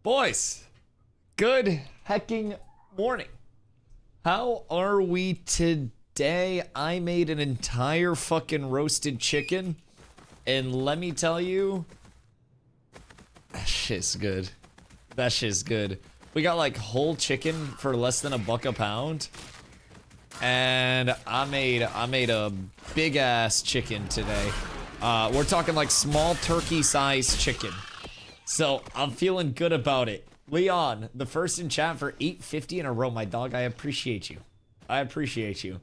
Boys, good hecking morning. How are we today? I made an entire fucking roasted chicken, and let me tell you, that shit's good. That shit's good. We got like whole chicken for less than $1 a pound, and I made a big ass chicken today. We're talking like small turkey sized chicken. So I'm feeling good about it. Leon, the first in chat for 850 in a row, my dog. I appreciate you. I appreciate you.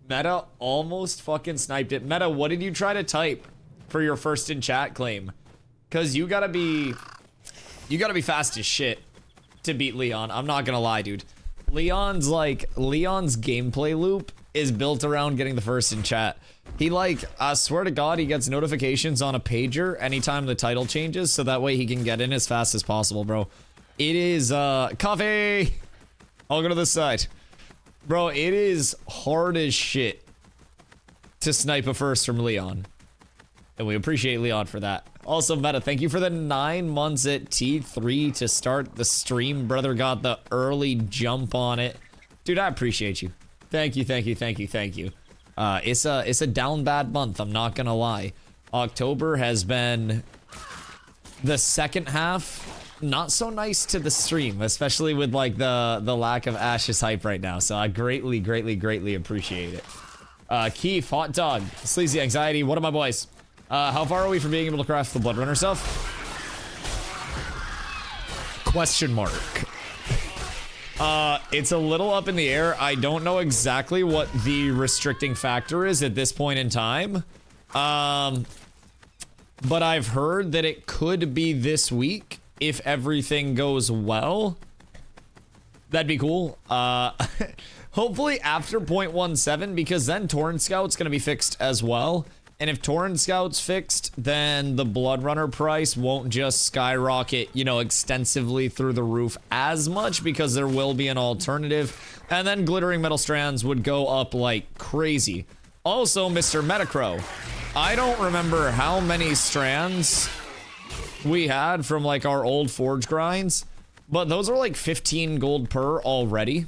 Meta almost fucking sniped it. Meta, what did you try to type for your first in chat claim? Cause you gotta be fast as shit to beat Leon. I'm not gonna lie, dude. Leon's gameplay loop is built around getting the first in chat. He I swear to God, he gets notifications on a pager anytime the title changes, so that way he can get in as fast as possible, bro. It is, coffee! I'll go to this side. Bro, it is hard as shit to snipe a first from Leon. And we appreciate Leon for that. Also, Meta, thank you for the 9 months at T3 to start the stream. Brother got the early jump on it. Dude, I appreciate you. Thank you, thank you, thank you, thank you. It's a down bad month, I'm not gonna lie. October has been the second half not so nice to the stream, especially with like the lack of Ash's hype right now. So I greatly appreciate it. Keith, hot dog, sleazy anxiety, what are my boys? How far are we from being able to craft the blood runner stuff? Question mark. It's a little up in the air. I don't know exactly what the restricting factor is at this point in time. But I've heard that it could be this week if everything goes well. That'd be cool. Hopefully after 0.17, because then Torrent Scout's gonna be fixed as well. And if Torrent Scout's fixed, then the Blood Runner price won't just skyrocket, you know, extensively through the roof as much, because there will be an alternative. And then Glittering Metal Strands would go up like crazy. Also, Mr. Metacrow, I don't remember how many strands we had from like our old Forge grinds, but those are like 15 gold per already.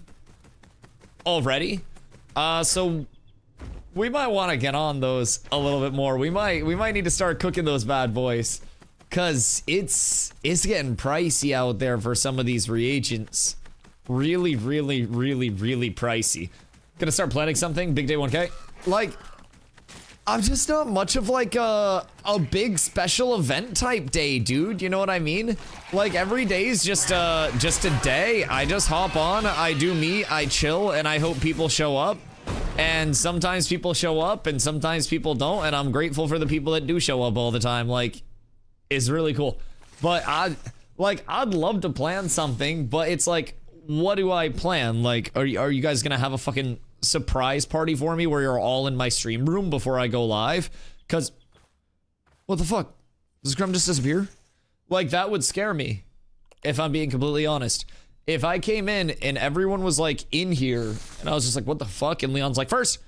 So we might want to get on those a little bit more. We might need to start cooking those bad boys, cause it's getting pricey out there for some of these reagents. Really pricey. Gonna start planning something. Big day 1K. Like, I'm just not much of like a big special event type day, dude. You know what I mean? Like every day is just a day. I just hop on, I do me, I chill, and I hope people show up. And sometimes people show up and sometimes people don't, and I'm grateful for the people that do show up all the time. Like, it's really cool. But I'd love to plan something, but it's like, what do I plan? Like, are you guys gonna have a fucking surprise party for me where you're all in my stream room before I go live? Cause what the fuck? Does Scrum just disappear? Like, that would scare me, if I'm being completely honest. If I came in and everyone was like in here and I was just like, what the fuck? And Leon's like, first,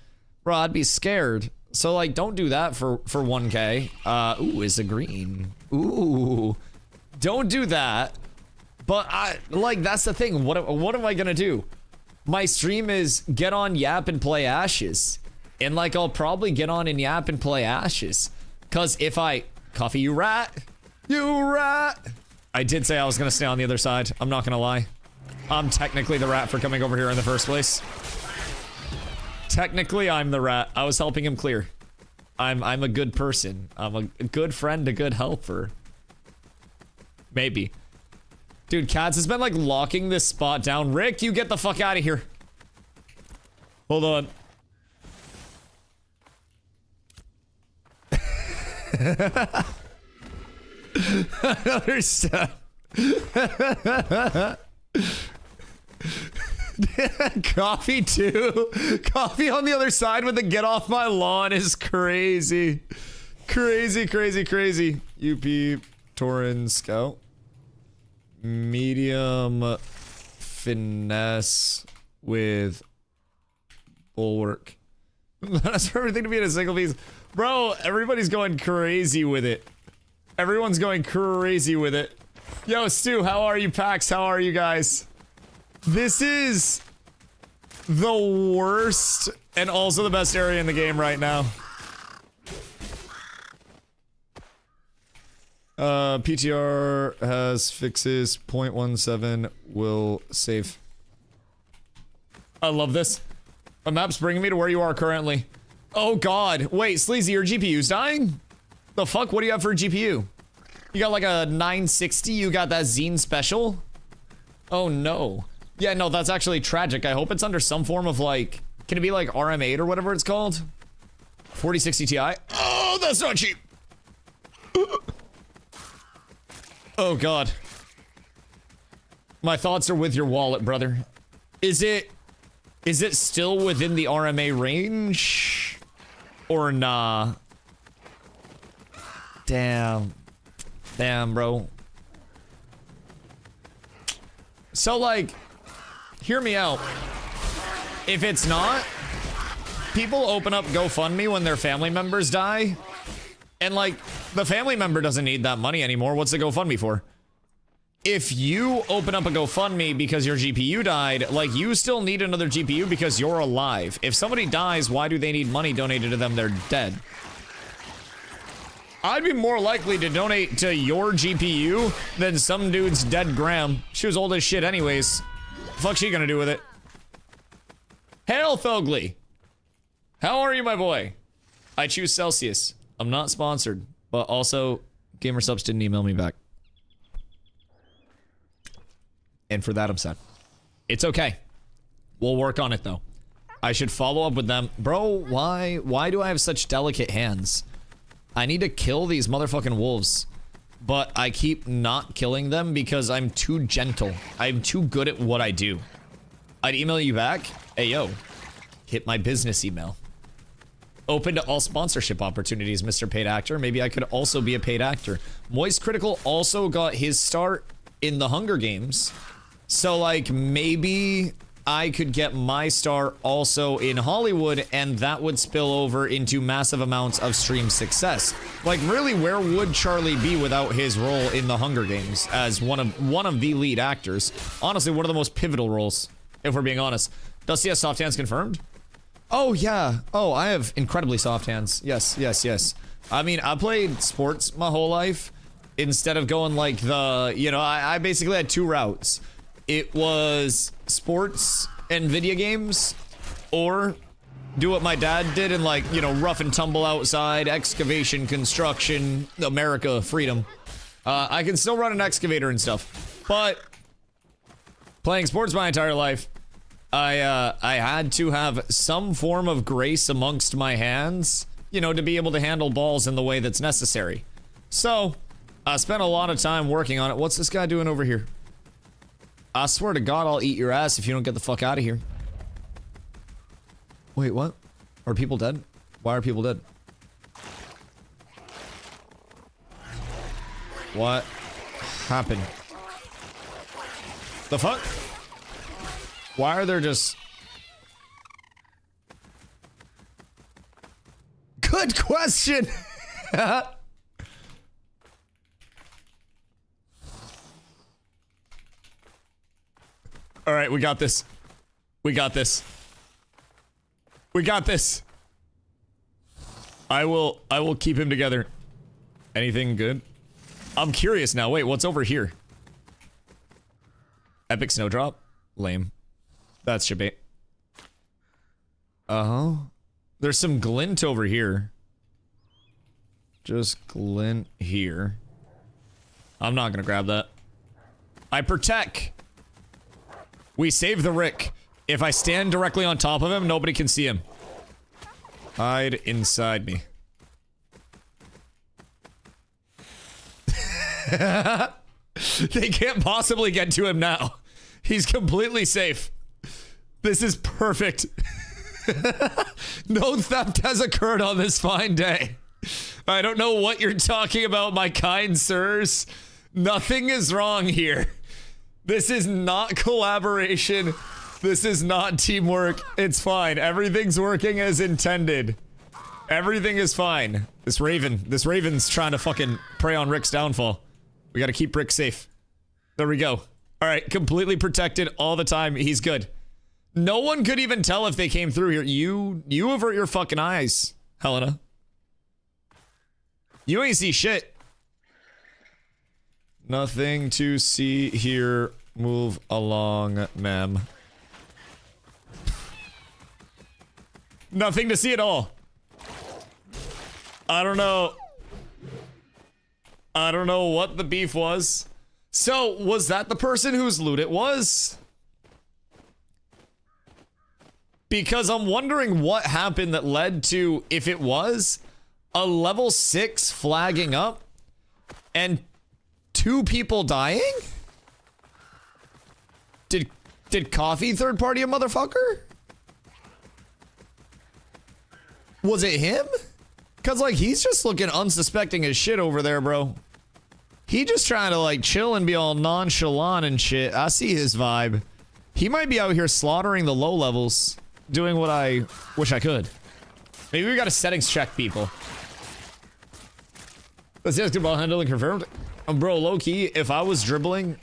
bro, I'd be scared. So like, don't do that for 1K. Ooh, is a green. Ooh, don't do that. But that's the thing. What am I gonna do? My stream is get on Yap and play Ashes. And like, I'll probably get on and Yap and play Ashes. Cause if coffee, you rat. I did say I was gonna stay on the other side. I'm not gonna lie. I'm technically the rat for coming over here in the first place. Technically, I'm the rat. I was helping him clear. I'm a good person. I'm a good friend, a good helper. Maybe. Dude, Cats has been like locking this spot down. Rick, you get the fuck out of here. Hold on. Another step. Coffee too. Coffee on the other side with the get off my lawn is crazy. Crazy. UP Torrent Scout. Medium finesse with bulwark. That's for everything to be in a single piece. Bro, everybody's going crazy with it. Everyone's going crazy with it. Yo, Stu, how are you? Pax, how are you guys? This is the worst and also the best area in the game right now. PTR has fixes 0.17 will save. I love this. A map's bringing me to where you are currently. Oh god. Wait, Sleazy, your GPU's dying? The fuck? What do you have for a GPU? You got like a 960? You got that Zine special? Oh no. Yeah, no, that's actually tragic. I hope it's under some form of like... Can it be like RM8 or whatever it's called? 4060 Ti? Oh, that's not cheap! Oh god. My thoughts are with your wallet, brother. Is it still within the RMA range? Or nah? Damn. Damn, bro. So like, hear me out. If it's not, people open up GoFundMe when their family members die. And like, the family member doesn't need that money anymore. What's the GoFundMe for? If you open up a GoFundMe because your GPU died, like, you still need another GPU because you're alive. If somebody dies, why do they need money donated to them? They're dead. I'd be more likely to donate to your GPU than some dude's dead gram. She was old as shit anyways. Fuck's she gonna do with it? Hail, Thogly! How are you, my boy? I choose Celsius. I'm not sponsored, but also, GamerSubs didn't email me back. And for that, I'm sad. It's okay. We'll work on it, though. I should follow up with them. Bro, why do I have such delicate hands? I need to kill these motherfucking wolves. But I keep not killing them because I'm too gentle. I'm too good at what I do. I'd email you back. Hey, yo. Hit my business email. Open to all sponsorship opportunities, Mr. Paid Actor. Maybe I could also be a paid actor. Moist Critical also got his start in the Hunger Games. So, like, maybe I could get my start also in Hollywood, and that would spill over into massive amounts of stream success. Like, really, where would Charlie be without his role in the Hunger Games as one of the lead actors? Honestly, one of the most pivotal roles, if we're being honest. Dusty has soft hands confirmed? Oh, yeah. Oh, I have incredibly soft hands. Yes, yes, yes. I mean, I played sports my whole life. Instead of going like the, you know, I basically had two routes. It was sports and video games, or do what my dad did and, like, you know, rough and tumble outside, excavation, construction, America, freedom. I can still run an excavator and stuff, but playing sports my entire life, I had to have some form of grace amongst my hands, you know, to be able to handle balls in the way that's necessary. So, I spent a lot of time working on it. What's this guy doing over here? I swear to God, I'll eat your ass if you don't get the fuck out of here. Wait, what? Are people dead? Why are people dead? What happened? The fuck? Why are there just... Good question! Alright, we got this. We got this. We got this. I will keep him together. Anything good? I'm curious now. Wait, what's over here? Epic snowdrop? Lame. That's shabby. There's some glint over here. Just glint here. I'm not gonna grab that. I protect. We save the Rick. If I stand directly on top of him, nobody can see him. Hide inside me. They can't possibly get to him now. He's completely safe. This is perfect. No theft has occurred on this fine day. I don't know what you're talking about, my kind sirs. Nothing is wrong here. This is not collaboration. This is not teamwork. It's fine. Everything's working as intended. Everything is fine. This Raven's trying to fucking prey on Rick's downfall. We gotta keep Rick safe. There we go. All right, completely protected all the time. He's good. No one could even tell if they came through here. You avert your fucking eyes, Helena. You ain't see shit. Nothing to see here. Move along, ma'am. Nothing to see at all. I don't know. I don't know what the beef was. So, was that the person whose loot it was? Because I'm wondering what happened that led to, if it was, a level 6 flagging up and 2 people dying? Did Coffee third party a motherfucker? Was it him? Cause like he's just looking unsuspecting as shit over there, bro. He just trying to like chill and be all nonchalant and shit. I see his vibe. He might be out here slaughtering the low levels, doing what I wish I could. Maybe we gotta settings check people. Let's see, good ball handling confirmed. Bro, low key, if I was dribbling,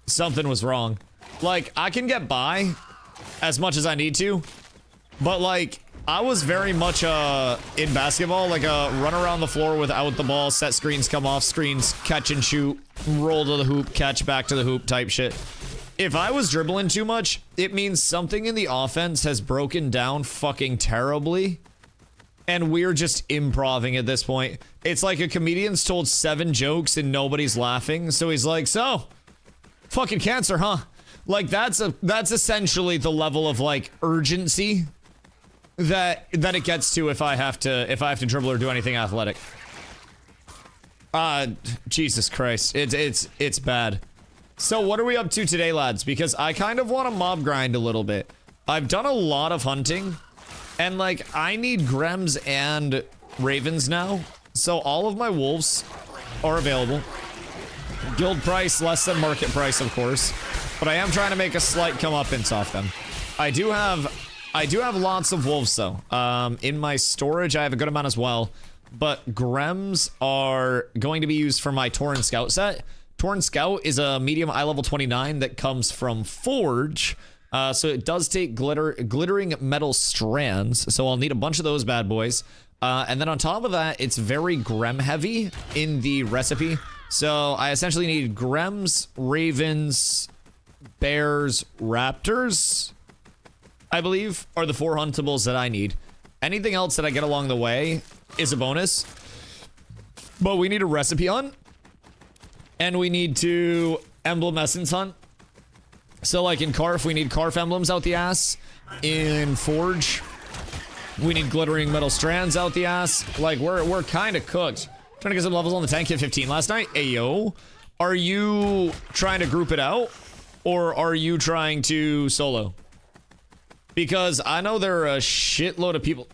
something was wrong. Like, I can get by as much as I need to, but like, I was very much in basketball, like a run around the floor without the ball, set screens, come off screens, catch and shoot, roll to the hoop, catch back to the hoop type shit. If I was dribbling too much, it means something in the offense has broken down fucking terribly, and we're just improving at this point. It's like a comedian's told 7 jokes and nobody's laughing, so he's like, so, fucking cancer, huh? Like, that's essentially the level of, like, urgency that it gets to if I have to dribble or do anything athletic. Jesus Christ. It's bad. So what are we up to today, lads? Because I kind of want to mob grind a little bit. I've done a lot of hunting, and like I need Grems and Ravens now. So all of my wolves are available. Guild price less than market price, of course. But I am trying to make a slight comeuppance off them. I do have lots of wolves though. In my storage, I have a good amount as well. But Grems are going to be used for my Tauren Scout set. Tauren Scout is a medium eye level 29 that comes from Forge. So it does take glittering metal strands. So I'll need a bunch of those bad boys. And then on top of that, it's very Grem heavy in the recipe. So I essentially need Grems, Ravens, Bears, Raptors, I believe, are the 4 huntables that I need. Anything else that I get along the way is a bonus. But we need a recipe hunt. And we need to emblem essence hunt. So like in Carf, we need Carf emblems out the ass. In Forge, we need glittering metal strands out the ass. Like we're kind of cooked. Trying to get some levels on the tank, hit 15 last night. Ayo. Are you trying to group it out? Or are you trying to solo? Because I know there are a shitload of people.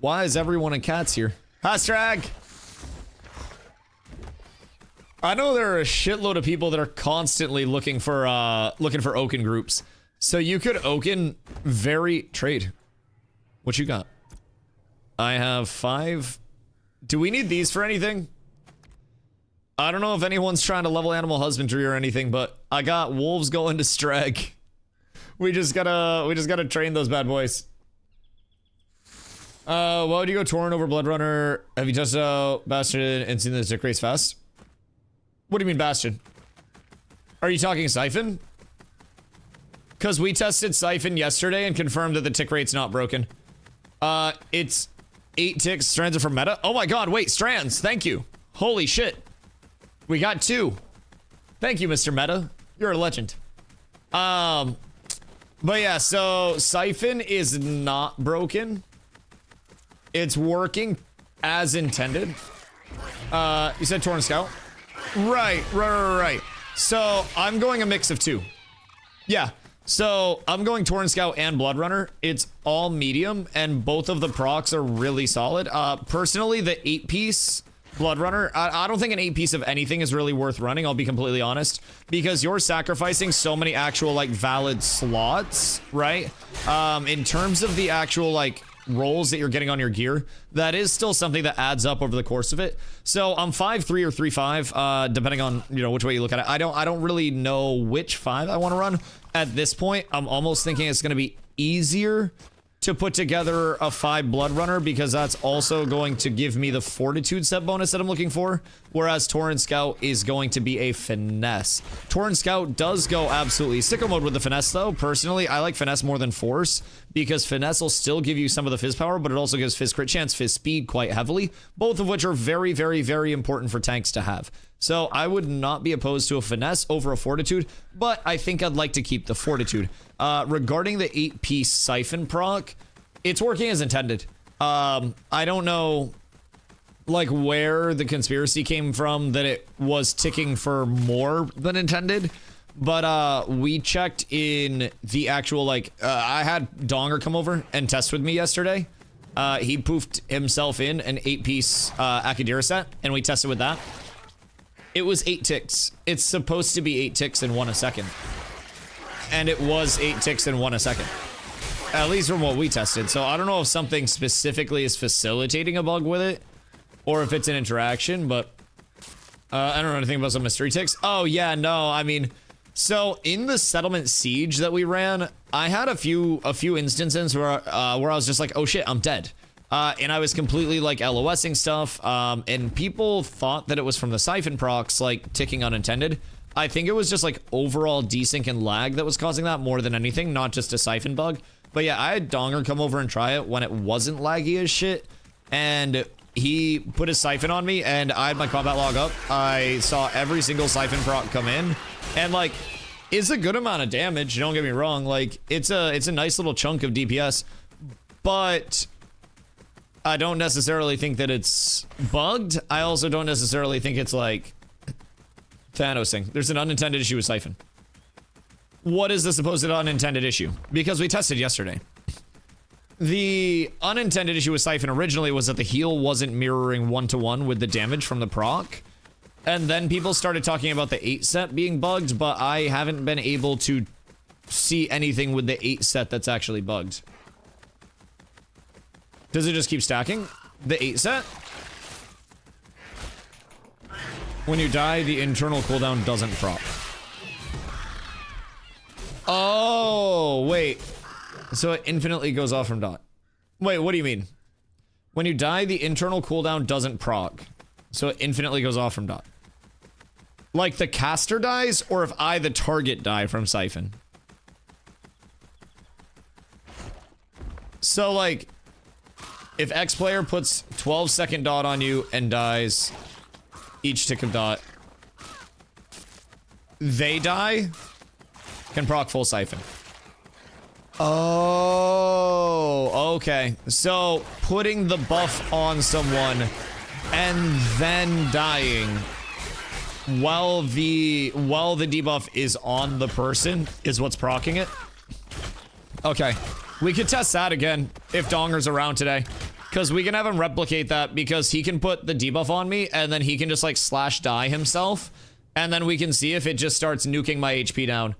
Why is everyone in cats here? Hashtag. I know there are a shitload of people that are constantly looking for Oaken groups. So you could Oaken trade. What you got? I have 5. Do we need these for anything? I don't know if anyone's trying to level animal husbandry or anything, but I got wolves going to Streg. We just gotta train those bad boys. Why would you go Tauren over Bloodrunner? Have you tested out Bastion and seen the tick rates fast? What do you mean Bastion? Are you talking Siphon? Because we tested Siphon yesterday and confirmed that the tick rate's not broken. It's 8 ticks, strands are from meta. Oh my god, wait, strands, thank you. Holy shit. We got 2. Thank you, Mr. Meta. You're a legend. But yeah, so Siphon is not broken. It's working as intended. You said Tauren Scout? Right. So I'm going a mix of 2. Yeah. So I'm going Tauren Scout and Bloodrunner. It's all medium, and both of the procs are really solid. Personally, the 8-piece Bloodrunner, I don't think an 8-piece of anything is really worth running, I'll be completely honest, because you're sacrificing so many actual, like, valid slots, right? In terms of the actual, like, rolls that you're getting on your gear, that is still something that adds up over the course of it. So I'm 5'3" or 3'5", depending on, you know, which way you look at it. I don't really know which 5 I want to run at this point. I'm almost thinking it's going to be easier to put together a 5 blood runner, because that's also going to give me the fortitude set bonus that I'm looking for, whereas Tauren Scout is going to be a finesse. Tauren Scout does go absolutely sicko mode with the finesse, though. Personally, I like finesse more than force, because finesse will still give you some of the fizz power, but it also gives fizz crit chance, fizz speed quite heavily, both of which are very, very, very important for tanks to have. So I would not be opposed to a finesse over a fortitude, but I think I'd like to keep the fortitude. Regarding the 8-piece siphon proc, it's working as intended. I don't know, like, where the conspiracy came from that it was ticking for more than intended, but we checked in the actual, like, I had Donger come over and test with me yesterday. He poofed himself in an 8-piece Akadira set, and we tested with that. It was 8 ticks. It's supposed to be 8 ticks in 1 a second. And it was 8 ticks in 1 a second. At least from what we tested. So I don't know if something specifically is facilitating a bug with it, or if it's an interaction, but I don't know anything about some mystery ticks. Oh yeah, no, I mean, so in the settlement siege that we ran, I had a few instances where I was just like, oh shit, I'm dead. And I was completely like LOSing stuff, and people thought that it was from the siphon procs, like ticking unintended. I think it was just like overall desync and lag that was causing that more than anything, not just a siphon bug. But yeah, I had Donger come over and try it when it wasn't laggy as shit, and he put his siphon on me, and I had my combat log up. I saw every single siphon proc come in, and like, it's a good amount of damage, don't get me wrong, like, it's a nice little chunk of DPS, but I don't necessarily think that it's bugged. I also don't necessarily think it's like Thanosing. There's an unintended issue with siphon. What is the supposed unintended issue? Because we tested yesterday. The unintended issue with siphon originally was that the heal wasn't mirroring 1-to-1 with the damage from the proc. And then people started talking about the 8 set being bugged, but I haven't been able to see anything with the 8 set that's actually bugged. Does it just keep stacking? The 8 set? When you die, the internal cooldown doesn't proc. Oh, wait. So it infinitely goes off from dot. Wait, what do you mean? When you die, the internal cooldown doesn't proc. So it infinitely goes off from dot. Like the caster dies, or if I, the target, die from siphon? So like, if X player puts 12-second dot on you and dies each tick of dot, they die, can proc full siphon. Oh, okay. So putting the buff on someone and then dying while the debuff is on the person is what's proccing it. Okay. We could test that again if Donger's around today, because we can have him replicate that, because he can put the debuff on me and then he can just like slash die himself, and then we can see if it just starts nuking my HP down.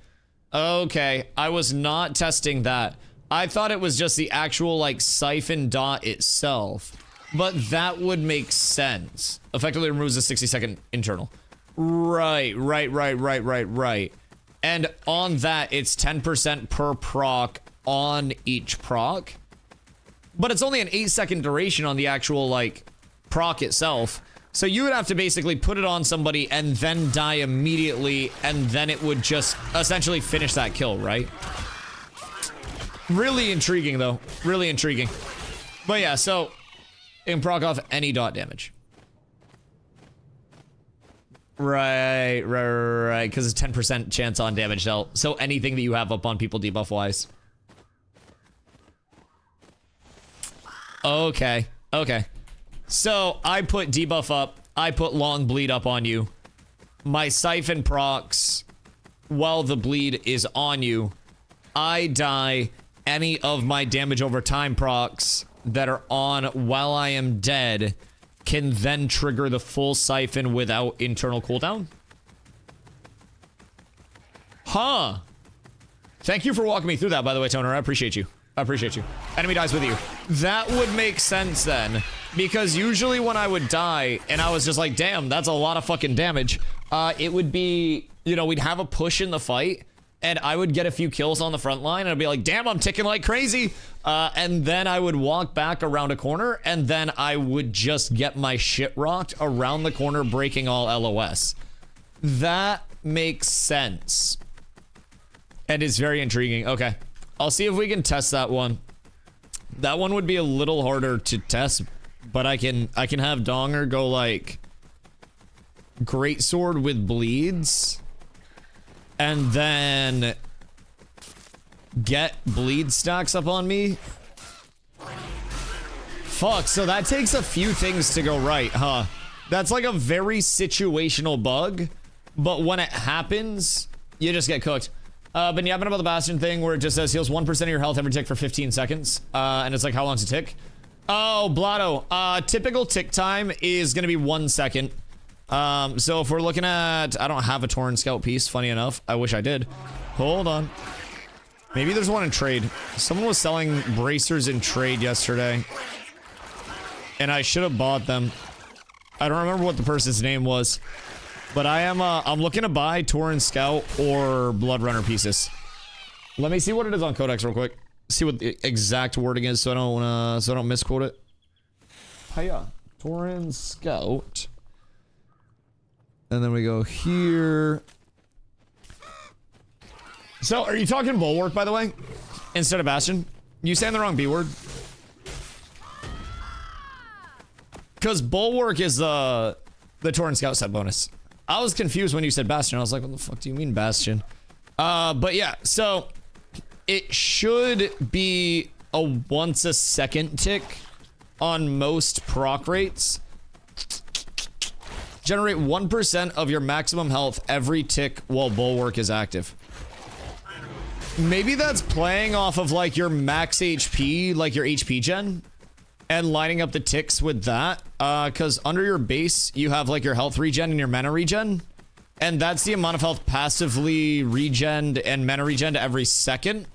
Okay, I was not testing that. I thought it was just the actual like siphon dot itself, but that would make sense. Effectively removes the 60-second internal. Right. And on that, it's 10% per proc on each proc, but it's only an 8-second duration on the actual like proc itself. So you would have to basically put it on somebody and then die immediately, and then it would just essentially finish that kill, right? Really intriguing though, really intriguing. But yeah, so it can proc off any dot damage. Right, because it's 10% chance on damage dealt. So anything that you have up on people debuff wise. Okay. So I put debuff up, I put long bleed up on you. My siphon procs while the bleed is on you. I die, any of my damage over time procs that are on while I am dead can then trigger the full siphon without internal cooldown. Huh. Thank you for walking me through that, by the way, Toner. I appreciate you. I appreciate you. Enemy dies with you. That would make sense then. Because usually when I would die, and I was just like, damn, that's a lot of fucking damage, it would be, you know, we'd have a push in the fight, and I would get a few kills on the front line, and I'd be like, damn, I'm ticking like crazy. And then I would walk back around a corner, and then I would just get my shit rocked around the corner, breaking all LOS. That makes sense. And it's very intriguing. Okay. I'll see if we can test that one. That one would be a little harder to test, but I can have Donger go like greatsword with bleeds and then get bleed stacks up on me. Fuck, so that takes a few things to go right, huh? That's like a very situational bug, but when it happens, you just get cooked. Been yapping about the Bastion thing where it just says heals 1% of your health every tick for 15 seconds. And it's like, how long's a tick? Oh, Blotto. Typical tick time is gonna be 1 second. So if we're looking at... I don't have a Tauren Scout piece, funny enough. I wish I did. Hold on. Maybe there's one in trade. Someone was selling bracers in trade yesterday. And I should have bought them. I don't remember what the person's name was. But I'm looking to buy Tauren Scout or Blood Runner pieces. Let me see what it is on Codex real quick. See what the exact wording is so I don't misquote it. Hiya. Tauren Scout. And then we go here. So, are you talking Bulwark, by the way? Instead of Bastion? You saying the wrong B word? Because Bulwark is the Tauren Scout set bonus. I was confused when you said Bastion. I was like, what the fuck do you mean Bastion? But yeah, so it should be a once a second tick on most proc rates. Generate 1% of your maximum health every tick while Bulwark is active. Maybe that's playing off of like your max HP, like your HP gen, and lining up the ticks with that, because under your base, you have like your health regen and your mana regen, and that's the amount of health passively regened and mana regened every second.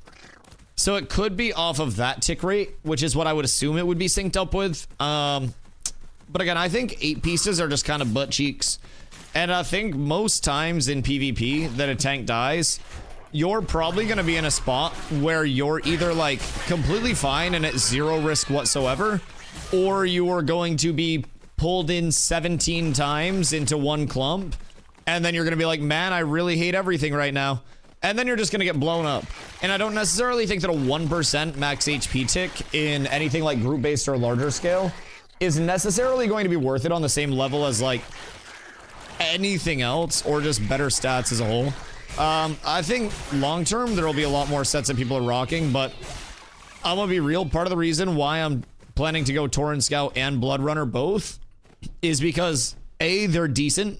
So it could be off of that tick rate, which is what I would assume it would be synced up with. But again, I think 8 pieces are just kind of butt cheeks, and I think most times in PvP that a tank dies, you're probably going to be in a spot where you're either like completely fine and at 0 risk whatsoever, or you are going to be pulled in 17 times into one clump, and then you're going to be like, man, I really hate everything right now. And then you're just going to get blown up. And I don't necessarily think that a 1% max HP tick in anything like group-based or larger scale is necessarily going to be worth it on the same level as like anything else or just better stats as a whole. I think long-term, there will be a lot more sets that people are rocking, but I'm gonna be real. Part of the reason why I'm planning to go Tauren Scout and Blood Runner both is because A, they're decent.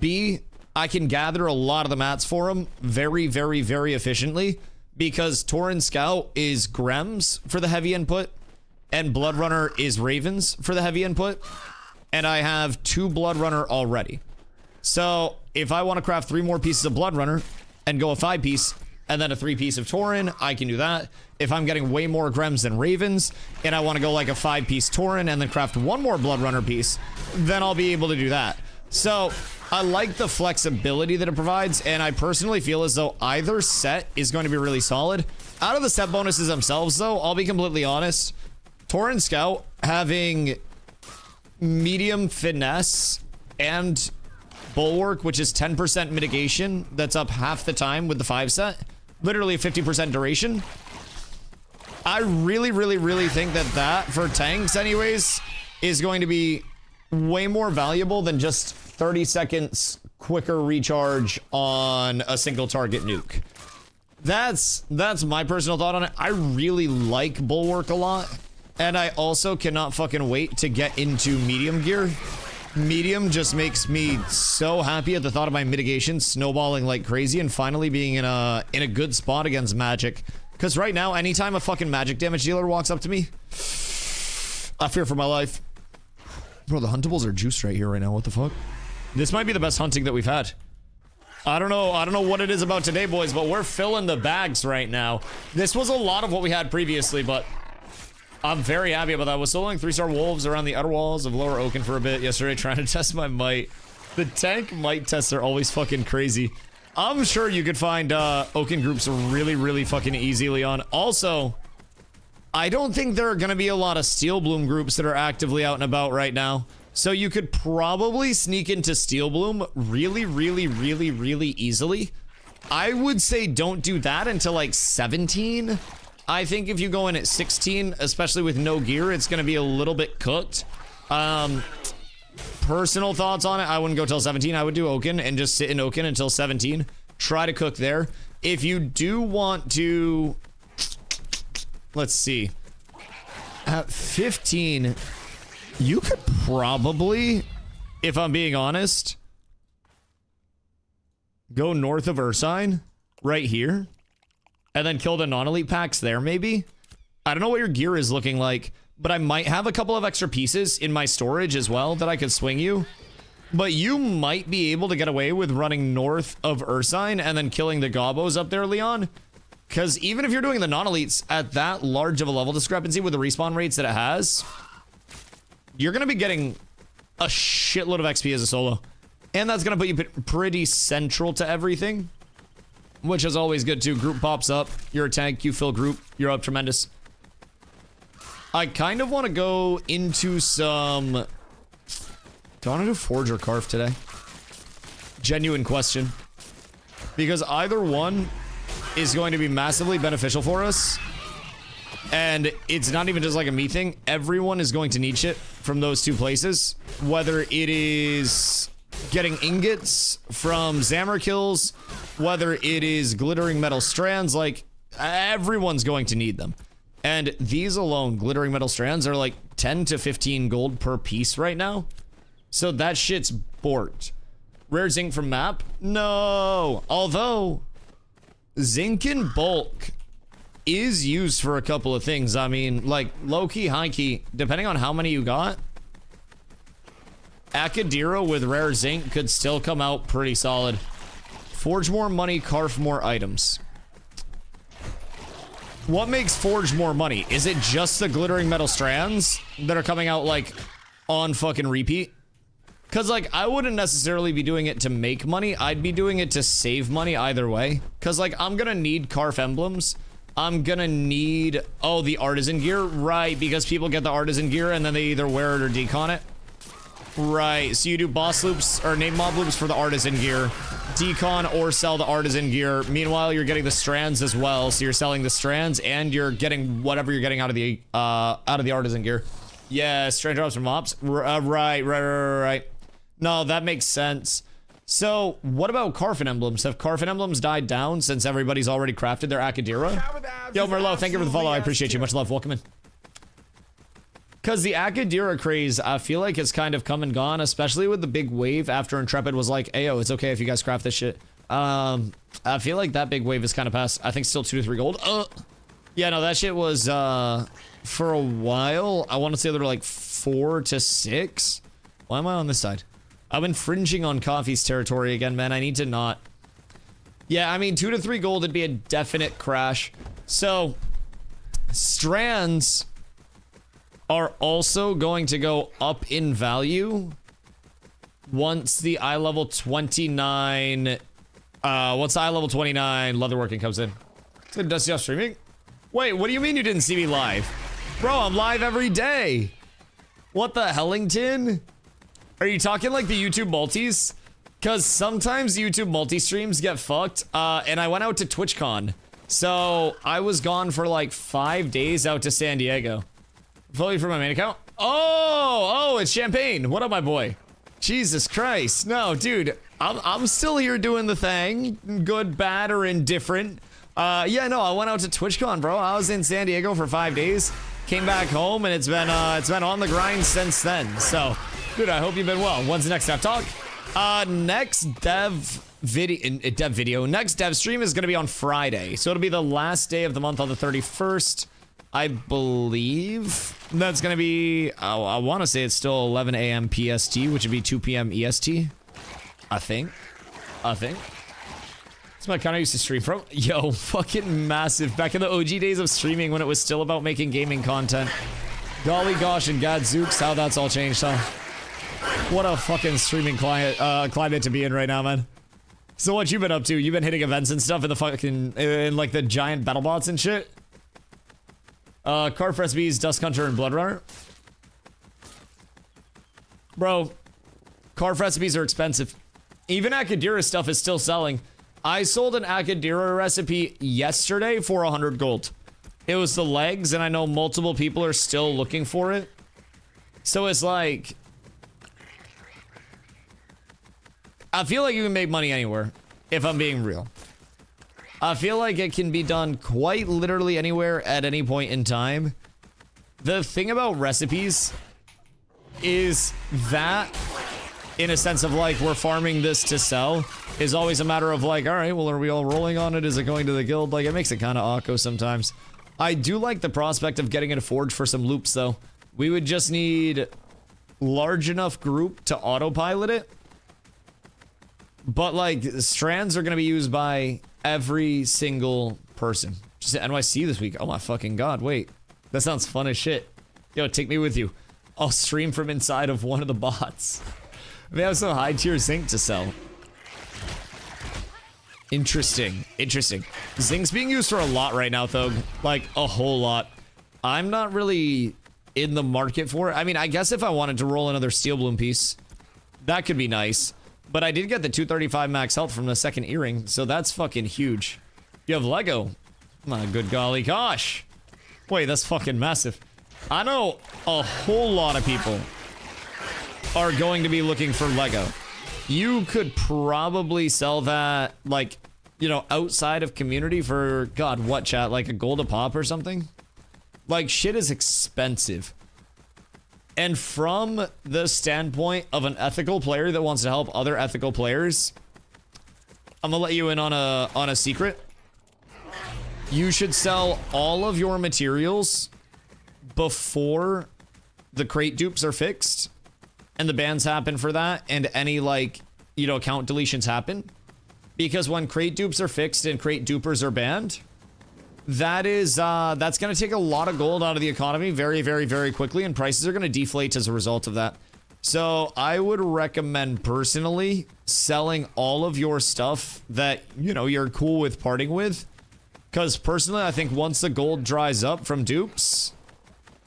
B, I can gather a lot of the mats for them very, very, very efficiently because Tauren Scout is Grems for the heavy input and Blood Runner is Ravens for the heavy input. And I have 2 Blood Runner already. So if I want to craft 3 more pieces of Blood Runner and go a 5-piece and then a 3-piece of Tauren, I can do that. If I'm getting way more Grems than Ravens and I want to go like a 5-piece Tauren and then craft 1 more Blood Runner piece, then I'll be able to do that. So I like the flexibility that it provides, and I personally feel as though either set is going to be really solid. Out of the set bonuses themselves, though, I'll be completely honest, Tauren Scout having medium finesse and Bulwark, which is 10% mitigation, that's up half the time with the 5 set, literally a 50% duration. I really, really, really think that that, for tanks anyways, is going to be way more valuable than just 30 seconds quicker recharge on a single target nuke. That's my personal thought on it. I really like Bulwark a lot, and I also cannot fucking wait to get into medium gear. Medium just makes me so happy at the thought of my mitigation snowballing like crazy and finally being in a good spot against magic. Because right now, anytime a fucking magic damage dealer walks up to me, I fear for my life. Bro, the huntables are juiced right here right now. What the fuck? This might be the best hunting that we've had. I don't know what it is about today, boys, but we're filling the bags right now. This was a lot of what we had previously, but I'm very happy about that. I was soloing 3-star wolves around the outer walls of Lower Oaken for a bit yesterday, trying to test my might. The tank might tests are always fucking crazy. I'm sure you could find Oaken groups really fucking easy, Leon. Also, I don't think there are gonna be a lot of Steel Bloom groups that are actively out and about right now. So you could probably sneak into Steel Bloom really easily. I would say don't do that until like 17. I think if you go in at 16, especially with no gear, it's going to be a little bit cooked. Personal thoughts on it, I wouldn't go till 17. I would do Oaken and just sit in Oaken until 17. Try to cook there. If you do want to... Let's see. At 15... You could probably, if I'm being honest, go north of Ursine, right here, and then kill the non-elite packs there, maybe? I don't know what your gear is looking like, but I might have a couple of extra pieces in my storage as well that I could swing you. But you might be able to get away with running north of Ursine and then killing the Gobbos up there, Leon. Because even if you're doing the non-elites at that large of a level discrepancy with the respawn rates that it has... You're going to be getting a shitload of XP as a solo. And that's going to put you pretty central to everything. Which is always good too. Group pops up. You're a tank. You fill group. You're up tremendous. I kind of want to go into some... Do I want to do Forge or Carf today? Genuine question. Because either one is going to be massively beneficial for us. And it's not even just like a me thing. Everyone is going to need shit from those two places. Whether it is getting ingots from Zammer kills, whether it is glittering metal strands, like everyone's going to need them. And these alone, glittering metal strands, are like 10 to 15 gold per piece right now. So that shit's borked. Rare zinc from map? No. Although, zinc in bulk is used for a couple of things. I mean, like, low-key, high-key, depending on how many you got, Akadira with rare zinc could still come out pretty solid. Forge more money, carf more items. What makes Forge more money? Is it just the glittering metal strands that are coming out, like, on fucking repeat? Because, like, I wouldn't necessarily be doing it to make money. I'd be doing it to save money either way. Because, like, I'm gonna need carf emblems. I'm gonna need, oh, the artisan gear, right, because people get the artisan gear and then they either wear it or decon it. Right, so you do boss loops, or name mob loops for the artisan gear, decon or sell the artisan gear. Meanwhile, you're getting the strands as well, so you're selling the strands and you're getting whatever you're getting out of the artisan gear. Yeah, strand drops from mobs, right. No, that makes sense. So, what about Carfin emblems? Have Carfin emblems died down since everybody's already crafted their Akadira? Yo, Merlot, thank you for the follow. I appreciate you. Much love. Welcome in. Because the Akadira craze, I feel like it's kind of come and gone, especially with the big wave after Intrepid was like, ayo, it's okay if you guys craft this shit. I feel like that big wave is kind of past. I think still 2 to 3 gold. Yeah, no, that shit was, for a while, I want to say there were like 4 to 6. Why am I on this side? I'm infringing on Coffee's territory again, man. I need to not. Yeah, I mean, 2 to 3 gold would be a definite crash. So, strands are also going to go up in value once the eye level 29, once the eye level 29 leatherworking comes in. It's good, Dusty off streaming. Wait, what do you mean you didn't see me live? Bro, I'm live every day. What the Hellington? Are you talking like the YouTube multis? Because sometimes YouTube multi-streams get fucked, and I went out to TwitchCon. So, I was gone for like 5 days out to San Diego. Fully for my main account? Oh, it's Champagne. What up, my boy? Jesus Christ. No, dude, I'm still here doing the thing. Good, bad, or indifferent. Yeah, no, I went out to TwitchCon, bro. I was in San Diego for 5 days. Came back home, and it's been on the grind since then. So, dude, I hope you've been well. When's the next dev talk? Next dev video. Next dev stream is gonna be on Friday. So it'll be the last day of the month on the 31st. I believe that's gonna be, I want to say it's still 11 a.m. PST, which would be 2 p.m. EST. I think. That's my kind I used to stream from. Yo, fucking massive. Back in the OG days of streaming when it was still about making gaming content. Golly gosh and gadzooks, how that's all changed, huh? What a fucking streaming climate to be in right now, man. So what you been up to? You been hitting events and stuff in the fucking, in like the giant battle bots and shit? Carf recipes, Dusk Hunter, and Blood Runner. Bro, Carf recipes are expensive. Even Akadira stuff is still selling. I sold an Akadira recipe yesterday for 100 gold. It was the legs, and I know multiple people are still looking for it. So it's like... I feel like you can make money anywhere, if I'm being real. I feel like it can be done quite literally anywhere at any point in time. The thing about recipes is that, in a sense of like, we're farming this to sell, is always a matter of like, all right, well, are we all rolling on it? Is it going to the guild? Like, it makes it kind of awkward sometimes. I do like the prospect of getting it a forge for some loops, though. We would just need large enough group to autopilot it. But, like, strands are going to be used by every single person. Just NYC this week. Oh, my fucking God. Wait. That sounds fun as shit. Yo, take me with you. I'll stream from inside of one of the bots. They have some high tier zinc to sell. Interesting. Interesting. Zinc's being used for a lot right now, though. Like, a whole lot. I'm not really in the market for it. I mean, I guess if I wanted to roll another steel bloom piece, that could be nice. But I did get the 235 max health from the second earring, so that's fucking huge. You have Lego. My good golly gosh. Wait, that's fucking massive. I know a whole lot of people are going to be looking for Lego. You could probably sell that, like, you know, outside of community for, God, what, chat? Like a gold a pop or something? Like, shit is expensive. And from the standpoint of an ethical player that wants to help other ethical players, I'm gonna let you in on a secret. You should sell all of your materials before the crate dupes are fixed and the bans happen for that, and any, like, you know, account deletions happen. Because when crate dupes are fixed and crate dupers are banned, that is, that's gonna take a lot of gold out of the economy very, very, very quickly, and prices are gonna deflate as a result of that. So I would recommend personally selling all of your stuff that, you know, you're cool with parting with. Because personally, I think once the gold dries up from dupes,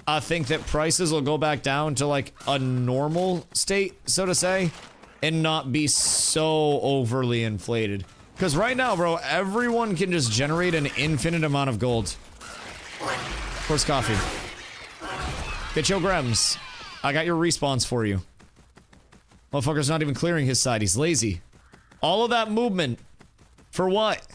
I think that prices will go back down to like a normal state, so to say, and not be so overly inflated. Because right now, bro, everyone can just generate an infinite amount of gold. Where's coffee? Get your Grems. I got your respawns for you. Motherfucker's not even clearing his side. He's lazy. All of that movement. For what?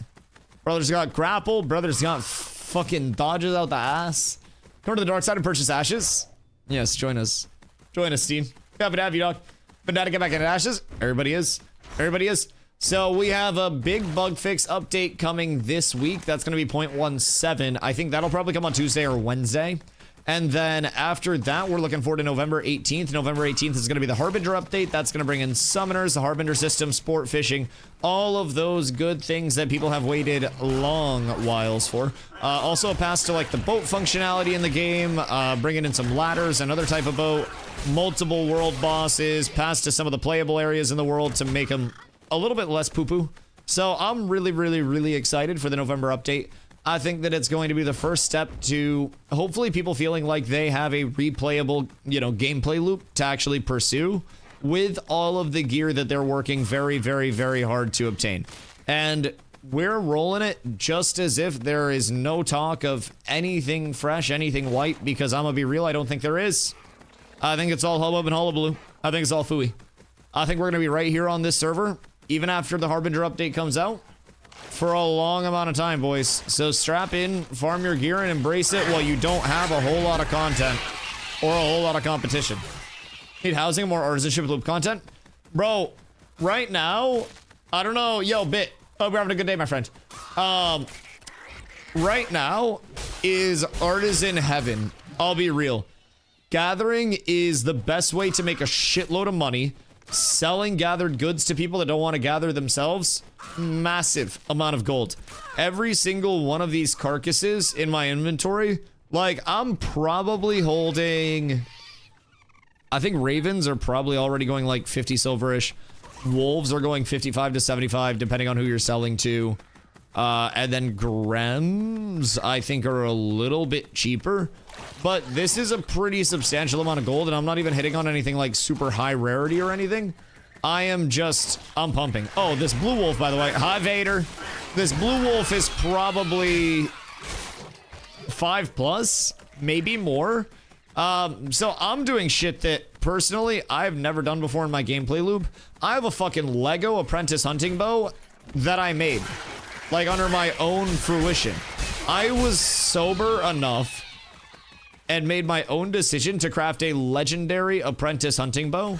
Brother's got grapple. Brother's got fucking dodges out the ass. Come to the dark side and purchase ashes. Yes, join us. Join us, Steam. Happy to have you, dog. But now to get back into ashes. Everybody is. Everybody is. So we have a big bug fix update coming this week. That's going to be 0.17. I think that'll probably come on Tuesday or Wednesday. And then after that, we're looking forward to November 18th. November 18th is going to be the Harbinger update. That's going to bring in summoners, the Harbinger system, sport fishing, all of those good things that people have waited long whiles for. Also a pass to like the boat functionality in the game, bringing in some ladders, another type of boat, multiple world bosses, pass to some of the playable areas in the world to make them a little bit less poo-poo. So I'm really, really, really excited for the November update. I think that it's going to be the first step to hopefully people feeling like they have a replayable, you know, gameplay loop to actually pursue with all of the gear that they're working very, very, very hard to obtain. And we're rolling it just as if there is no talk of anything fresh, anything white, because I'm gonna be real, I don't think there is. I think it's all hubbub and hullabaloo. I think it's all phooey. I think we're gonna be right here on this server, even after the Harbinger update comes out, for a long amount of time, boys. So strap in, farm your gear, and embrace it while you don't have a whole lot of content or a whole lot of competition. Need housing, more artisanship loop content? Bro, right now, I don't know. Yo, Bit. Hope you're having a good day, my friend. Right now is artisan heaven. I'll be real. Gathering is the best way to make a shitload of money. selling gathered goods to people that don't want to gather themselves, massive amount of gold. Every single one of these carcasses in my inventory, like, I'm probably holding... I think ravens are probably already going like 50 silverish. Wolves are going 55 to 75, depending on who you're selling to. And then Grems, I think, are a little bit cheaper. But this is a pretty substantial amount of gold, and I'm not even hitting on anything like super high rarity or anything. I'm pumping. Oh, this blue wolf, by the way. Hi, Vader. This blue wolf is probably 5+, maybe more. So I'm doing shit that, personally, I've never done before in my gameplay loop. I have a fucking Lego apprentice hunting bow that I made. Like, under my own fruition. I was sober enough and made my own decision to craft a legendary apprentice hunting bow.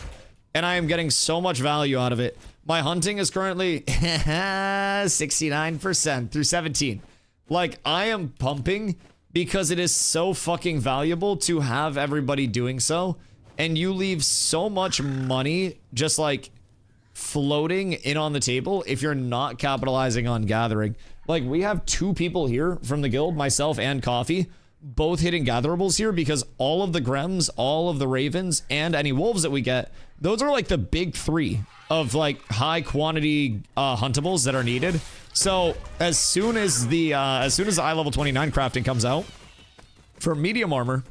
And I am getting so much value out of it. My hunting is currently 69% through 17. Like, I am pumping because it is so fucking valuable to have everybody doing so. And you leave so much money just like floating in on the table if you're not capitalizing on gathering. Like, we have 2 people here from the guild, myself and Coffee, both hitting gatherables here because all of the Grems, all of the ravens, and any wolves that we get, those are like the big 3 of like high quantity huntables that are needed. So as soon as the eye level 29 crafting comes out for medium armor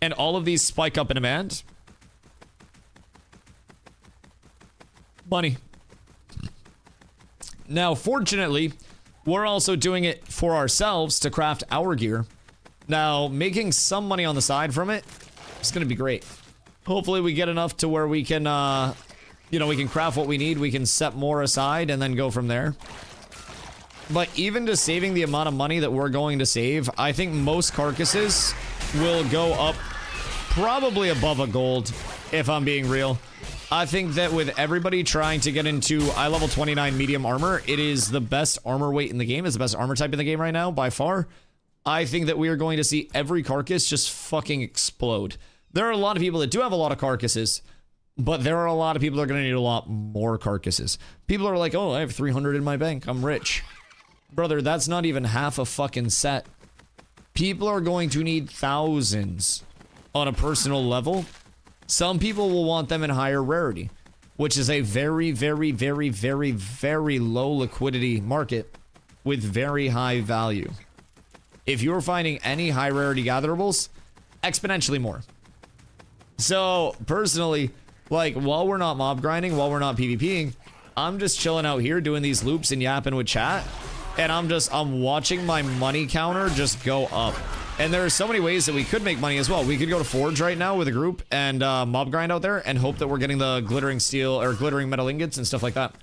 and all of these spike up in demand, money. Now, fortunately, we're also doing it for ourselves to craft our gear. Now, making some money on the side from it is going to be great. Hopefully, we get enough to where we can, we can craft what we need. We can set more aside and then go from there. But even just saving the amount of money that we're going to save, I think most carcasses will go up probably above a gold, if I'm being real. I think that with everybody trying to get into eye level 29 medium armor, it is the best armor weight in the game. It's the best armor type in the game right now, by far. I think that we are going to see every carcass just fucking explode. There are a lot of people that do have a lot of carcasses, but there are a lot of people that are going to need a lot more carcasses. People are like, oh, I have 300 in my bank. I'm rich. Brother, that's not even half a fucking set. People are going to need thousands on a personal level. Some people will want them in higher rarity, which is a very, very, very, very, very low liquidity market with very high value. If you're finding any high rarity gatherables, exponentially more. So, personally, like, while we're not mob grinding, while we're not PvPing, I'm just chilling out here doing these loops and yapping with chat. And I'm watching my money counter just go up. And there are so many ways that we could make money as well. We could go to Forge right now with a group and mob grind out there and hope that we're getting the glittering steel or glittering metal ingots and stuff like that.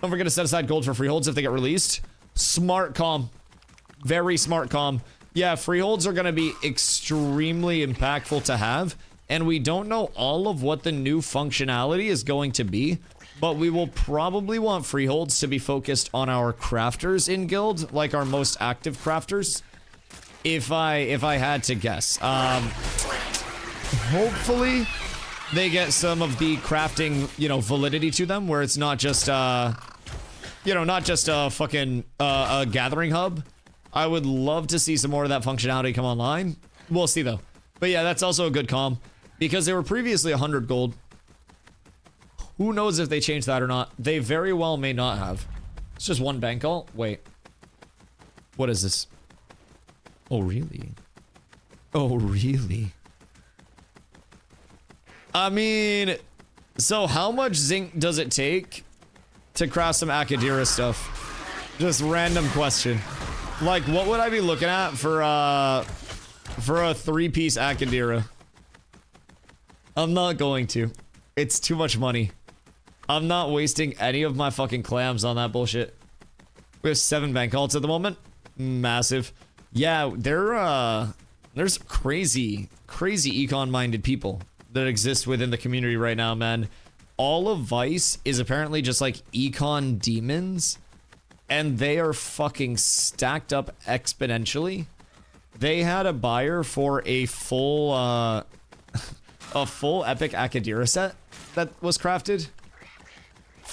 Don't forget to set aside gold for freeholds if they get released. Smart comm. Very smart comm. Yeah, freeholds are going to be extremely impactful to have. And we don't know all of what the new functionality is going to be. But we will probably want freeholds to be focused on our crafters in guild, like our most active crafters. If I had to guess. Hopefully they get some of the crafting, validity to them, where it's not just, not just a fucking, a gathering hub. I would love to see some more of that functionality come online. We'll see, though. But yeah, that's also a good comm, because they were previously 100 gold. Who knows if they changed that or not? They very well may not have. It's just one bank alt. Wait. What is this? Oh, really? Oh, really? I mean, so how much zinc does it take to craft some Akadira stuff? Just random question. Like, what would I be looking at for a 3-piece Akadira? I'm not going to. It's too much money. I'm not wasting any of my fucking clams on that bullshit. We have 7 bank alts at the moment. Massive. Yeah, there's crazy econ-minded people that exist within the community right now, man. All of Vice is apparently just like econ demons, and they are fucking stacked up exponentially. They had a buyer for a full epic Akadira set that was crafted.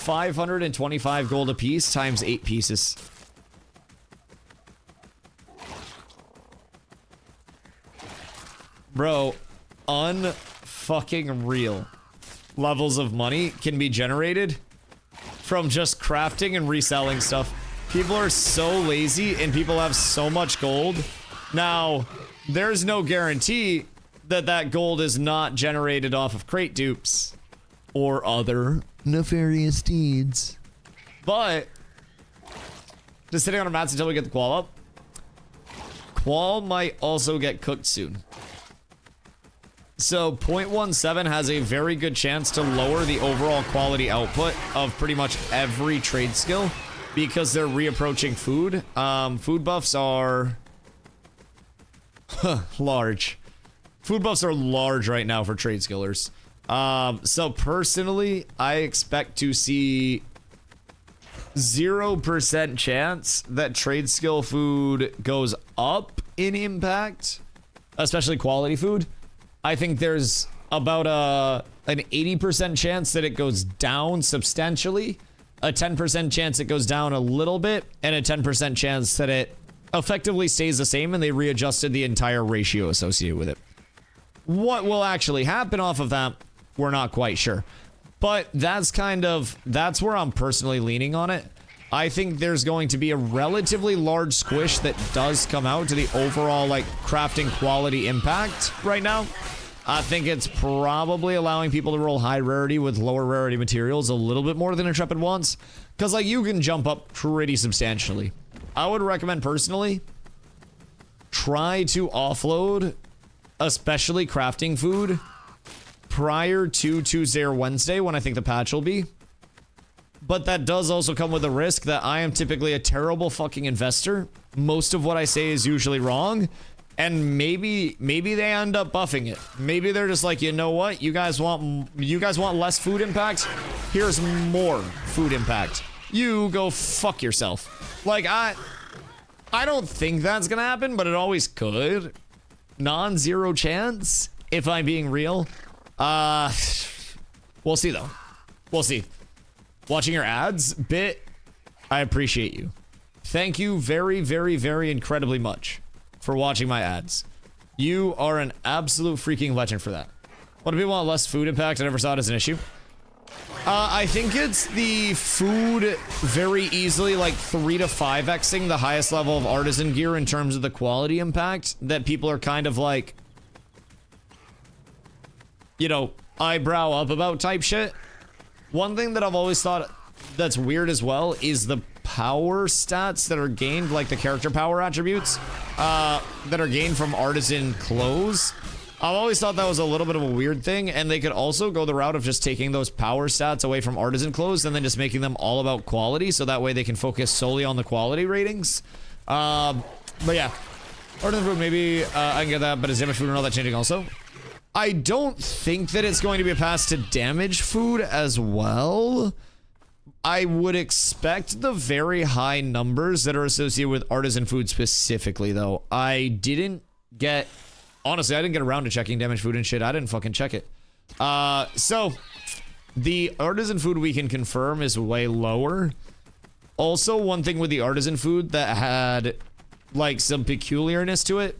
525 gold a piece times 8 pieces. Bro, unfucking real levels of money can be generated from just crafting and reselling stuff. People are so lazy and people have so much gold. Now, there's no guarantee that that gold is not generated off of crate dupes or other nefarious deeds. But just sitting on our mats until we get the qual up. Qual might also get cooked soon. So 0.17 has a very good chance to lower the overall quality output of pretty much every trade skill because they're reapproaching food. Food buffs are large. Food buffs are large right now for trade skillers. So personally, I expect to see 0% chance that trade skill food goes up in impact, especially quality food. I think there's about an 80% chance that it goes down substantially, a 10% chance it goes down a little bit, and a 10% chance that it effectively stays the same and they readjusted the entire ratio associated with it. What will actually happen off of that, we're not quite sure. But that's where I'm personally leaning on it. I think there's going to be a relatively large squish that does come out to the overall, like, crafting quality impact right now. I think it's probably allowing people to roll high rarity with lower rarity materials a little bit more than Intrepid wants. Because, like, you can jump up pretty substantially. I would recommend, personally, try to offload, especially crafting food, prior to Tuesday or Wednesday, when I think the patch will be. But that does also come with a risk that I am typically a terrible fucking investor. Most of what I say is usually wrong. And maybe they end up buffing it. Maybe they're just like, you know what? You guys want less food impact? Here's more food impact. You go fuck yourself. Like, I don't think that's gonna happen, but it always could. Non-zero chance, if I'm being real. We'll see though. We'll see. Watching your ads, Bit, I appreciate you. Thank you very, very, very incredibly much for watching my ads. You are an absolute freaking legend for that. What do people want less food impact? I never saw it as an issue. I think it's the food very easily, like 3 to 5xing the highest level of artisan gear in terms of the quality impact that people are kind of like, you know, eyebrow up about type shit. One thing that I've always thought that's weird as well is the power stats that are gained, like the character power attributes that are gained from artisan clothes. I've always thought that was a little bit of a weird thing, and they could also go the route of just taking those power stats away from artisan clothes and then just making them all about quality, so that way they can focus solely on the quality ratings. But yeah, artisan food, maybe I can get that, but is damage food and all that changing also? I don't think that it's going to be a pass to damage food as well. I would expect the very high numbers that are associated with artisan food specifically, though. I didn't get around to checking damage food and shit. I didn't fucking check it. So the artisan food we can confirm is way lower. Also, one thing with the artisan food that had like some peculiarness to it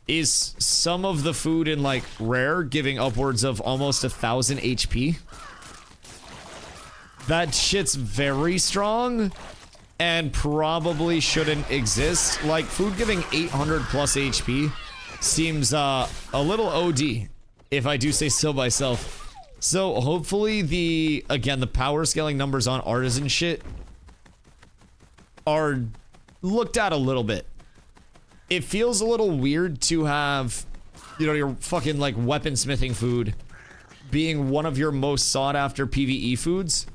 is some of the food in like rare giving upwards of almost 1,000 HP. That shit's very strong and probably shouldn't exist. Like, food giving 800 plus HP seems a little OD, if I do say so myself. So hopefully again, the power scaling numbers on artisan shit are looked at a little bit. It feels a little weird to have, you know, your fucking like weaponsmithing food being one of your most sought after PvE foods.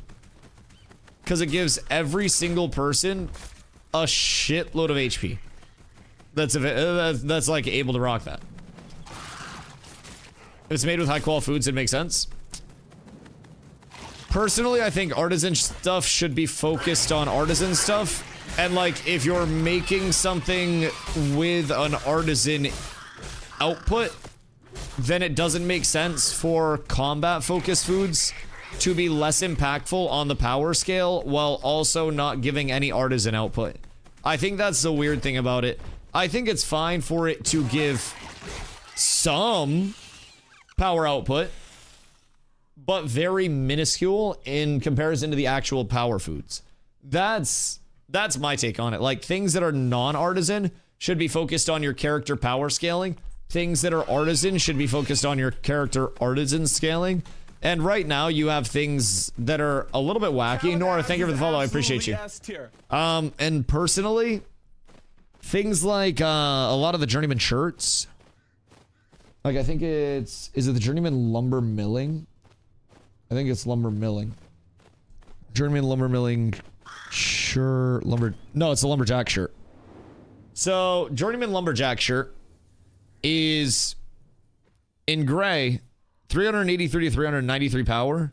Because it gives every single person a shitload of HP. That's like able to rock that. If it's made with high quality foods, it makes sense. Personally, I think artisan stuff should be focused on artisan stuff. And like, if you're making something with an artisan output, then it doesn't make sense for combat focused foods to be less impactful on the power scale while also not giving any artisan output. I think that's the weird thing about it. I think it's fine for it to give some power output, but very minuscule in comparison to the actual power foods. That's my take on it. Like, things that are non-artisan should be focused on your character power scaling. Things that are artisan should be focused on your character artisan scaling. And right now, you have things that are a little bit wacky. Nora, thank you for the follow. I appreciate you. And personally, things like a lot of the journeyman shirts. Like, I think is it the journeyman lumber milling? I think it's lumber milling. Journeyman lumber milling shirt, no, it's a lumberjack shirt. So, journeyman lumberjack shirt is in gray, 383 to 393 power.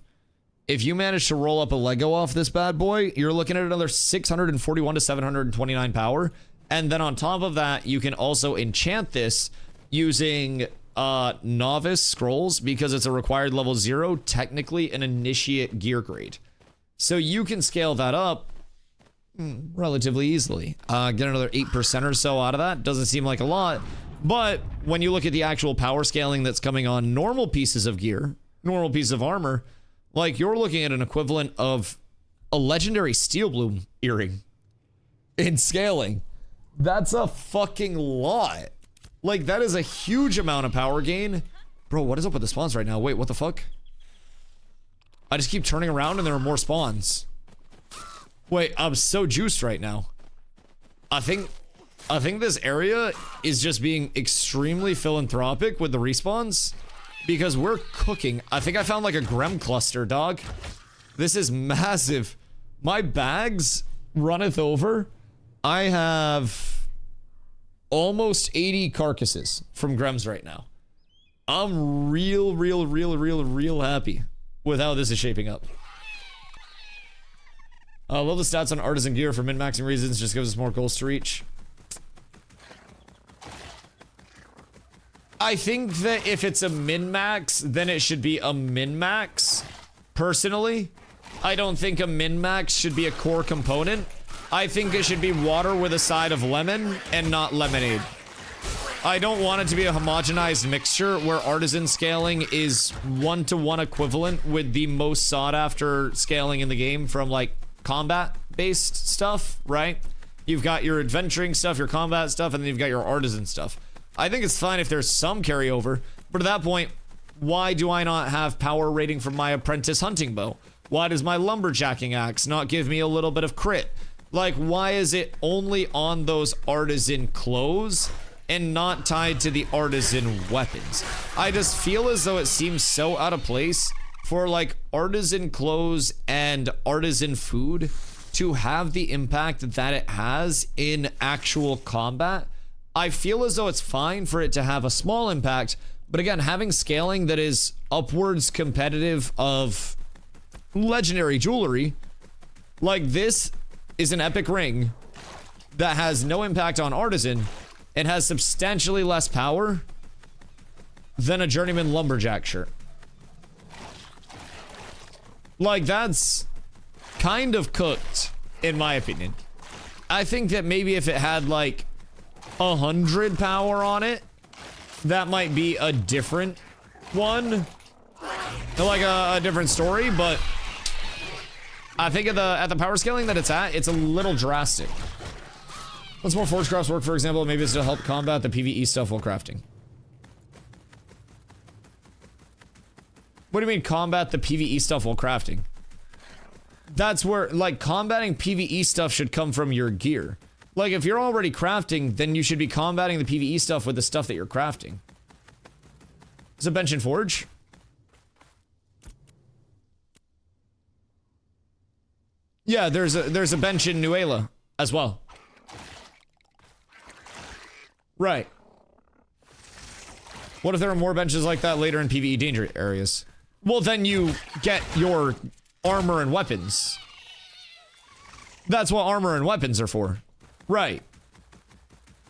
If you manage to roll up a Lego off this bad boy, you're looking at another 641 to 729 power. And then on top of that, you can also enchant this using novice scrolls, because it's a required level 0, technically an initiate gear grade. So you can scale that up relatively easily. Get another 8% or so out of that. Doesn't seem like a lot, but when you look at the actual power scaling that's coming on normal pieces of gear, normal pieces of armor, like, you're looking at an equivalent of a legendary steel bloom earring in scaling. That's a fucking lot. Like, that is a huge amount of power gain. Bro, what is up with the spawns right now? Wait, what the fuck? I just keep turning around and there are more spawns. Wait, I'm so juiced right now. I think this area is just being extremely philanthropic with the respawns, because we're cooking. I think I found like a Grem cluster, dog. This is massive. My bags runneth over. I have almost 80 carcasses from Grems right now. I'm real happy with how this is shaping up. I love the stats on artisan gear for min-maxing reasons. Just gives us more goals to reach. I think that if it's a min-max, then it should be a min-max. Personally, I don't think a min-max should be a core component. I think it should be water with a side of lemon and not lemonade. I don't want it to be a homogenized mixture where artisan scaling is one-to-one equivalent with the most sought-after scaling in the game from, like, combat-based stuff, right? You've got your adventuring stuff, your combat stuff, and then you've got your artisan stuff. I think it's fine if there's some carryover, but at that point, why do I not have power rating from my apprentice hunting bow? Why does my lumberjacking axe not give me a little bit of crit? Like, why is it only on those artisan clothes and not tied to the artisan weapons? I just feel as though it seems so out of place for, like, artisan clothes and artisan food to have the impact that it has in actual combat. I feel as though it's fine for it to have a small impact, but again, having scaling that is upwards competitive of legendary jewelry, like, this is an epic ring that has no impact on artisan and has substantially less power than a journeyman lumberjack shirt. Like, that's kind of cooked, in my opinion. I think that maybe if it had, like, 100 power on it, that might be a different one. Like, a different story, but I think at the power scaling that it's at, it's a little drastic. Once more forge crafts work, for example, maybe it's to help combat the PvE stuff while crafting. What do you mean combat the PvE stuff while crafting? That's where, like, combating PvE stuff should come from your gear. Like, if you're already crafting, then you should be combating the PvE stuff with the stuff that you're crafting. Is it bench and forge? Yeah, there's a bench in Nuela as well. Right. What if there are more benches like that later in PvE danger areas? Well, then you get your armor and weapons. That's what armor and weapons are for. Right.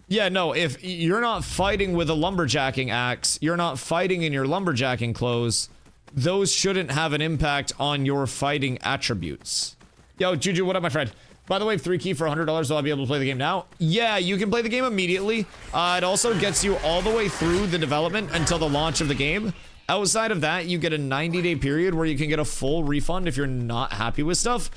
Yeah, no, if you're not fighting with a lumberjacking axe, you're not fighting in your lumberjacking clothes, those shouldn't have an impact on your fighting attributes. Yo, Juju, what up, my friend? By the way, 3 key for $100, will I be able to play the game now? Yeah, you can play the game immediately. It also gets you all the way through the development until the launch of the game. Outside of that, you get a 90-day period where you can get a full refund if you're not happy with stuff.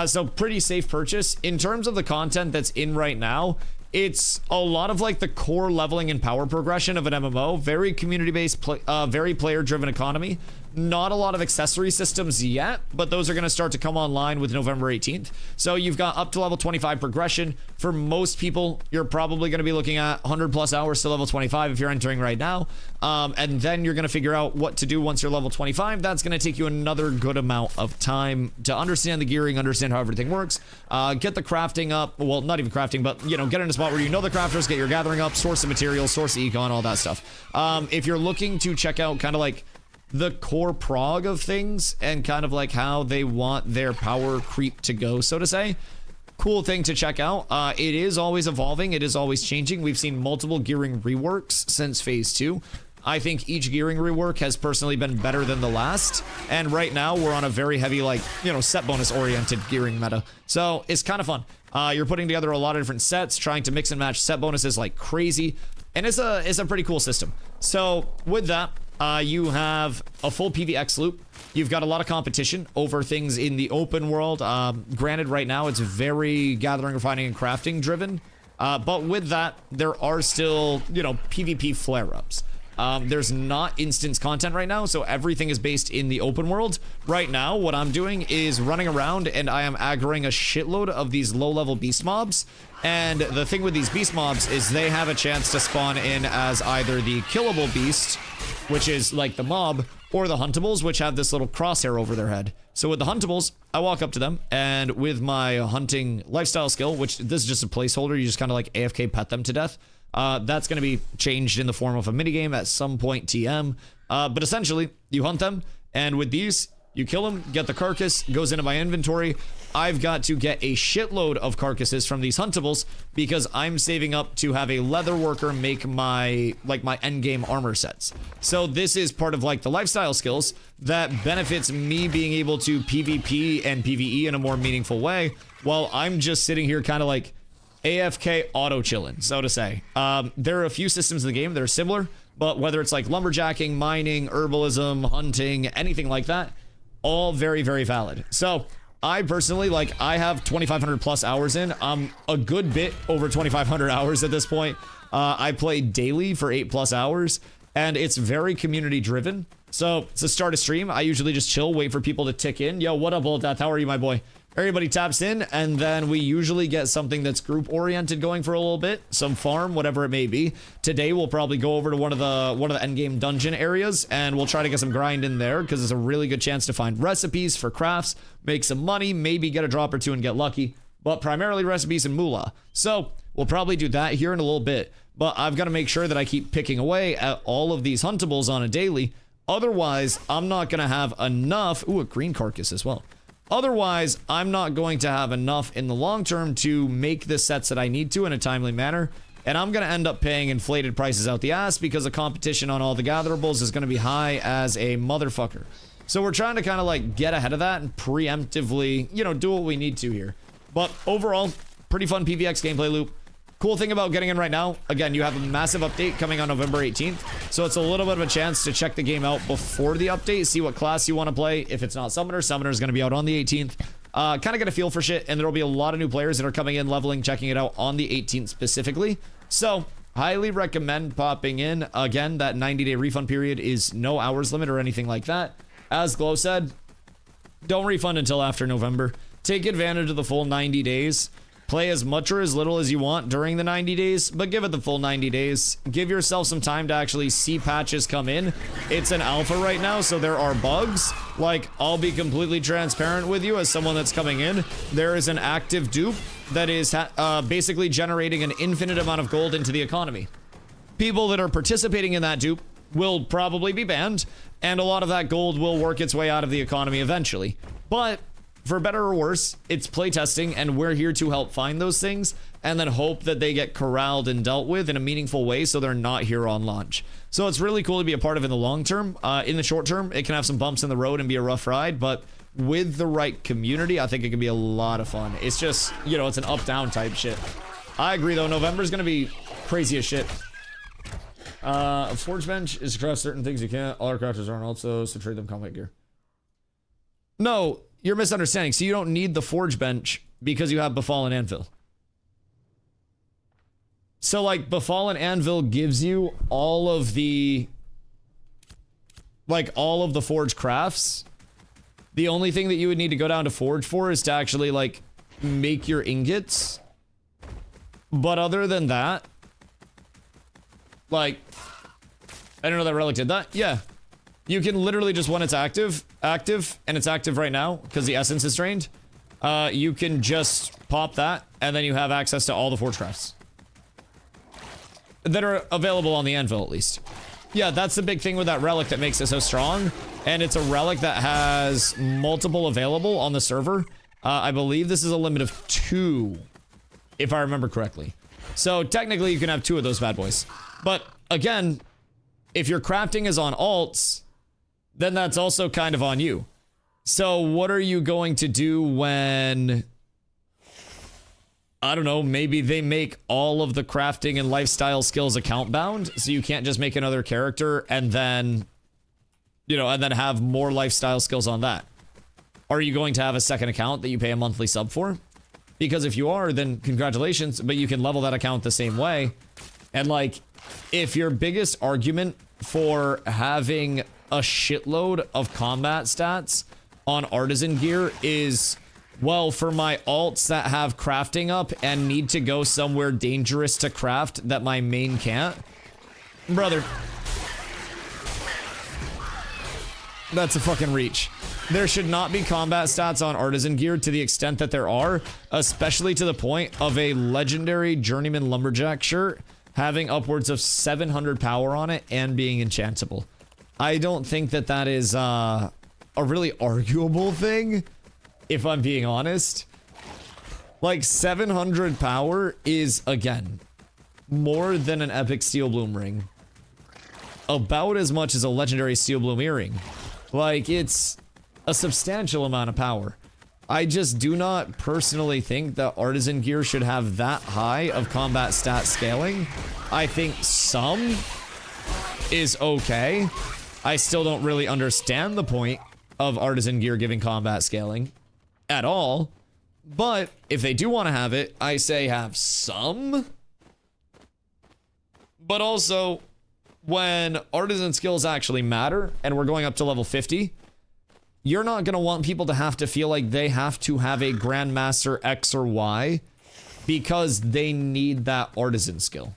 So pretty safe purchase. In terms of the content that's in right now, it's a lot of like the core leveling and power progression of an MMO. Very community-based, very player-driven economy. Not a lot of accessory systems yet, but those are going to start to come online with November 18th. So you've got up to level 25 progression. For most people, you're probably going to be looking at 100 plus hours to level 25 if you're entering right now. And then you're going to figure out what to do once you're level 25. That's going to take you another good amount of time to understand the gearing, understand how everything works, get the crafting up. Well, not even crafting, but, you know, get in a spot where you know the crafters, get your gathering up, source of materials, source of econ, all that stuff. If you're looking to check out kind of like the core prog of things and kind of like how they want their power creep to go, so to say, cool thing to check out. It is always evolving. It is always changing. We've seen multiple gearing reworks since phase 2. I think each gearing rework has personally been better than the last. And right now we're on a very heavy, like, you know, set bonus oriented gearing meta. So it's kind of fun. You're putting together a lot of different sets, trying to mix and match set bonuses like crazy. And it's a pretty cool system. So with that, you have a full PvX loop. You've got a lot of competition over things in the open world. Granted, right now it's very gathering, refining, and crafting driven. But with that, there are still, you know, PvP flare-ups. There's not instance content right now, so everything is based in the open world. Right now, what I'm doing is running around and I am aggroing a shitload of these low-level beast mobs. And the thing with these beast mobs is they have a chance to spawn in as either the killable beast, which is like the mob, or the huntables, which have this little crosshair over their head. So with the huntables, I walk up to them, and with my hunting lifestyle skill, which this is just a placeholder, you just kind of like AFK pet them to death. That's going to be changed in the form of a minigame at some point TM. But essentially, you hunt them, and with these, you kill them, get the carcass, goes into my inventory. I've got to get a shitload of carcasses from these huntables because I'm saving up to have a leather worker make my, like, my endgame armor sets. So this is part of, like, the lifestyle skills that benefits me being able to PvP and PvE in a more meaningful way, while I'm just sitting here kind of like AFK auto chilling, so to say. There are a few systems in the game that are similar, but whether it's like lumberjacking, mining, herbalism, hunting, anything like that, all very, very valid. So I personally, like, I have 2,500 plus hours in. I'm a good bit over 2,500 hours at this point. I play daily for 8 plus hours, and it's very community driven. So to start a stream, I usually just chill, wait for people to tick in. Yo, what up, Old Death? How are you, my boy? Everybody taps in, and then we usually get something that's group oriented going for a little bit, some farm, whatever it may be. Today we'll probably go over to one of the end game dungeon areas, and we'll try to get some grind in there because it's a really good chance to find recipes for crafts, make some money, maybe get a drop or two and get lucky, but primarily recipes and moolah. So we'll probably do that here in a little bit, but I've got to make sure that I keep picking away at all of these huntables on a daily. Otherwise, I'm not going to have enough. Ooh, a green carcass as well. Otherwise, I'm not going to have enough in the long term to make the sets that I need to in a timely manner. And I'm going to end up paying inflated prices out the ass because the competition on all the gatherables is going to be high as a motherfucker. So we're trying to kind of like get ahead of that and preemptively, you know, do what we need to here. But overall, pretty fun PvX gameplay loop. Cool thing about getting in right now, again, you have a massive update coming on November 18th, so it's a little bit of a chance to check the game out before the update, see what class you want to play. If it's not Summoner, Summoner is going to be out on the 18th. Kind of get a feel for shit, and there will be a lot of new players that are coming in, leveling, checking it out on the 18th specifically. So, highly recommend popping in. Again, that 90-day refund period is no hours limit or anything like that. As Glow said, don't refund until after November. Take advantage of the full 90 days. Play as much or as little as you want during the 90 days, but give it the full 90 days. Give yourself some time to actually see patches come in. It's an alpha right now, so there are bugs. Like, I'll be completely transparent with you as someone that's coming in. There is an active dupe that is basically generating an infinite amount of gold into the economy. People that are participating in that dupe will probably be banned, and a lot of that gold will work its way out of the economy eventually. But for better or worse, it's playtesting, and we're here to help find those things and then hope that they get corralled and dealt with in a meaningful way so they're not here on launch. So it's really cool to be a part of in the long term. In the short term, it can have some bumps in the road and be a rough ride, but with the right community, I think it can be a lot of fun. It's just, you know, it's an up-down type shit. I agree, though. November's gonna be crazy as shit. A forge bench is to craft certain things you can't. All our crafters aren't also, so trade them combat gear. No, you're misunderstanding. So you don't need the forge bench because you have Befallen Anvil. So, like, Befallen Anvil gives you all of the... like, all of the forge crafts. The only thing that you would need to go down to forge for is to actually, like, make your ingots. But other than that... like... I don't know that relic did that. Yeah. You can literally just, when it's active, and it's active right now, because the essence is drained, you can just pop that, and then you have access to all the forge crafts. That are available on the anvil, at least. Yeah, that's the big thing with that relic that makes it so strong, and it's a relic that has multiple available on the server. I believe this is a limit of 2, if I remember correctly. So, technically, you can have 2 of those bad boys. But, again, if your crafting is on alts, then that's also kind of on you. So what are you going to do when, I don't know, maybe they make all of the crafting and lifestyle skills account bound, so you can't just make another character and then, you know, and then have more lifestyle skills on that? Are you going to have a second account that you pay a monthly sub for? Because if you are, then congratulations, but you can level that account the same way. And like, if your biggest argument for having a shitload of combat stats on artisan gear is, well, for my alts that have crafting up and need to go somewhere dangerous to craft that my main can't, brother, that's a fucking reach. There should not be combat stats on artisan gear to the extent that there are, especially to the point of a legendary journeyman lumberjack shirt having upwards of 700 power on it and being enchantable. I don't think that that is a really arguable thing, if I'm being honest. Like, 700 power is, again, more than an epic steel bloom ring. About as much as a legendary steel bloom earring. Like, it's a substantial amount of power. I just do not personally think that artisan gear should have that high of combat stat scaling. I think some is okay. I still don't really understand the point of artisan gear giving combat scaling at all. But if they do want to have it, I say have some. But also, when artisan skills actually matter, and we're going up to level 50, you're not going to want people to have to feel like they have to have a Grandmaster X or Y because they need that artisan skill.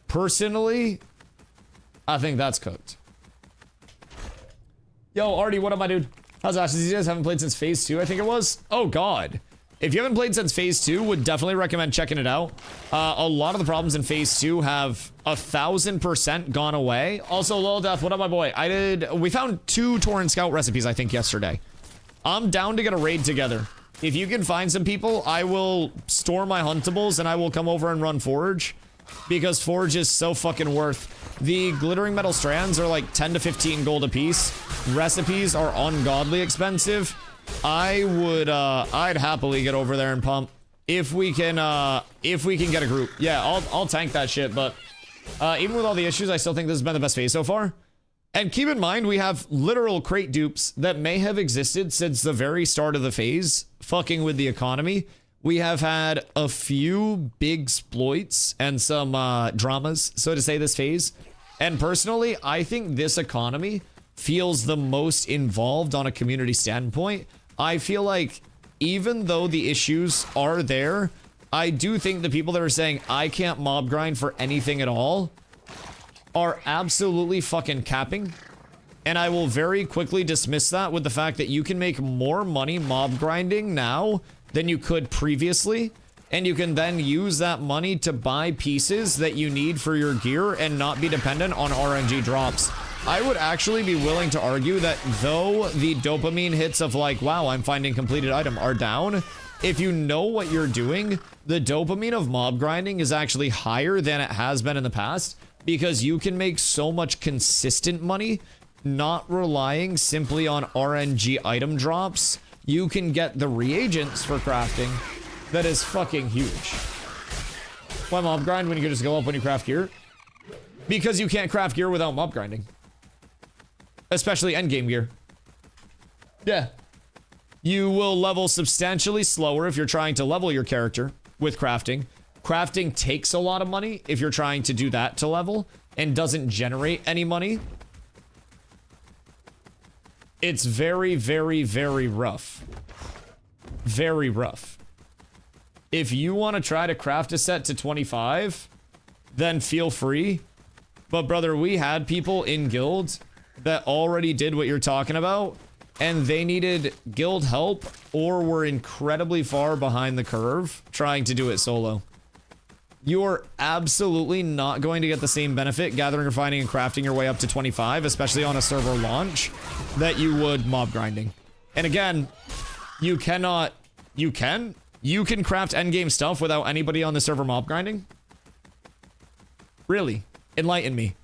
Personally, I think that's cooked. Yo, Artie, what up, my dude? How's Ashes? You guys haven't played since Phase 2, I think it was? Oh, God. If you haven't played since Phase 2, would definitely recommend checking it out. A lot of the problems in Phase 2 have 1,000% gone away. Also, Lil Death, what up, my boy? We found 2 Tauren Scout recipes, I think, yesterday. I'm down to get a raid together. If you can find some people, I will store my huntables and I will come over and run Forge. Because Forge is so fucking worth. The glittering metal strands are like 10 to 15 gold a piece. Recipes are ungodly expensive. I'd happily get over there and pump if we can get a group. Yeah, I'll tank that shit, but even with all the issues, I still think this has been the best phase so far. And keep in mind, we have literal crate dupes that may have existed since the very start of the phase, fucking with the economy. We have had a few big exploits and some dramas, so to say, this phase. And personally, I think this economy feels the most involved on a community standpoint. I feel like even though the issues are there, I do think the people that are saying I can't mob grind for anything at all are absolutely fucking capping. And I will very quickly dismiss that with the fact that you can make more money mob grinding now than you could previously. And you can then use that money to buy pieces that you need for your gear and not be dependent on RNG drops. I would actually be willing to argue that though the dopamine hits of like, wow, I'm finding completed item are down, if you know what you're doing, the dopamine of mob grinding is actually higher than it has been in the past because you can make so much consistent money, not relying simply on RNG item drops. You can get the reagents for crafting that is fucking huge. Why mob grind when you can just go up when you craft gear? Because you can't craft gear without mob grinding. Especially endgame gear. Yeah. You will level substantially slower if you're trying to level your character with crafting. Crafting takes a lot of money if you're trying to do that to level and doesn't generate any money. It's very, very, very rough. Very rough. If you want to try to craft a set to 25, then feel free. But brother, we had people in guilds that already did what you're talking about, and they needed guild help or were incredibly far behind the curve trying to do it solo. You're absolutely not going to get the same benefit gathering, refining, and crafting your way up to 25, especially on a server launch, that you would mob grinding. And again, you can craft endgame stuff without anybody on the server mob grinding? Really? Enlighten me.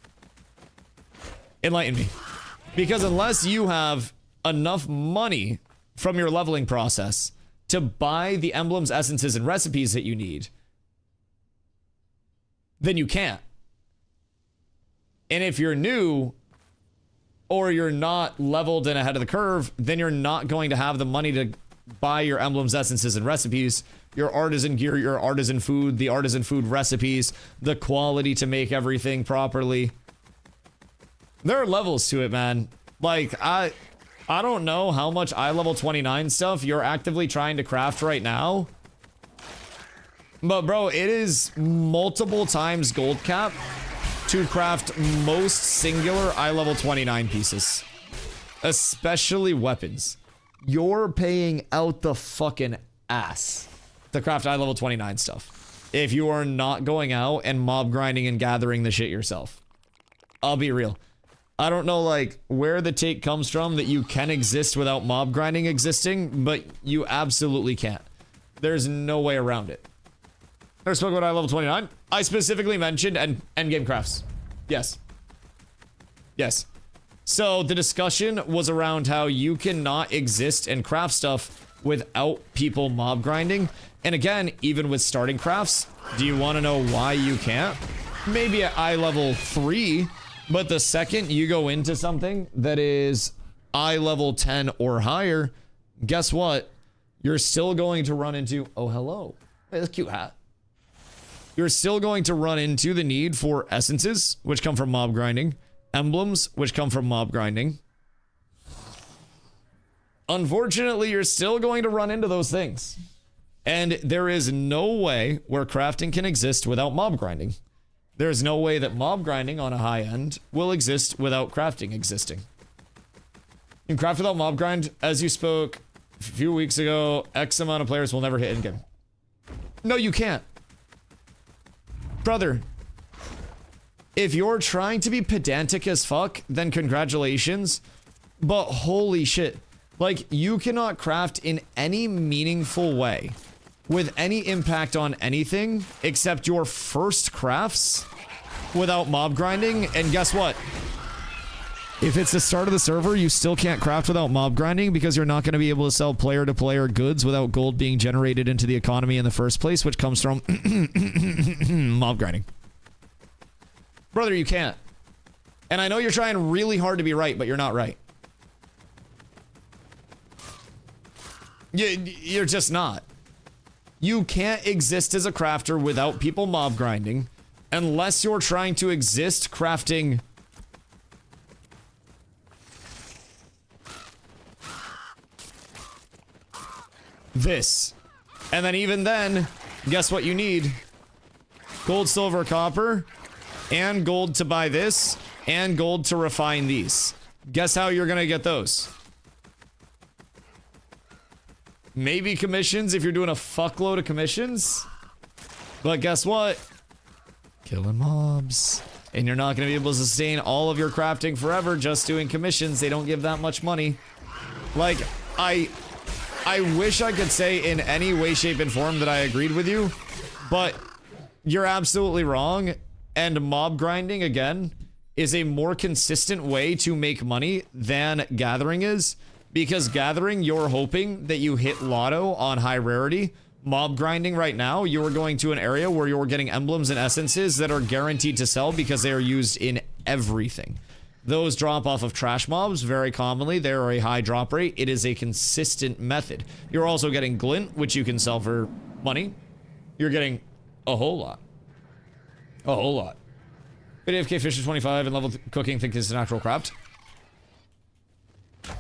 Enlighten me. Because unless you have enough money from your leveling process to buy the emblems, essences, and recipes that you need, then you can't. And if you're new or you're not leveled and ahead of the curve, then you're not going to have the money to buy your emblems, essences, and recipes, your artisan gear, your artisan food, the artisan food recipes, the quality to make everything properly. There are levels to it, man. Like, I don't know how much level 29 stuff you're actively trying to craft right now. But bro, it is multiple times gold cap to craft most singular level 29 pieces. Especially weapons. You're paying out the fucking ass to craft level 29 stuff if you are not going out and mob grinding and gathering the shit yourself. I'll be real. I don't know like where the take comes from that you can exist without mob grinding existing, but you absolutely can't. There's no way around it. Never spoke about level 29. I specifically mentioned endgame crafts. Yes. Yes. So the discussion was around how you cannot exist and craft stuff without people mob grinding. And again, even with starting crafts, do you want to know why you can't? Maybe at level 3, but the second you go into something that is level 10 or higher, guess what? You're still going to run into, oh, hello. Hey, that's a cute hat. You're still going to run into the need for essences, which come from mob grinding, emblems, which come from mob grinding. Unfortunately, you're still going to run into those things. And there is no way where crafting can exist without mob grinding. There's no way that mob grinding on a high end will exist without crafting existing. You can craft without mob grind, as you spoke a few weeks ago, X amount of players will never hit in-game. No, you can't. Brother, if you're trying to be pedantic as fuck, then congratulations. But holy shit. Like, you cannot craft in any meaningful way with any impact on anything except your first crafts without mob grinding. And guess what? If it's the start of the server, you still can't craft without mob grinding because you're not going to be able to sell player-to-player goods without gold being generated into the economy in the first place, which comes from mob grinding. Brother, you can't. And I know you're trying really hard to be right, but you're not right. You're just not. You can't exist as a crafter without people mob grinding unless you're trying to exist crafting this. And then even then, guess what you need? Gold, silver, copper, and gold to buy this, and gold to refine these. Guess how you're gonna get those? Maybe commissions if you're doing a fuckload of commissions. But guess what? Killing mobs. And you're not going to be able to sustain all of your crafting forever just doing commissions. They don't give that much money. Like, I wish I could say in any way, shape, and form that I agreed with you, but you're absolutely wrong. And mob grinding, again, is a more consistent way to make money than gathering is. Because gathering, you're hoping that you hit lotto on high rarity. Mob grinding right now, you're going to an area where you're getting emblems and essences that are guaranteed to sell because they are used in everything. Those drop off of trash mobs very commonly. They are a high drop rate. It is a consistent method. You're also getting glint, which you can sell for money. You're getting a whole lot. A whole lot. But AFK Fish is 25 and level cooking think is an actual craft.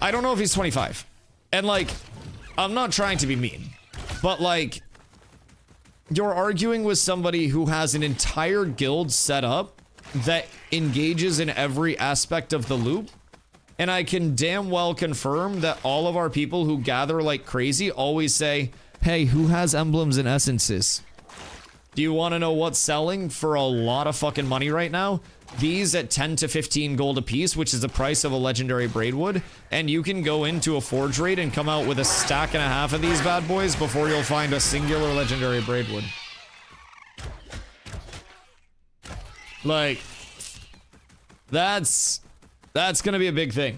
I don't know if he's 25. And like, I'm not trying to be mean, but like, you're arguing with somebody who has an entire guild set up that engages in every aspect of the loop. And I can damn well confirm that all of our people who gather like crazy always say, hey, who has emblems and essences? Do you want to know what's selling for a lot of fucking money right now? These at 10 to 15 gold a piece, which is the price of a legendary braidwood. And you can go into a forge raid and come out with a stack and a half of these bad boys before you'll find a singular legendary braidwood. Like, that's gonna be a big thing.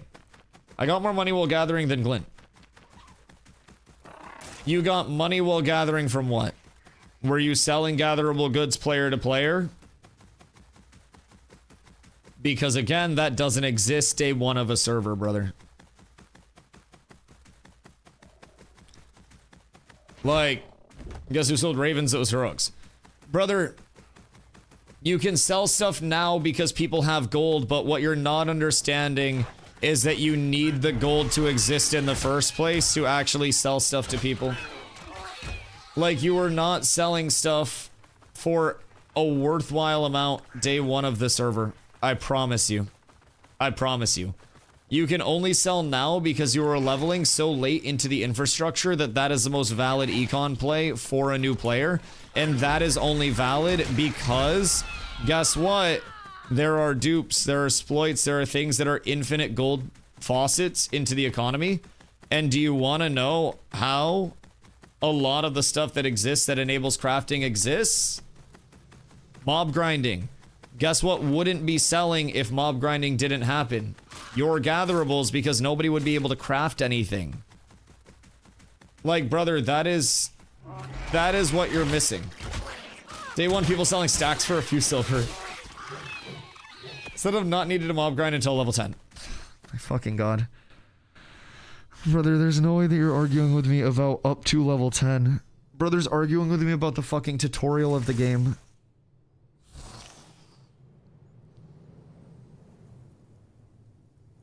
I got more money while gathering than Glint. You got money while gathering from what? Were you selling gatherable goods player to player? Because again, that doesn't exist day one of a server, brother. Like, guess who sold ravens? It was heroics. Brother, you can sell stuff now because people have gold, but what you're not understanding is that you need the gold to exist in the first place to actually sell stuff to people. Like, you are not selling stuff for a worthwhile amount day one of the server. I promise you. I promise you. You can only sell now because you are leveling so late into the infrastructure that that is the most valid econ play for a new player. And that is only valid because, guess what? There are dupes, there are exploits, there are things that are infinite gold faucets into the economy. And do you want to know how a lot of the stuff that exists that enables crafting exists? Mob grinding. Guess what wouldn't be selling if mob grinding didn't happen? Your gatherables, because nobody would be able to craft anything. Like, brother, that is what you're missing. Day one, people selling stacks for a few silver. Instead of not needed to mob grind until level 10. My fucking god. Brother, there's no way that you're arguing with me about up to level 10. Brother's arguing with me about the fucking tutorial of the game.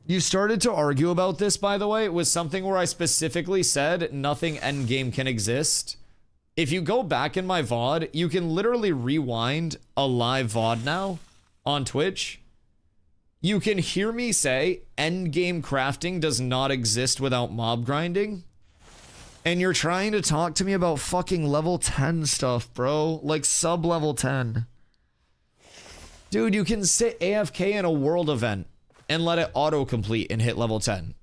You started to argue about this, by the way. It was something where I specifically said nothing endgame can exist. If you go back in my VOD, you can literally rewind a live VOD now on Twitch. You can hear me say endgame crafting does not exist without mob grinding. And you're trying to talk to me about fucking level 10 stuff, bro. Like sub-level 10. Dude, you can sit AFK in a world event and let it auto-complete and hit level 10.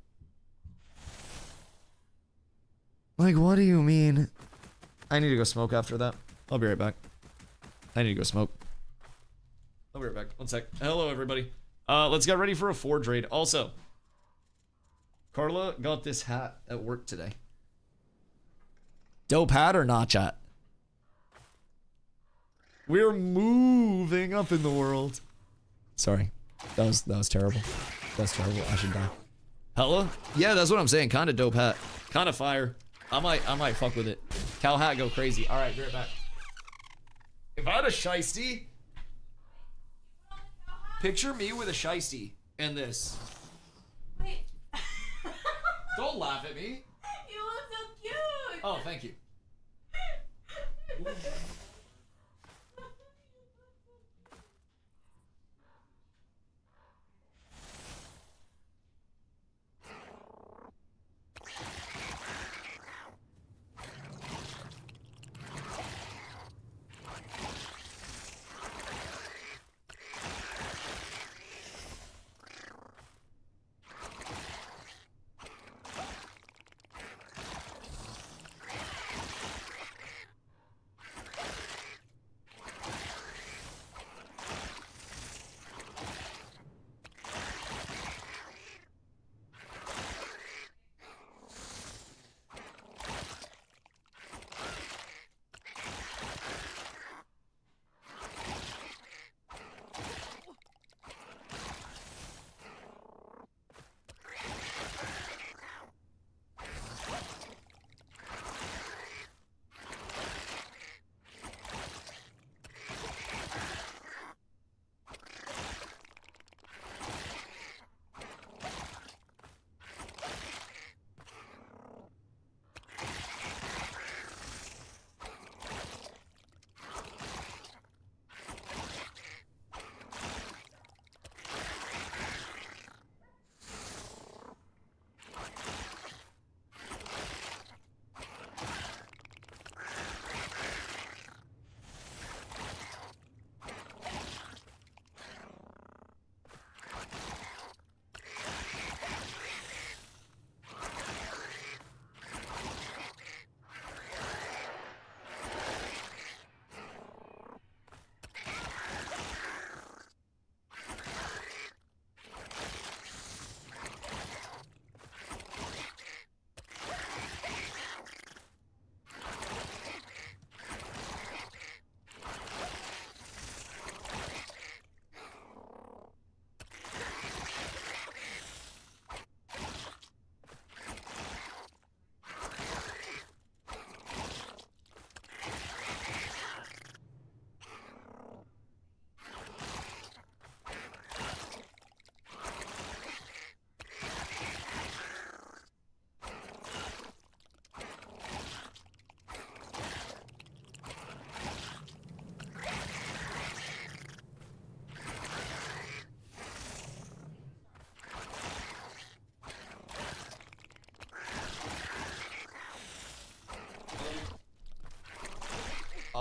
Like, what do you mean? I need to go smoke after that. I'll be right back. I need to go smoke. I'll be right back. One sec. Hello, everybody. Let's get ready for a forge raid. Also, Carla got this hat at work today. Dope hat or not, chat? We're moving up in the world. Sorry. That was terrible. That's terrible. I should die. Hello? Yeah, that's what I'm saying. Kind of dope hat. Kind of fire. I might fuck with it. Cal hat go crazy. All right, be right back. If I had a shiesty, picture me with a shiesty and this. Wait. Don't laugh at me. You look so cute. Oh, thank you.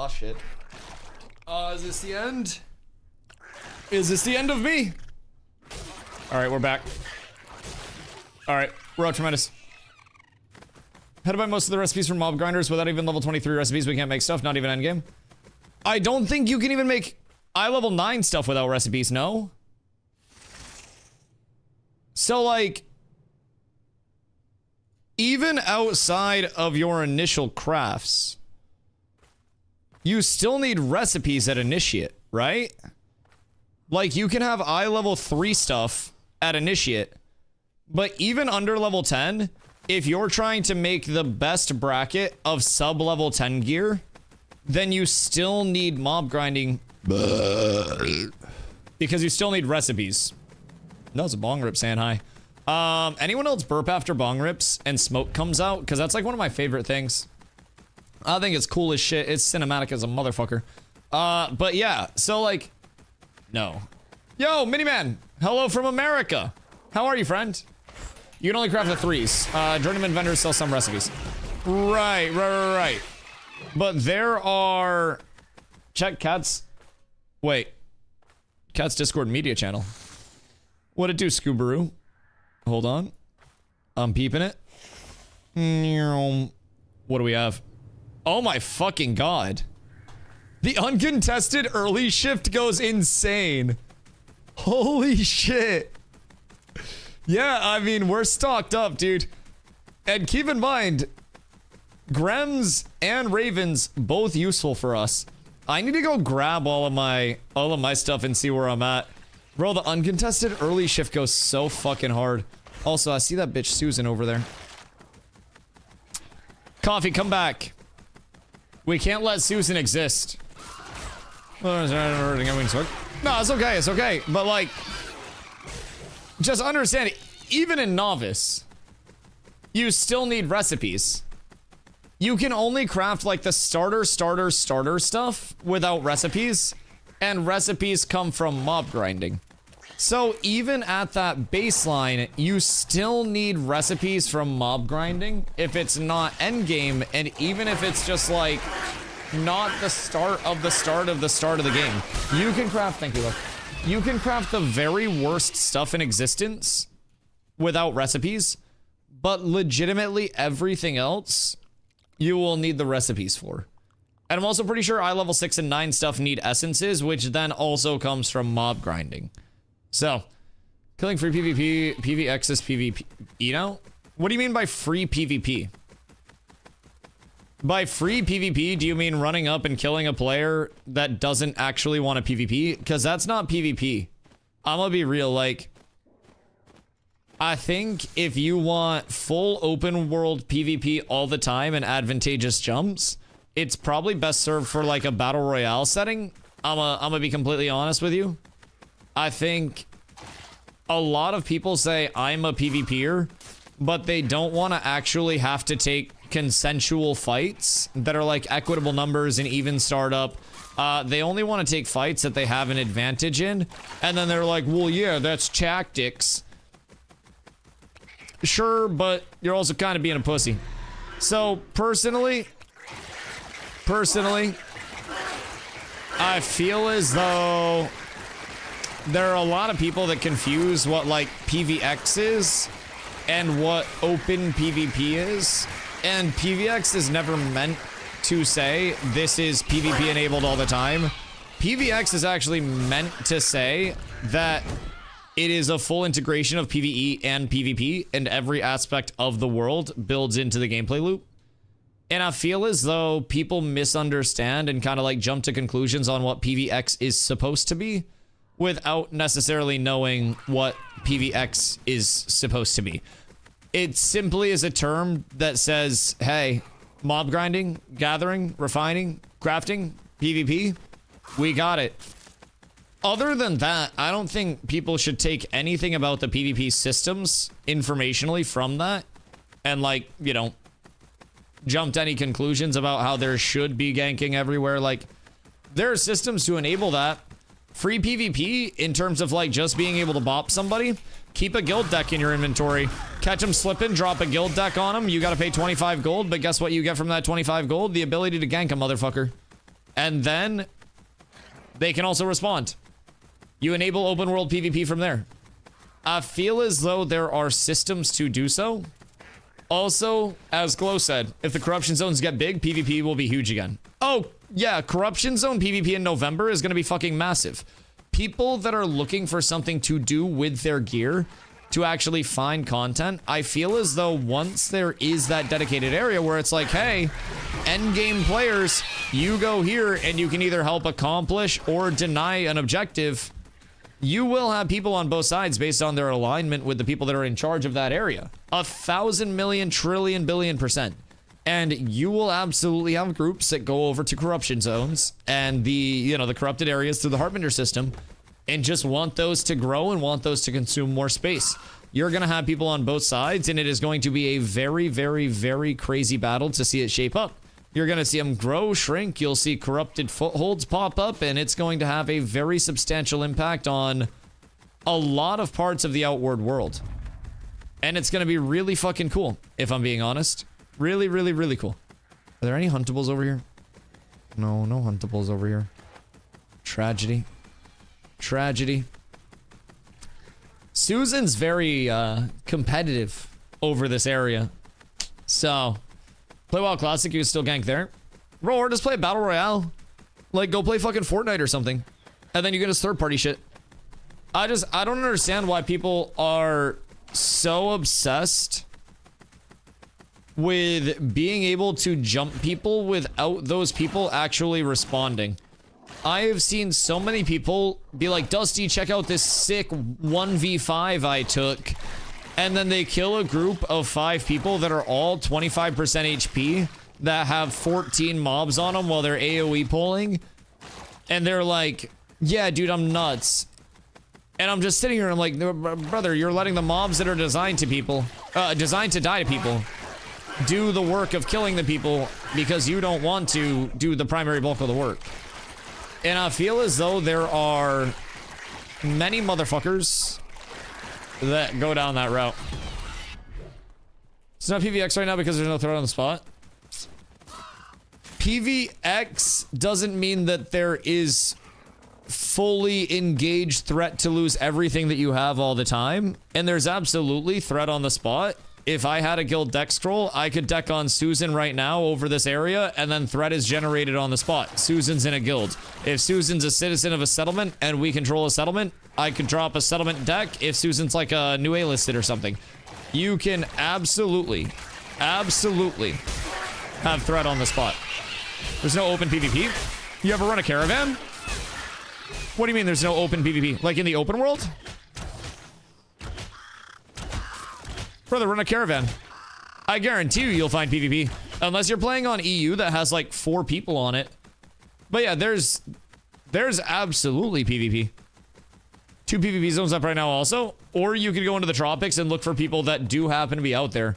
Oh shit. Is this the end? Is this the end of me? Alright, we're back. Alright, we're out tremendous. How to buy most of the recipes from mob grinders without even level 23 recipes. We can't make stuff, not even endgame. I don't think you can even make level 9 stuff without recipes, no? So like, even outside of your initial crafts, you still need recipes at initiate, right? Like you can have level 3 stuff at initiate, but even under level 10, if you're trying to make the best bracket of sub-level 10 gear, then you still need mob grinding because you still need recipes. No, it's a bong rip saying hi. Anyone else burp after bong rips and smoke comes out? Because that's like one of my favorite things. I think it's cool as shit. It's cinematic as a motherfucker. But yeah, so like, no. Yo, Miniman, hello from America. How are you, friend? You can only craft the 3s. Journeyman vendors sell some recipes. Right. But there are... Check Cat's... Wait. Cat's Discord media channel. What'd it do, Scoobaroo? Hold on. I'm peeping it. What do we have? Oh my fucking god. The uncontested early shift goes insane. Holy shit. Yeah, I mean, we're stocked up, dude. And keep in mind, Grems and Ravens, both useful for us. I need to go grab all of my stuff and see where I'm at. Bro, the uncontested early shift goes so fucking hard. Also, I see that bitch Susan over there. Coffee, come back. We can't let Susan exist. No, it's okay, it's okay. But like, just understand, even in novice, you still need recipes. You can only craft like the starter stuff without recipes, and recipes come from mob grinding. So even at that baseline, you still need recipes from mob grinding if it's not endgame, and even if it's just like not the start of the start of the start of the game. You can craft, thank you, look. You can craft the very worst stuff in existence without recipes, but legitimately everything else you will need the recipes for. And I'm also pretty sure level 6 and 9 stuff need essences, which then also comes from mob grinding. So, killing free PvP, PvX is PvP, you know? What do you mean by free PvP? By free PvP, do you mean running up and killing a player that doesn't actually want a PvP? Because that's not PvP. I'm gonna be real, like, I think if you want full open world PvP all the time and advantageous jumps, it's probably best served for like a battle royale setting. I'm gonna be completely honest with you. I think a lot of people say I'm a PvPer, but they don't want to actually have to take consensual fights that are like equitable numbers and even startup. They only want to take fights that they have an advantage in, and then they're like, well, yeah, that's tactics. Sure, but you're also kind of being a pussy. So, personally, I feel as though there are a lot of people that confuse what, like, PvX is and what open PvP is. And PvX is never meant to say this is PvP enabled all the time. PvX is actually meant to say that it is a full integration of PvE and PvP, and every aspect of the world builds into the gameplay loop. And I feel as though people misunderstand and kind of like jump to conclusions on what PvX is supposed to be without necessarily knowing what PvX is supposed to be. It simply is a term that says, hey, mob grinding, gathering, refining, crafting, PvP, we got it. Other than that, I don't think people should take anything about the PvP systems informationally from that and, like, you know, jump to any conclusions about how there should be ganking everywhere. Like, there are systems to enable that. Free PvP, in terms of, like, just being able to bop somebody, keep a guild deck in your inventory. Catch them slipping, drop a guild deck on them. You gotta pay 25 gold, but guess what you get from that 25 gold? The ability to gank a motherfucker. And then they can also respond. You enable open world PvP from there. I feel as though there are systems to do so. Also, as Glow said, if the corruption zones get big, PvP will be huge again. Oh, yeah, corruption zone PvP in November is going to be fucking massive. People that are looking for something to do with their gear to actually find content, I feel as though once there is that dedicated area where it's like, hey, endgame players, you go here and you can either help accomplish or deny an objective, you will have people on both sides based on their alignment with the people that are in charge of that area. 1,000 million trillion billion %. And you will absolutely have groups that go over to corruption zones and the corrupted areas through the Harbinger system and just want those to grow and want those to consume more space. You're going to have people on both sides, and it is going to be a very, very, very crazy battle to see it shape up. You're going to see them grow, shrink. You'll see corrupted footholds pop up, and it's going to have a very substantial impact on a lot of parts of the outward world. And it's going to be really fucking cool, if I'm being honest. Really, really, really cool. Are there any huntables over here? No, no huntables over here. Tragedy. Tragedy. Susan's very competitive over this area. So, play WoW Classic, you can still gank there. Bro, or just play a Battle Royale. Like, go play fucking Fortnite or something. And then you get his third-party shit. I don't understand why people are so obsessed with being able to jump people without those people actually responding. I have seen so many people be like, Dusty, check out this sick 1v5 I took. And then they kill a group of 5 people that are all 25% HP that have 14 mobs on them while they're AoE pulling. And they're like, yeah, dude, I'm nuts. And I'm just sitting here and I'm like, brother, you're letting the mobs that are designed to die to people do the work of killing the people because you don't want to do the primary bulk of the work. And I feel as though there are many motherfuckers that go down that route. It's not PVX right now because there's no threat on the spot. PVX doesn't mean that there is fully engaged threat to lose everything that you have all the time. And there's absolutely threat on the spot. If I had a guild deck scroll, I could deck on Susan right now over this area, and then threat is generated on the spot. Susan's in a guild. If Susan's a citizen of a settlement and we control a settlement, I could drop a settlement deck if Susan's like a new A-listed or something. You can absolutely have threat on the spot. There's no open PvP. You ever run a caravan? What do you mean there's no open PvP? Like in the open world? Brother, run a caravan. I guarantee you'll find PvP. Unless you're playing on EU that has like 4 people on it. But yeah, there's absolutely PvP. 2 PvP zones up right now also. Or you could go into the tropics and look for people that do happen to be out there.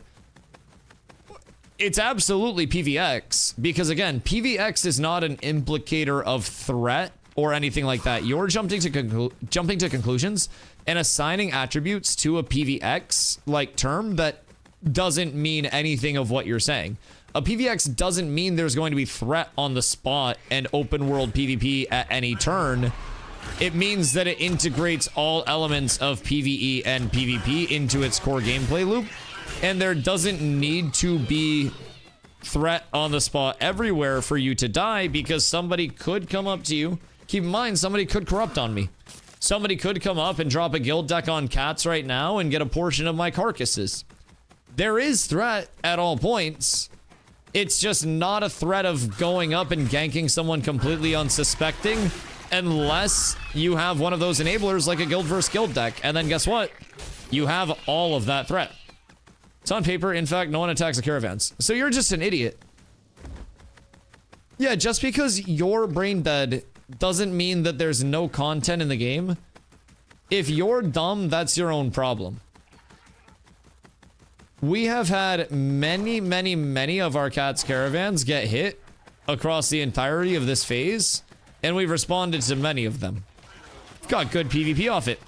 It's absolutely PVX. Because again, PVX is not an implicator of threat or anything like that. You're jumping to conclusions and assigning attributes to a PVX like term that doesn't mean anything of what you're saying. A PVX doesn't mean there's going to be threat on the spot and open world PvP at any turn. It means that it integrates all elements of PvE and PvP into its core gameplay loop, and there doesn't need to be threat on the spot everywhere for you to die because somebody could come up to you. Keep in mind, somebody could corrupt on me. Somebody could come up and drop a guild deck on cats right now and get a portion of my carcasses. There is threat at all points. It's just not a threat of going up and ganking someone completely unsuspecting unless you have one of those enablers like a guild versus guild deck. And then guess what? You have all of that threat. It's on paper. In fact, no one attacks the caravans. So you're just an idiot. Yeah, just because you're brain dead doesn't mean that there's no content in the game. If you're dumb, that's your own problem. We have had many of our cats' caravans get hit across the entirety of this phase, and we've responded to many of them. Got good PvP off it.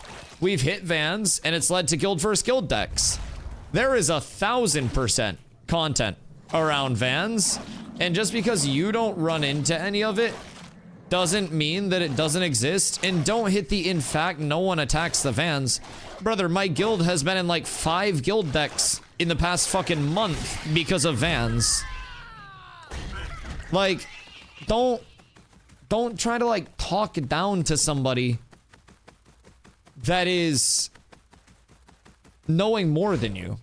We've hit vans, and it's led to guild versus guild decks. There is 1,000% content around vans, and just because you don't run into any of it doesn't mean that it doesn't exist. And don't hit the in fact no one attacks the Vans. Brother, my guild has been in like 5 guild decks in the past fucking month because of Vans. Like, don't try to like talk down to somebody that is knowing more than you.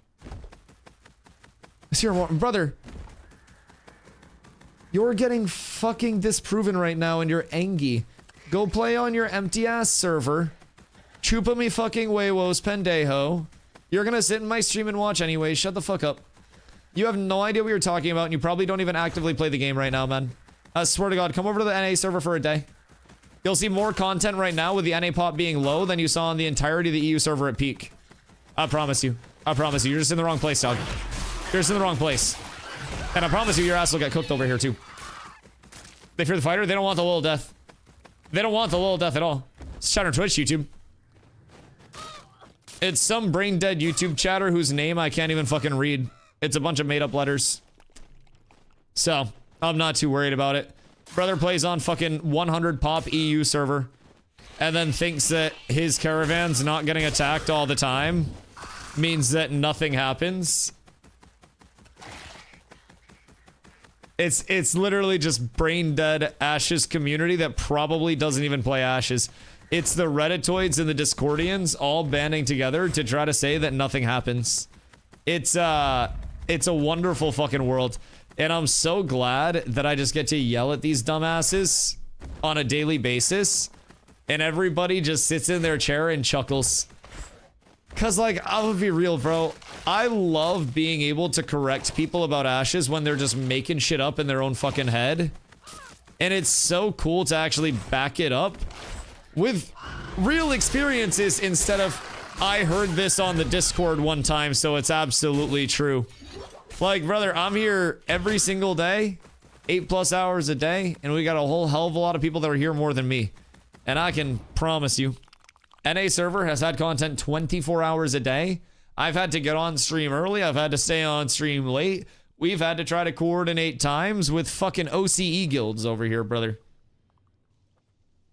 Here, brother, you're getting fucking disproven right now and you're angry. Go play on your empty ass server. Chupa me fucking huevos, pendejo. You're gonna sit in my stream and watch anyway. Shut the fuck up. You have no idea what you're talking about and you probably don't even actively play the game right now, man. I swear to God, come over to the NA server for a day. You'll see more content right now with the NA pop being low than you saw on the entirety of the EU server at peak. I promise you. I promise you. You're just in the wrong place, dog. You're just in the wrong place. And I promise you, your ass will get cooked over here, too. They fear the fighter. They don't want the little death. They don't want the little death at all. It's chat on Twitch, YouTube. It's some brain-dead YouTube chatter whose name I can't even fucking read. It's a bunch of made-up letters. So, I'm not too worried about it. Brother plays on fucking 100 pop EU server. And then thinks that his caravan's not getting attacked all the time means that nothing happens. It's literally just brain dead Ashes community that probably doesn't even play Ashes. It's the Redditoids and the Discordians all banding together to try to say that nothing happens. It's a wonderful fucking world. And I'm so glad that I just get to yell at these dumbasses on a daily basis. And everybody just sits in their chair and chuckles. Cause like, I'm gonna be real, bro. I love being able to correct people about Ashes when they're just making shit up in their own fucking head. And it's so cool to actually back it up with real experiences instead of, I heard this on the Discord one time, so it's absolutely true. Like, brother, I'm here every single day, 8+ hours a day, and we got a whole hell of a lot of people that are here more than me. And I can promise you, NA server has had content 24 hours a day. I've had to get on stream early. I've had to stay on stream late. We've had to try to coordinate times with fucking OCE guilds over here, brother.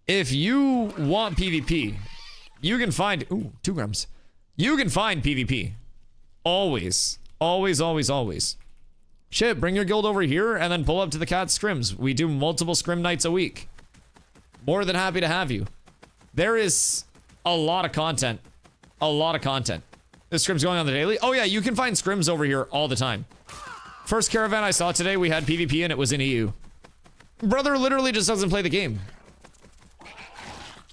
If you want PvP, you can find... Ooh, 2 grams. You can find PvP. Always. Always, always, always. Shit, bring your guild over here and then pull up to the cat scrims. We do multiple scrim nights a week. More than happy to have you. There is a lot of content. A lot of content. This scrim's going on the daily. Oh yeah, you can find scrims over here all the time. First caravan I saw today, we had PvP and it was in EU. Brother literally just doesn't play the game.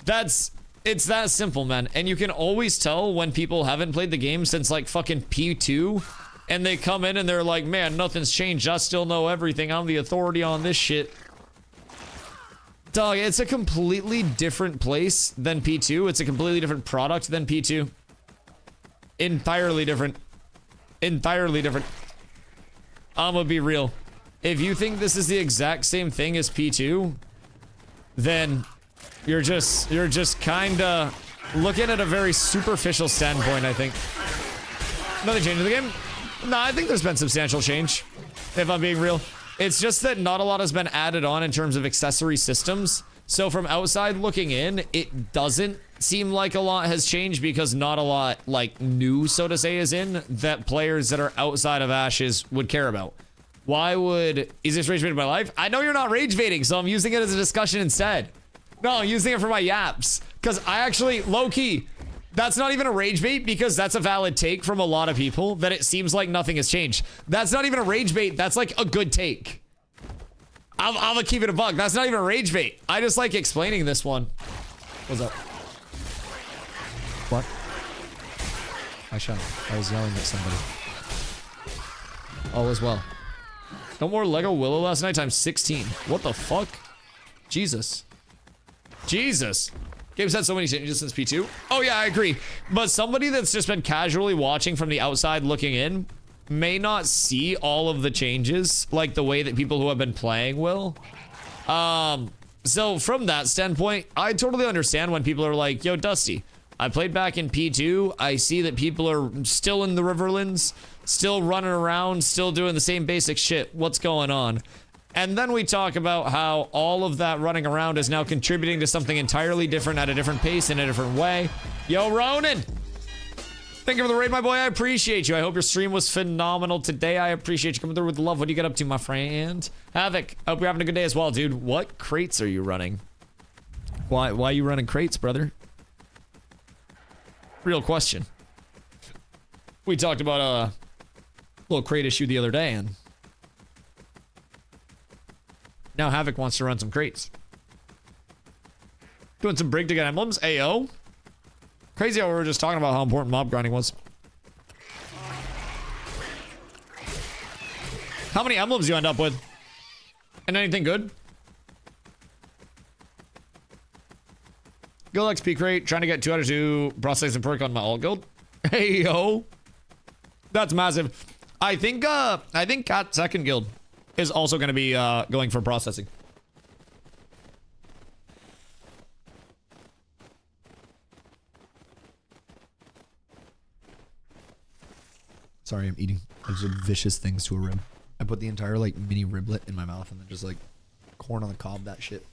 It's that simple, man. And you can always tell when people haven't played the game since like fucking P2. And they come in and they're like, man, nothing's changed. I still know everything. I'm the authority on this shit. Dog, it's a completely different place than P2. It's a completely different product than P2. Entirely different. Entirely different. I'm gonna be real. If you think this is the exact same thing as P2, then you're just kinda looking at a very superficial standpoint, I think. Nothing changed in the game? No, I think there's been substantial change, if I'm being real. It's just that not a lot has been added on in terms of accessory systems. So from outside looking in, it doesn't seem like a lot has changed because not a lot, like, new, so to say, is in that players that are outside of Ashes would care about. Why would... Is this rage baiting my life? I know you're not rage baiting, so I'm using it as a discussion instead. No, I'm using it for my yaps. Because I actually, low-key, that's not even a rage bait because that's a valid take from a lot of people that it seems like nothing has changed. That's not even a rage bait. That's like a good take. I'm gonna keep it a bug. That's not even a rage bait. I just like explaining this one. What's up? What? I was yelling at somebody. All is well. No more Lego Willow last night times 16. What the fuck? Jesus. Jesus. Game's had so many changes since P2. Oh yeah, I agree. But somebody that's just been casually watching from the outside looking in may not see all of the changes like the way that people who have been playing will. So from that standpoint, I totally understand when people are like, yo, Dusty, I played back in P2. I see that people are still in the Riverlands, still running around, still doing the same basic shit. What's going on? And then we talk about how all of that running around is now contributing to something entirely different at a different pace in a different way. Yo, Ronan! Thank you for the raid, my boy. I appreciate you. I hope your stream was phenomenal today. I appreciate you coming through with love. What do you get up to, my friend? Havoc, I hope you're having a good day as well, dude. What crates are you running? Why are you running crates, brother? Real question. We talked about a little crate issue the other day, and now Havoc wants to run some crates. Doing some brig to get emblems. AO. Crazy how we were just talking about how important mob grinding was. How many emblems you end up with? And anything good? Guild XP crate. Trying to get 2 out of 2 processing perk on my alt guild. Hey yo. That's massive. I think Cat's second guild is also going to be going for processing. Sorry, I'm eating. Those are vicious things to a rib. I put the entire like mini riblet in my mouth and then just like corn on the cob, that shit.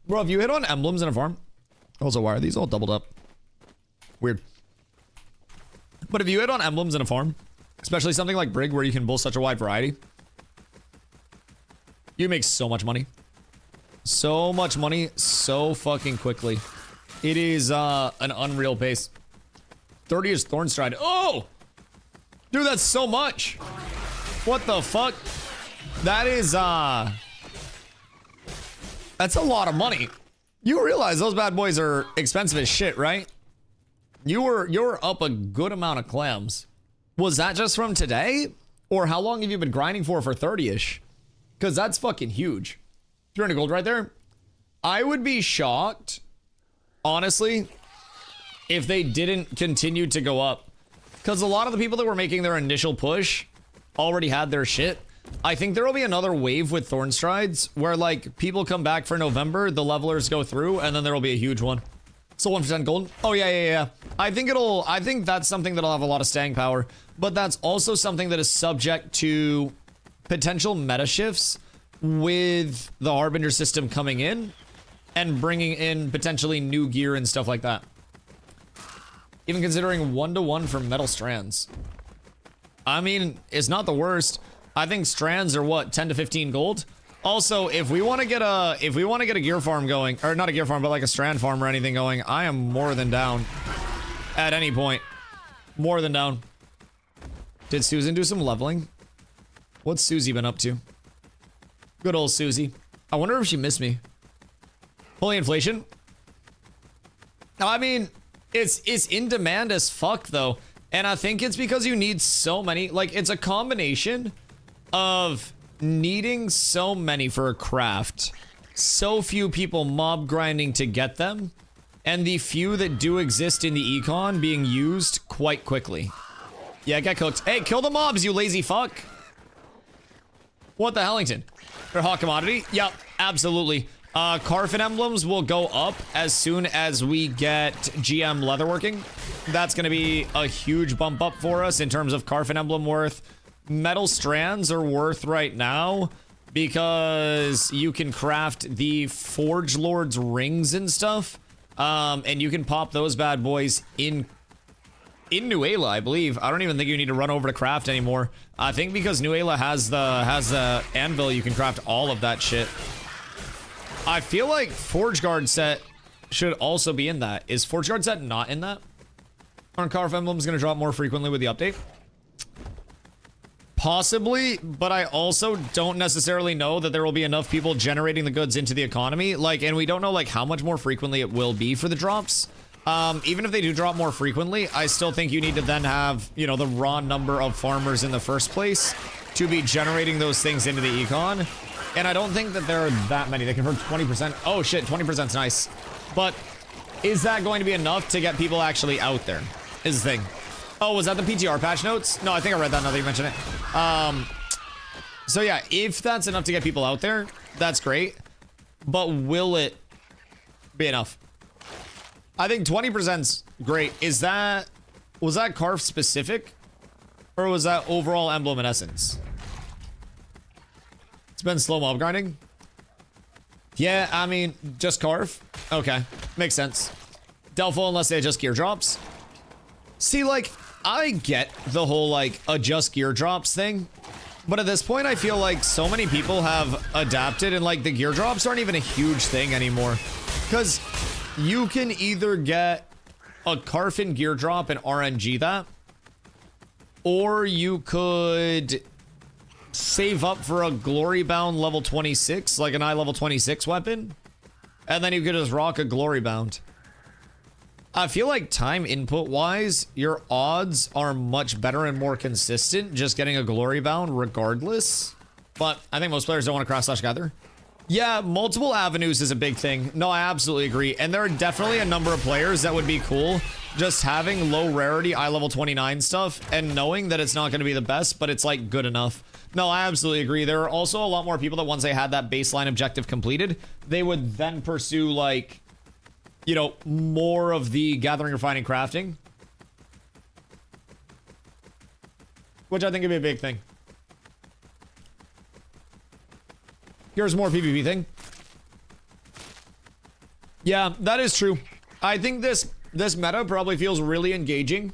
Bro, if you hit on emblems in a farm, also why are these all doubled up? Weird. But if you hit on emblems in a farm, especially something like Brig where you can bull such a wide variety, you make so much money. So much money so fucking quickly. It is an unreal pace. 30 is Thornstride. Oh! Dude, that's so much. What the fuck? That is, that's a lot of money. You realize those bad boys are expensive as shit, right? You were up a good amount of clams. Was that just from today? Or how long have you been grinding for 30-ish? Because that's fucking huge. 300 gold right there. I would be shocked, honestly, if they didn't continue to go up. Because a lot of the people that were making their initial push already had their shit. I think there will be another wave with Thornstrides where like people come back for November, the levelers go through, and then there will be a huge one. So 1 for 10 gold. Oh yeah. I think that's something that'll have a lot of staying power, but that's also something that is subject to potential meta shifts with the Harbinger system coming in and bringing in potentially new gear and stuff like that. Even considering 1-to-1 for metal strands. I mean, it's not the worst. I think strands are what, 10 to 15 gold? Also, if we want to get a gear farm going, or not a gear farm, but like a strand farm or anything going, I am more than down. At any point. More than down. Did Susan do some leveling? What's Susie been up to? Good old Susie. I wonder if she missed me. Holy inflation? I mean, it's in demand as fuck though. And I think it's because you need so many, like it's a combination of needing so many for a craft, so few people mob grinding to get them, and the few that do exist in the econ being used quite quickly. Yeah, get cooked. Hey, kill the mobs, you lazy fuck. What the Hellington? For hot commodity? Yep, absolutely. Carfin emblems will go up as soon as we get GM leatherworking. That's going to be a huge bump up for us in terms of Carfin emblem worth. Metal strands are worth right now because you can craft the Forge Lord's rings and stuff. And you can pop those bad boys in Nuela, I believe. I don't even think you need to run over to craft anymore. I think because Nuela has the anvil, you can craft all of that shit. I feel like Forge Guard set should also be in that. Is Forge Guard set not in that? Aren't Carf emblems going to drop more frequently with the update? Possibly, but I also don't necessarily know that there will be enough people generating the goods into the economy. Like, and we don't know like how much more frequently it will be for the drops. Even if they do drop more frequently, I still think you need to then have, you know, the raw number of farmers in the first place to be generating those things into the econ. And I don't think that there are that many. They convert 20%. Oh shit, 20% is nice. But is that going to be enough to get people actually out there? Is the thing. Oh, was that the PTR patch notes? No, I think I read that now that you mentioned it. So yeah, if that's enough to get people out there, that's great. But will it be enough? I think 20%'s great. Was that Carf specific? Or was that overall emblem in essence? It's been slow mob grinding. Yeah, I mean, just carve. Okay, makes sense. Delpho unless they adjust gear drops. See, like, I get the whole, like, adjust gear drops thing. But at this point, I feel like so many people have adapted and, like, the gear drops aren't even a huge thing anymore. Because you can either get a Carfin gear drop and RNG that, or you could save up for a Glory Bound level 26, like an eye level 26 weapon, and then you could just rock a Glory Bound. I feel like time input wise, your odds are much better and more consistent just getting a Glory Bound regardless. But I think most players don't want to cross slash gather. Yeah, multiple avenues is a big thing. No, I absolutely agree. And there are definitely a number of players that would be cool just having low rarity eye level 29 stuff and knowing that it's not going to be the best, but it's like good enough. No, I absolutely agree. There are also a lot more people that once they had that baseline objective completed, they would then pursue like, you know, more of the gathering, refining, crafting. Which I think would be a big thing. Here's more PvP thing. Yeah, that is true. I think this meta probably feels really engaging.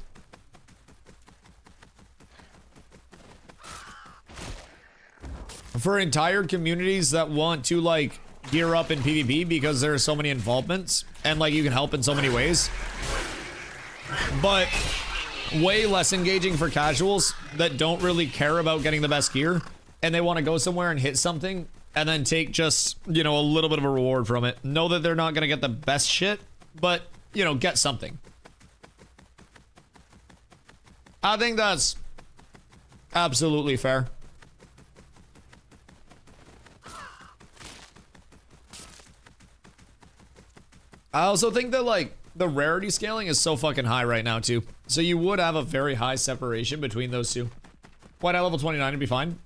For entire communities that want to like gear up in PvP because there are so many involvements and like you can help in so many ways. But way less engaging for casuals that don't really care about getting the best gear and they want to go somewhere and hit something and then take just, you know, a little bit of a reward from it. Know that they're not going to get the best shit, but, you know, get something. I think that's absolutely fair. I also think that, like, the rarity scaling is so fucking high right now, too. So you would have a very high separation between those two. White Eye level 29 would be fine.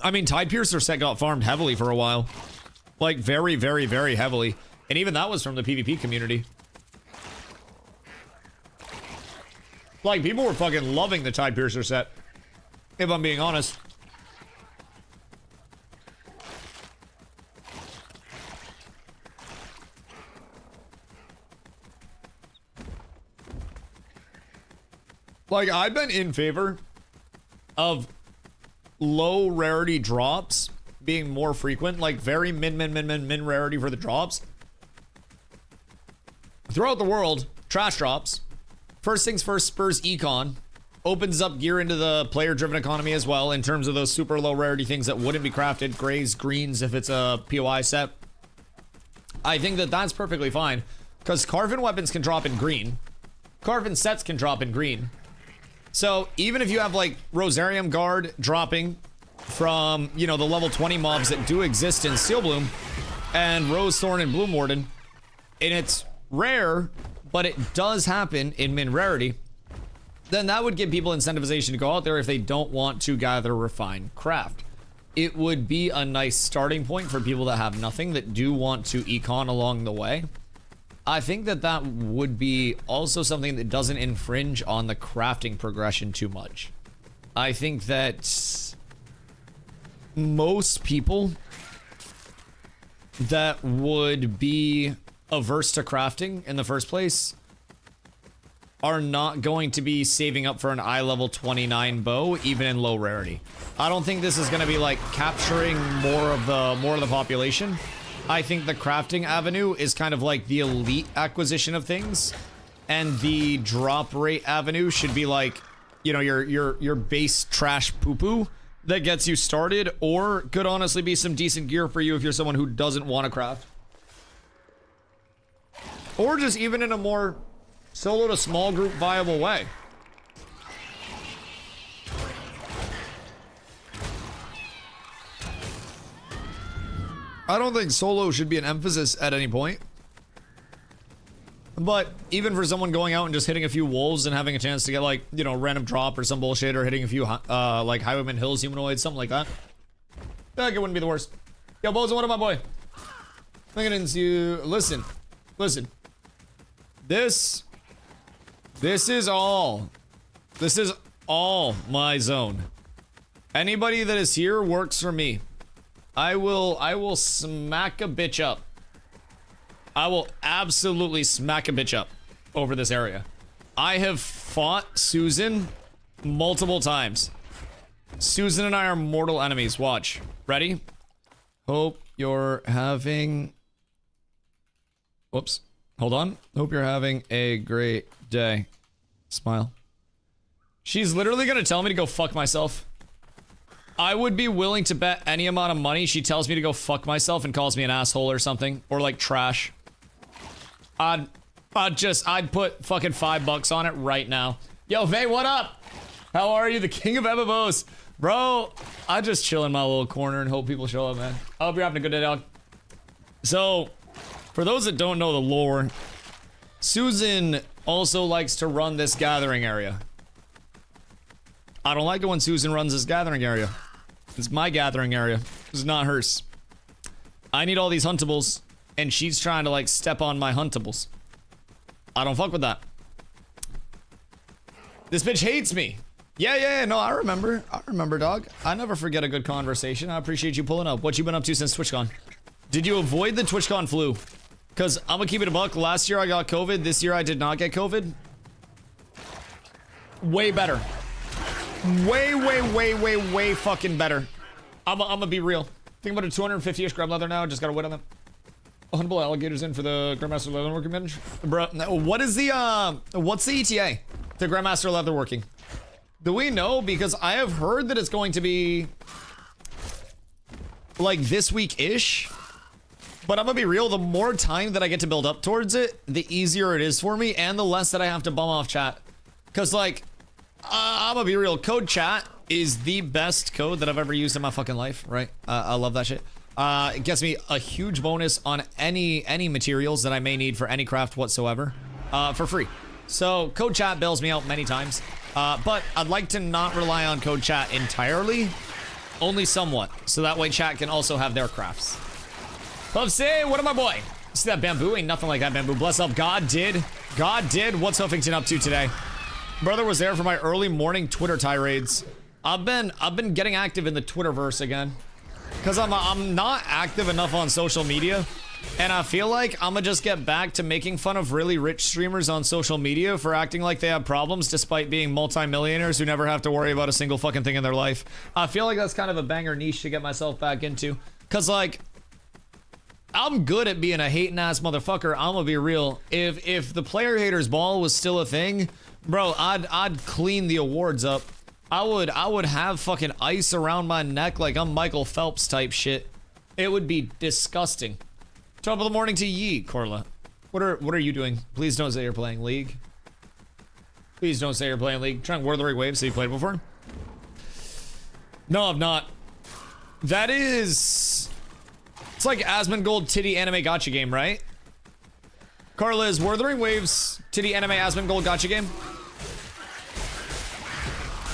I mean, Tide Piercer set got farmed heavily for a while. Like, very, very, very heavily. And even that was from the PvP community. Like, people were fucking loving the Tide Piercer set. If I'm being honest. Like, I've been in favor of low rarity drops being more frequent, like very min rarity for the drops. Throughout the world, trash drops. First things first, spurs econ. Opens up gear into the player-driven economy as well in terms of those super low rarity things that wouldn't be crafted. Grays, greens if it's a POI set. I think that that's perfectly fine because Carven weapons can drop in green. Carven sets can drop in green. So even if you have like Rosarium Guard dropping from, you know, the level 20 mobs that do exist in Steel Bloom and Rose Thorn and Bloom Warden, and it's rare, but it does happen in min rarity, then that would give people incentivization to go out there if they don't want to gather, refine, craft. It would be a nice starting point for people that have nothing that do want to econ along the way. I think that that would be also something that doesn't infringe on the crafting progression too much. I think that most people that would be averse to crafting in the first place are not going to be saving up for an eye level 29 bow, even in low rarity. I don't think this is going to be like capturing more of the population. I think the crafting avenue is kind of like the elite acquisition of things, and the drop rate avenue should be like, you know, your base trash poo-poo that gets you started, or could honestly be some decent gear for you if you're someone who doesn't want to craft. Or just even in a more solo to small group viable way. I don't think solo should be an emphasis at any point. But even for someone going out and just hitting a few wolves and having a chance to get like, you know, random drop or some bullshit, or hitting a few like Highwayman Hills humanoids, something like that, I feel like it wouldn't be the worst. Yo, Bozo, what up, my boy? I didn't see you. Listen. This is all my zone. Anybody that is here works for me. I will smack a bitch up. I will absolutely smack a bitch up over this area. I have fought Susan multiple times. Susan and I are mortal enemies. Watch. Ready? Hope you're having... Whoops. Hold on. Hope you're having a great day. Smile. She's literally gonna tell me to go fuck myself. I would be willing to bet any amount of money she tells me to go fuck myself and calls me an asshole or something. Or like trash. I'd put fucking $5 on it right now. Yo, Vay, what up? How are you? The king of MMOs. Bro, I just chill in my little corner and hope people show up, man. I hope you're having a good day, dog. So, for those that don't know the lore, Susan also likes to run this gathering area. I don't like it when Susan runs this gathering area. It's my gathering area. It's not hers. I need all these huntables, and she's trying to like step on my huntables. I don't fuck with that. This bitch hates me. Yeah, no, I remember, dog. I never forget a good conversation. I appreciate you pulling up. What you been up to since TwitchCon? Did you avoid the TwitchCon flu? Because I'm gonna keep it a buck. Last year I got COVID. This year I did not get COVID. Way better. Way fucking better. I'm gonna be real. Think about a 250-ish grab leather now. Just gotta wait on them. Huntable alligators in for the Grandmaster Leatherworking bench. Bro, what is the, what's the ETA? The Grandmaster Leatherworking. Do we know? Because I have heard that it's going to be like this week-ish. But I'm gonna be real, the more time that I get to build up towards it, the easier it is for me, and the less that I have to bum off chat. Cause like, I'm gonna be real, code chat is the best code that I've ever used in my fucking life, right? I love that shit. It gets me a huge bonus on any materials that I may need for any craft whatsoever, for free. So code chat bails me out many times, but I'd like to not rely on code chat entirely, only somewhat, so that way chat can also have their crafts. Say, what am my boy? See that bamboo? Ain't nothing like that bamboo. Bless up. God did. What's Huffington up to today? Brother was there for my early morning Twitter tirades. I've been getting active in the Twitterverse again. Cause I'm not active enough on social media. And I feel like I'm gonna just get back to making fun of really rich streamers on social media for acting like they have problems despite being multimillionaires who never have to worry about a single fucking thing in their life. I feel like that's kind of a banger niche to get myself back into. Cause like, I'm good at being a hating ass motherfucker. I'm gonna be real. If the player haters ball was still a thing, bro, I'd clean the awards up. I would have fucking ice around my neck like I'm Michael Phelps type shit. It would be disgusting. Top of the morning to ye, Corla. What are you doing? Please don't say you're playing League. Please don't say you're playing League. Trying Wuthering Waves. Have you played before? No, I've not. That is... It's like Asmongold titty anime gacha game, right? Carla, is Wuthering Waves titty anime Asmongold gacha game?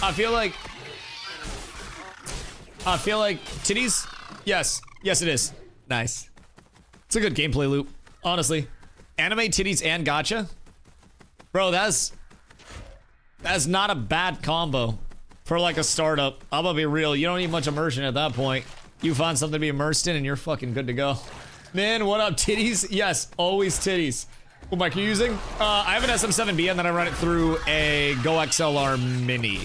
I feel like titties? Yes. Yes, it is. Nice. It's a good gameplay loop, honestly. Anime, titties, and gacha? Bro, that's not a bad combo for like a startup. I'm gonna be real, you don't need much immersion at that point. You find something to be immersed in and you're fucking good to go. Man, what up, titties? Yes, always titties. What mic are you using? I have an SM7B and then I run it through a Go XLR Mini.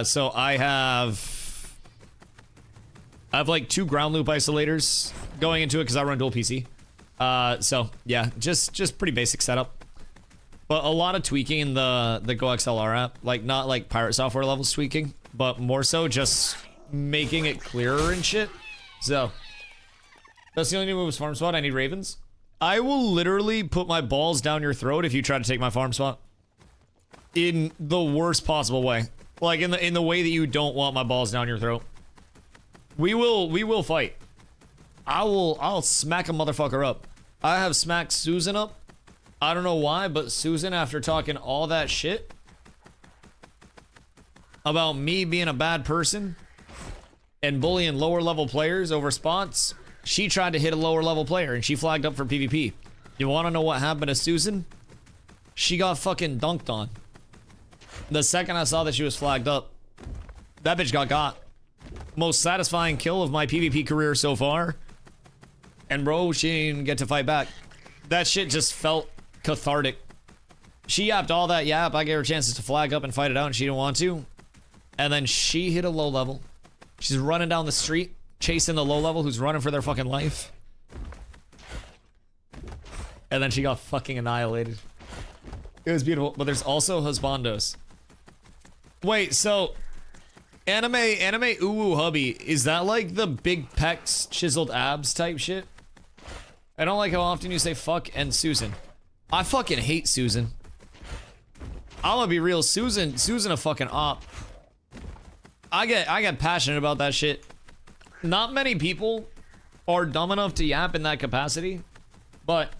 So I have like 2 ground loop isolators going into it because I run dual PC. So yeah, just pretty basic setup. But a lot of tweaking in the Go XLR app, like not like pirate software levels tweaking, but more so just making it clearer and shit. So that's the only new move is farm spot. I need ravens. I will literally put my balls down your throat if you try to take my farm spot. In the worst possible way. Like in the way that you don't want my balls down your throat. We will fight. I'll smack a motherfucker up. I have smacked Susan up. I don't know why, but Susan, after talking all that shit about me being a bad person and bullying lower level players over spots, she tried to hit a lower level player and she flagged up for PvP. You want to know what happened to Susan? She got fucking dunked on. The second I saw that she was flagged up, that bitch got. most satisfying kill of my PvP career so far. And bro, she didn't get to fight back. That shit just felt cathartic. She yapped all that yap. I gave her chances to flag up and fight it out, and she didn't want to. And then she hit a low level. She's running down the street, chasing the low level who's running for their fucking life. And then she got fucking annihilated. It was beautiful, but there's also husbandos. Wait, so anime uwu hubby, is that like the big pecs, chiseled abs type shit? I don't like how often you say fuck and Susan. I fucking hate Susan. I'm gonna be real, Susan a fucking op. I get passionate about that shit. Not many people are dumb enough to yap in that capacity, but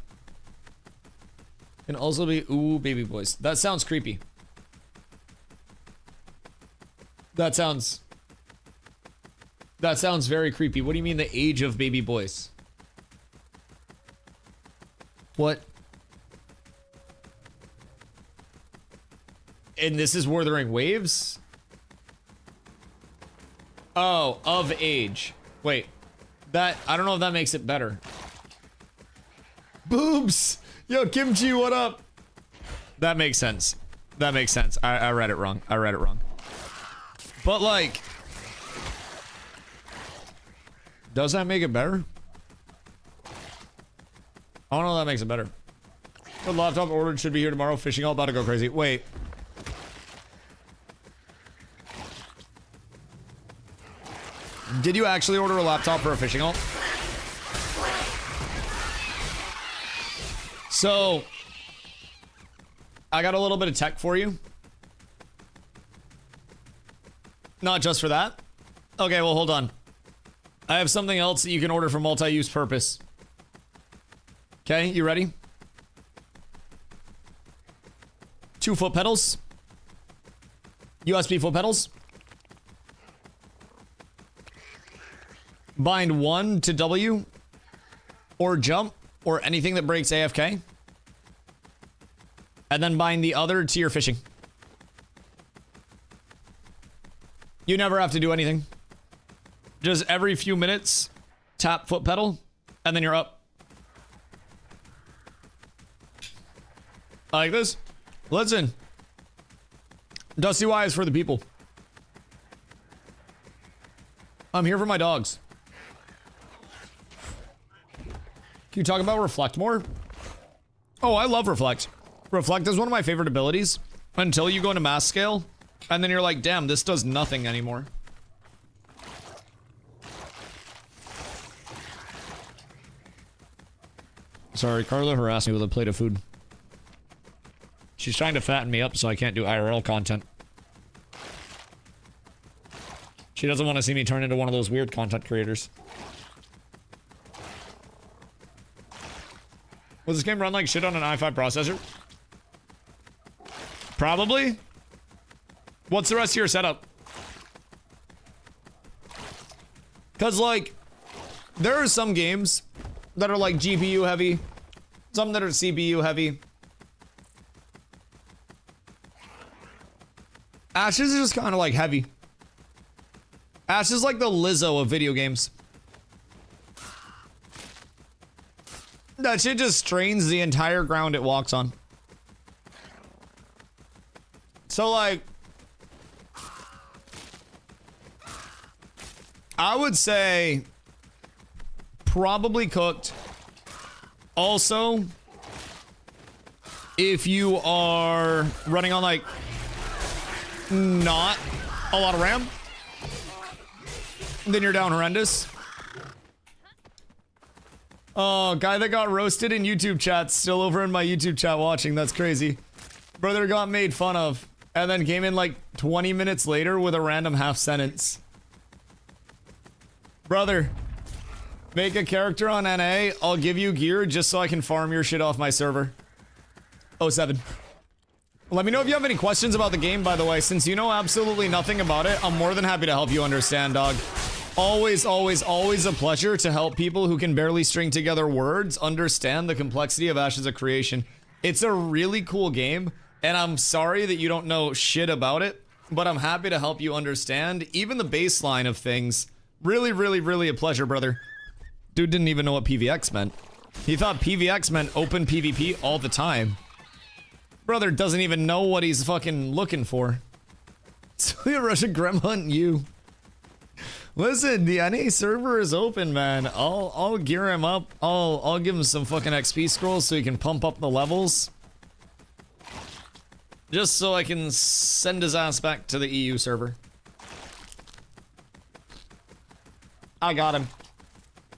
can also be ooh baby boys. That sounds creepy. That sounds very creepy. What do you mean the age of baby boys? What? And this is Wuthering Waves? Oh, of age. Wait. That, I don't know if that makes it better. Boobs! Yo, Kimchi, what up? That makes sense. That makes sense. I read it wrong. I read it wrong. But like, does that make it better? I don't know if that makes it better. The laptop ordered should be here tomorrow. Fishing all about to go crazy. Wait. Did you actually order a laptop for a fishing alt? So, I got a little bit of tech for you. Not just for that. Okay, well, hold on. I have something else that you can order for multi-use purpose. Okay, you ready? 2 foot pedals. USB foot pedals. Bind 1 to W. Or jump. Or anything that breaks AFK. And then bind the other to your fishing. You never have to do anything. Just every few minutes, tap foot pedal, and then you're up. I like this. Listen. DustyWhy is for the people. I'm here for my dogs. Can you talk about Reflect more? Oh, I love Reflect. Reflect is one of my favorite abilities until you go into mass scale, and then you're like, damn, this does nothing anymore. Sorry, Carla harassed me with a plate of food. She's trying to fatten me up so I can't do IRL content. She doesn't want to see me turn into one of those weird content creators. Was this game run like shit on an i5 processor? Probably. What's the rest of your setup? Because, like, there are some games that are, like, GPU heavy. Some that are CPU heavy. Ashes is just kind of, like, heavy. Ash is like the Lizzo of video games. That shit just strains the entire ground it walks on. So, like, I would say probably cooked. Also, if you are running on, like, not a lot of RAM, then you're down horrendous. Oh, guy that got roasted in YouTube chat, still over in my YouTube chat watching. That's crazy. Brother got made fun of and then came in like 20 minutes later with a random half sentence. Brother, make a character on NA. I'll give you gear just so I can farm your shit off my server. 07. Let me know if you have any questions about the game, by the way. Since you know absolutely nothing about it, I'm more than happy to help you understand, dog. Always, always, always a pleasure to help people who can barely string together words understand the complexity of Ashes of Creation. It's a really cool game, and I'm sorry that you don't know shit about it. but I'm happy to help you understand even the baseline of things. Really, really, really a pleasure, brother. Dude didn't even know what PVX meant. He thought PVX meant open PvP all the time. Brother doesn't even know what he's fucking looking for. So you're Russian Grim Hunt you. Listen, the NA server is open, man. I'll gear him up. I'll give him some fucking XP scrolls so he can pump up the levels. Just so I can send his ass back to the EU server. I got him.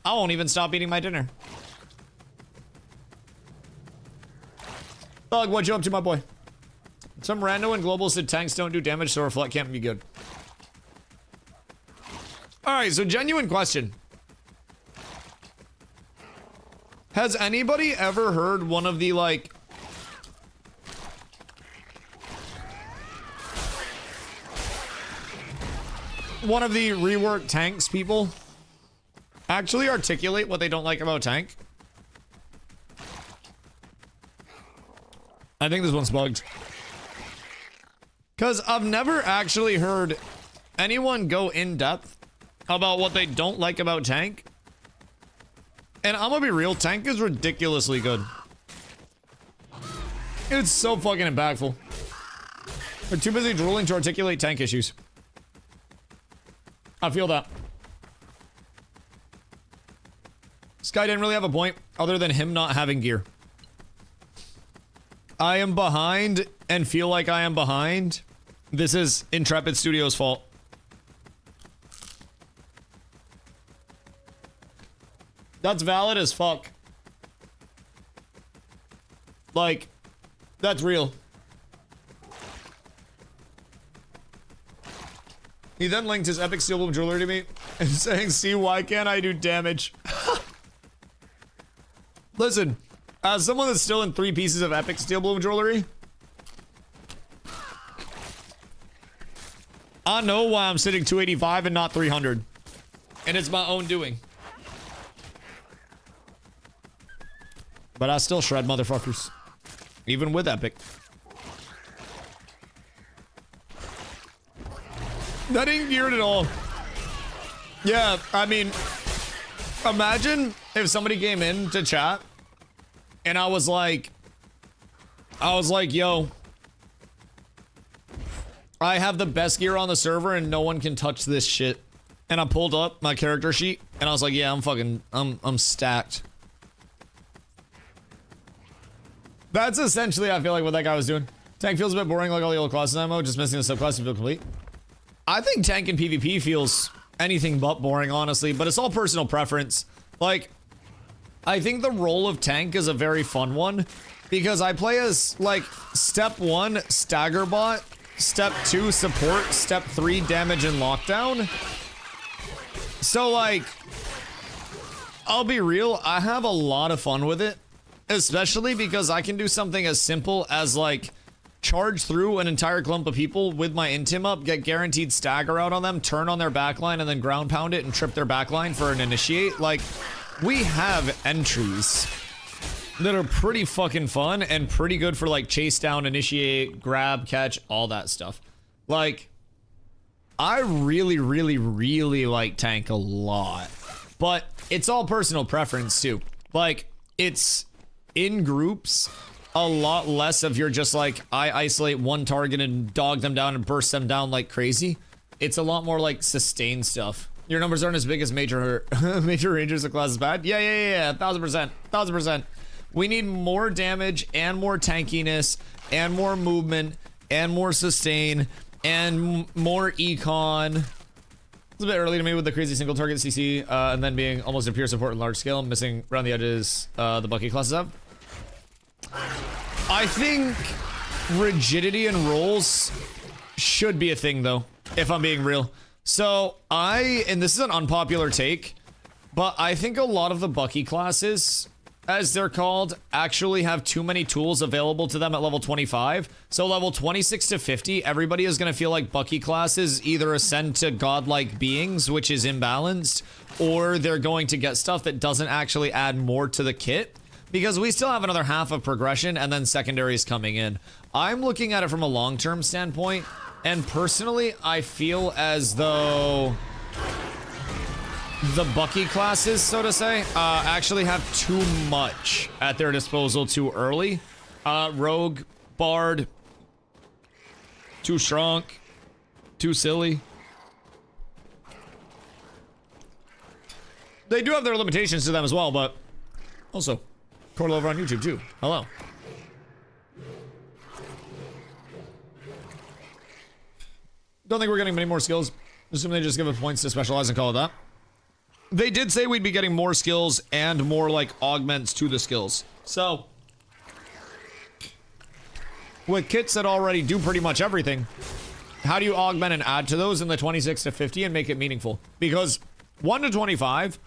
I won't even stop eating my dinner. Thug, what you up to, my boy? Some rando and global said tanks don't do damage, so reflect can't be good. Alright, so genuine question. Has anybody ever heard one of the, like... one of the reworked tanks people actually articulate what they don't like about tank? I think this one's bugged. Because I've never actually heard anyone go in depth about what they don't like about tank. And I'm gonna be real, tank is ridiculously good. It's so fucking impactful. They're too busy drooling to articulate tank issues. I feel that. This guy didn't really have a point other than him not having gear. I am behind and feel like I am behind. This is Intrepid Studios' fault. That's valid as fuck. Like, that's real. He then linked his epic steel bloom jewelry to me and saying, see, why can't I do damage? Listen, as someone that's still in 3 pieces of epic steel bloom jewelry, I know why I'm sitting 285 and not 300. And it's my own doing. But I still shred motherfuckers. Even with epic. That ain't geared at all. Yeah, I mean, imagine if somebody came in to chat and I was like, yo, I have the best gear on the server and no one can touch this shit. And I pulled up my character sheet and I was like, yeah, I'm stacked. That's essentially, I feel like, what that guy was doing. Tank feels a bit boring like all the old classes ammo, just missing the subclass to feel complete. I think tank in PvP feels anything but boring, honestly, but it's all personal preference. Like, I think the role of tank is a very fun one because I play as, like, step 1, stagger bot, step 2, support, step 3, damage and lockdown. So, like, I'll be real, I have a lot of fun with it, especially because I can do something as simple as, like, charge through an entire clump of people with my intim up, get guaranteed stagger out on them, turn on their backline, and then ground pound it and trip their backline for an initiate. Like, we have entries that are pretty fucking fun and pretty good for, like, chase down, initiate, grab, catch, all that stuff. Like, I really, really, really like tank a lot. But it's all personal preference, too. Like, it's in groups, a lot less of you're just like, I isolate one target and dog them down and burst them down like crazy. It's a lot more like sustained stuff. Your numbers aren't as big as major rangers of class is bad. Yeah, 1000%. We need more damage and more tankiness and more movement and more sustain and more econ. It's a bit early to me with the crazy single target CC and then being almost a pure support in large scale, missing around the edges the Bucky classes have. I think rigidity and rolls should be a thing though, if I'm being real. So and this is an unpopular take, but I think a lot of the Bucky classes, as they're called, actually have too many tools available to them at level 25. So level 26 to 50, everybody is going to feel like Bucky classes either ascend to godlike beings, which is imbalanced, or they're going to get stuff that doesn't actually add more to the kit. Because we still have another half of progression and then secondaries coming in. I'm looking at it from a long-term standpoint. And personally, I feel as though the Bucky classes, so to say, actually have too much at their disposal too early. Rogue, Bard, too strong, too silly. They do have their limitations to them as well, but also, Cordell over on YouTube too. Hello. Don't think we're getting many more skills. Assume they just give us points to specialize and call it that. They did say we'd be getting more skills and more like augments to the skills. So, with kits that already do pretty much everything, how do you augment and add to those in the 26 to 50 and make it meaningful? Because 1 to 25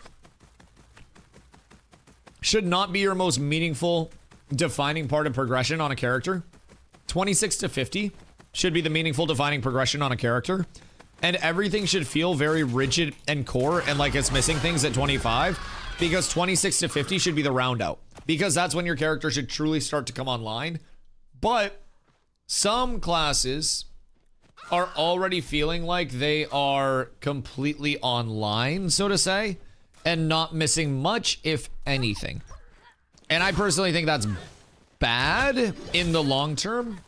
should not be your most meaningful defining part of progression on a character. 26 to 50 should be the meaningful defining progression on a character. And everything should feel very rigid and core and like it's missing things at 25, because 26 to 50 should be the round out, because that's when your character should truly start to come online. But some classes are already feeling like they are completely online, so to say, and not missing much, if anything. And I personally think that's bad in the long term.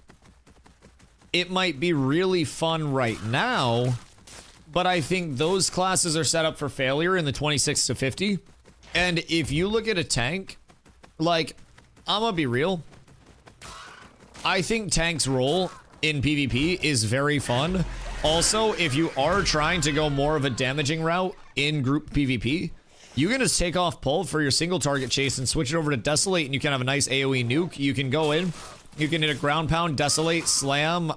It might be really fun right now, but I think those classes are set up for failure in the 26 to 50. And if you look at a tank, like, I'm gonna be real, I think tank's role in PvP is very fun. Also, if you are trying to go more of a damaging route in group PvP, you can just take off pull for your single target chase and switch it over to Desolate, and you can have a nice AoE nuke. You can go in, you can hit a ground pound, Desolate, slam,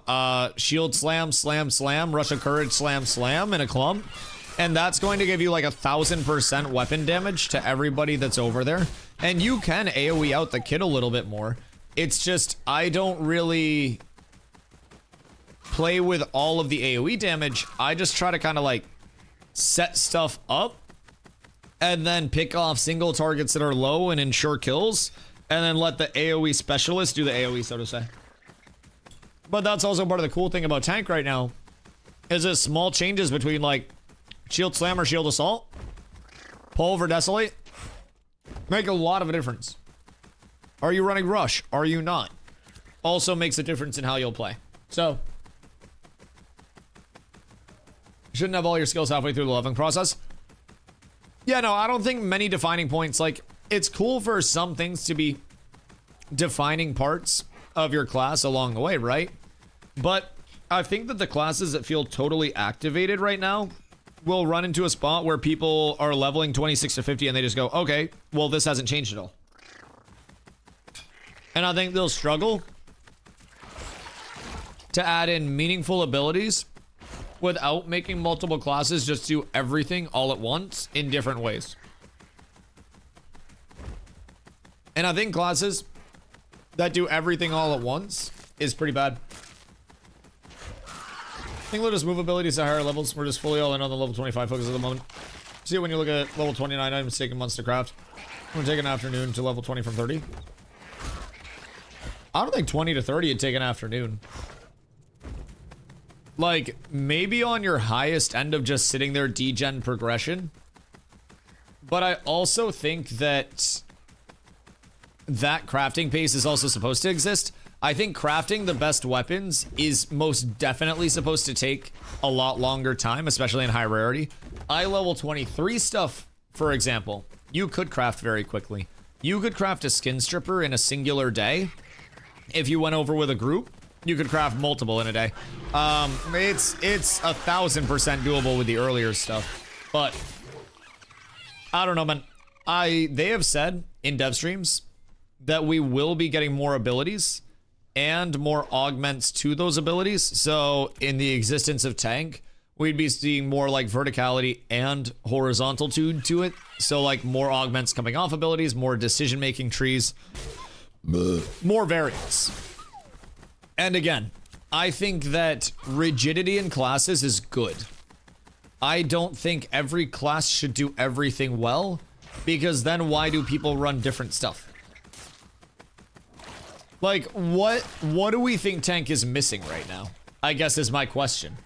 shield slam, slam, slam, rush of courage, slam, slam in a clump. And that's going to give you like 1,000% weapon damage to everybody that's over there. And you can AoE out the kit a little bit more. It's just, I don't really play with all of the AoE damage. I just try to kind of like set stuff up and then pick off single targets that are low and ensure kills, and then let the AoE specialist do the AoE, so to say. But that's also part of the cool thing about tank right now, is that small changes between like shield slam or shield assault, pull over Desolate, make a lot of a difference. Are you running rush? Are you not? Also makes a difference in how you'll play. So, shouldn't have all your skills halfway through the leveling process. Yeah, no, I don't think many defining points, like, it's cool for some things to be defining parts of your class along the way, right? But I think that the classes that feel totally activated right now will run into a spot where people are leveling 26 to 50 and they just go, okay, well, this hasn't changed at all. And I think they'll struggle to add in meaningful abilities without making multiple classes just do everything all at once in different ways. And I think classes that do everything all at once is pretty bad. I think we'll just move abilities to higher levels. We're just fully all in on the level 25 focus at the moment. See, when you look at level 29 items taking months to craft, we're taking an afternoon to level 20 from 30. I don't think 20 to 30 would take an afternoon. Like, maybe on your highest end of just sitting there degen progression. But I also think that that crafting pace is also supposed to exist. I think crafting the best weapons is most definitely supposed to take a lot longer time, especially in high rarity. I level 23 stuff, for example, you could craft very quickly. You could craft a skin stripper in a singular day. If you went over with a group, you could craft multiple in a day. It's 1,000% doable with the earlier stuff, but I don't know, man. They have said in dev streams that we will be getting more abilities and more augments to those abilities. So in the existence of tank, we'd be seeing more like verticality and horizontalitude to it. So like more augments coming off abilities, more decision-making trees, more variance. And again, I think that rigidity in classes is good. I don't think every class should do everything well, because then why do people run different stuff? Like, what do we think tank is missing right now? I guess is my question.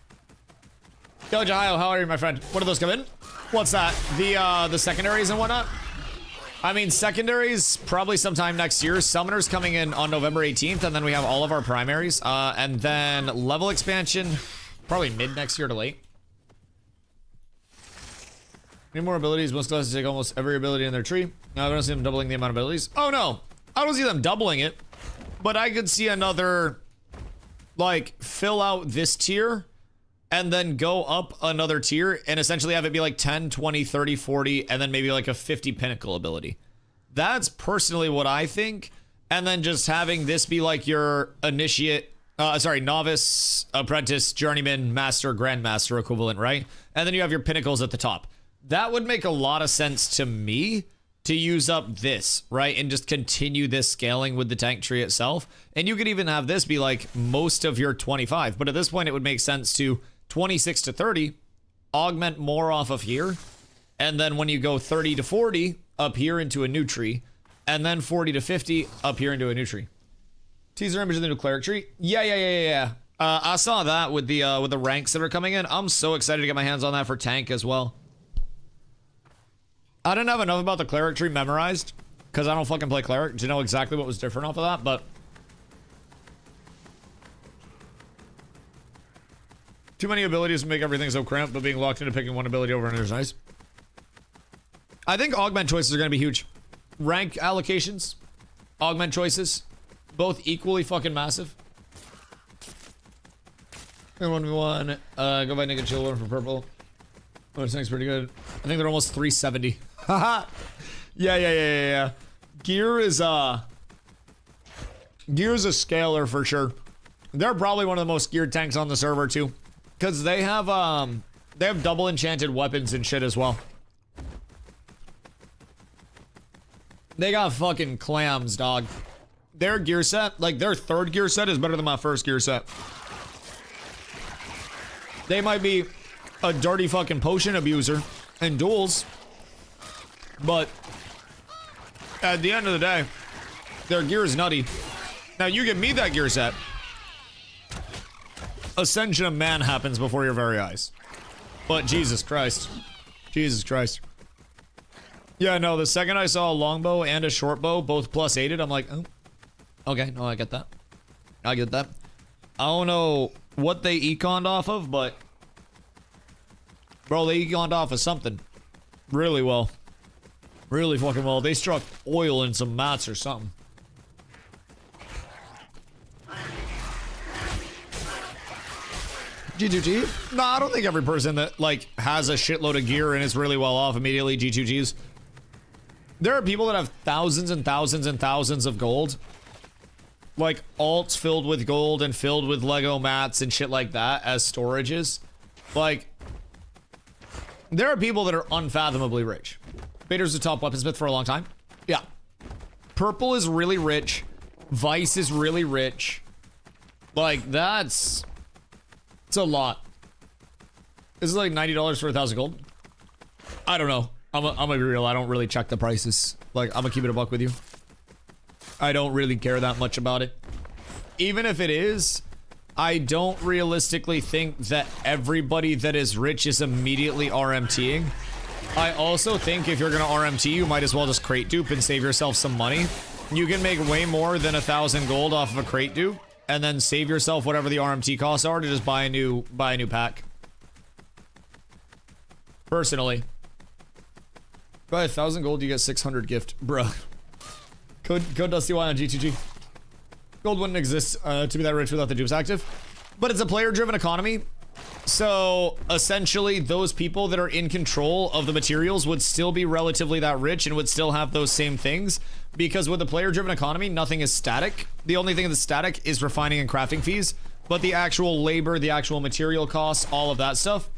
Yo, Jahio, how are you, my friend? When do those come in? What's that? The secondaries and whatnot? I mean, secondaries probably sometime next year. Summoners coming in on November 18th, and then we have all of our primaries. And then level expansion, probably mid next year to late. Need more abilities. Most classes take almost every ability in their tree. No, I don't see them doubling the amount of abilities. Oh no, I don't see them doubling it, but I could see another, like, fill out this tier and then go up another tier and essentially have it be like 10, 20, 30, 40, and then maybe like a 50 pinnacle ability. That's personally what I think. And then just having this be like your novice, apprentice, journeyman, master, grandmaster equivalent, right? And then you have your pinnacles at the top. That would make a lot of sense to me to use up this, right? And just continue this scaling with the tank tree itself. And you could even have this be like most of your 25. But at this point, it would make sense to 26 to 30, augment more off of here. And then when you go 30 to 40, up here into a new tree. And then 40 to 50, up here into a new tree. Teaser image of the new cleric tree. Yeah. I saw that with the ranks that are coming in. I'm so excited to get my hands on that for tank as well. I didn't have enough about the cleric tree memorized because I don't fucking play cleric to know exactly what was different off of that, but too many abilities make everything so cramped, but being locked into picking one ability over another is nice. I think augment choices are going to be huge. Rank allocations, augment choices, both equally fucking massive. And 1v1, go by Naked Chill one for purple. Oh, this thing's pretty good. I think they're almost 370. Haha. Yeah. Gear is a scaler for sure. They're probably one of the most geared tanks on the server too, because they have double enchanted weapons and shit as well. They got fucking clams, dog. Their gear set, like their third gear set, is better than my first gear set. They might be a dirty fucking potion abuser in duels, but at the end of the day, their gear is nutty. Now you give me that gear set, Ascension of Man happens before your very eyes. But Jesus Christ. Yeah, no, the second I saw a longbow and a shortbow both plus 8'd, I'm like, oh, okay, no, I get that. I don't know what they econed off of, but bro, they econed off of something really well. Really fucking well. They struck oil in some mats or something. G2G? No, I don't think every person that, like, has a shitload of gear and is really well off immediately G2Gs. There are people that have thousands and thousands and thousands of gold. Like, alts filled with gold and filled with Lego mats and shit like that as storages. Like, there are people that are unfathomably rich. Vader's the top weaponsmith for a long time. Yeah. Purple is really rich. Vice is really rich. Like, it's a lot. This is like $90 for 1,000 gold. I don't know. I'm gonna be real. I don't really check the prices. Like, I'm gonna keep it a buck with you. I don't really care that much about it. Even if it is, I don't realistically think that everybody that is rich is immediately RMTing. I also think if you're gonna RMT, you might as well just crate dupe and save yourself some money. You can make way more than 1,000 gold off of a crate dupe, and then save yourself whatever the RMT costs are to just buy a new pack. Personally. Buy 1,000 gold, you get 600 gift, bruh. Code DustyWhy on G2G. Gold wouldn't exist to be that rich without the dupes active, but it's a player-driven economy. So essentially, those people that are in control of the materials would still be relatively that rich and would still have those same things, because with a player-driven economy, nothing is static. The only thing that's static is refining and crafting fees, but the actual labor, the actual material costs, all of that stuff,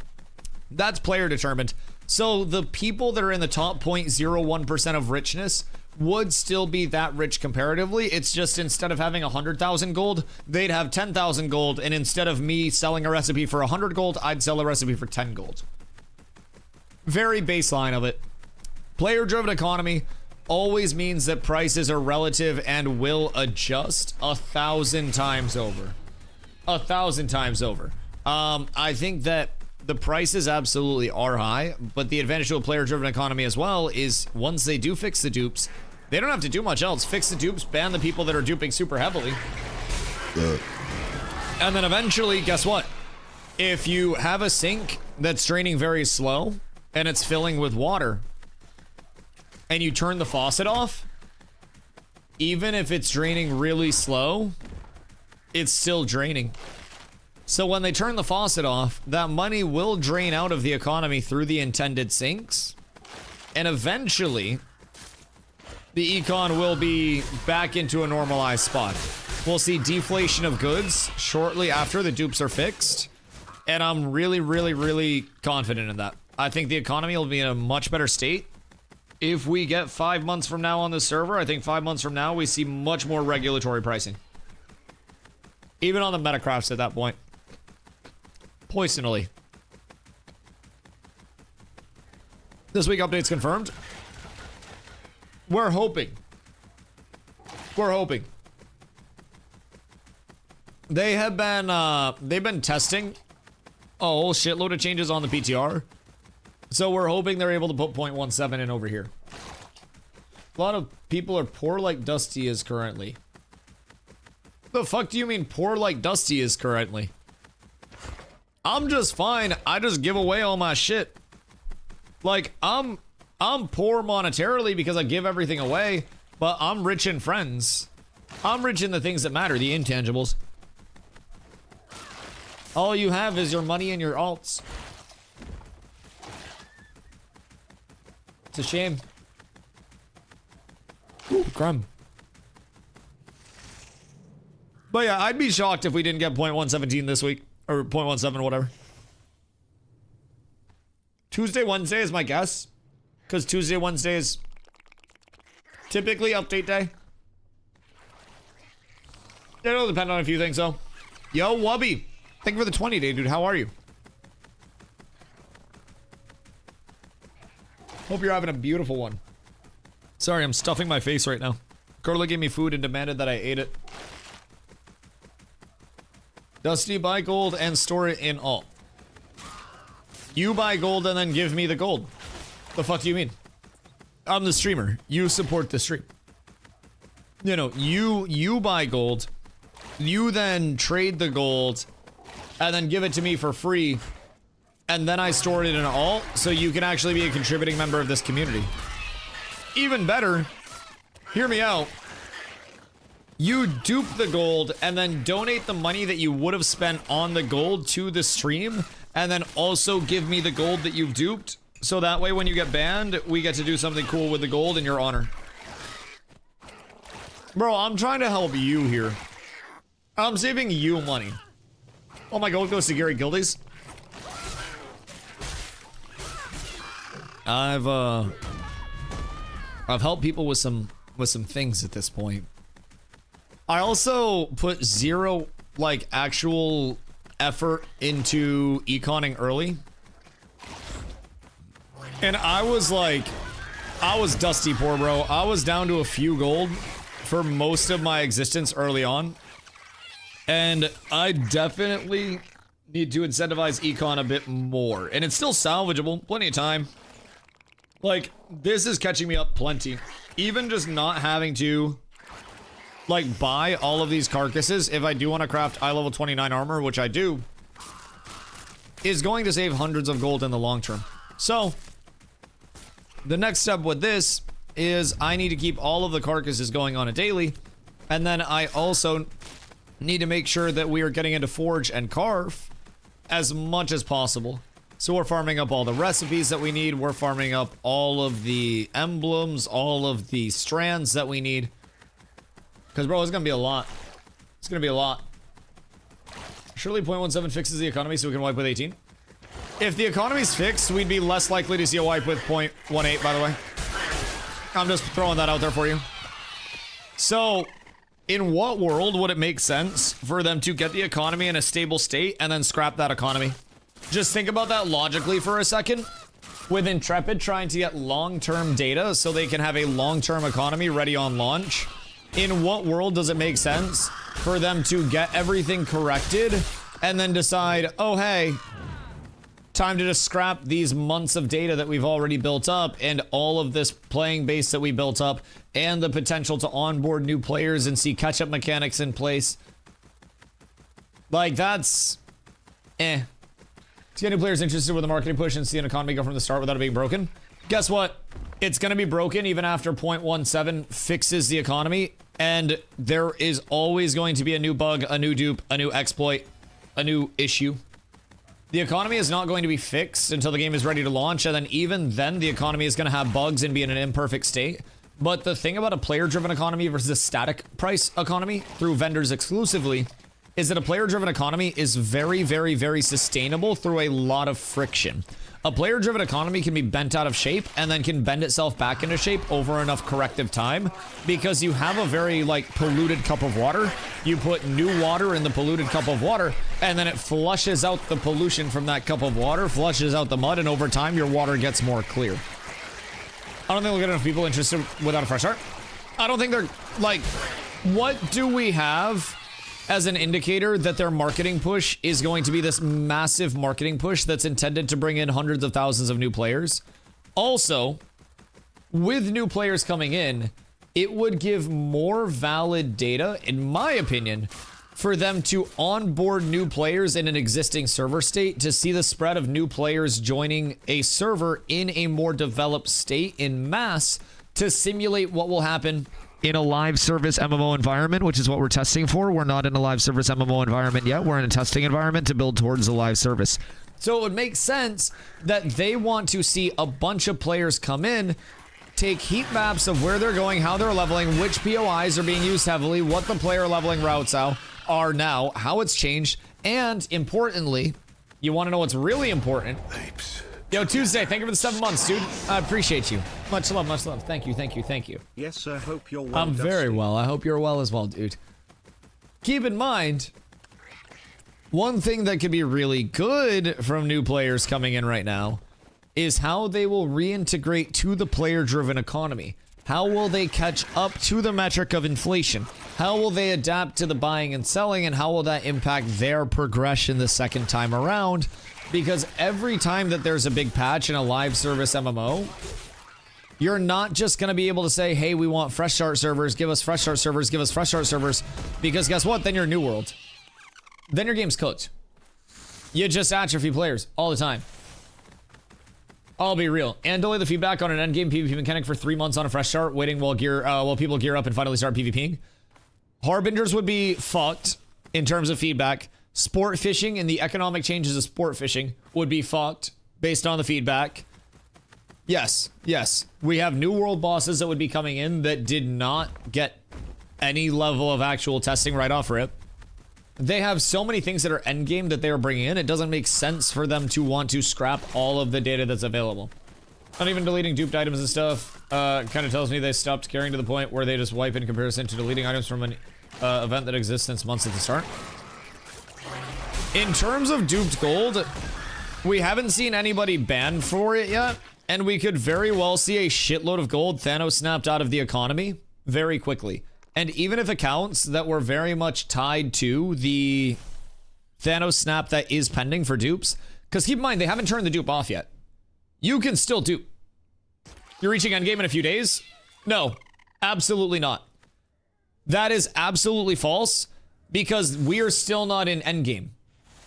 that's player determined. So the people that are in the top 0.01% of richness would still be that rich comparatively. It's just instead of having 100,000 gold, they'd have 10,000 gold, and instead of me selling a recipe for 100 gold, I'd sell a recipe for 10 gold. Very baseline of it. Player-driven economy always means that prices are relative and will adjust 1,000 times over. 1,000 times over. I think that the prices absolutely are high, but the advantage to a player-driven economy as well is once they do fix the dupes, they don't have to do much else. Fix the dupes, ban the people that are duping super heavily. And then eventually, guess what? If you have a sink that's draining very slow and it's filling with water and you turn the faucet off, even if it's draining really slow, it's still draining. So when they turn the faucet off, that money will drain out of the economy through the intended sinks. And eventually, the econ will be back into a normalized spot. We'll see deflation of goods shortly after the dupes are fixed. And I'm really, really, really confident in that. I think the economy will be in a much better state. If we get 5 months from now on the server, I think 5 months from now, we see much more regulatory pricing. Even on the Metacrafts at that point. Poisonally. This week updates confirmed. We're hoping. We're hoping. They have been, they've been testing a whole shitload of changes on the PTR. So we're hoping they're able to put 0.17 in over here. A lot of people are poor like Dusty is currently. The fuck do you mean poor like Dusty is currently? I'm just fine. I just give away all my shit. Like, I'm poor monetarily because I give everything away, but I'm rich in friends. I'm rich in the things that matter, the intangibles. All you have is your money and your alts. It's a shame. Ooh, crumb. But yeah, I'd be shocked if we didn't get 0.117 this week. Or 0.17, whatever. Tuesday, Wednesday is my guess. Because Tuesday, Wednesday is typically update day. It'll depend on a few things, though. Yo, Wubby. Thank you for the 20 day, dude. How are you? Hope you're having a beautiful one. Sorry, I'm stuffing my face right now. Carla gave me food and demanded that I ate it. Dusty, buy gold and store it in alt. You buy gold and then give me the gold. The fuck do you mean? I'm the streamer. You support the stream. You know, you buy gold. You then trade the gold and then give it to me for free. And then I store it in alt so you can actually be a contributing member of this community. Even better, hear me out. You dupe the gold and then donate the money that you would have spent on the gold to the stream, and then also give me the gold that you've duped, so that way when you get banned, we get to do something cool with the gold in your honor. Bro, I'm trying to help you here. I'm saving you money. Oh, my gold goes to Gary Gildies. I've helped people with some things at this point. I also put zero, like, actual effort into econing early. And I was like, I was dusty poor, bro. I was down to a few gold for most of my existence early on. And I definitely need to incentivize econ a bit more. And it's still salvageable, plenty of time. Like, this is catching me up plenty. Even just not having to, like, buy all of these carcasses, if I do want to craft eye level 29 armor, which I do, is going to save hundreds of gold in the long term. So, the next step with this is I need to keep all of the carcasses going on a daily, and then I also need to make sure that we are getting into forge and carve as much as possible. So we're farming up all the recipes that we need, we're farming up all of the emblems, all of the strands that we need. Because, bro, it's gonna be a lot. It's gonna be a lot. Surely 0.17 fixes the economy so we can wipe with 18. If the economy's fixed, we'd be less likely to see a wipe with 0.18, by the way. I'm just throwing that out there for you. So, in what world would it make sense for them to get the economy in a stable state and then scrap that economy? Just think about that logically for a second. With Intrepid trying to get long-term data so they can have a long-term economy ready on launch, in what world does it make sense for them to get everything corrected and then decide, oh, hey, time to just scrap these months of data that we've already built up and all of this playing base that we built up and the potential to onboard new players and see catch-up mechanics in place. Like, that's... To get new players interested with a marketing push and see an economy go from the start without it being broken. Guess what? It's going to be broken even after 0.17 fixes the economy, and there is always going to be a new bug, a new dupe, a new exploit, a new issue. The economy is not going to be fixed until the game is ready to launch, and then even then the economy is going to have bugs and be in an imperfect state. But the thing about a player-driven economy versus a static price economy through vendors exclusively is that a player-driven economy is very, very, very sustainable through a lot of friction. A player-driven economy can be bent out of shape and then can bend itself back into shape over enough corrective time because you have a very, like, polluted cup of water. You put new water in the polluted cup of water, and then it flushes out the pollution from that cup of water, flushes out the mud, and over time your water gets more clear. I don't think we'll get enough people interested without a fresh start. I don't think they're, like, what do we have as an indicator that their marketing push is going to be this massive marketing push that's intended to bring in hundreds of thousands of new players? Also, with new players coming in, it would give more valid data, in my opinion, for them to onboard new players in an existing server state to see the spread of new players joining a server in a more developed state in mass to simulate what will happen in a live service MMO environment, which is what we're testing for. We're not in a live service MMO environment yet. We're in a testing environment to build towards a live service. So it would make sense that they want to see a bunch of players come in, take heat maps of where they're going, how they're leveling, which POIs are being used heavily, what the player leveling routes are now, how it's changed, and importantly, you want to know what's really important? Yo, Tuesday, thank you for the 7 months, dude. I appreciate you. Much love, much love. Thank you, thank you, thank you. Yes, I hope you're well. I'm very well. I hope you're well as well, dude. Keep in mind, one thing that could be really good from new players coming in right now is how they will reintegrate to the player-driven economy. How will they catch up to the metric of inflation? How will they adapt to the buying and selling, and how will that impact their progression the second time around? Because every time that there's a big patch in a live service MMO, you're not just going to be able to say, hey, we want fresh start servers, give us fresh start servers, give us fresh start servers, because guess what? Then you're New World. Then your game's cooked. You just atrophy players all the time. I'll be real. And delay the feedback on an endgame PvP mechanic for 3 months on a fresh start, waiting while people gear up and finally start PvPing. Harbingers would be fucked in terms of feedback. Sport fishing and the economic changes of sport fishing would be fucked based on the feedback. Yes, yes. We have new world bosses that would be coming in that did not get any level of actual testing right off rip. They have so many things that are endgame that they are bringing in, it doesn't make sense for them to want to scrap all of the data that's available. Not even deleting duped items and stuff kind of tells me they stopped caring to the point where they just wipe in comparison to deleting items from an event that exists since months at the start. In terms of duped gold, we haven't seen anybody banned for it yet, and we could very well see a shitload of gold Thanos snapped out of the economy very quickly. And even if accounts that were very much tied to the Thanos snap that is pending for dupes, because keep in mind, they haven't turned the dupe off yet. You can still dupe. You're reaching endgame in a few days? No, absolutely not. That is absolutely false, because we are still not in endgame.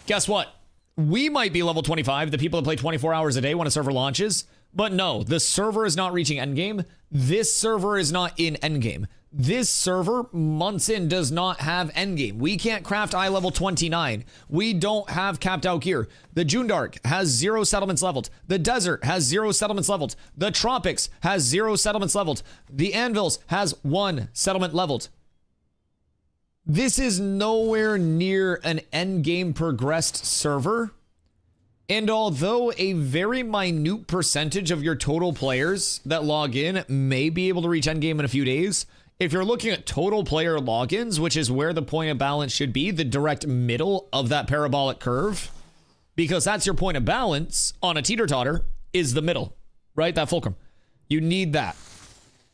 Guess what? We might be level 25, the people that play 24 hours a day when a server launches, but no, the server is not reaching endgame. This server is not in endgame. This server, months in, does not have endgame. We can't craft eye level 29. We don't have capped out gear. The Jundark has 0 settlements leveled. The Desert has 0 settlements leveled. The Tropics has 0 settlements leveled. The Anvils has 1 settlement leveled. This is nowhere near an endgame progressed server. And although a very minute percentage of your total players that log in may be able to reach endgame in a few days, if you're looking at total player logins, which is where the point of balance should be, the direct middle of that parabolic curve, because that's your point of balance on a teeter-totter, is the middle, right? That fulcrum. You need that.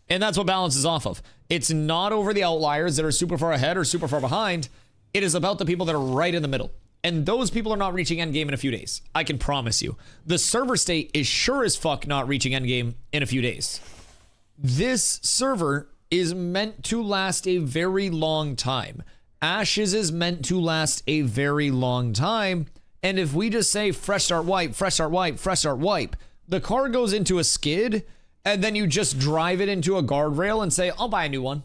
And that's what balance is off of. It's not over the outliers that are super far ahead or super far behind. It is about the people that are right in the middle. And those people are not reaching endgame in a few days. I can promise you. The server state is sure as fuck not reaching endgame in a few days. This server is meant to last a very long time. Ashes is meant to last a very long time. And if we just say fresh start wipe, fresh start wipe, fresh start wipe, the car goes into a skid and then you just drive it into a guardrail and say, I'll buy a new one.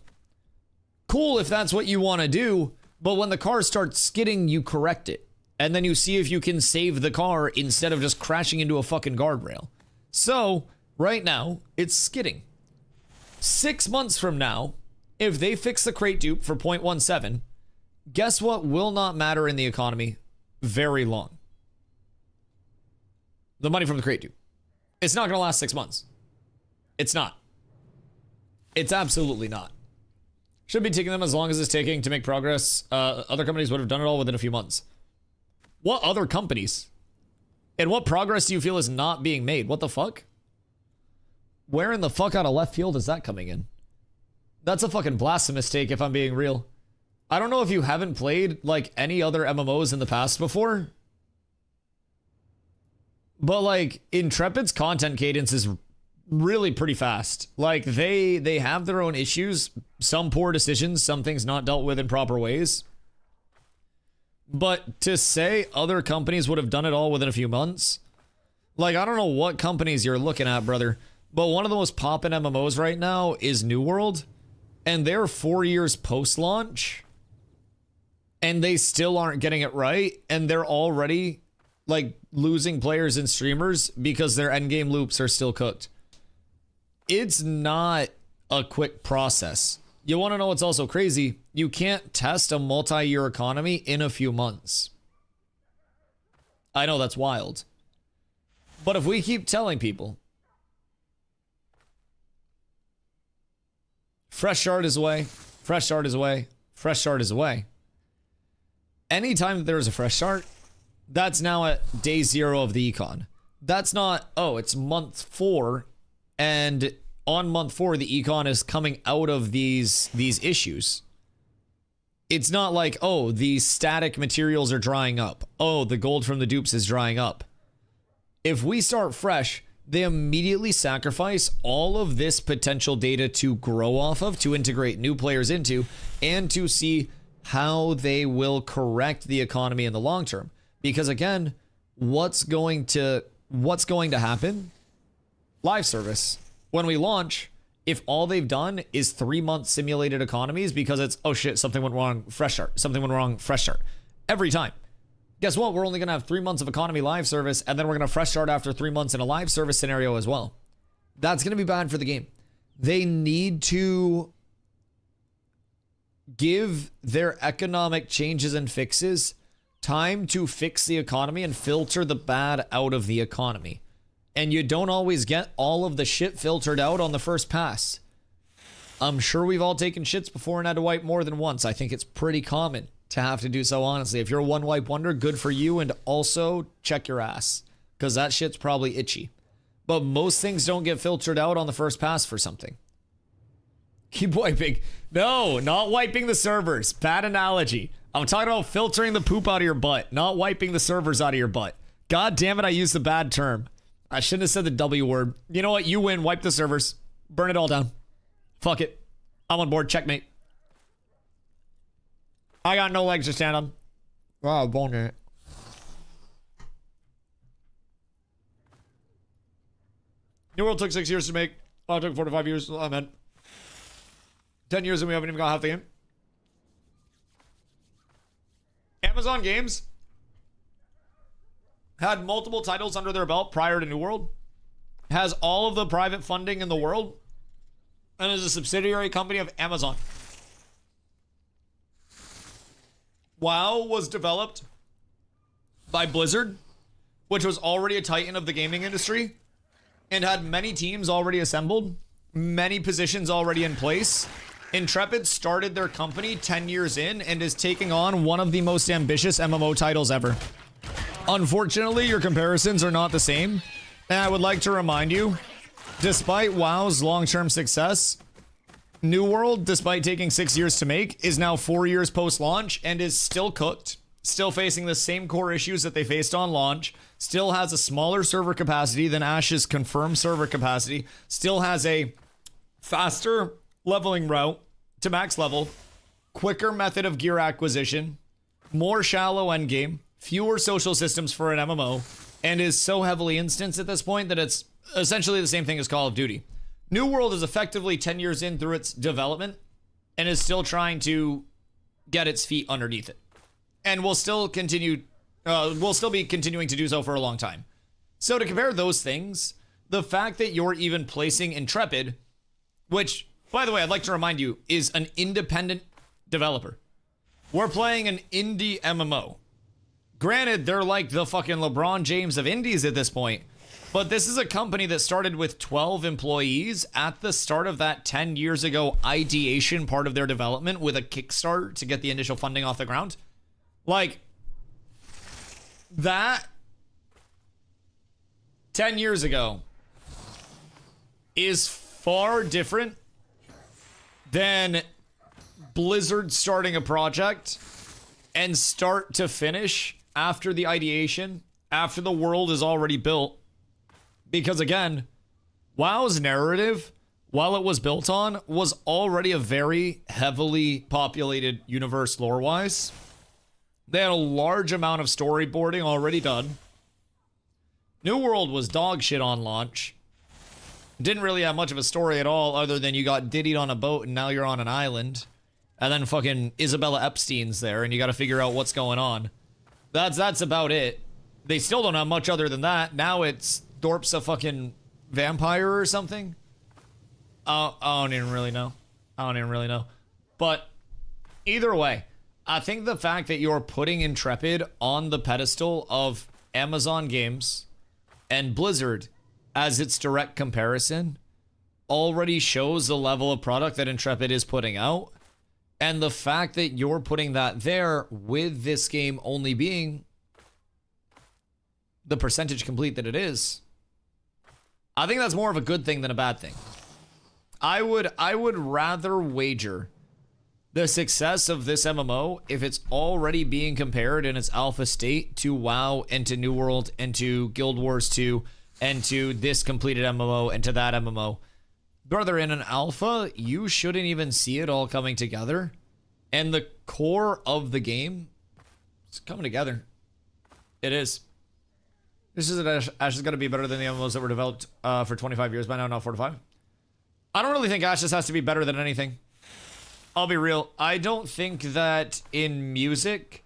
Cool if that's what you want to do. But when the car starts skidding, you correct it. And then you see if you can save the car instead of just crashing into a fucking guardrail. So, right now, it's skidding. 6 months from now, if they fix the crate dupe for 0.17, guess what will not matter in the economy very long? The money from the crate dupe. It's not going to last 6 months. It's not. It's absolutely not. Should be taking them as long as it's taking to make progress. Other companies would have done it all within a few months. What other companies? And what progress do you feel is not being made? What the fuck? Where in the fuck out of left field is that coming in? That's a fucking blasphemous take if I'm being real. I don't know if you haven't played like any other MMOs in the past before. But like Intrepid's content cadence is really pretty fast. Like they have their own issues, some poor decisions, some things not dealt with in proper ways. But to say other companies would have done it all within a few months, like I don't know what companies you're looking at, brother, but one of the most poppin' MMOs right now is New World, and they're 4 years post-launch, and they still aren't getting it right, and they're already like losing players and streamers because their endgame loops are still cooked. It's not a quick process. You want to know what's also crazy? You can't test a multi-year economy in a few months. I know that's wild. But if we keep telling people, fresh start is away, fresh start is away, fresh start is away. Anytime that there's a fresh start, that's now at day 0 of the econ. That's not, oh, it's month 4 and on month 4, the econ is coming out of these issues. It's not like, oh, the static materials are drying up. Oh, the gold from the dupes is drying up. If we start fresh, they immediately sacrifice all of this potential data to grow off of, to integrate new players into, and to see how they will correct the economy in the long term. Because again, what's going to happen? Live service. When we launch, if all they've done is 3 month simulated economies because it's, oh shit, something went wrong, fresh start, something went wrong, fresh start. Every time. Guess what? We're only going to have 3 months of economy live service, and then we're going to fresh start after 3 months in a live service scenario as well. That's going to be bad for the game. They need to give their economic changes and fixes time to fix the economy and filter the bad out of the economy. And you don't always get all of the shit filtered out on the first pass. I'm sure we've all taken shits before and had to wipe more than once. I think it's pretty common to have to do so, honestly. If you're a one wipe wonder, good for you. And also check your ass, because that shit's probably itchy. But most things don't get filtered out on the first pass for something. Keep wiping. No, not wiping the servers. Bad analogy. I'm talking about filtering the poop out of your butt, not wiping the servers out of your butt. God damn it, I used the bad term. I shouldn't have said the W word. You know what? You win. Wipe the servers. Burn it all down. Fuck it. I'm on board. Checkmate. I got no legs to stand on. Wow, boner. New World took 6 years to make. Oh, it took 4 to 5 years. I meant 10 years and we haven't even got half the game. Amazon Games had multiple titles under their belt prior to New World, has all of the private funding in the world, and is a subsidiary company of Amazon. WoW was developed by Blizzard, which was already a titan of the gaming industry, and had many teams already assembled, many positions already in place. Intrepid started their company 10 years in and is taking on one of the most ambitious MMO titles ever. Unfortunately, your comparisons are not the same, and I would like to remind you, despite WoW's long-term success, New World, despite taking 6 years to make, is now 4 years post-launch and is still cooked, still facing the same core issues that they faced on launch, still has a smaller server capacity than Ash's confirmed server capacity, still has a faster leveling route to max level, quicker method of gear acquisition, more shallow endgame, fewer social systems for an MMO, and is so heavily instanced at this point that it's essentially the same thing as Call of Duty. New World is effectively 10 years in through its development and is still trying to get its feet underneath it. And will still be continuing to do so for a long time. So to compare those things, the fact that you're even placing Intrepid, which, by the way, I'd like to remind you, is an independent developer. We're playing an indie MMO. Granted, they're like the fucking LeBron James of indies at this point, but this is a company that started with 12 employees at the start of that 10 years ago ideation part of their development with a Kickstarter to get the initial funding off the ground. Like, that 10 years ago is far different than Blizzard starting a project and start to finish after the ideation, after the world is already built. Because again, WoW's narrative, while it was built on, was already a very heavily populated universe lore-wise. They had a large amount of storyboarding already done. New World was dog shit on launch. Didn't really have much of a story at all, other than you got diddied on a boat and now you're on an island. And then fucking Isabella Epstein's there and you gotta figure out what's going on. That's about it. They still don't have much other than that. Now it's Thorpe's a fucking vampire or something. I don't even really know. But either way, I think the fact that you're putting Intrepid on the pedestal of Amazon Games and Blizzard as its direct comparison already shows the level of product that Intrepid is putting out. And the fact that you're putting that there with this game only being the percentage complete that it is, I think that's more of a good thing than a bad thing. I would rather wager the success of this MMO if it's already being compared in its alpha state to WoW and to New World and to Guild Wars 2 and to this completed MMO and to that MMO. Brother, in an alpha, you shouldn't even see it all coming together. And the core of the game is coming together. It is. This is Ash is going to be better than the MMOs that were developed for 25 years by now, not 4 to 5. I don't really think Ashes has to be better than anything. I'll be real. I don't think that in music,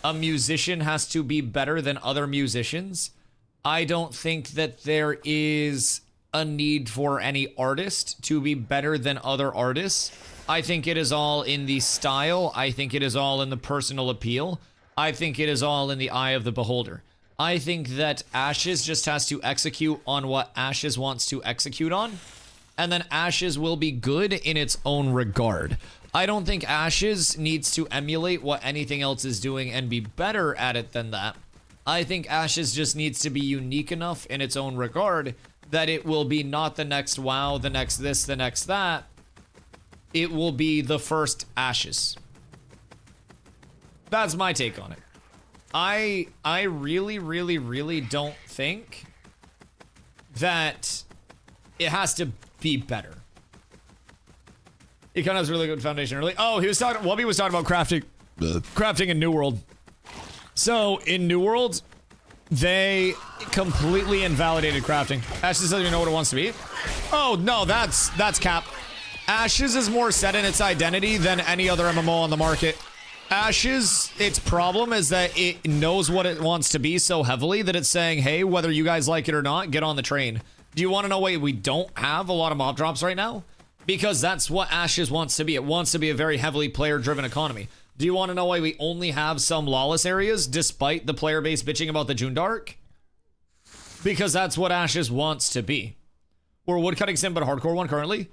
a musician has to be better than other musicians. I don't think that there is a need for any artist to be better than other artists. I think it is all in the style. I think it is all in the personal appeal. I think it is all in the eye of the beholder. I think that Ashes just has to execute on what Ashes wants to execute on, and then Ashes will be good in its own regard. I don't think Ashes needs to emulate what anything else is doing and be better at it than that. I think Ashes just needs to be unique enough in its own regard that it will be not the next WoW, the next this, the next that. It will be the first Ashes. That's my take on it. I really don't think that it has to be better. It kind of has a really good foundation early. Oh, Wubby was talking about crafting in New World. So in New World, they completely invalidated crafting. Ashes doesn't even know what it wants to be. Oh no, that's cap. Ashes is more set in its identity than any other MMO on the market. Ashes, its problem is that it knows what it wants to be so heavily that it's saying, hey, whether you guys like it or not, get on the train. Do you want to know why we don't have a lot of mob drops right now? Because that's what Ashes wants to be. It wants to be a very heavily player-driven economy. Do you want to know why we only have some lawless areas despite the player base bitching about the June Dark? Because that's what Ashes wants to be. We're woodcutting sim, but a hardcore one currently.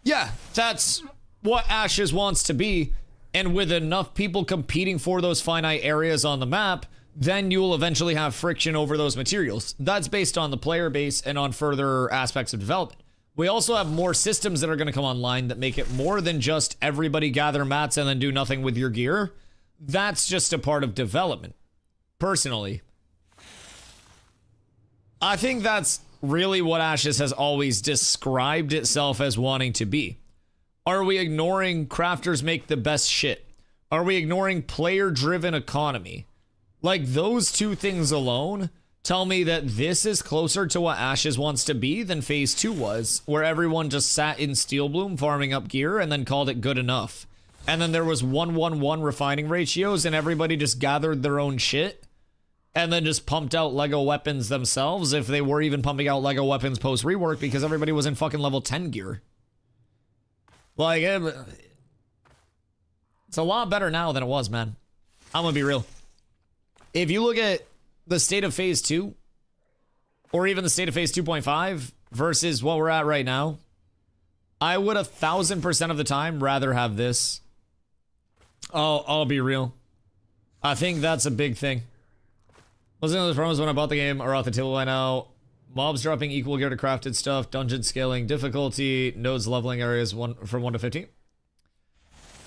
Yeah, that's what Ashes wants to be. And with enough people competing for those finite areas on the map, then you'll eventually have friction over those materials. That's based on the player base and on further aspects of development. We also have more systems that are going to come online that make it more than just everybody gather mats and then do nothing with your gear. That's just a part of development. Personally, I think that's really what Ashes has always described itself as wanting to be. Are we ignoring crafters make the best shit? Are we ignoring player-driven economy? Like, those two things alone tell me that this is closer to what Ashes wants to be than Phase 2 was, where everyone just sat in Steel Bloom farming up gear and then called it good enough. And then there was 1-1-1 refining ratios and everybody just gathered their own shit and then just pumped out Lego weapons themselves, if they were even pumping out Lego weapons post-rework, because everybody was in fucking level 10 gear. Like, it's a lot better now than it was, man. I'm gonna be real. If you look at the state of Phase 2, or even the state of Phase 2.5 versus what we're at right now, I would 1000% of the time rather have this. I'll be real. I think that's a big thing. Listening to those promos when I bought the game are off the table by now. Mobs dropping equal gear to crafted stuff, dungeon scaling difficulty, nodes leveling areas from 1 to 15.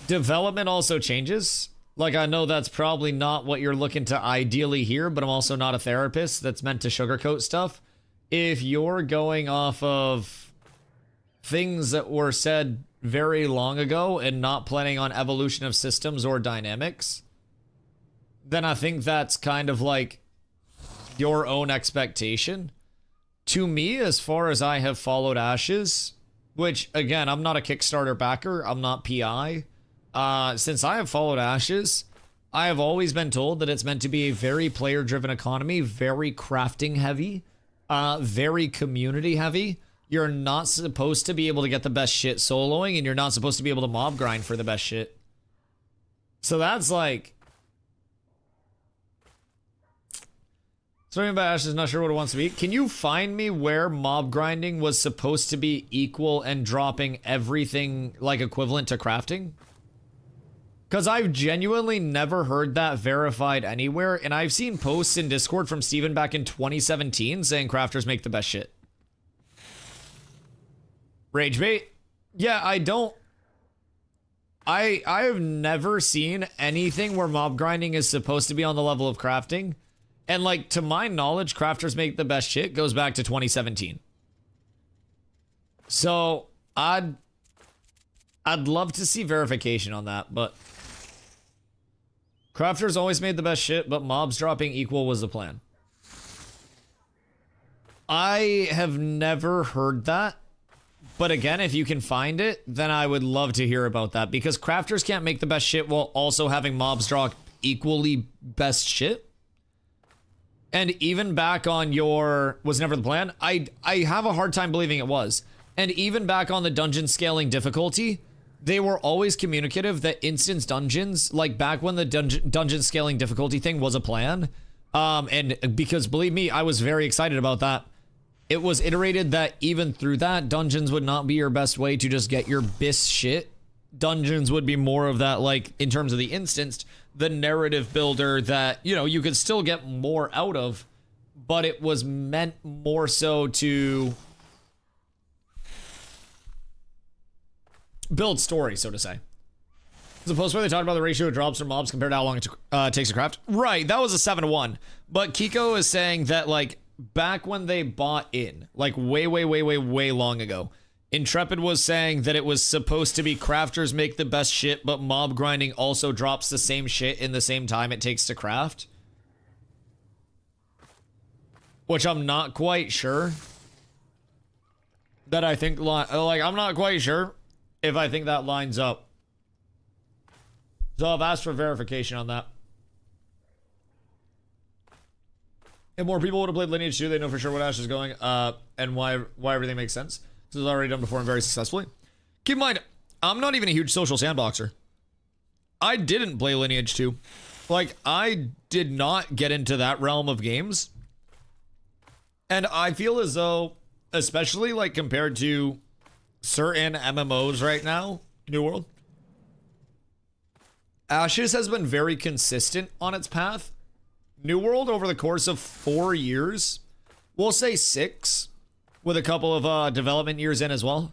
Development also changes. Like, I know that's probably not what you're looking to ideally hear, but I'm also not a therapist that's meant to sugarcoat stuff. If you're going off of things that were said very long ago and not planning on evolution of systems or dynamics, then I think that's kind of like your own expectation. To me, as far as I have followed Ashes, which, again, I'm not a Kickstarter backer, I'm not PI. Since I have followed Ashes, I have always been told that it's meant to be a very player-driven economy, very crafting heavy, very community heavy. You're not supposed to be able to get the best shit soloing, and you're not supposed to be able to mob grind for the best shit. So that's like... Sorry about Ashes, not sure what it wants to be. Can you find me where mob grinding was supposed to be equal and dropping everything like equivalent to crafting? Because I've genuinely never heard that verified anywhere, and I've seen posts in Discord from Steven back in 2017 saying crafters make the best shit. Rage bait? Yeah, I don't... I have never seen anything where mob grinding is supposed to be on the level of crafting. And, like, to my knowledge, crafters make the best shit goes back to 2017. So, I'd love to see verification on that, but... Crafters always made the best shit, but mobs dropping equal was the plan. I have never heard that. But again, if you can find it, then I would love to hear about that. Because crafters can't make the best shit while also having mobs drop equally best shit. And even back on your was never the plan, I have a hard time believing it was. And even back on the dungeon scaling difficulty, they were always communicative that instance dungeons, like back when the dungeon scaling difficulty thing was a plan, and because believe me, I was very excited about that. It was iterated that even through that, dungeons would not be your best way to just get your bis shit. Dungeons would be more of that, like, in terms of the instanced, the narrative builder that, you know, you could still get more out of, but it was meant more so to build story, so to say. The post where they talked about the ratio of drops from mobs compared to how long it takes to craft. Right, that was a 7-1. But Kiko is saying that, like, back when they bought in, like way long ago, Intrepid was saying that it was supposed to be crafters make the best shit, but mob grinding also drops the same shit in the same time it takes to craft. Which I'm not quite sure. That I think, like, I'm not quite sure if I think that lines up. So I've asked for verification on that. If more people would have played Lineage 2, they know for sure what Ash is going, and why everything makes sense. This is already done before and very successfully. Keep in mind, I'm not even a huge social sandboxer. I didn't play Lineage 2. Like, I did not get into that realm of games. And I feel as though, especially like compared to certain MMOs right now, New World, Ashes has been very consistent on its path. New World, over the course of 4 years, we'll say 6, with a couple of development years in as well.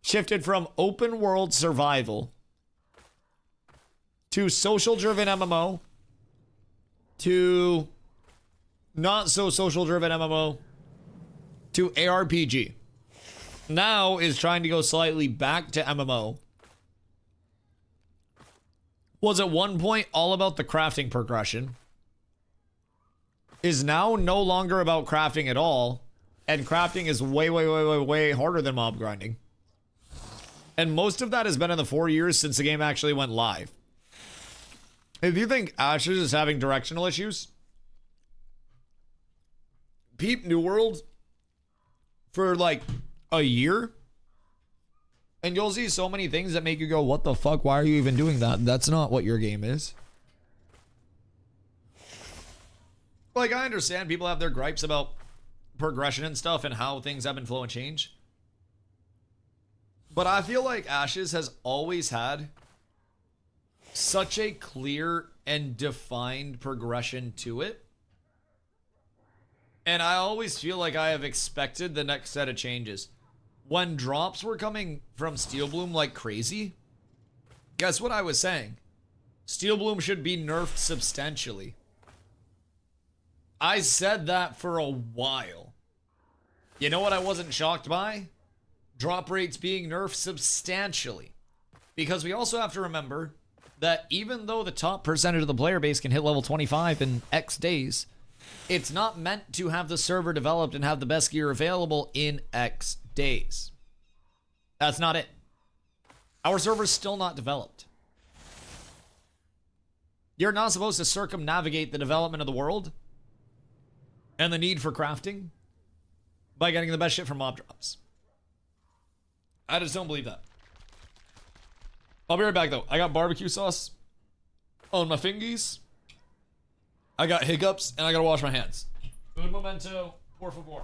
Shifted from open world survival to social driven MMO to not so social driven MMO to ARPG. Now is trying to go slightly back to MMO. Was at one point all about the crafting progression. Is now no longer about crafting at all. And crafting is way harder than mob grinding. And most of that has been in the 4 years since the game actually went live. If you think Ashes is having directional issues, peep New World for like a year, and you'll see so many things that make you go, what the fuck? Why are you even doing that? That's not what your game is. Like, I understand people have their gripes about progression and stuff and how things ebb and flow and change. But I feel like Ashes has always had such a clear and defined progression to it. And I always feel like I have expected the next set of changes. When drops were coming from Steel Bloom like crazy, guess what I was saying? Steel Bloom should be nerfed substantially. I said that for a while. You know what I wasn't shocked by? Drop rates being nerfed substantially. Because we also have to remember that even though the top percentage of the player base can hit level 25 in X days, it's not meant to have the server developed and have the best gear available in X days. That's not it. Our server's still not developed. You're not supposed to circumnavigate the development of the world and the need for crafting by getting the best shit from mob drops. I just don't believe that. I'll be right back though. I got barbecue sauce on my fingies. I got hiccups and I gotta wash my hands. Un momento, por favor.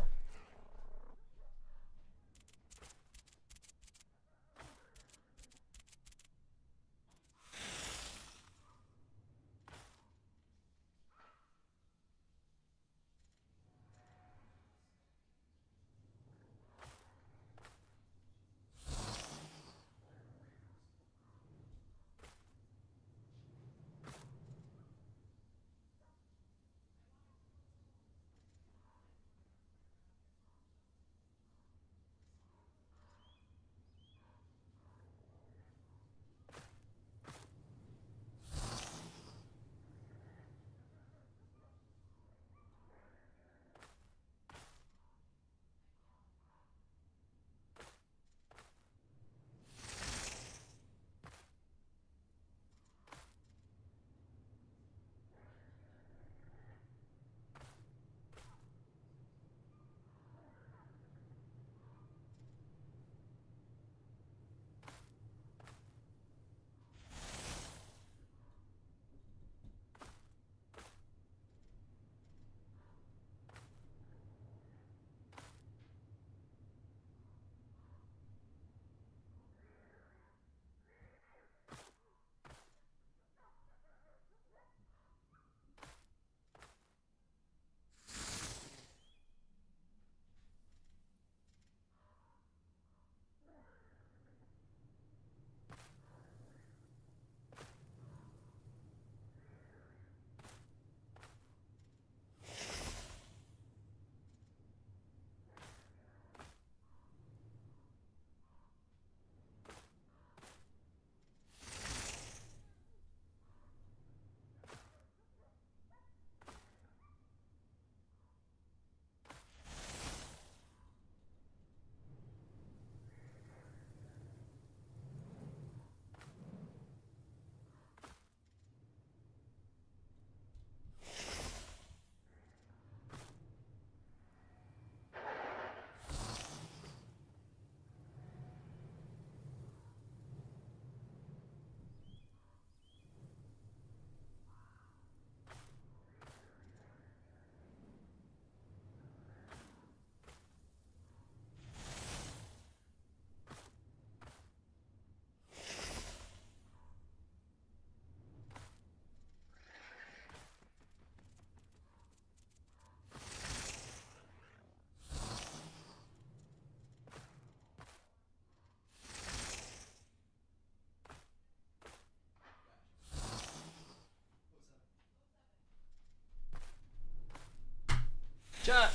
Chat.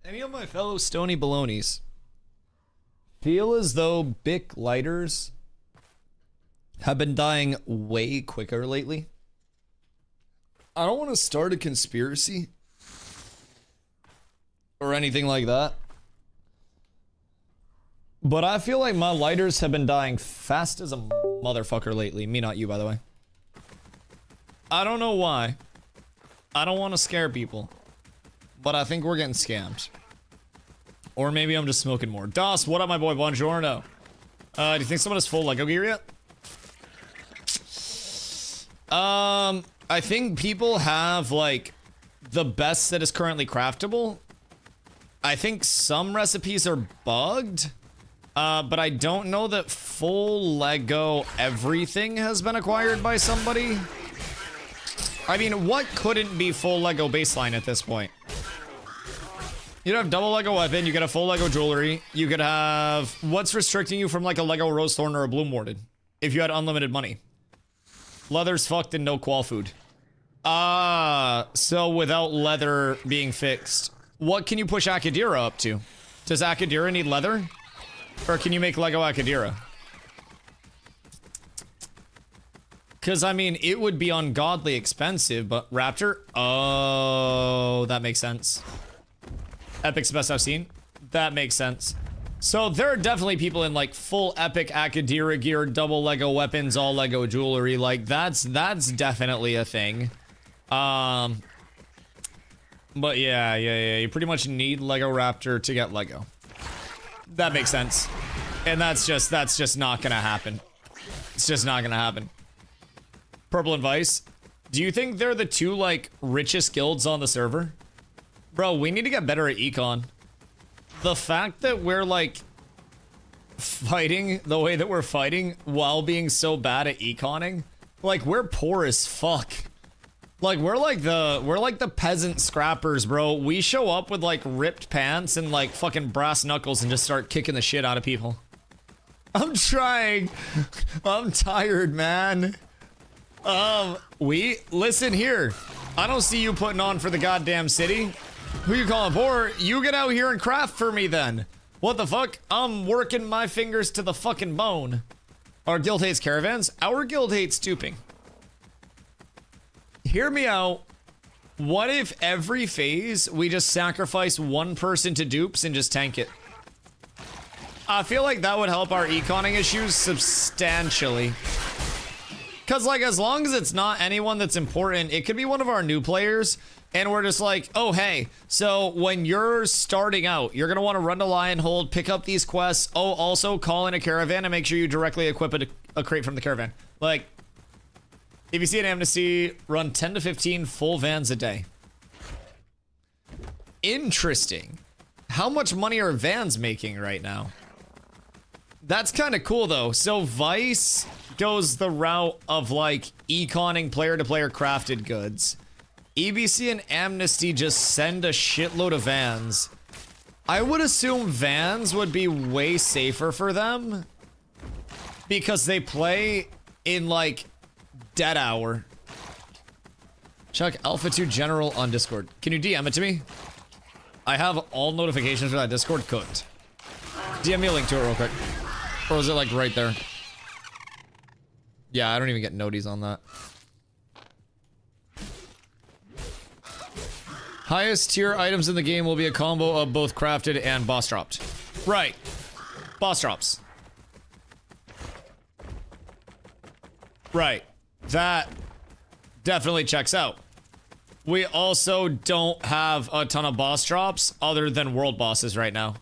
Any of my fellow stony balonies feel as though Bic lighters have been dying way quicker lately? I don't want to start a conspiracy or anything like that, but I feel like my lighters have been dying fast as a motherfucker lately. Me, not you, by the way. I don't know why. I don't want to scare people, but I think we're getting scammed. Or maybe I'm just smoking more. Das, what up, my boy? Buongiorno. Do you think someone has full Lego gear yet? I think people have, like, the best that is currently craftable. I think some recipes are bugged. But I don't know that full Lego everything has been acquired by somebody. I mean, what couldn't be full Lego baseline at this point? You'd have double Lego weapon, you could have full Lego jewelry, you could have... What's restricting you from like a Lego Rose Thorn or a Bloom Warden? If you had unlimited money. Leather's fucked and no qual food. So without leather being fixed, what can you push Akadira up to? Does Akadira need leather? Or can you make Lego Akadira? Because, I mean, it would be ungodly expensive, but Raptor? Oh, that makes sense. Epic's best I've seen? That makes sense. So there are definitely people in, like, full Epic Akadira gear, double Lego weapons, all Lego jewelry. Like, that's definitely a thing. But yeah, you pretty much need Lego Raptor to get Lego. That makes sense. And that's just not gonna happen. It's just not gonna happen. Purple and Vice, do you think they're the two, like, richest guilds on the server? Bro, we need to get better at econ. The fact that we're, like, fighting the way that we're fighting while being so bad at econing, like, we're poor as fuck. Like, we're like the peasant scrappers, bro. We show up with, like, ripped pants and, like, fucking brass knuckles and just start kicking the shit out of people. I'm trying. I'm tired, man. Listen here. I don't see you putting on for the goddamn city. Who you calling for? You get out here and craft for me then. What the fuck? I'm working my fingers to the fucking bone. Our guild hates caravans. Our guild hates stooping. Hear me out. What if every phase we just sacrifice one person to dupes and just tank it? I feel like that would help our econing issues substantially. Cause like, as long as it's not anyone that's important, it could be one of our new players, and we're just like, oh hey, so when you're starting out, you're gonna want to run to Lionhold, pick up these quests, oh also call in a caravan and make sure you directly equip a crate from the caravan. Like, if you see an amnesty, run 10 to 15 full vans a day. Interesting. How much money are vans making right now? That's kind of cool though. So Vice goes the route of like econing player-to-player crafted goods. EBC and Amnesty just send a shitload of vans. I would assume vans would be way safer for them because they play in like dead hour. Chuck Alpha 2 General on Discord. Can you DM it to me? I have all notifications for that Discord cooked. DM me a link to it real quick. Or is it like right there? Yeah, I don't even get noties on that. Highest tier items in the game will be a combo of both crafted and boss dropped. Right. Boss drops. Right. That definitely checks out. We also don't have a ton of boss drops other than world bosses right now.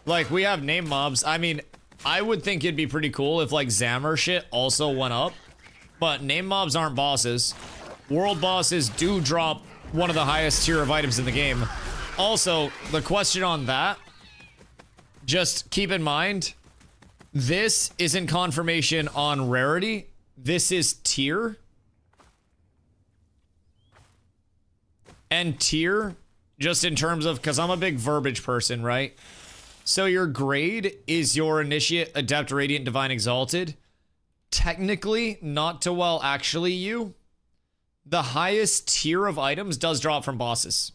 Like, we have name mobs. I mean, I would think it'd be pretty cool if, like, Zammer shit also went up. But name mobs aren't bosses. World bosses do drop one of the highest tier of items in the game. Also, the question on that, just keep in mind, this isn't confirmation on rarity. This is tier. And tier, just in terms of, because I'm a big verbiage person, right? So your grade is your Initiate, Adept, Radiant, Divine, Exalted. Technically, not to well actually you. The highest tier of items does drop from bosses.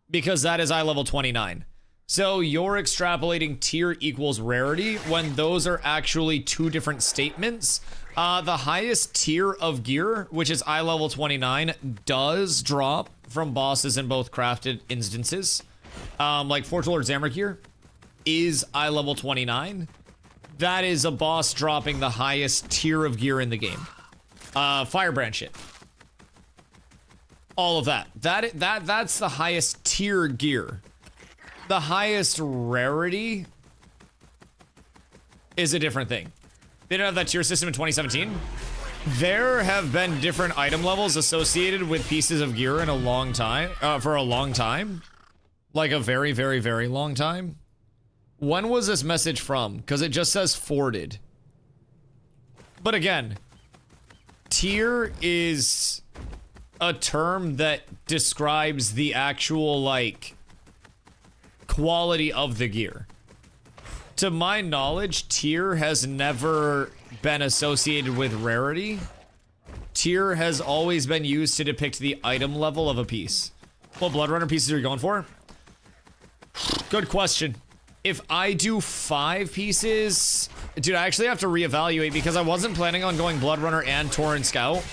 because that is eye level 29. So you're extrapolating tier equals rarity when those are actually two different statements. The highest tier of gear, which is eye level 29, does drop from bosses in both crafted instances. Like Forge Lord Zamric gear is eye level 29. That is a boss dropping the highest tier of gear in the game. Firebrand shit. All of that. That's the highest tier gear. The highest rarity is a different thing. They didn't have that tier system in 2017. There have been different item levels associated with pieces of gear in a long time, for a long time. Like a very, very, very long time. When was this message from? Because it just says forwarded. But again, tier is a term that describes the actual, like, quality of the gear. To my knowledge, tier has never been associated with rarity. Tier has always been used to depict the item level of a piece. What Blood Runner pieces are you going for? Good question. If I do 5 pieces... Dude, I actually have to reevaluate because I wasn't planning on going Blood Runner and Tauren Scout.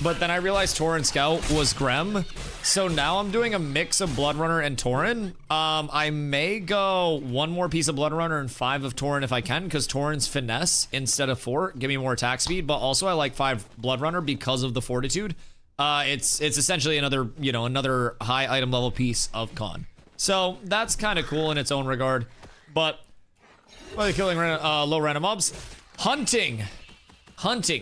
But then I realized Tauren Scout was Grem. So now I'm doing a mix of Blood Runner and Tauren. I may go 1 more piece of Blood Runner and 5 of Tauren if I can, because Tauren's finesse instead of 4. Give me more attack speed. But also I like 5 Blood Runner because of the fortitude. It's essentially another, you know, another high item level piece of con. So that's kind of cool in its own regard. But what are they killing low random mobs? Hunting.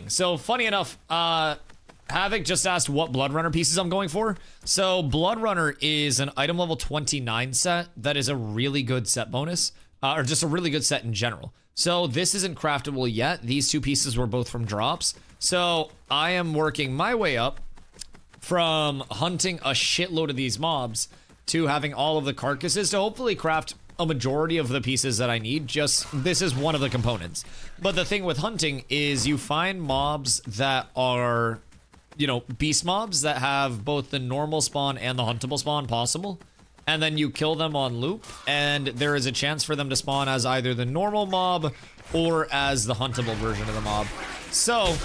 So funny enough, Havoc just asked what Blood Runner pieces I'm going for. So Blood Runner is an item level 29 set that is a really good set bonus, or just a really good set in general. So this isn't craftable yet. These 2 pieces were both from drops. So I am working my way up from hunting a shitload of these mobs to having all of the carcasses to hopefully craft a majority of the pieces that I need. Just this is one of the components. But the thing with hunting is you find mobs that are, you know, beast mobs that have both the normal spawn and the huntable spawn possible, and then you kill them on loop, and there is a chance for them to spawn as either the normal mob or as the huntable version of the mob. So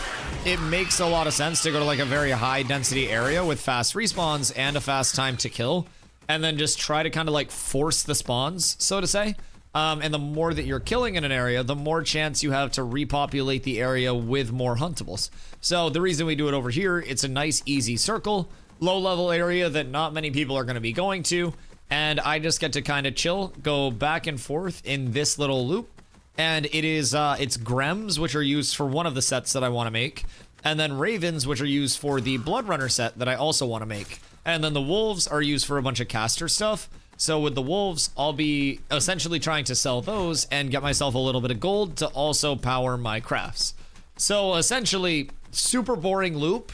it makes a lot of sense to go to like a very high density area with fast respawns and a fast time to kill, and then just try to kind of like force the spawns, so to say. And the more that you're killing in an area, the more chance you have to repopulate the area with more huntables. So the reason we do it over here, it's a nice easy circle, low level area that not many people are going to be going to, and I just get to kind of chill, go back and forth in this little loop. And it is it's Grems, which are used for one of the sets that I want to make, and then Ravens, which are used for the Blood Runner set that I also want to make. And then the Wolves are used for a bunch of caster stuff. So with the Wolves, I'll be essentially trying to sell those and get myself a little bit of gold to also power my crafts. So essentially, super boring loop,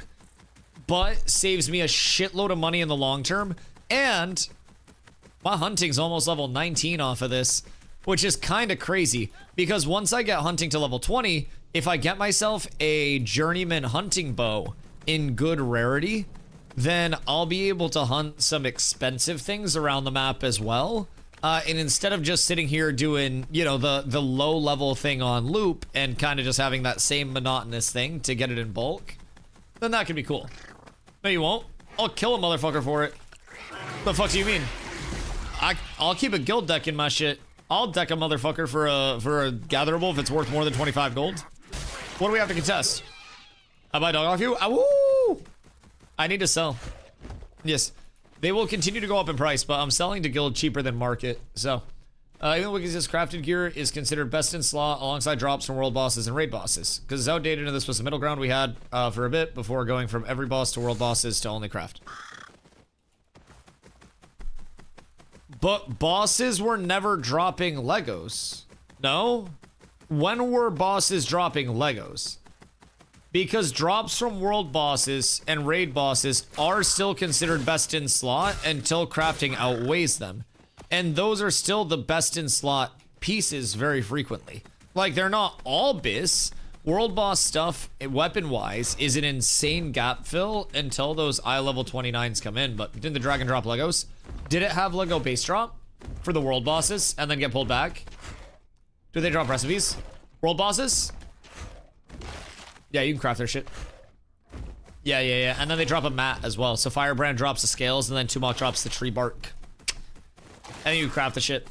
but saves me a shitload of money in the long term. And my hunting's almost level 19 off of this, which is kind of crazy. Because once I get hunting to level 20, if I get myself a journeyman hunting bow in good rarity, then I'll be able to hunt some expensive things around the map as well. And instead of just sitting here doing, you know, the low level thing on loop and kind of just having that same monotonous thing to get it in bulk, then that could be cool. No, you won't. I'll kill a motherfucker for it. The fuck do you mean? I'll keep a guild deck in my shit. I'll deck a motherfucker for a gatherable if it's worth more than 25 gold. What do we have to contest? I buy dog off you? Woo! I need to sell. Yes. They will continue to go up in price, but I'm selling to guild cheaper than market. So, even Wikis' crafted gear is considered best in slot alongside drops from world bosses and raid bosses. Because it's outdated and this was the middle ground we had for a bit before going from every boss to world bosses to only craft. But bosses were never dropping Legos. No? When were bosses dropping Legos? Because drops from world bosses and raid bosses are still considered best in slot until crafting outweighs them. And those are still the best in slot pieces very frequently. Like, they're not all bis. World boss stuff, weapon-wise, is an insane gap fill until those eye level 29s come in. But didn't the drag and drop Legos? Did it have Lego base drop for the world bosses and then get pulled back? Do they drop recipes? World bosses? Yeah, you can craft their shit. Yeah. And then they drop a mat as well. So Firebrand drops the scales and then Tumok drops the tree bark. And you craft the shit.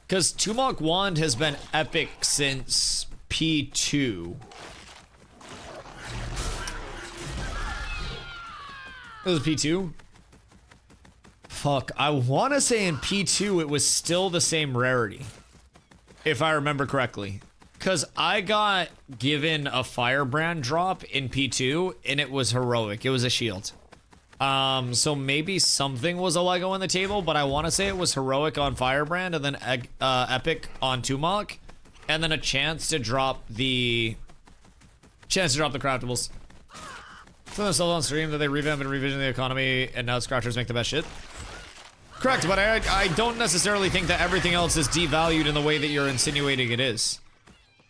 Because Tumok Wand has been epic since P2. It was P2? Fuck, I want to say in P2 it was still the same rarity. If I remember correctly. Because I got given a Firebrand drop in P2 and it was heroic. It was a shield. So maybe something was a Lego on the table, but I want to say it was heroic on Firebrand and then epic on Tumok. And then a chance to drop the craftables. So they're still on stream that they revamp and revision the economy and now scratchers make the best shit. Correct, but I don't necessarily think that everything else is devalued in the way that you're insinuating it is.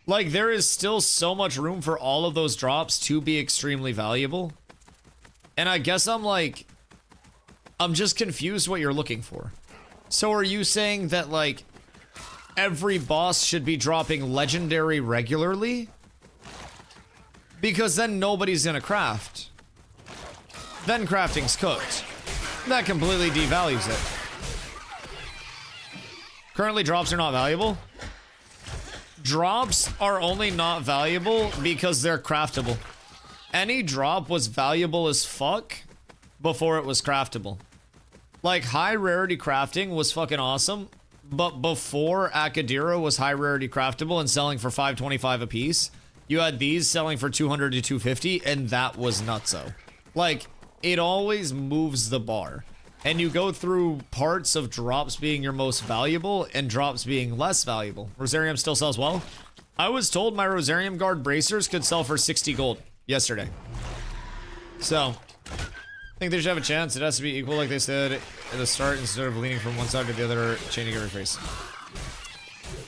Like, there is still so much room for all of those drops to be extremely valuable. And I guess I'm just confused what you're looking for. So are you saying that, like, every boss should be dropping legendary regularly? Because then nobody's gonna craft. Then crafting's cooked. That completely devalues it. Currently, drops are not valuable. Drops are only not valuable because they're craftable. Any drop was valuable as fuck before it was craftable. Like, high rarity crafting was fucking awesome, but before Akadira was high rarity craftable and selling for $5.25 a piece, you had these selling for $200 to $250, and that was nutso. Like, it always moves the bar. And you go through parts of drops being your most valuable and drops being less valuable. Rosarium still sells well. I was told my Rosarium Guard bracers could sell for 60 gold yesterday. So, I think they should have a chance. It has to be equal, like they said at the start, instead of leaning from one side to the other, changing every phase.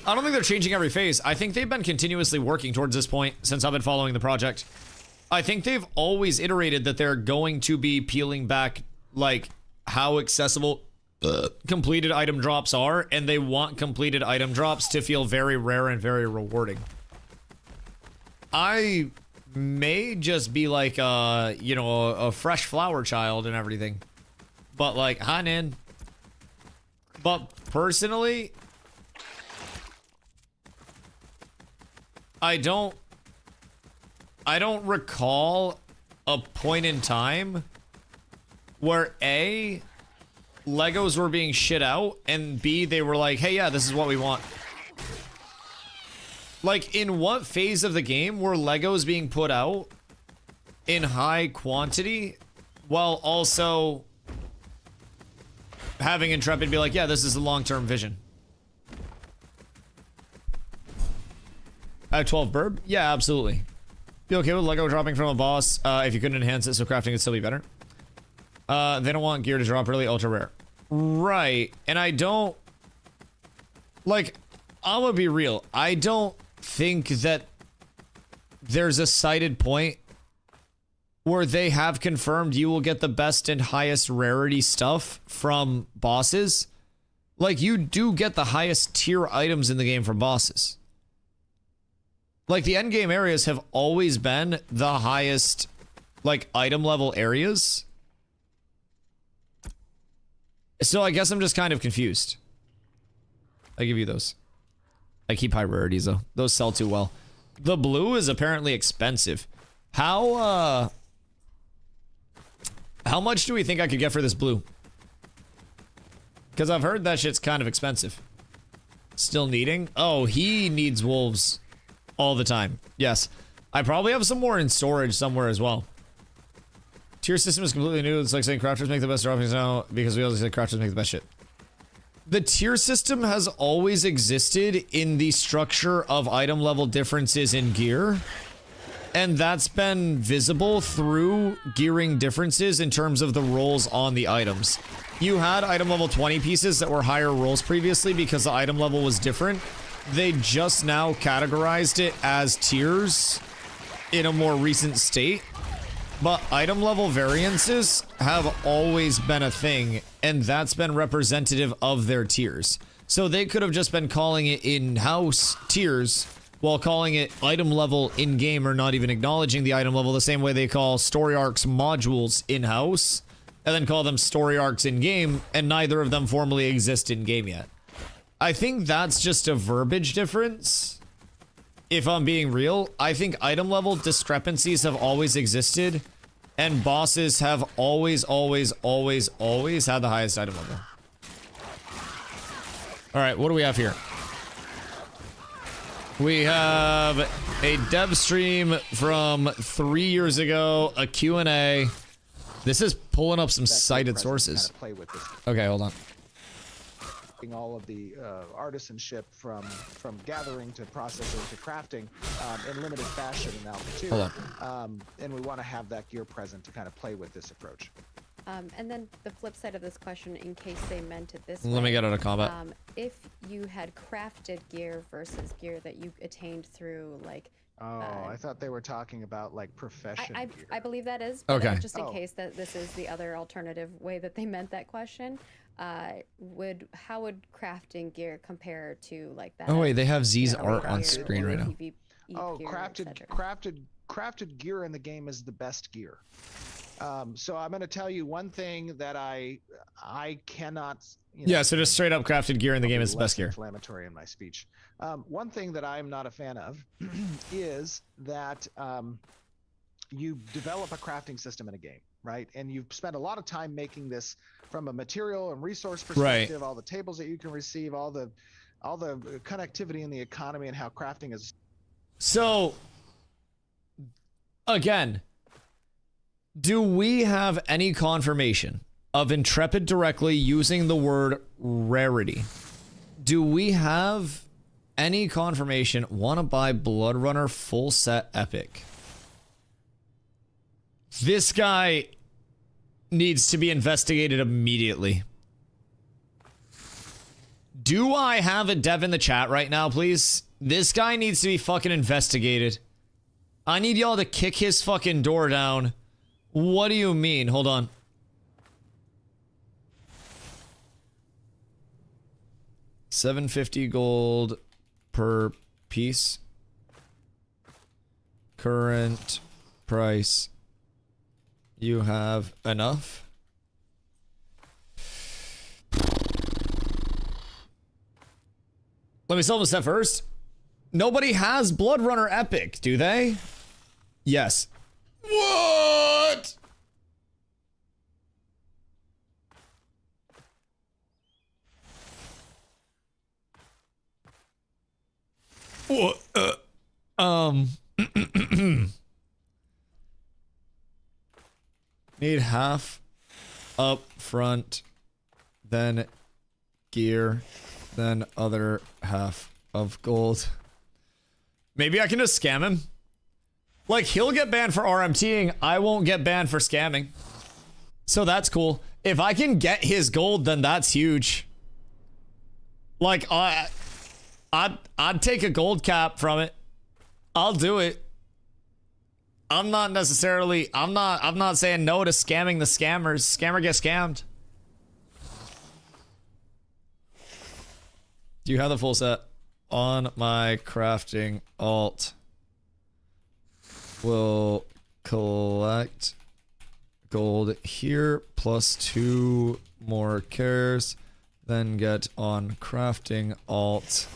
I don't think they're changing every phase. I think they've been continuously working towards this point since I've been following the project. I think they've always iterated that they're going to be peeling back, like, how accessible completed item drops are, and they want completed item drops to feel very rare and very rewarding. I may just be like you know, a fresh flower child and everything, but like, Hanin. But personally, I don't recall a point in time where A, Legos were being shit out, and B, they were like, hey, yeah, this is what we want. Like, in what phase of the game were Legos being put out in high quantity while also having Intrepid be like, yeah, this is the long-term vision? I have 12 burb? Yeah, absolutely. Be okay with Lego dropping from a boss if you couldn't enhance it so crafting would still be better? They don't want gear to drop really ultra rare. Right. And I don't... Like, I'm gonna be real. I don't think that there's a cited point where they have confirmed you will get the best and highest rarity stuff from bosses. Like, you do get the highest tier items in the game from bosses. Like, the endgame areas have always been the highest, like, item level areas. So I guess I'm just kind of confused. I give you those. I keep high rarities though. Those sell too well. The blue is apparently expensive. How much do we think I could get for this blue? Because I've heard that shit's kind of expensive. Still needing? Oh, he needs wolves all the time. Yes. I probably have some more in storage somewhere as well. Tier system is completely new. It's like saying crouchers make the best droppings now because we always say crouchers make the best shit. The tier system has always existed in the structure of item level differences in gear. And that's been visible through gearing differences in terms of the rolls on the items. You had item level 20 pieces that were higher rolls previously because the item level was different. They just now categorized it as tiers in a more recent state. But item level variances have always been a thing, and that's been representative of their tiers. So they could have just been calling it in-house tiers while calling it item level in-game, or not even acknowledging the item level the same way they call story arcs modules in-house and then call them story arcs in-game, and neither of them formally exist in-game yet. I think that's just a verbiage difference. If I'm being real, I think item level discrepancies have always existed, and bosses have always had the highest item level. Alright, what do we have here? We have a dev stream from 3 years ago, a Q&A. This is pulling up some cited sources. Play with this. Okay, hold on. All of the artisanship from gathering to processing to crafting in limited fashion in Alpha 2. Hold And we want to have that gear present to kind of play with this approach. And then the flip side of this question, in case they meant it this Let me get out of combat. if you had crafted gear versus gear that you attained through, like... I thought they were talking about, like, profession gear. I believe that is, but Okay. just in case that this is the other alternative way that they meant that question, how would crafting gear compare to, like, that? Oh wait, they have Z's you know, art on gear screen or right now. PvE gear, crafted gear in the game is the best gear. So I'm going to tell you one thing that I cannot. Yeah, so just straight up crafted gear in the game is the best gear. Inflammatory in my speech. One thing that I'm not a fan of is that you develop a crafting system in a game, right? And you've spent a lot of time making this from a material and resource perspective, all the tables that you can receive, all the connectivity in the economy, and how crafting is. So, again, do we have any confirmation of Intrepid directly using the word rarity? Do we have any confirmation? Wanna buy Blood Runner full set epic? This guy needs to be investigated immediately. Do I have a dev in the chat right now, please? This guy needs to be fucking investigated. I need y'all to kick his fucking door down. What do you mean? Hold on. $750 gold per piece. Current price. You have enough? Let me solve this step first. Nobody has Blood Runner Epic, do they? Yes. What? What? Need half up front, then gear, then other half of gold. Maybe I can just scam him. Like, he'll get banned for RMTing, I won't get banned for scamming. So that's cool. If I can get his gold, then that's huge. Like, I'd take a gold cap from it. I'll do it. I'm not necessarily, I'm not saying no to scamming the scammers. Scammer gets scammed. Do you have the full set? On my crafting alt. Will collect gold here plus 2 more cares, then get on crafting alt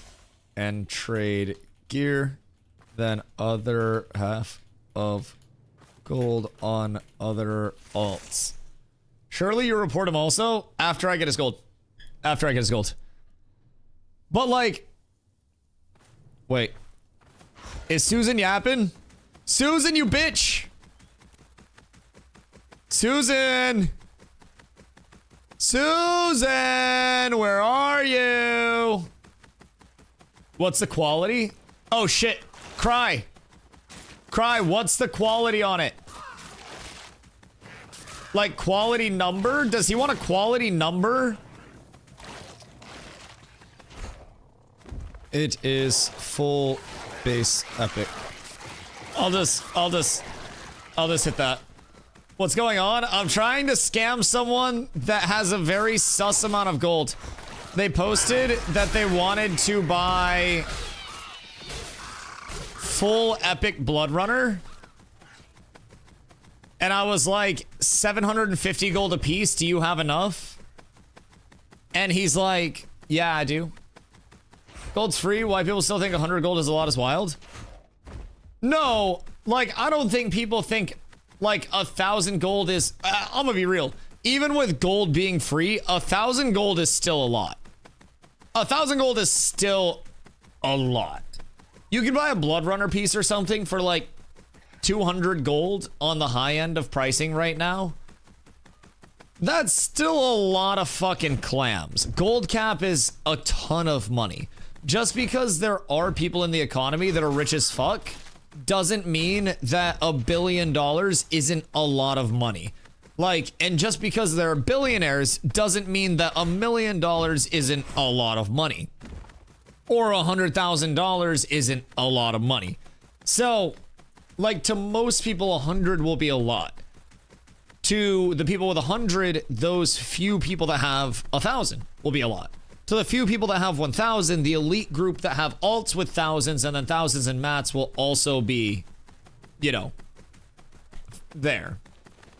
and trade gear, then other half of gold on other alts. Surely you report him also after I get his gold. After I get his gold. But like, wait, is Susan yapping? Susan, you bitch! Susan! Susan, where are you? What's the quality? Oh shit, Cry. Cry, what's the quality on it? Like, quality number? Does he want a quality number? It is full base epic. I'll just hit that. What's going on? I'm trying to scam someone that has a very sus amount of gold. They posted that they wanted to buy full epic blood runner. And I was like, 750 gold a piece, do you have enough? And he's like, yeah, I do. Gold's free, why people still think 100 gold is a lot is wild? No, like, I don't think people think, like, 1,000 gold is... I'm gonna be real. Even with gold being free, 1,000 gold is still a lot. 1,000 gold is still a lot. You can buy a blood runner piece or something for, like, 200 gold on the high end of pricing right now. That's still a lot of fucking clams. Gold cap is a ton of money. Just because there are people in the economy that are rich as fuck doesn't mean that $1 billion isn't a lot of money. Like, and just because they're billionaires doesn't mean that $1 million isn't a lot of money. Or $100,000 isn't a lot of money. So, like, to most people, 100 will be a lot. To the people with 100, those few people that have 1,000 will be a lot. To the few people that have 1,000, the elite group that have alts with thousands and then thousands and mats will also be, you know, there.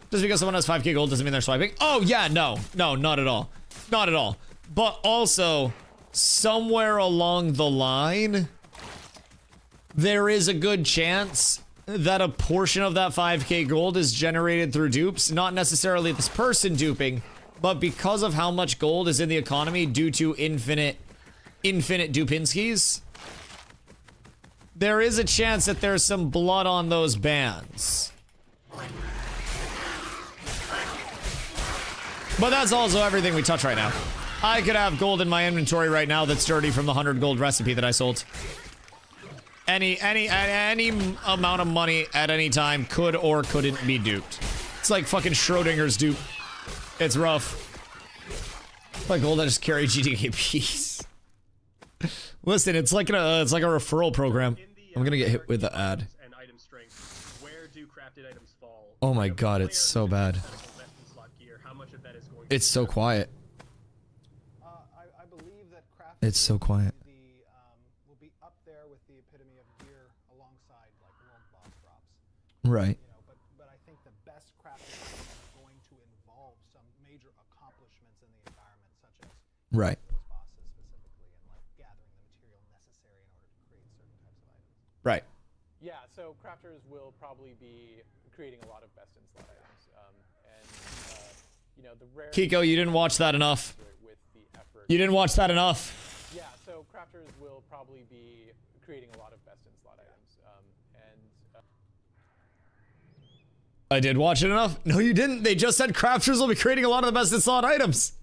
Just because someone has 5k gold doesn't mean they're swiping. Oh, yeah, no, not at all. Not at all. But also, somewhere along the line, there is a good chance that a portion of that 5k gold is generated through dupes. Not necessarily this person duping, but because of how much gold is in the economy due to infinite Dupinskis, there is a chance that there's some blood on those bands. But that's also everything we touch right now. I could have gold in my inventory right now that's dirty from the 100 gold recipe that I sold. Any amount of money at any time could or couldn't be duped. It's like fucking Schrodinger's dupe. It's rough. Like gold, I just carry GTK piece. Listen, it's like a referral program. I'm gonna get hit with the ad. Oh my god, it's so bad. It's so quiet. I believe that crafting It's so quiet. will be up there with the epitome of gear alongside like world boss drops. Right. You know, but I think the best crafting is going to involve some major accomplishments in the environment, such as Right. those bosses specifically, and like gathering the material necessary in order to create certain types of items. Right. Yeah, so crafters will probably be creating a lot of best in slot items, you know, the rare. Kiko, you didn't watch that enough. With the effort. You didn't watch that enough. Yeah, so crafters will probably be creating a lot of best in slot items, I did watch it enough. No, you didn't. They just said crafters will be creating a lot of the best in slot items.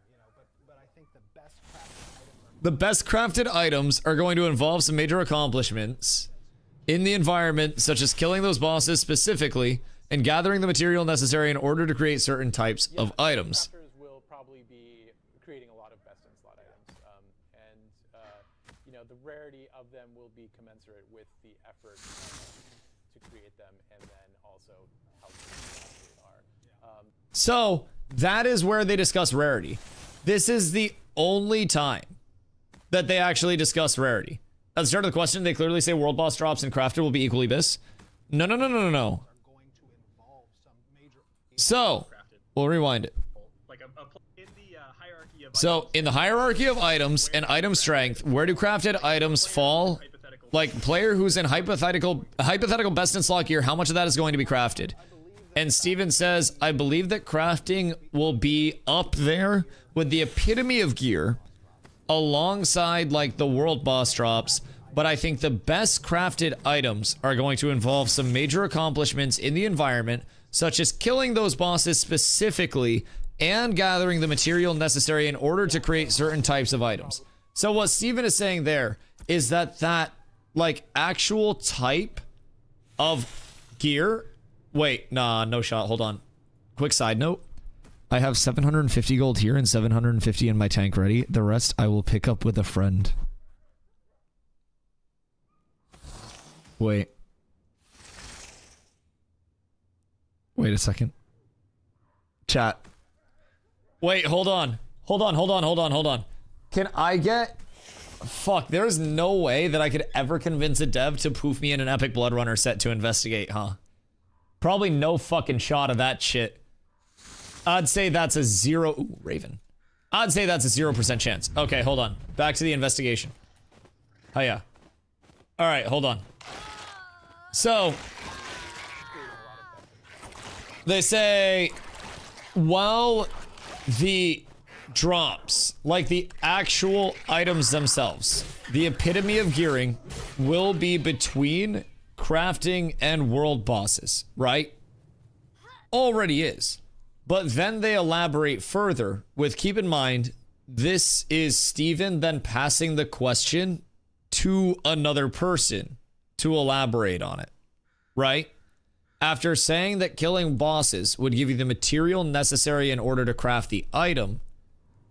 You know, but I think the best crafted items The best crafted items are going to involve some major accomplishments in the environment, such as killing those bosses specifically and gathering the material necessary in order to create certain types of items. crafters will probably be creating a lot of best in slot items, you know, the rarity of them will be commensurate with the effort to create them, and then also how good they are. So that is where they discuss rarity. This is the only time that they actually discuss rarity. At the start of the question, they clearly say world boss drops and crafted will be equally bis. No. are going to involve some major. So, we'll rewind it. Like in the hierarchy of So, in the hierarchy of items and item strength, where do crafted items fall? Like, player who's in hypothetical best in slot gear, how much of that is going to be crafted? And Steven says, I believe that crafting will be up there with the epitome of gear, alongside, like, the world boss drops, but I think the best crafted items are going to involve some major accomplishments in the environment, such as killing those bosses specifically and gathering the material necessary in order to create certain types of items. So what Steven is saying there is that like actual type of gear. Wait, nah, no shot. Hold on. Quick side note. I have 750 gold here and 750 in my tank ready. The rest I will pick up with a friend. Wait. Wait a second. Chat. Wait, hold on. Hold on. Can I get... Fuck, there's no way that I could ever convince a dev to poof me in an Epic Blood Runner set to investigate, huh? Probably no fucking shot of that shit. I'd say that's a zero... Ooh, Raven. I'd say that's a 0% chance. Okay, hold on. Back to the investigation. Oh, yeah. Alright, hold on. So... They say... While the drops, like the actual items themselves, the epitome of gearing will be between crafting and world bosses, right? Already is. But then they elaborate further with, keep in mind, this is Steven then passing the question to another person to elaborate on it, right? After saying that killing bosses would give you the material necessary in order to craft the item,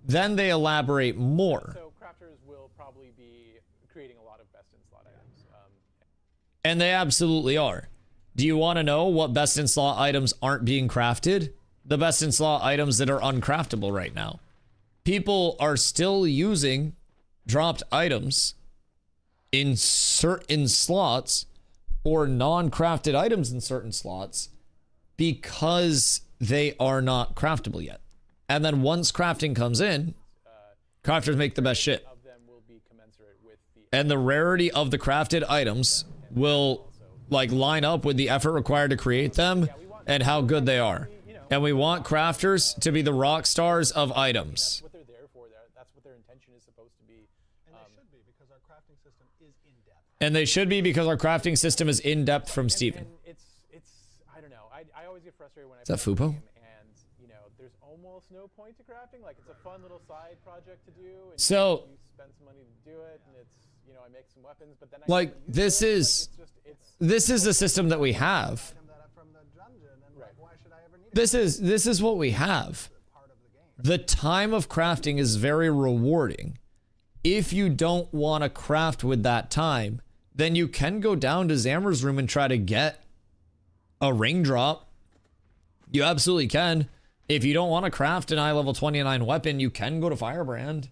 then they elaborate more. So crafters will probably be creating a lot of best in slot items. And they absolutely are. Do you want to know what best in slot items aren't being crafted? The best in slot items that are uncraftable right now. People are still using dropped items in certain slots or non-crafted items in certain slots because they are not craftable yet. And then once crafting comes in, crafters make the best shit. Of them will be commensurate with the And the rarity of the crafted items will like line up with the effort required to create them and how good they are. And we want crafters to be the rock stars of items. what they're there for. That's what their intention is supposed to be. And they should be, because our crafting system is in depth. And they should be, because our crafting system is in depth from Steven. And it's I don't know. I always get frustrated when I Is that play the Fupo? game and you know there's almost no point to crafting. Like it's a fun little side project to do. And So- you spend some money to do it, and it's I make some weapons, but then I Like, never use this it. Like, is- it's This is the system that we have. Item that are from the dungeon, and like, why should I ever need This is what we have. part of the game? The time of crafting is very rewarding. If you don't want to craft with that time, then you can go down to Zammer's room and try to get a ring drop. You absolutely can. If you don't want to craft an eye level 29 weapon, you can go to Firebrand.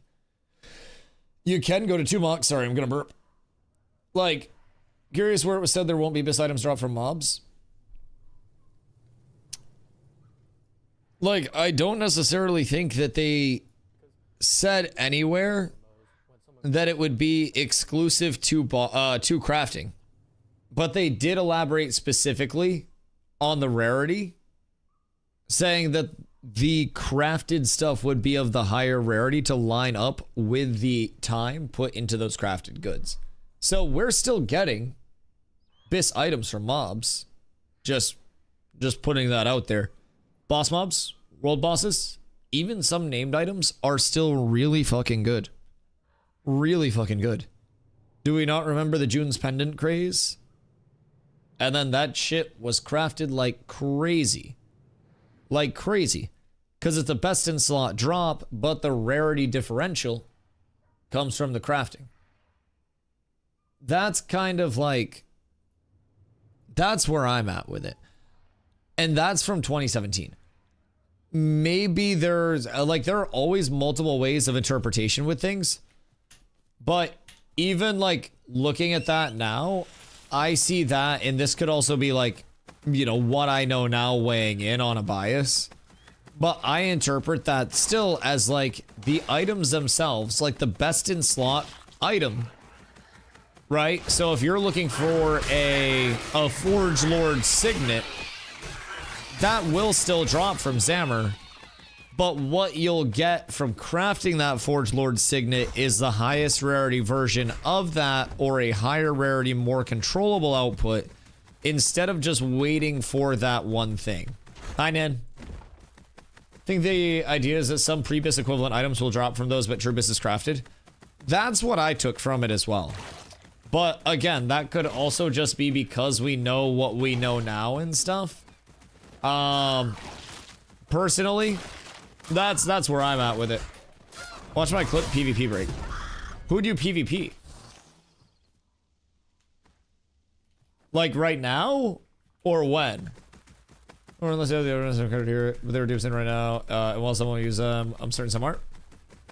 You can go to Tumok. Sorry, I'm gonna burp. Like, curious where it was said there won't be bis items dropped from mobs. Like, I don't necessarily think that they said anywhere that it would be exclusive to crafting. But they did elaborate specifically on the rarity, saying that the crafted stuff would be of the higher rarity to line up with the time put into those crafted goods. So we're still getting bis items from mobs. Just putting that out there. Boss mobs, world bosses, even some named items are still really fucking good. Really fucking good. Do we not remember the June's Pendant craze? And then that shit was crafted like crazy. Like crazy. Because it's the best in slot drop, but the rarity differential comes from the crafting. That's kind of like... That's where I'm at with it. And that's from 2017. Maybe there's... Like, there are always multiple ways of interpretation with things. But even, like, looking at that now, I see that, and this could also be, like, you know, what I know now weighing in on a bias. But I interpret that still as, like, the items themselves, like the best in slot item, right? So if you're looking for a Forge Lord Signet, that will still drop from Zammer. But what you'll get from crafting that Forge Lord Signet is the highest rarity version of that, or a higher rarity, more controllable output, instead of just waiting for that one thing. Hi, Nan. I think the idea is that some pre-bis equivalent items will drop from those, but true bis is crafted. That's what I took from it as well. But again, that could also just be because we know what we know now and stuff. Personally, that's where I'm at with it. Watch my clip PvP break. Who do you PvP? Like right now? Or when? Or unless the other ones are covered here, but they're dupes in right now. And while someone will use them, I'm certain some aren't.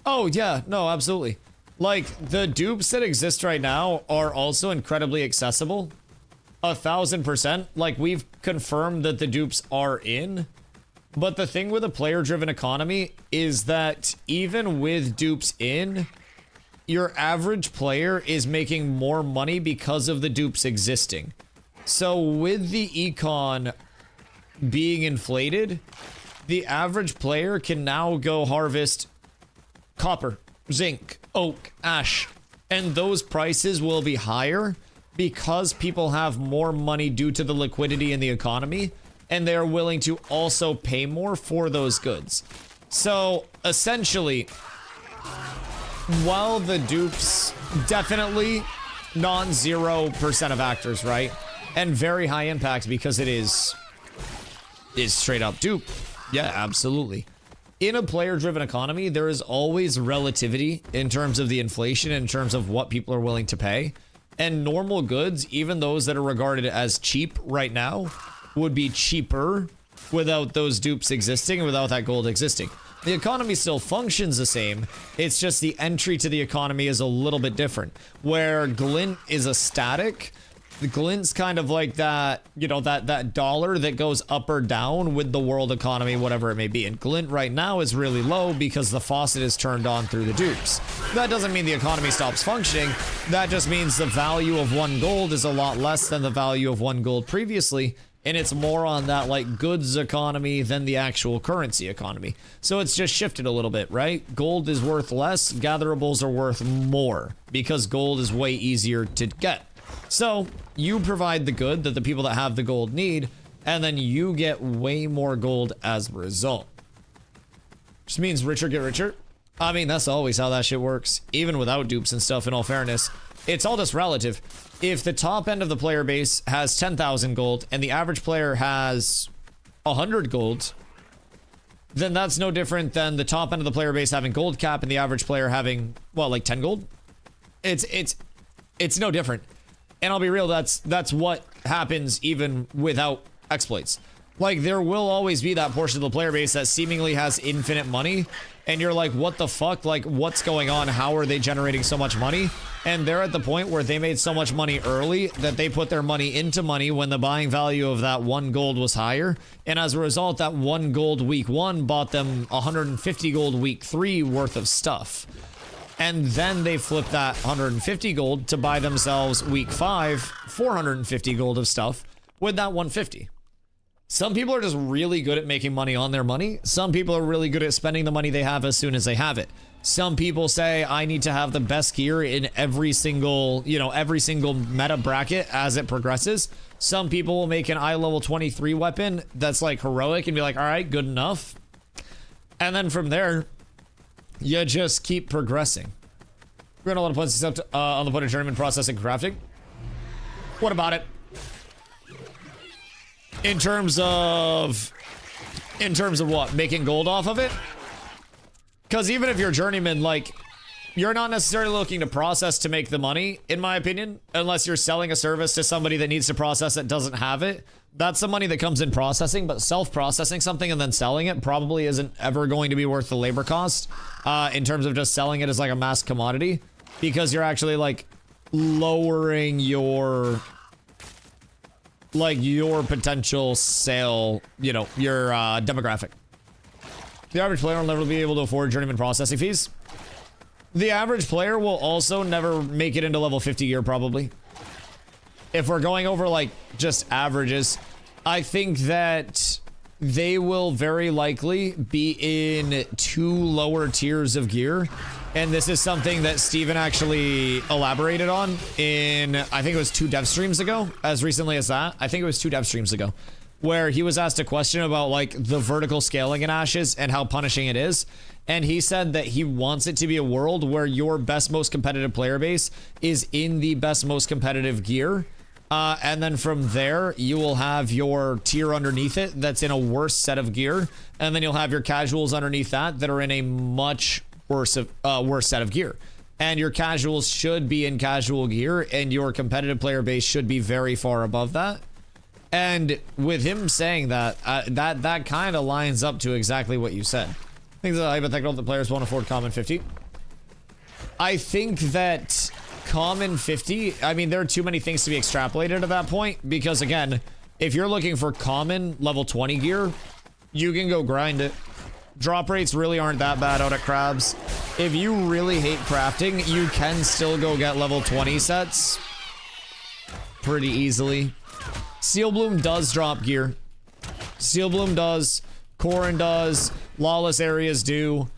Oh yeah, no, absolutely. Like the dupes that exist right now are also incredibly accessible. 1000%. Like we've confirmed that the dupes are in. But the thing with a player-driven economy is that even with dupes in, your average player is making more money because of the dupes existing. So with the econ being inflated, the average player can now go harvest copper, zinc, oak, ash, and those prices will be higher because people have more money due to the liquidity in the economy, and they're willing to also pay more for those goods. So essentially, while the dupes definitely non-0% of actors, right? And very high impact because it is straight up dupe. Yeah, absolutely. In a player-driven economy, there is always relativity in terms of the inflation, in terms of what people are willing to pay. And normal goods, even those that are regarded as cheap right now, would be cheaper without those dupes existing and without that gold existing. The economy still functions the same. It's just the entry to the economy is a little bit different. Where glint is a static, the glint's kind of like that, you know, that dollar that goes up or down with the world economy, whatever it may be. And glint right now is really low because the faucet is turned on through the dupes. That doesn't mean the economy stops functioning. That just means the value of 1 gold is a lot less than the value of 1 gold previously. And it's more on that like goods economy than the actual currency economy. So it's just shifted a little bit, right? Gold is worth less, gatherables are worth more because gold is way easier to get. So you provide the good that the people that have the gold need, and then you get way more gold as a result. Just means richer get richer. I mean, that's always how that shit works, even without dupes and stuff, in all fairness. It's all just relative. If the top end of the player base has 10,000 gold and the average player has 100 gold, then that's no different than the top end of the player base having gold cap and the average player having, well, like 10 gold. It's no different. And I'll be real, that's what happens even without exploits. Like, there will always be that portion of the player base that seemingly has infinite money, and you're like, what the fuck? Like, what's going on? How are they generating so much money? And they're at the point where they made so much money early that they put their money into money when the buying value of that 1 gold was higher. And as a result, that 1 gold week 1 bought them 150 gold week 3 worth of stuff. And then they flip that 150 gold to buy themselves week 5 450 gold of stuff with that 150. Some people are just really good at making money on their money. Some people are really good at spending the money they have as soon as they have it. Some people say, I need to have the best gear in every single, every single meta bracket as it progresses. Some people will make an eye level 23 weapon that's like heroic and be like, all right, good enough. And then from there, you just keep progressing. We're gonna let a points except on the point of journeyman processing crafting. What about it? In terms of what? Making gold off of it? Because even if you're journeyman, like, you're not necessarily looking to process to make the money, in my opinion, unless you're selling a service to somebody that needs to process that doesn't have it. That's the money that comes in processing, but self-processing something and then selling it probably isn't ever going to be worth the labor cost in terms of just selling it as like a mass commodity, because you're actually like lowering your potential sale, your demographic. The average player will never be able to afford journeyman processing fees. The average player will also never make it into level 50 gear, probably. If we're going over like just averages, I think that they will very likely be in 2 lower tiers of gear. And this is something that Steven actually elaborated on in, I think it was 2 dev streams ago, as recently as that. I think it was 2 dev streams ago, where he was asked a question about like the vertical scaling in Ashes and how punishing it is. And he said that he wants it to be a world where your best, most competitive player base is in the best, most competitive gear. And then from there, you will have your tier underneath it that's in a worse set of gear. And then you'll have your casuals underneath that are in a much worse set of gear. And your casuals should be in casual gear, and your competitive player base should be very far above that. And with him saying that, that kind of lines up to exactly what you said. I think that hypothetical that players won't afford common 50. I think that common 50, I mean, there are too many things to be extrapolated at that point, because again, if you're looking for common level 20 gear, you can go grind it. Drop rates really aren't that bad out at Crabs. If you really hate crafting, you can still go get level 20 sets pretty easily. Steel Bloom does drop gear. Steel Bloom does. Corrin does. Lawless areas do.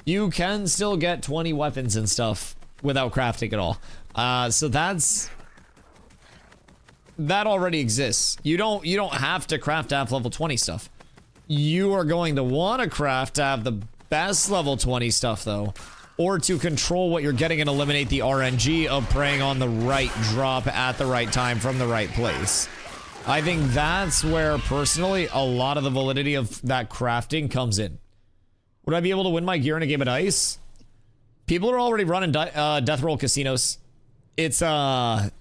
You can still get 20 weapons and stuff without crafting at all. So that already exists. You don't have to craft to have level 20 stuff. You are going to want to craft to have the best level 20 stuff though, or to control what you're getting and eliminate the RNG of preying on the right drop at the right time from the right place. I think that's where personally a lot of the validity of that crafting comes in. Would I be able to win my gear in a game of dice? People are already running death roll casinos. It's kind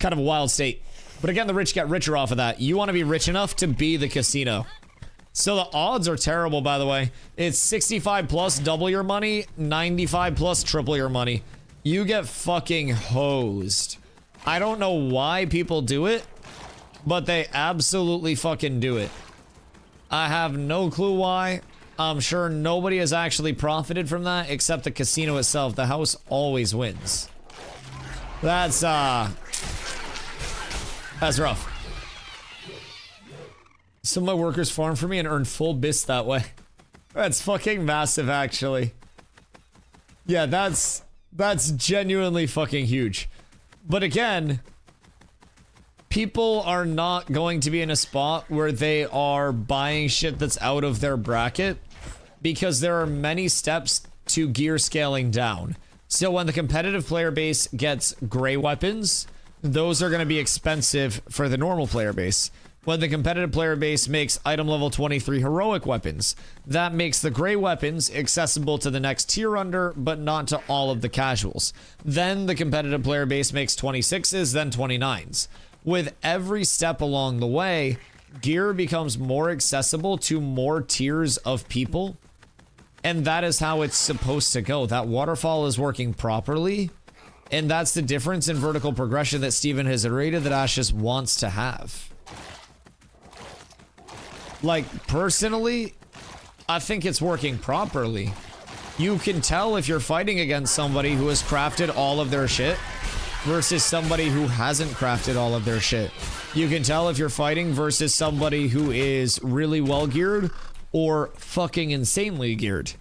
of a wild state. But again, the rich get richer off of that. You want to be rich enough to be the casino. So the odds are terrible, by the way. It's 65 plus double your money, 95 plus triple your money. You get fucking hosed. I don't know why people do it, but they absolutely fucking do it. I have no clue why. I'm sure nobody has actually profited from that except the casino itself. The house always wins. That's rough. Some of my workers farm for me and earn full bits that way. That's fucking massive, actually. Yeah, that's genuinely fucking huge. But again, people are not going to be in a spot where they are buying shit that's out of their bracket because there are many steps to gear scaling down. So when the competitive player base gets gray weapons, those are going to be expensive for the normal player base. When the competitive player base makes item level 23 heroic weapons, that makes the gray weapons accessible to the next tier under, but not to all of the casuals. Then the competitive player base makes 26s, then 29s. With every step along the way, gear becomes more accessible to more tiers of people. And that is how it's supposed to go. That waterfall is working properly. And that's the difference in vertical progression that Steven has iterated that Ashes wants to have. Like, personally, I think it's working properly. You can tell if you're fighting against somebody who has crafted all of their shit versus somebody who hasn't crafted all of their shit. You can tell if you're fighting versus somebody who is really well geared or fucking insanely geared.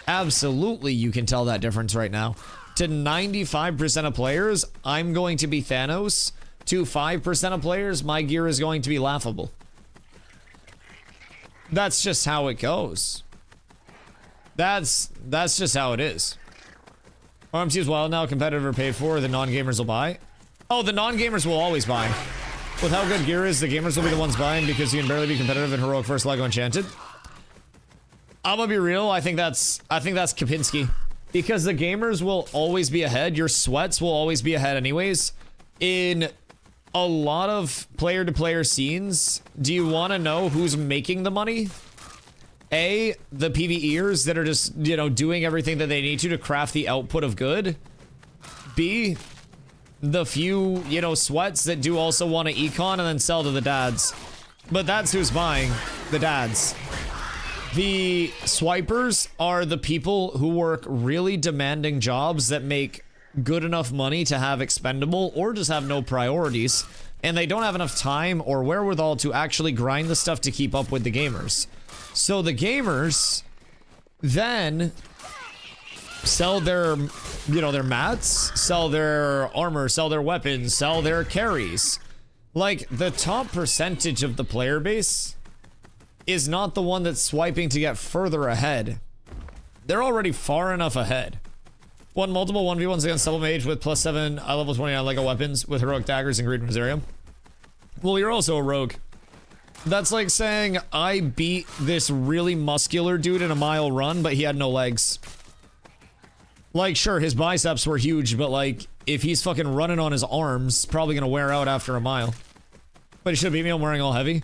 Absolutely, you can tell that difference right now. To 95% of players, I'm going to be Thanos. To 5% of players, my gear is going to be laughable. That's just how it goes. That's just how it is. RMC is wild now, competitive or paid for, the non-gamers will buy. Oh, the non-gamers will always buy. With how good gear is, the gamers will be the ones buying because you can barely be competitive in heroic first Lego Enchanted. I'm gonna be real, I think that's Kapinski. Because the gamers will always be ahead, your sweats will always be ahead anyways. In a lot of player-to-player scenes, do you want to know who's making the money? A, the PvEers that are just, you know, doing everything that they need to craft the output of good. B, the few, you know, sweats that do also want to econ and then sell to the dads. But that's who's buying, the dads. The swipers are the people who work really demanding jobs that make good enough money to have expendable or just have no priorities, and they don't have enough time or wherewithal to actually grind the stuff to keep up with the gamers. So the gamers then sell their, you know, their mats, sell their armor, sell their weapons, sell their carries. Like, the top percentage of the player base is not the one that's swiping to get further ahead. They're already far enough ahead. Won multiple 1v1s against double mage with +7 level 29 Lego weapons with heroic daggers and greed in Miserium. Well, you're also a rogue. That's like saying I beat this really muscular dude in a mile run, but he had no legs. Like, sure, his biceps were huge, but like, if he's fucking running on his arms, probably gonna wear out after a mile. But he should have beat me on wearing all heavy.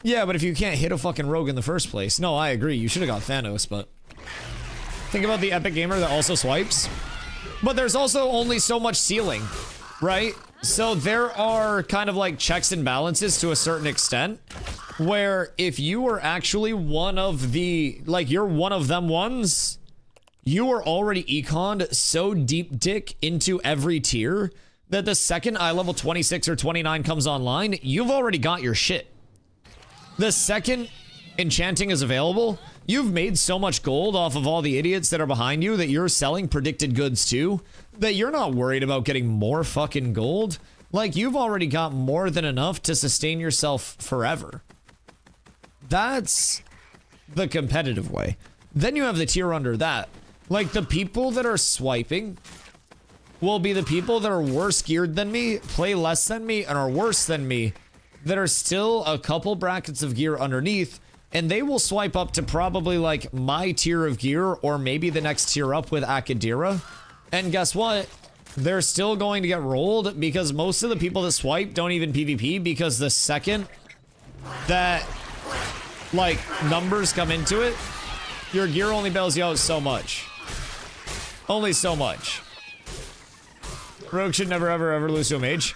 Yeah, but if you can't hit a fucking rogue in the first place. No, I agree. You should have got Thanos, but... Think about the epic gamer that also swipes. But there's also only so much ceiling, right? So there are kind of like checks and balances to a certain extent. Where if you were actually one of the... Like, you're one of them ones... You are already econed so deep dick into every tier... That the second eye level 26 or 29 comes online, you've already got your shit. The second enchanting is available, you've made so much gold off of all the idiots that are behind you that you're selling predicted goods too, that you're not worried about getting more fucking gold. Like, you've already got more than enough to sustain yourself forever. That's the competitive way. Then you have the tier under that. Like, the people that are swiping... will be the people that are worse geared than me, play less than me, and are worse than me, that are still a couple brackets of gear underneath, and they will swipe up to probably like my tier of gear, or maybe the next tier up with Akadira. And guess what? They're still going to get rolled, because most of the people that swipe don't even PvP, because the second that like numbers come into it, your gear only bails you out so much. Only so much. Rogue should never ever lose to a mage.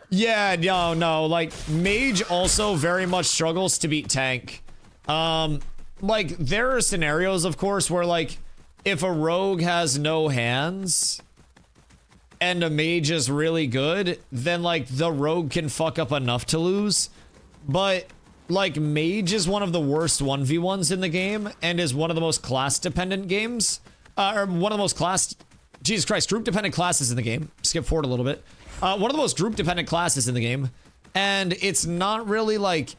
Yeah, no, like, mage also very much struggles to beat tank. Like, there are scenarios, of course, where, like, if a rogue has no hands and a mage is really good, then, like, the rogue can fuck up enough to lose. But, like, mage is one of the worst 1v1s in the game and is one of the most class-dependent games. Or one of the most class... Jesus Christ, group-dependent classes in the game. Skip forward a little bit. One of the most group-dependent classes in the game. And it's not really, like,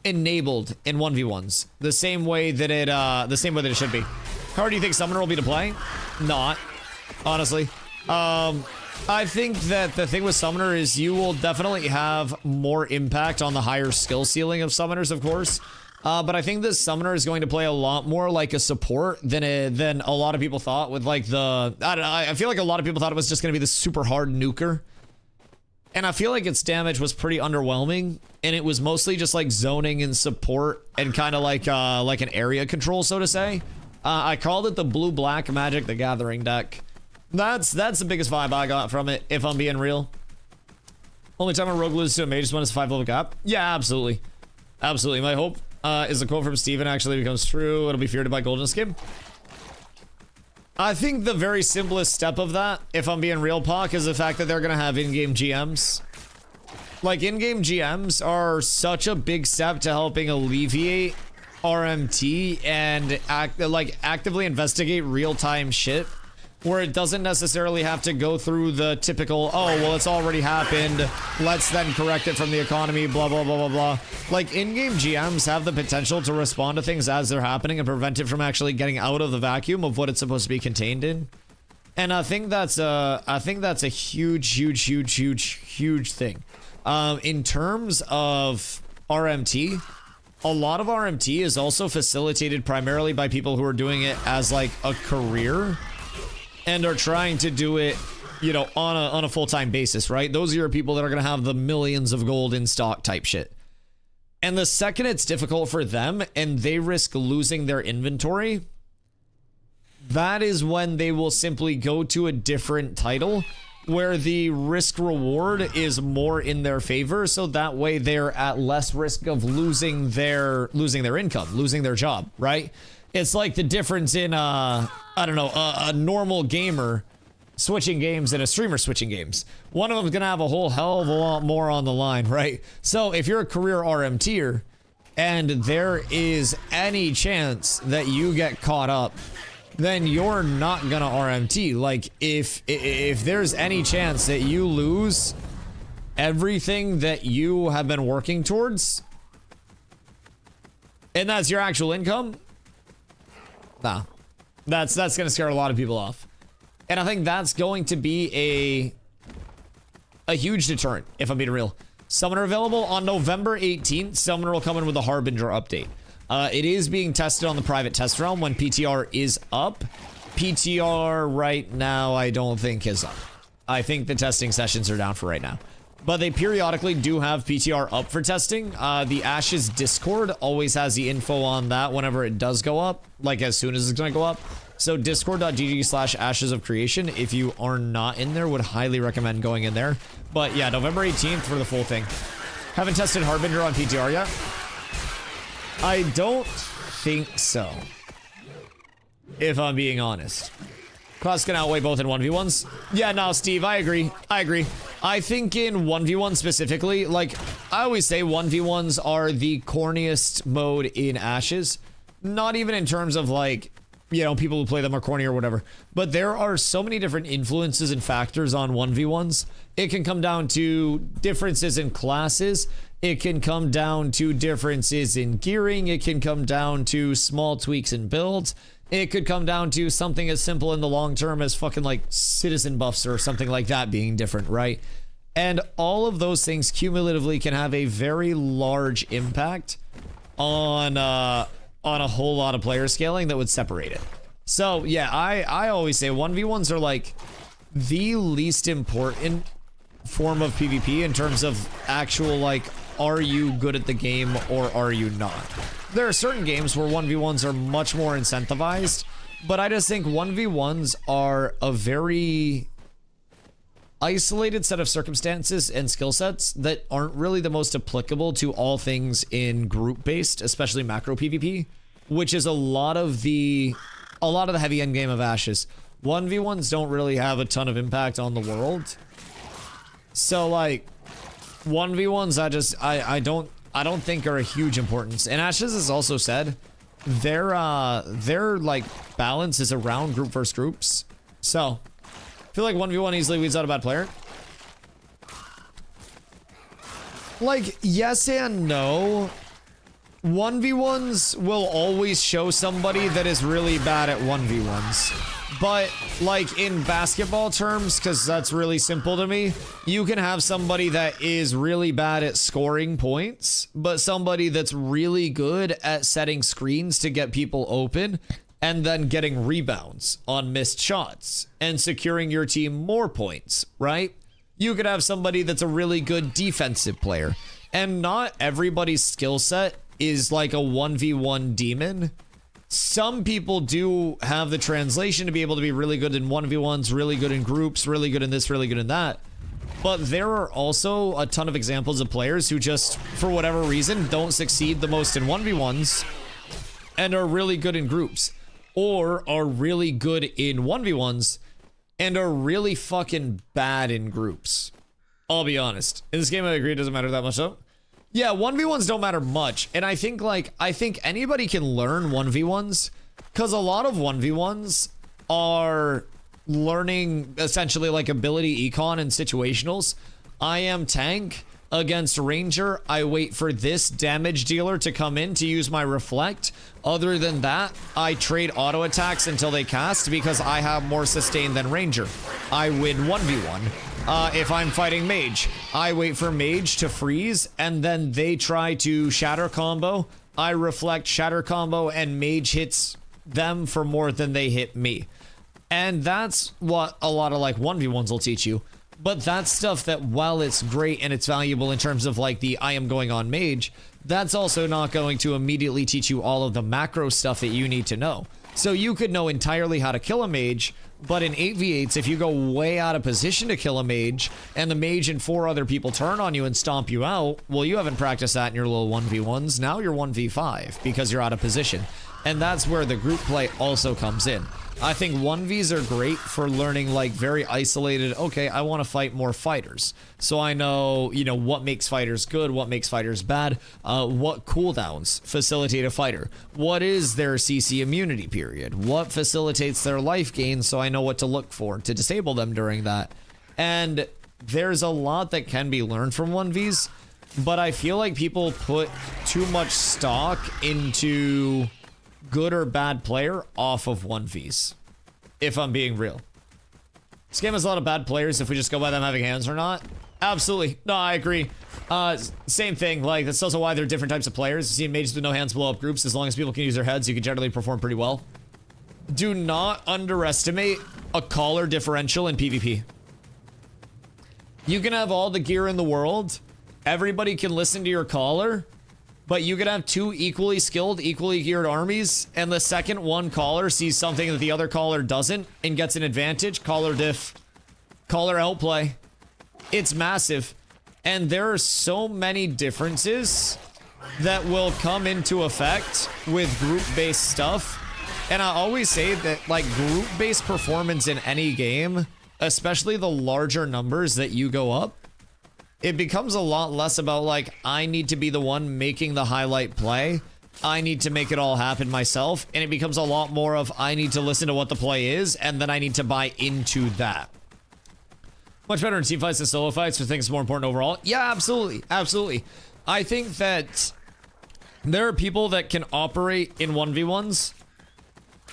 enabled in 1v1s. The same way that it should be. How hard do you think Summoner will be to play? Not. Honestly. I think that the thing with Summoner is you will definitely have more impact on the higher skill ceiling of Summoners, of course. But I think this Summoner is going to play a lot more like a support than a lot of people thought with like the... I don't know, I feel like a lot of people thought it was just going to be the super hard nuker. And I feel like its damage was pretty underwhelming. And it was mostly just like zoning and support and kind of like an area control, so to say. I called it the Blue-Black Magic the Gathering deck. That's the biggest vibe I got from it, if I'm being real. Only time a rogue loses to a mage is when it's a 5-level gap? Yeah, absolutely. Absolutely. My hope... is the quote from Steven actually becomes true, it'll be feared by Golden Skim. I think the very simplest step of that, if I'm being real, Pock, is the fact that they're gonna have in-game GMs. Like, in-game GMs are such a big step to helping alleviate RMT and actively investigate real-time shit, where it doesn't necessarily have to go through the typical, oh, well, it's already happened, let's then correct it from the economy, blah, blah, blah, blah, blah. Like, in-game GMs have the potential to respond to things as they're happening and prevent it from actually getting out of the vacuum of what it's supposed to be contained in. And I think that's a huge thing. In terms of RMT, a lot of RMT is also facilitated primarily by people who are doing it as, like, a career. And are trying to do it, you know, on a full-time basis, right? Those are your people that are going to have the millions of gold in stock type shit. And the second it's difficult for them and they risk losing their inventory, that is when they will simply go to a different title where the risk reward is more in their favor. So that way they're at less risk of losing their income, losing their job, right? It's like the difference in, I don't know, a normal gamer switching games and a streamer switching games. One of them's gonna have a whole hell of a lot more on the line, right? So if you're a career RMTer and there is any chance that you get caught up, then you're not gonna RMT. Like, if there's any chance that you lose everything that you have been working towards, and that's your actual income, nah, that's gonna scare a lot of people off. And I think that's going to be a huge deterrent, if I'm being real. Summoner available on November 18th. Summoner will come in with a Harbinger update. It is being tested on the private test realm when PTR is up. PTR right now, I don't think is up. I think the testing sessions are down for right now. but they periodically do have PTR up for testing. The Ashes Discord always has the info on that whenever it does go up, like as soon as it's gonna go up. So discord.gg/ashes of creation, if you are not in there, would highly recommend going in there. But yeah, November 18th for the full thing. Haven't tested Harbinger on PTR yet? I don't think so, if I'm being honest. Costs can outweigh both in 1v1s. Yeah, no, Steve, I agree. I think in 1v1 specifically, like, I always say 1v1s are the corniest mode in Ashes. Not even in terms of, like, you know, people who play them are corny or whatever. But there are so many different influences and factors on 1v1s. It can come down to differences in classes. It can come down to differences in gearing. It can come down to small tweaks in builds. It could come down to something as simple in the long term as fucking like citizen buffs or something like that being different, right? And all of those things cumulatively can have a very large impact on a whole lot of player scaling that would separate it. So yeah, I always say 1v1s are like the least important form of PvP in terms of actual, like, are you good at the game or are you not? There are certain games where 1v1s are much more incentivized, but I just think 1v1s are a very isolated set of circumstances and skill sets that aren't really the most applicable to all things in group-based, especially macro PvP, which is a lot of the heavy end game of Ashes. 1v1s don't really have a ton of impact on the world. So like 1v1s I don't think are a huge importance. And Ashes has also said their like balance is around group versus groups. So I feel like 1v1 easily weeds out a bad player. Like, yes and no. 1v1s will always show somebody that is really bad at 1v1s. But, like, in basketball terms, because that's really simple to me, you can have somebody that is really bad at scoring points, but somebody that's really good at setting screens to get people open and then getting rebounds on missed shots and securing your team more points, right? You could have somebody that's a really good defensive player, and not everybody's skill set is like a 1v1 demon. Some people do have the translation to be able to be really good in 1v1s, really good in groups, really good in this, really good in that. But there are also a ton of examples of players who just, for whatever reason, don't succeed the most in 1v1s and are really good in groups, or are really good in 1v1s and are really fucking bad in groups. I'll be honest. In this game, I agree, it doesn't matter that much though. Yeah, 1v1s don't matter much, and I think anybody can learn 1v1s, because a lot of 1v1s are learning essentially like ability econ and situationals. I am tank against ranger. I wait for this damage dealer to come in to use my reflect. Other than that, I trade auto attacks until they cast because I have more sustain than ranger. I win 1v1. If I'm fighting mage, I wait for mage to freeze and then they try to shatter combo. I reflect shatter combo and mage hits them for more than they hit me. And that's what a lot of like 1v1s will teach you. But that's stuff that, while it's great and it's valuable in terms of like the I am going on mage, that's also not going to immediately teach you all of the macro stuff that you need to know. So you could know entirely how to kill a mage, but in 8v8s, if you go way out of position to kill a mage, and the mage and 4 other people turn on you and stomp you out, well, you haven't practiced that in your little 1v1s. Now you're 1v5 because you're out of position. And that's where the group play also comes in. I think 1vs are great for learning like very isolated, okay, I want to fight more fighters. So I know, you know, what makes fighters good, what makes fighters bad, what cooldowns facilitate a fighter. What is their CC immunity period? What facilitates their life gain so I know what to look for to disable them during that. And there's a lot that can be learned from 1vs, but I feel like people put too much stock into good or bad player off of 1vs, if I'm being real. This game has a lot of bad players if we just go by them having hands or not. Absolutely. No, I agree. Same thing. Like, that's also why there are different types of players. You see mages with no hands blow up groups. As long as people can use their heads, you can generally perform pretty well. Do not underestimate a caller differential in PvP. You can have all the gear in the world. Everybody can listen to your caller. But you could have two equally skilled, equally geared armies, and the second one caller sees something that the other caller doesn't and gets an advantage. Caller diff. Caller outplay. It's massive. And there are so many differences that will come into effect with group-based stuff. And I always say that, like, group-based performance in any game, especially the larger numbers that you go up, it becomes a lot less about, like, I need to be the one making the highlight play. I need to make it all happen myself. And it becomes a lot more of, I need to listen to what the play is, and then I need to buy into that. Much better in team fights than solo fights, for things more important overall. Yeah, absolutely. Absolutely. I think that there are people that can operate in 1v1s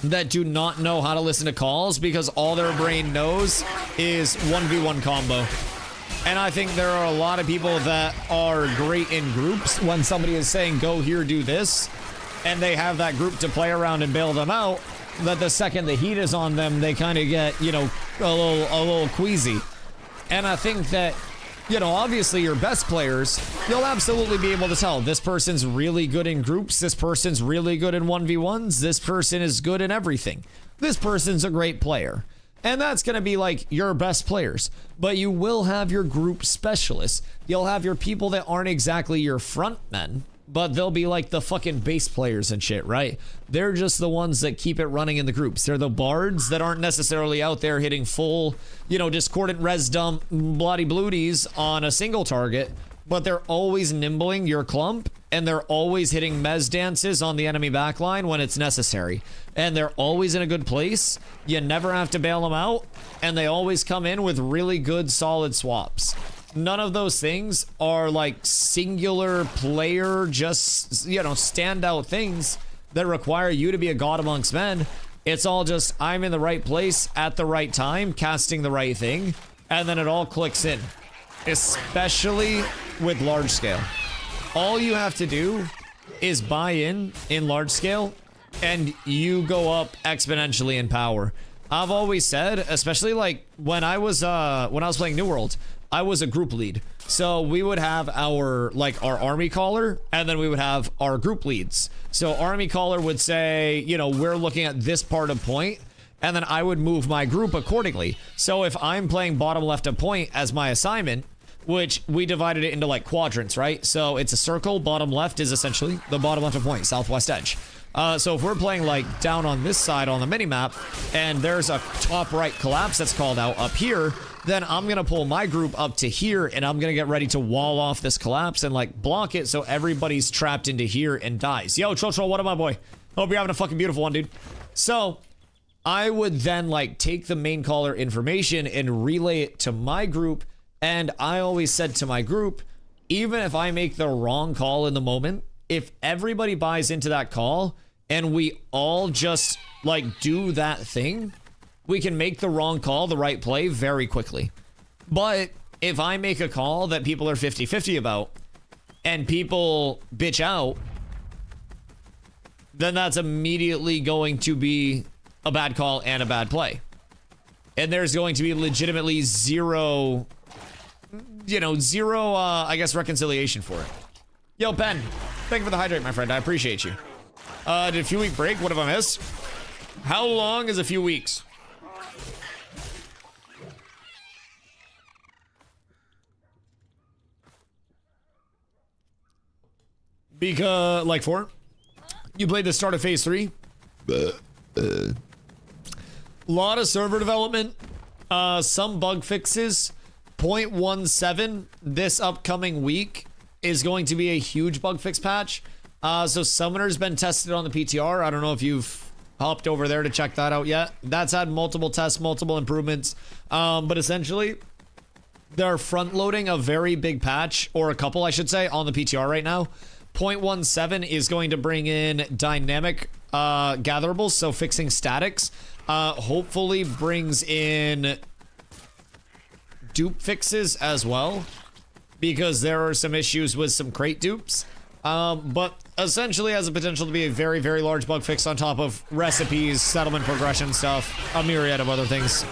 that do not know how to listen to calls because all their brain knows is 1v1 combo. And I think there are a lot of people that are great in groups when somebody is saying, go here, do this, and they have that group to play around and bail them out, that the second the heat is on them, they kind of get, you know, a little queasy. And I think that, you know, obviously your best players, you'll absolutely be able to tell this person's really good in groups, this person's really good in 1v1s, this person is good in everything. This person's a great player. And that's going to be like your best players. But you will have your group specialists. You'll have your people that aren't exactly your front men, but they'll be like the fucking bass players and shit, right? They're just the ones that keep it running in the groups. They're the bards that aren't necessarily out there hitting full, you know, discordant res dump bloody blooties on a single target, but they're always nimbling your clump, and they're always hitting mez dances on the enemy backline when it's necessary. And they're always in a good place. You never have to bail them out, and they always come in with really good, solid swaps. None of those things are like singular player, just, you know, standout things that require you to be a god amongst men. It's all just, I'm in the right place at the right time, casting the right thing, and then it all clicks in. Especially with large scale. All you have to do is buy in large scale, and you go up exponentially in power. I've always said, especially like when I was playing New World, I was a group lead. So we would have our army caller, and then we would have our group leads. So army caller would say, you know, we're looking at this part of point, and then I would move my group accordingly. So if I'm playing bottom left of point as my assignment, which we divided it into like quadrants, right? So it's a circle, bottom left is essentially the bottom left of point, southwest edge. So if we're playing like down on this side on the minimap, and there's a top right collapse that's called out up here, then I'm gonna pull my group up to here, and I'm gonna get ready to wall off this collapse and like block it so everybody's trapped into here and dies. Yo, Troll, what up, my boy? Hope you're having a fucking beautiful one, dude. So I would then like take the main caller information and relay it to my group, and I always said to my group, even if I make the wrong call in the moment, if everybody buys into that call and we all just like do that thing, we can make the wrong call the right play very quickly. But if I make a call that people are 50-50 about and people bitch out, then that's immediately going to be a bad call and a bad play. And there's going to be legitimately zero, I guess, reconciliation for it. Yo, Ben, thank you for the hydrate, my friend. I appreciate you. Did a few week break? What have I missed? How long is a few weeks? Because, like 4? You played the start of phase 3? Lot of server development. Some bug fixes. 0.17 this upcoming week is going to be a huge bug fix patch. So Summoner's been tested on the PTR. I don't know if you've hopped over there to check that out yet. That's had multiple tests, multiple improvements. But essentially, they're front loading a very big patch, or a couple, I should say, on the PTR right now. 0.17 is going to bring in dynamic gatherables, so fixing statics. Hopefully brings in dupe fixes as well, because there are some issues with some crate dupes. But essentially has the potential to be a very, very large bug fix on top of recipes, settlement progression stuff, a myriad of other things.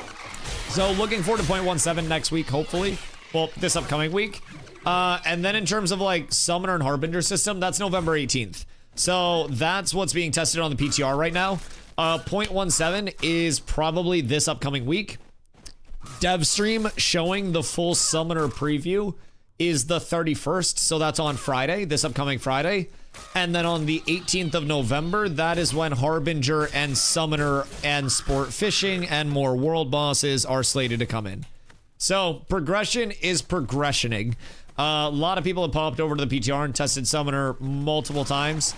So looking forward to 0.17 next week, hopefully. Well, this upcoming week. And then in terms of like Summoner and Harbinger system, that's November 18th. So that's what's being tested on the PTR right now. 0.17 is probably this upcoming week. Dev stream showing the full Summoner preview is the 31st, so that's on Friday, this upcoming Friday. And then on the 18th of November, that is when Harbinger and Summoner and Sport Fishing and more world bosses are slated to come in. So progression is progressioning. A lot of people have popped over to the PTR and tested Summoner multiple times.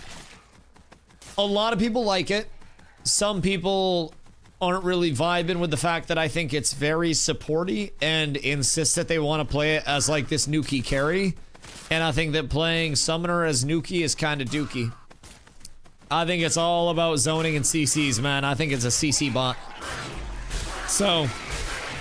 A lot of people like it. Some people aren't really vibing with the fact that I think it's very supporty and insist that they want to play it as like this Nuki carry. And I think that playing Summoner as Nuki is kind of dookie. I think it's all about zoning and CCs, man. I think it's a CC bot. So,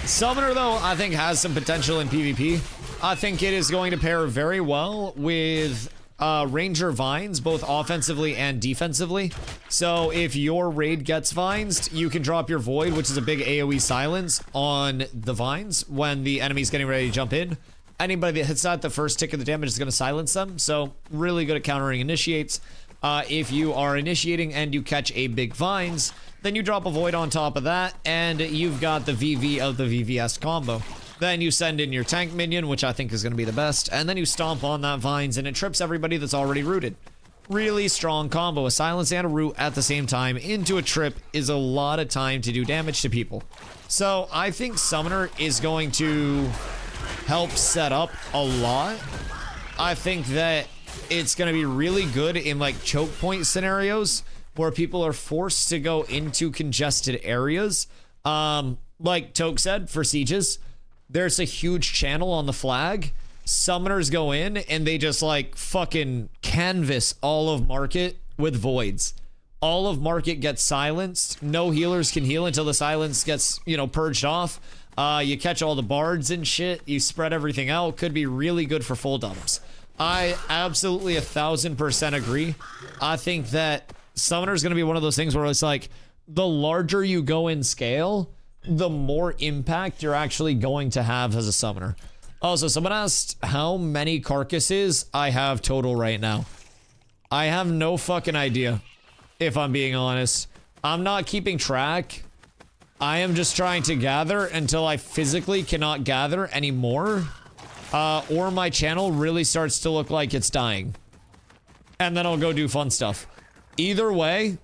Summoner, though, I think has some potential in PvP. I think it is going to pair very well with Ranger Vines, both offensively and defensively. So if your raid gets Vines, you can drop your Void, which is a big AoE silence on the Vines when the enemy's getting ready to jump in. Anybody that hits that, the first tick of the damage is going to silence them. So really good at countering initiates. If you are initiating and you catch a big Vines, then you drop a Void on top of that, and you've got the VV of the VVS combo. Then you send in your tank minion, which I think is going to be the best, and then you stomp on that Vines, and it trips everybody that's already rooted. Really strong combo. A silence and a root at the same time into a trip is a lot of time to do damage to people. So I think Summoner is going to help set up a lot. I think that it's going to be really good in like choke point scenarios where people are forced to go into congested areas. Like Toke said, for sieges, there's a huge channel on the flag. Summoners go in and they just like fucking canvas all of market with voids. All of market gets silenced. No healers can heal until the silence gets, you know, purged off. You catch all the bards and shit. You spread everything out. Could be really good for full dumps. I absolutely 1000% agree. I think that Summoner is going to be one of those things where it's like the larger you go in scale, the more impact you're actually going to have as a Summoner. Also, someone asked how many carcasses I have total right now. I have no fucking idea, if I'm being honest. I'm not keeping track. I am just trying to gather until I physically cannot gather anymore. Or my channel really starts to look like it's dying. And then I'll go do fun stuff. Either way,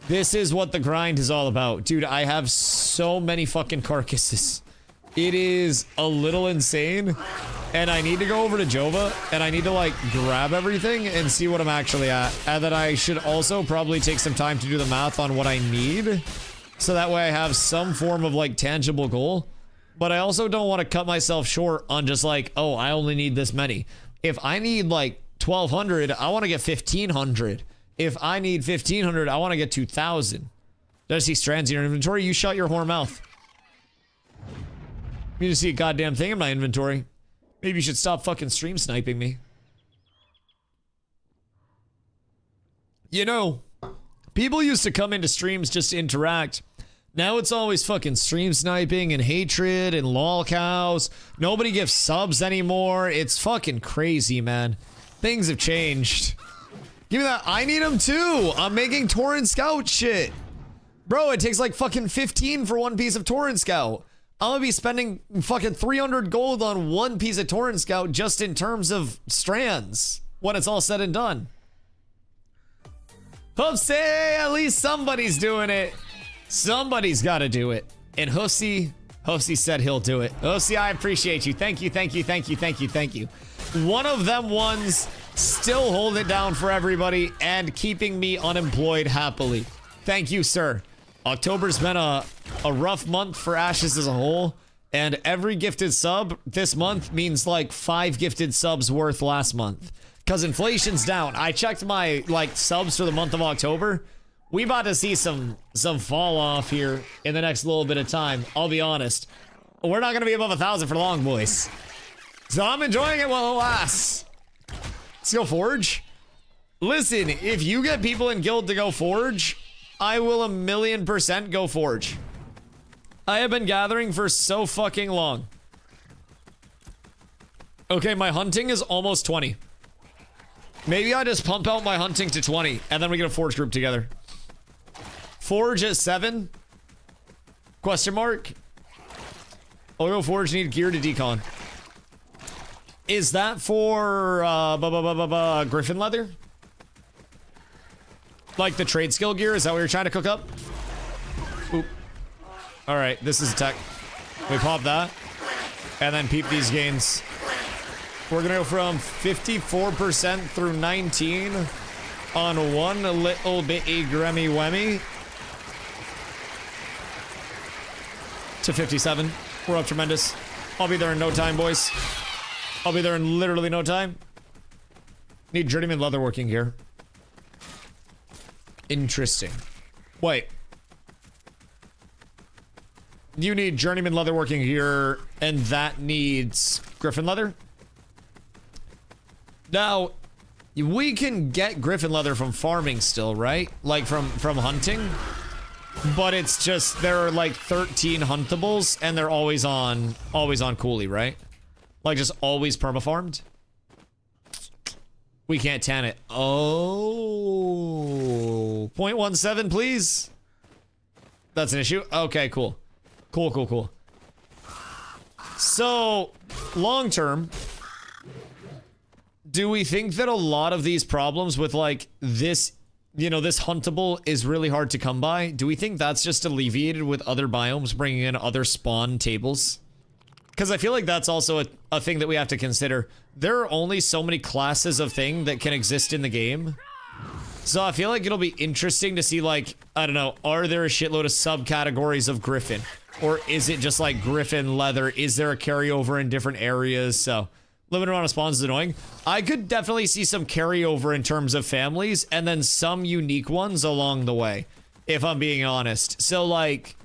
this is what the grind is all about. Dude, I have so many fucking carcasses. It is a little insane. And I need to go over to Jova and I need to like grab everything and see what I'm actually at. And then I should also probably take some time to do the math on what I need. So that way I have some form of like tangible goal. But I also don't want to cut myself short on just like, oh, I only need this many. If I need like 1,200, I want to get 1,500. If I need 1,500, I want to get 2,000. Did I see strands in your inventory? You shut your whore mouth. You didn't see a goddamn thing in my inventory. Maybe you should stop fucking stream sniping me. You know, people used to come into streams just to interact. Now it's always fucking stream sniping and hatred and lol cows. Nobody gives subs anymore. It's fucking crazy, man. Things have changed. Give me that. I need them too. I'm making Torrent Scout shit. Bro, it takes like fucking 15 for one piece of Torrent Scout. I'm gonna be spending fucking 300 gold on one piece of Torrent Scout just in terms of strands when it's all said and done. Hoopsie, at least somebody's doing it. Somebody's gotta do it. And Hoopsie said he'll do it. Hoopsie, I appreciate you. Thank you, thank you, thank you, thank you, thank you. One of them ones still hold it down for everybody and keeping me unemployed happily. Thank you, sir. October's been a rough month for Ashes as a whole, and every gifted sub this month means like 5 gifted subs worth last month. Because inflation's down. I checked my like subs for the month of October. We about to see some fall off here in the next little bit of time. I'll be honest. We're not gonna be above 1,000 for long, boys. So I'm enjoying it while it lasts. Let's go Forge. Listen, if you get people in guild to go Forge, I will 1,000,000% go Forge. I have been gathering for so fucking long. Okay, my hunting is almost 20. Maybe I just pump out my hunting to 20, and then we get a forge group together. Forge at 7? Question mark? Oil forge need gear to decon. Is that for griffin leather? Like the trade skill gear? Is that what you're trying to cook up? Oop. Alright, this is a tech. We pop that. And then peep these gains. We're gonna go from 54% through 19 on one little bitty gremmy wemmy to 57. We're up tremendous. I'll be there in no time, boys. I'll be there in literally no time. Need journeyman leatherworking gear. Interesting. Wait. You need journeyman leatherworking gear, and that needs griffin leather? Now, we can get griffin leather from farming still, right? Like from hunting? But it's just, there are like 13 huntables, and they're always on Cooley, right? Like just always permafarmed? We can't tan it. Oh. 0.17, please. That's an issue? Okay, cool. Cool. So, long term, do we think that a lot of these problems with like this, you know, this huntable is really hard to come by? Do we think that's just alleviated with other biomes bringing in other spawn tables? Because I feel like that's also a thing that we have to consider. There are only so many classes of thing that can exist in the game. So I feel like it'll be interesting to see, like, I don't know, are there a shitload of subcategories of griffin? Or is it just like griffin leather? Is there a carryover in different areas? So, limited amount of spawns is annoying. I could definitely see some carryover in terms of families, and then some unique ones along the way, if I'm being honest. So, like,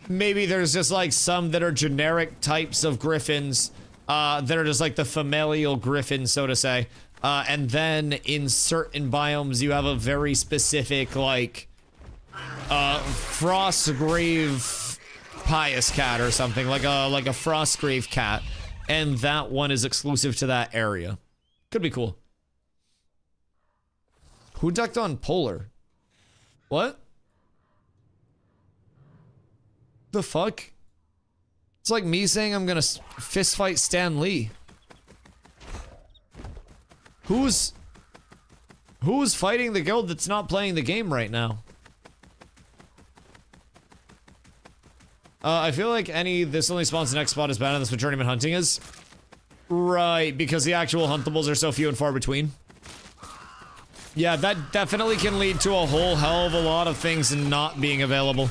maybe there's just like some that are generic types of griffins that are just like the familial griffin, so to say. And then in certain biomes, you have a very specific, like, Frostgrave pious cat or something, like a Frostgrave cat, and that one is exclusive to that area. Could be cool. Who ducked on Polar? What? The fuck? It's like me saying I'm gonna fist fight Stan Lee. Who's fighting the guild that's not playing the game right now? I feel like this only spawns the next spot is better than this what journeyman hunting is. Right, because the actual huntables are so few and far between. Yeah, that definitely can lead to a whole hell of a lot of things not being available.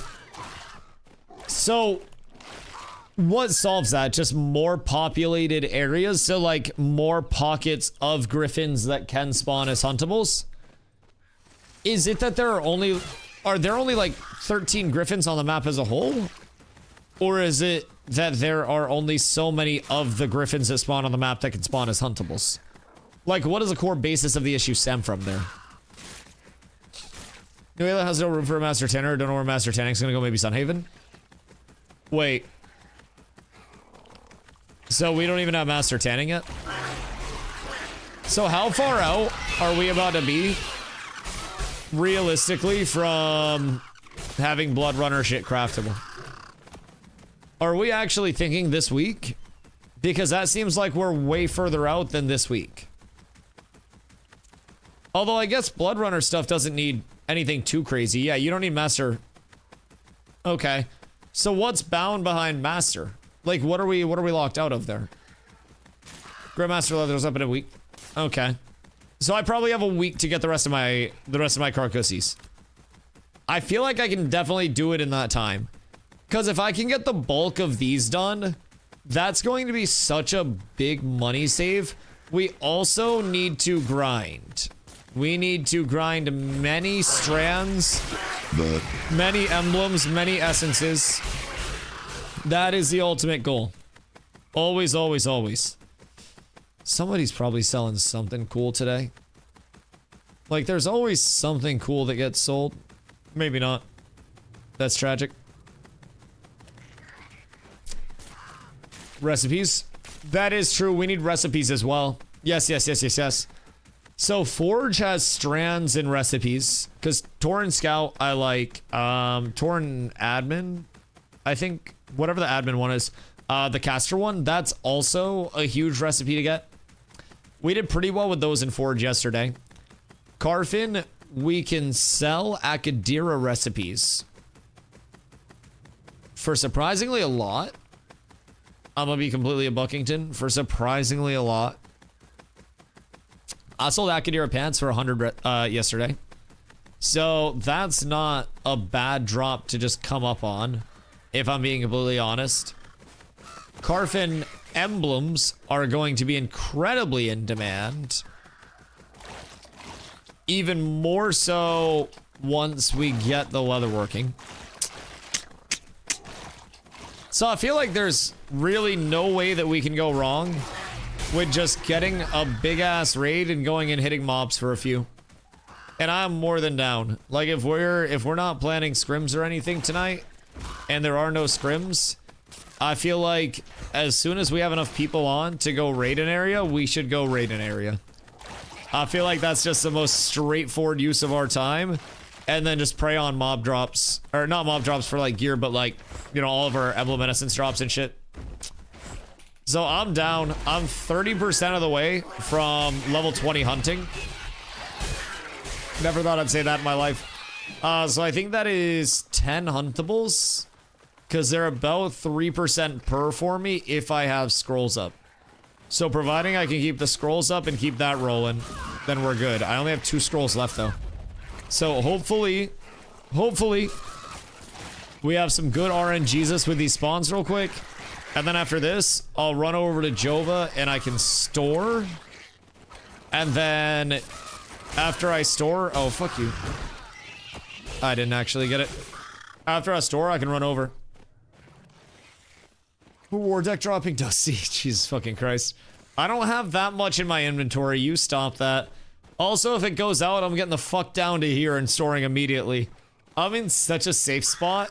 So, what solves that? Just more populated areas? So, like, more pockets of griffins that can spawn as huntables? Is it that are there only like 13 griffins on the map as a whole? Or is it that there are only so many of the griffins that spawn on the map that can spawn as huntables? Like, what is the core basis of the issue stem from there? New Ayla has no room for a Master Tanner. Don't know where Master Tanning's gonna go. Maybe Sunhaven? Wait. So we don't even have Master Tanning yet? So how far out are we about to be, realistically, from having Blood Runner shit craftable? Are we actually thinking this week? Because that seems like we're way further out than this week. Although I guess Blood Runner stuff doesn't need anything too crazy. Yeah, you don't need Master. Okay. So what's bound behind Master? Like, what are we locked out of there? Grandmaster Leather's up in a week. Okay. So I probably have a week to get the rest of my carcasses. I feel like I can definitely do it in that time. Because if I can get the bulk of these done, that's going to be such a big money save. We also need to grind. We need to grind many strands, many emblems, many essences. That is the ultimate goal. Always, always, always. Somebody's probably selling something cool today. Like, there's always something cool that gets sold. Maybe not. That's tragic. Recipes. That is true. We need recipes as well. Yes, yes, yes, yes, yes. So Forge has strands and recipes. Because Torrent Scout, I like. Torrent Admin, I think, whatever the admin one is. The caster one, that's also a huge recipe to get. We did pretty well with those in Forge yesterday. Carfin, we can sell Akadira recipes for surprisingly a lot. I'm gonna be completely a Buckington for surprisingly a lot. I sold Akadira pants for 100 yesterday. So that's not a bad drop to just come up on, if I'm being completely honest. Carfin emblems are going to be incredibly in demand. Even more so once we get the leather working. So I feel like there's really no way that we can go wrong with just getting a big ass raid and going and hitting mobs for a few. And I'm more than down. Like if we're not planning scrims or anything tonight and there are no scrims, I feel like as soon as we have enough people on to go raid an area, we should go raid an area. I feel like that's just the most straightforward use of our time. And then just prey on mob drops. Or not mob drops for like gear, but like, you know, all of our emblem essence drops and shit. So I'm down. I'm 30% of the way from level 20 hunting. Never thought I'd say that in my life. So I think that is 10 huntables. Because they're about 3% per for me if I have scrolls up. So providing I can keep the scrolls up and keep that rolling, then we're good. I only have 2 scrolls left though. So hopefully, we have some good RNGesus with these spawns real quick. And then after this, I'll run over to Jova and I can store. And then after I store, oh, fuck you. I didn't actually get it. After I store, I can run over. War deck dropping Dusty. Jesus fucking Christ. I don't have that much in my inventory. You stop that. Also, if it goes out, I'm getting the fuck down to here and storing immediately. I'm in such a safe spot.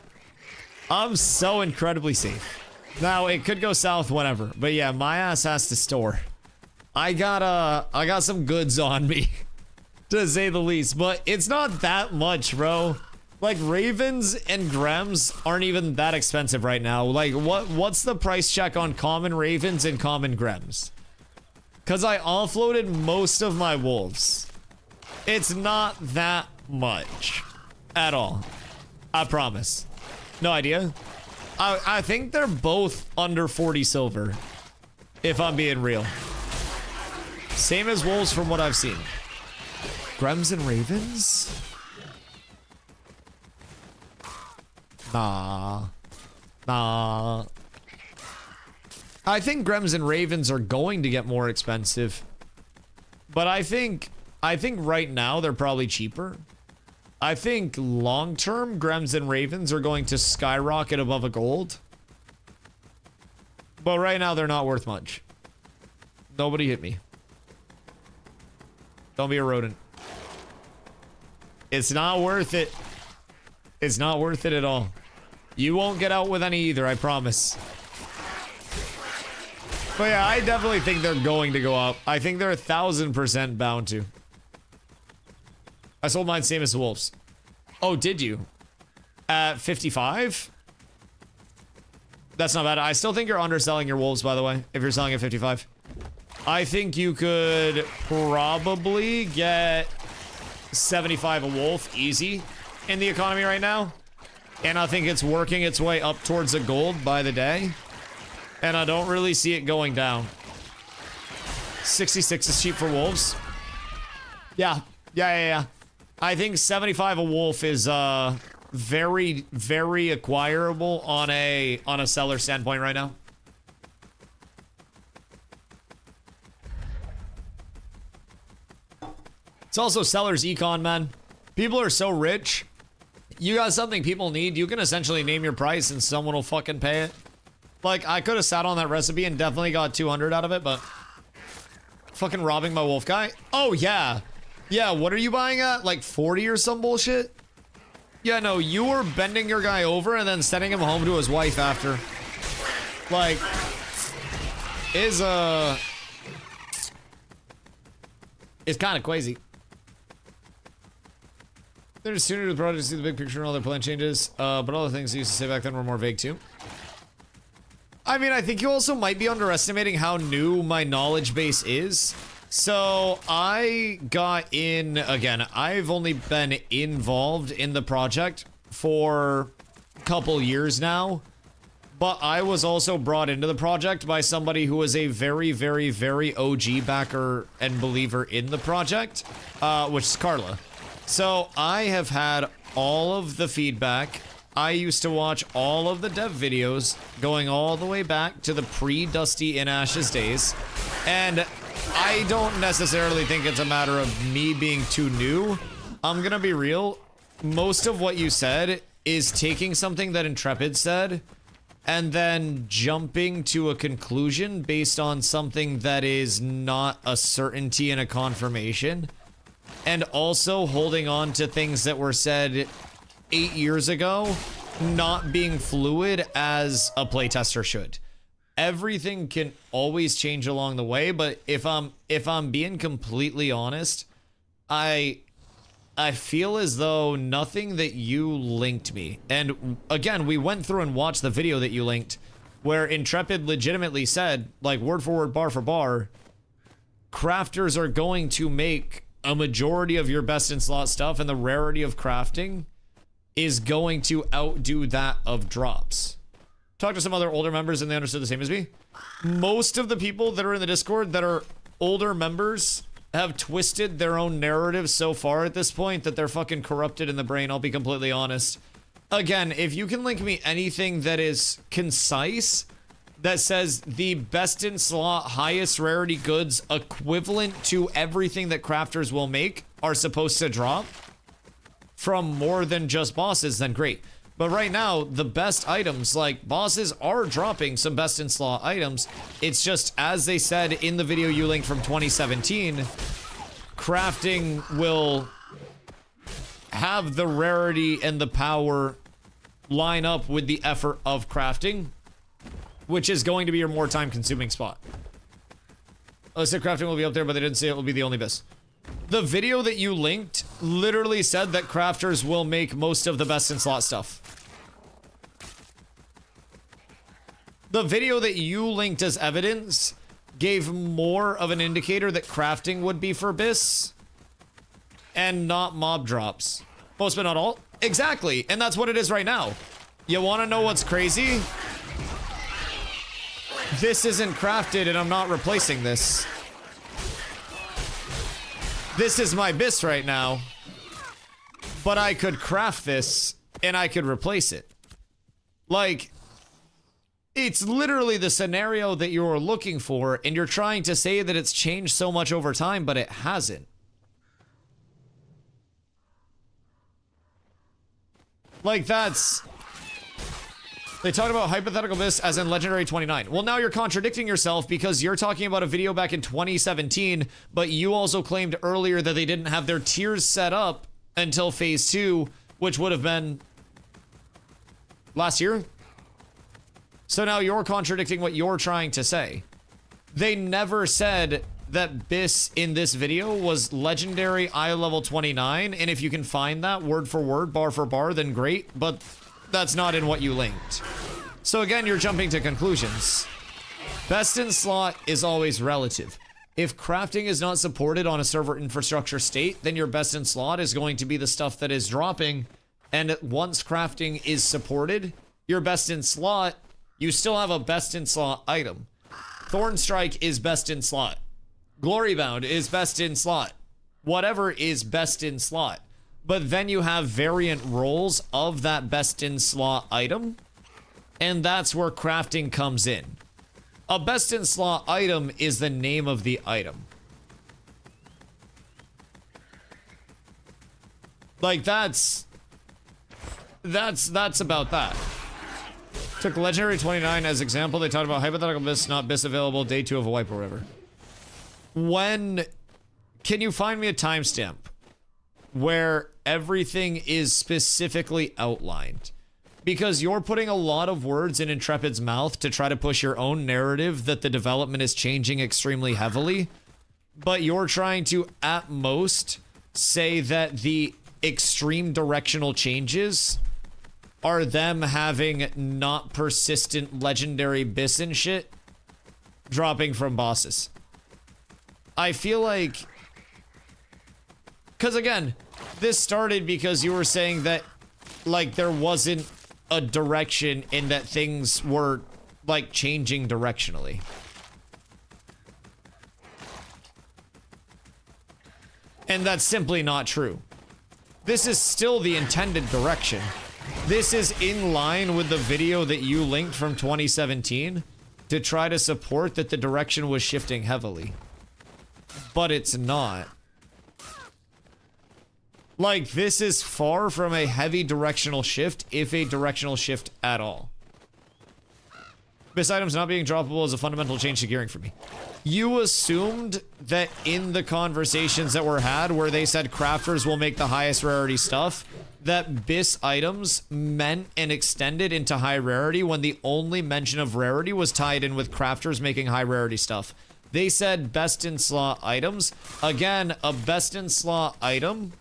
I'm so incredibly safe. Now, it could go south whenever. But yeah, my ass has to store. I got some goods on me. To say the least. But it's not that much, bro. Like, Ravens and Grems aren't even that expensive right now. Like, what's the price check on common Ravens and common Grems? Because I offloaded most of my wolves. It's not that much. At all. I promise. No idea. I think they're both under 40 silver. If I'm being real. Same as wolves from what I've seen. Grems and Ravens? Nah. I think Grems and Ravens are going to get more expensive. But I think right now they're probably cheaper. I think long-term Grems and Ravens are going to skyrocket above a gold. But right now they're not worth much. Nobody hit me. Don't be a rodent. It's not worth it. It's not worth it at all. You won't get out with any either, I promise. But yeah, I definitely think they're going to go up. I think they're 1000% bound to. I sold mine same as the wolves. Oh, did you? At 55? That's not bad. I still think you're underselling your wolves, by the way, if you're selling at 55. I think you could probably get 75 a wolf easy in the economy right now. And I think it's working its way up towards a gold by the day. And I don't really see it going down. 66 is cheap for wolves. Yeah. I think 75 a wolf is very, very acquirable on a seller standpoint right now. It's also seller's econ, man. People are so rich. You got something people need, you can essentially name your price and someone will fucking pay it. Like, I could have sat on that recipe and definitely got 200 out of it, but... Fucking robbing my wolf guy? Oh, yeah. Yeah, what are you buying at? Like 40 or some bullshit? Yeah, no, you were bending your guy over and then sending him home to his wife after. Like... is kind of crazy. They're just sooner to the project to see the big picture and all their plan changes, but all the things they used to say back then were more vague too. I mean, I think you also might be underestimating how new my knowledge base is. So I got in, again, I've only been involved in the project for a couple years now, but I was also brought into the project by somebody who was a very, very, very OG backer and believer in the project, which is Carla. So I have had all of the feedback. I used to watch all of the dev videos going all the way back to the pre-Dusty in Ashes days, and I don't necessarily think it's a matter of me being too new. I'm gonna be real. Most of what you said is taking something that Intrepid said and then jumping to a conclusion based on something that is not a certainty and a confirmation, and also holding on to things that were said 8 years ago, not being fluid as a playtester should. Everything can always change along the way, but if I'm being completely honest, I feel as though nothing that you linked me, and again, we went through and watched the video that you linked, where Intrepid legitimately said, like word for word, bar for bar, crafters are going to make a majority of your best in slot stuff, and the rarity of crafting is going to outdo that of drops. Talked to some other older members and they understood the same as me. Most of the people that are in the Discord that are older members have twisted their own narrative so far at this point that they're fucking corrupted in the brain, I'll be completely honest. Again, if you can link me anything that is concise, that says the best in slot, highest rarity goods equivalent to everything that crafters will make are supposed to drop from more than just bosses, then great. But right now, the best items, like bosses are dropping some best in slot items. It's just, as they said in the video you linked from 2017, crafting will have the rarity and the power line up with the effort of crafting, which is going to be your more time consuming spot. I said crafting will be up there, but they didn't say it will be the only best. The video that you linked literally said that crafters will make most of the best in slot stuff. The video that you linked as evidence gave more of an indicator that crafting would be for BIS and not mob drops. Most but not all. Exactly, and that's what it is right now. You want to know what's crazy? This isn't crafted and I'm not replacing this. This is my BIS right now, but I could craft this and I could replace it. Like, it's literally the scenario that you're looking for, and you're trying to say that it's changed so much over time, but it hasn't. Like, that's... They talked about hypothetical BIS as in Legendary 29. Well, now you're contradicting yourself because you're talking about a video back in 2017, but you also claimed earlier that they didn't have their tiers set up until Phase 2, which would have been last year. So now you're contradicting what you're trying to say. They never said that BIS in this video was Legendary eye level 29, and if you can find that word for word, bar for bar, then great, but that's not in what you linked. So again, you're jumping to conclusions. Best in slot is always relative. If crafting is not supported on a server infrastructure state, then your best in slot is going to be the stuff that is dropping. And once crafting is supported, your best in slot, you still have a best in slot item. Thorn Strike is best in slot. Glorybound is best in slot. Whatever is best in slot. But then you have variant roles of that best in slot item, and that's where crafting comes in. A best in slot item is the name of the item. Like, that's about that. Took Legendary 29 as example. They talked about hypothetical BIS, not BIS available, day 2 of a wipe or whatever. When... Can you find me a timestamp where everything is specifically outlined? because you're putting a lot of words in Intrepid's mouth to try to push your own narrative that the development is changing extremely heavily, but you're trying to, at most, say that the extreme directional changes are them having not persistent legendary bis and shit dropping from bosses. I feel like... Because again, this started because you were saying that, like, there wasn't a direction in that things were, like, changing directionally. And that's simply not true. This is still the intended direction. This is in line with the video that you linked from 2017 to try to support that the direction was shifting heavily. But it's not. Like, this is far from a heavy directional shift, if a directional shift at all. Bis items not being droppable is a fundamental change to gearing for me. You assumed that in the conversations that were had where they said crafters will make the highest rarity stuff, that bis items meant and extended into high rarity when the only mention of rarity was tied in with crafters making high rarity stuff. They said best in slot items. Again, a best in slot item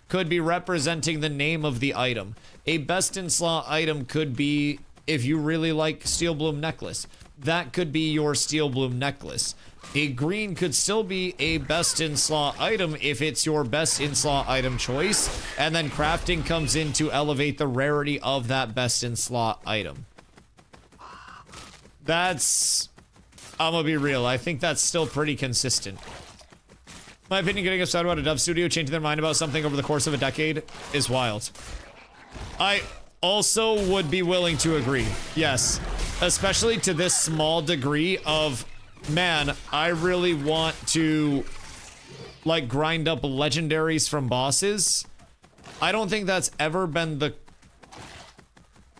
could be representing the name of the item. A best in slot item could be, if you really like Steel Bloom necklace, that could be your Steel Bloom necklace. A green could still be a best in slot item if it's your best in slot item choice, and then crafting comes in to elevate the rarity of that best in slot item. That's... I'm gonna be real, I think that's still pretty consistent. My opinion, getting upset about a dev studio changing their mind about something over the course of a decade is wild. I also would be willing to agree, yes. Especially to this small degree of, man, I really want to, like, grind up legendaries from bosses. I don't think that's ever been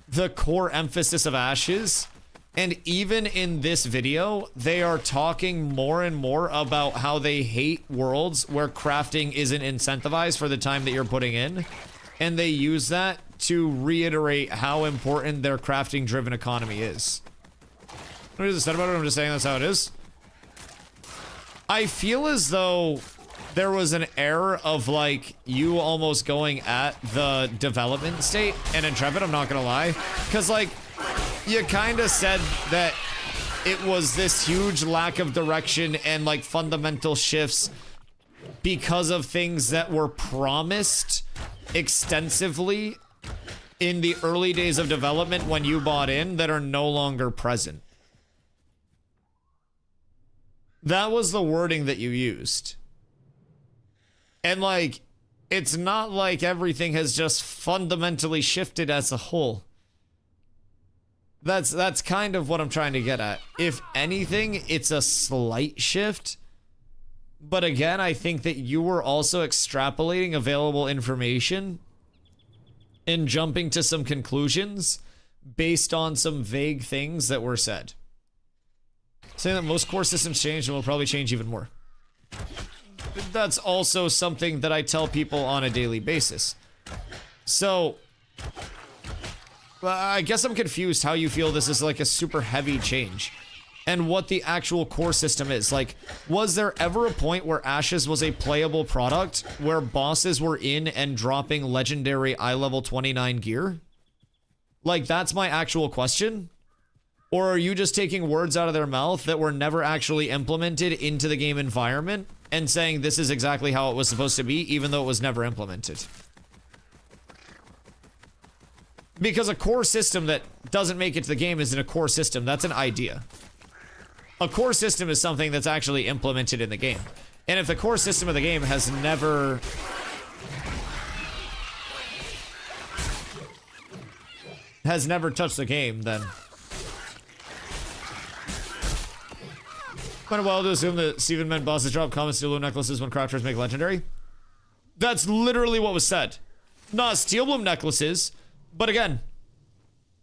the core emphasis of Ashes. And even in this video, they are talking more and more about how they hate worlds where crafting isn't incentivized for the time that you're putting in. And they use that to reiterate how important their crafting-driven economy is. What is it said about it? I'm just saying that's how it is. I feel as though there was an error of, like, you almost going at the development state and Intrepid, I'm not gonna lie. Because, like, you kind of said that it was this huge lack of direction and, like, fundamental shifts because of things that were promised extensively in the early days of development when you bought in that are no longer present. That was the wording that you used. And, like, it's not like everything has just fundamentally shifted as a whole. That's kind of what I'm trying to get at. If anything, it's a slight shift. But again, I think that you were also extrapolating available information and jumping to some conclusions based on some vague things that were said. Saying that most core systems changed and will probably change even more. That's also something that I tell people on a daily basis. So... I guess I'm confused how you feel this is like a super heavy change. And what the actual core system is. Like, was there ever a point where Ashes was a playable product where bosses were in and dropping legendary eye level 29 gear? Like, that's my actual question? Or are you just taking words out of their mouth that were never actually implemented into the game environment and saying this is exactly how it was supposed to be, even though it was never implemented? Because a core system that doesn't make it to the game isn't a core system. That's an idea. A core system is something that's actually implemented in the game. And if the core system of the game has never... touched the game, then... Kind of wild to assume that Steven meant bosses drop common steel bloom necklaces when crafters make legendary. That's literally what was said. Not steel bloom necklaces... But again,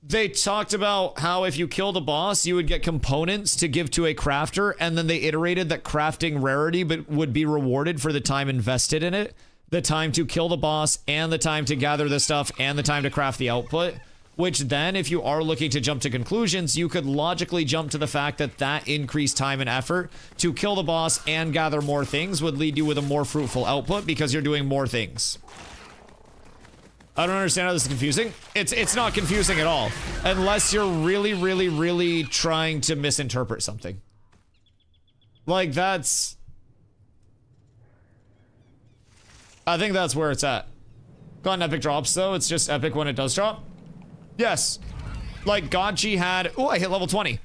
they talked about how if you killed a boss, you would get components to give to a crafter, and then they iterated that crafting rarity but would be rewarded for the time invested in it, the time to kill the boss, and the time to gather the stuff, and the time to craft the output, which then if you are looking to jump to conclusions, you could logically jump to the fact that that increased time and effort to kill the boss and gather more things would lead you with a more fruitful output because you're doing more things. I don't understand how this is confusing. It's not confusing at all, unless you're really trying to misinterpret something. Like that's... I think that's where it's at. Gotten epic drops though, it's just epic when it does drop. Yes. Like Godchi had, oh, I hit level 20.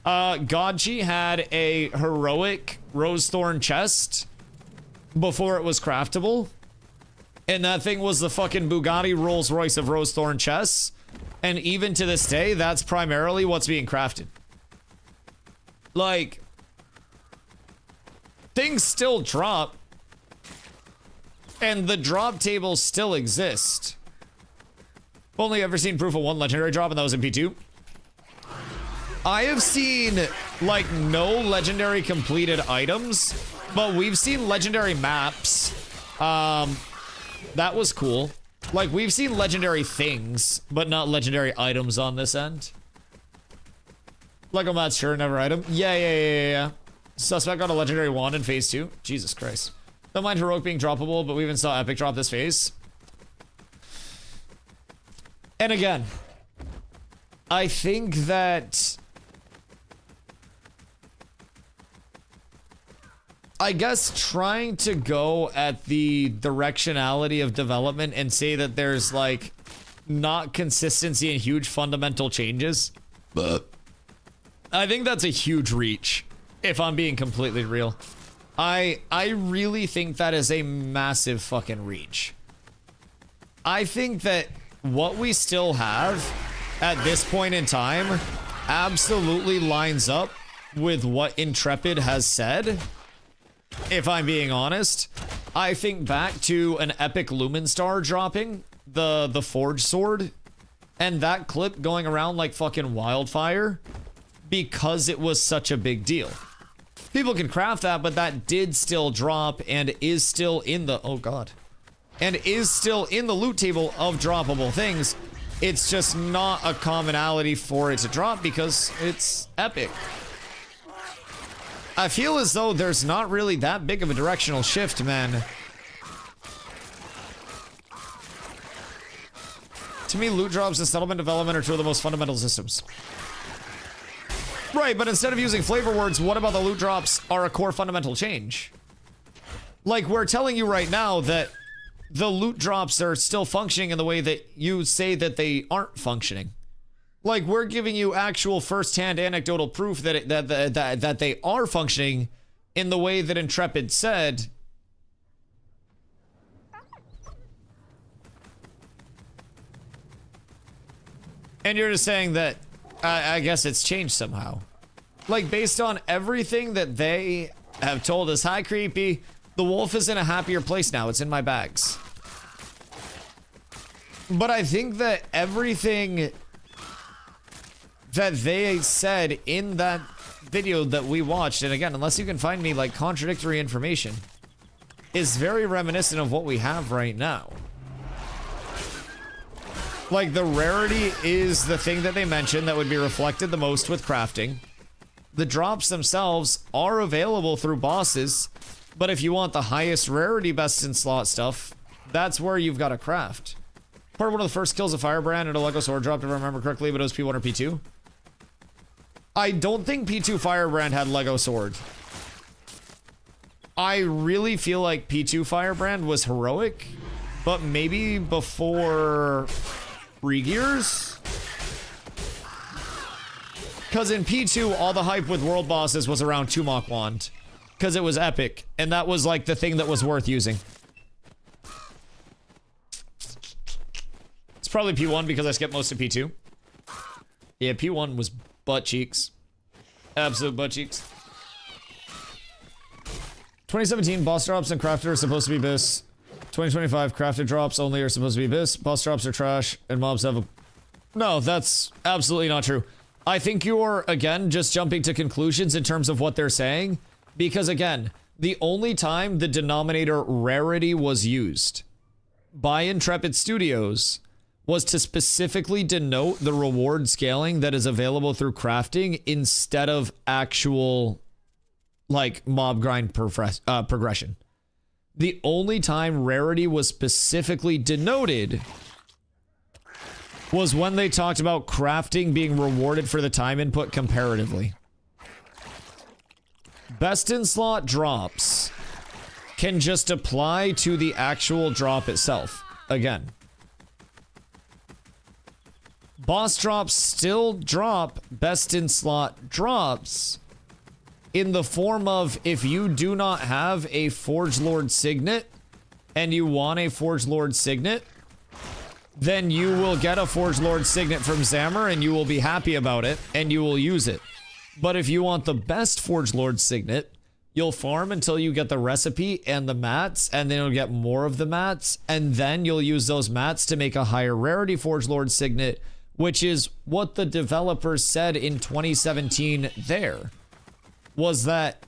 Godchi had a heroic rose thorn chest before it was craftable. And that thing was the fucking Bugatti Rolls Royce of rose thorn chests. And even to this day, that's primarily what's being crafted. Like, things still drop. And the drop tables still exist. Only ever seen proof of one legendary drop, and that was in P2. I have seen, like, no legendary completed items, but we've seen legendary maps. That was cool. Like, we've seen legendary things, but not legendary items on this end. Lego Matt's sure, never item. Yeah. Suspect got a legendary wand in phase 2. Jesus Christ. Don't mind heroic being droppable, but we even saw epic drop this phase. And again, I think that... I guess trying to go at the directionality of development and say that there's, like, not consistency and huge fundamental changes. But I think that's a huge reach, if I'm being completely real. I really think that is a massive fucking reach. I think that what we still have at this point in time absolutely lines up with what Intrepid has said. If I'm being honest, I think back to an epic Lumen Star dropping, the Forge Sword, and that clip going around like fucking wildfire because it was such a big deal. People can craft that, but that did still drop and is still in the, oh god, and is still in the loot table of droppable things. It's just not a commonality for it to drop because it's epic. I feel as though there's not really that big of a directional shift, man. To me, loot drops and settlement development are two of the most fundamental systems. Right, but instead of using flavor words, what about the loot drops are a core fundamental change? Like, we're telling you right now that the loot drops are still functioning in the way that you say that they aren't functioning. Like, we're giving you actual first-hand anecdotal proof that that they are functioning in the way that Intrepid said. And you're just saying that, I guess it's changed somehow. Like, based on everything that they have told us. Hi, Creepy. The wolf is in a happier place now. It's in my bags. But I think that everything that they said in that video that we watched, and again, unless you can find me like contradictory information, is very reminiscent of what we have right now. Like, the rarity is the thing that they mentioned that would be reflected the most with crafting. The drops themselves are available through bosses, but if you want the highest rarity best in slot stuff, that's where you've got to craft. Part of one of the first kills of Firebrand and a Lego sword drop, if I remember correctly, but it was P1 or P2. I don't think P2 Firebrand had Lego sword. I really feel like P2 Firebrand was heroic, but maybe before Regears? Because in P2, all the hype with world bosses was around Tumok Wand. Because it was epic, and that was like the thing that was worth using. It's probably P1 because I skipped most of P2. Yeah, P1 was butt cheeks. Absolute butt cheeks. 2017 boss drops and crafted are supposed to be bis. 2025 crafted drops only are supposed to be bis. Boss drops are trash and mobs have a... No, that's absolutely not true. I think you're, again, just jumping to conclusions in terms of what they're saying. Because, again, the only time the denominator rarity was used by Intrepid Studios was to specifically denote the reward scaling that is available through crafting instead of actual, like, mob grind progression. The only time rarity was specifically denoted was when they talked about crafting being rewarded for the time input comparatively. Best in slot drops can just apply to the actual drop itself. Again. Boss drops still drop best in slot drops in the form of, if you do not have a Forge Lord Signet and you want a Forge Lord Signet, then you will get a Forge Lord Signet from Zammer and you will be happy about it and you will use it. But if you want the best Forge Lord Signet, you'll farm until you get the recipe and the mats, and then you'll get more of the mats, and then you'll use those mats to make a higher rarity Forge Lord Signet, which is what the developers said in 2017 there, was that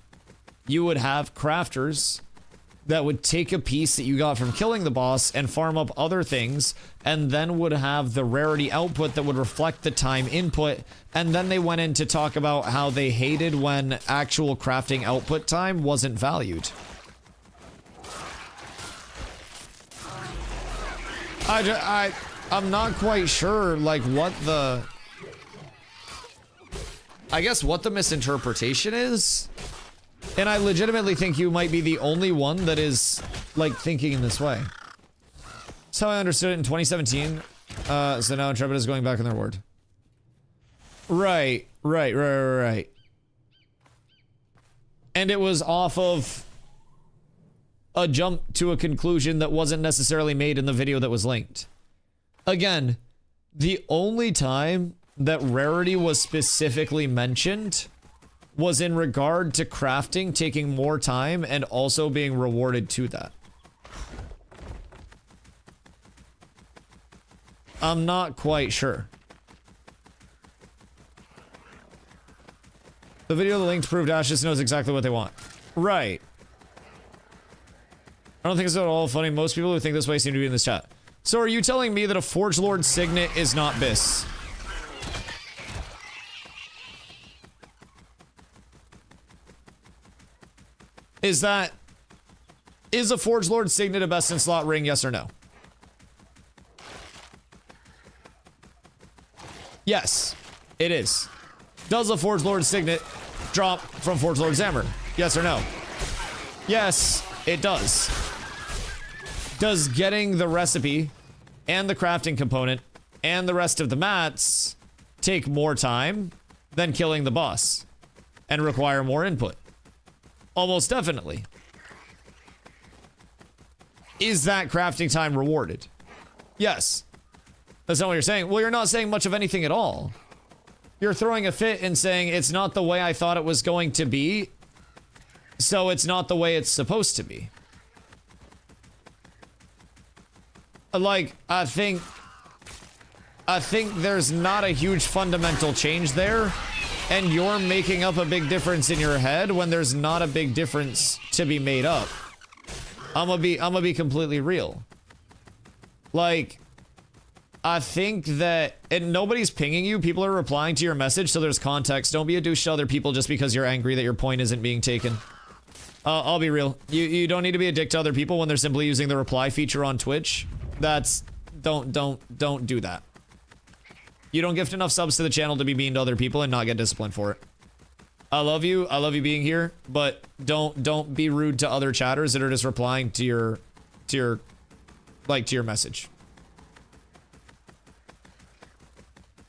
you would have crafters that would take a piece that you got from killing the boss and farm up other things, and then would have the rarity output that would reflect the time input. And then they went in to talk about how they hated when actual crafting output time wasn't valued. I'm not quite sure, like, what the... I guess what the misinterpretation is. And I legitimately think you might be the only one that is, like, thinking in this way. That's how I understood it in 2017. So now Intrepid is going back on their word. Right. And it was off of a jump to a conclusion that wasn't necessarily made in the video that was linked. Again, the only time that rarity was specifically mentioned was in regard to crafting taking more time and also being rewarded to that. I'm not quite sure. The video the linked proved Ash just knows exactly what they want. Right. I don't think it's at all funny. Most people who think this way seem to be in this chat. So are you telling me that a Forge Lord Signet is not BIS? Is a Forge Lord Signet a best in slot ring, yes or no? Yes, it is. Does a Forge Lord Signet drop from Forge Lord Zammer? Yes or no? Yes, it does. Does getting the recipe and the crafting component and the rest of the mats take more time than killing the boss and require more input? Almost definitely. Is that crafting time rewarded? Yes. That's not what you're saying. Well, you're not saying much of anything at all. You're throwing a fit and saying it's not the way I thought it was going to be, so it's not the way it's supposed to be. Like, I think there's not a huge fundamental change there, and you're making up a big difference in your head when there's not a big difference to be made up. I'm gonna be completely real. Like, I think that, and nobody's pinging you, people are replying to your message, so there's context. Don't be a douche to other people just because you're angry that your point isn't being taken. I'll be real. You don't need to be a dick to other people when they're simply using the reply feature on Twitch. That's, don't do that. You don't gift enough subs to the channel to be mean to other people and not get disciplined for it. I love you being here, but don't be rude to other chatters that are just replying to your message.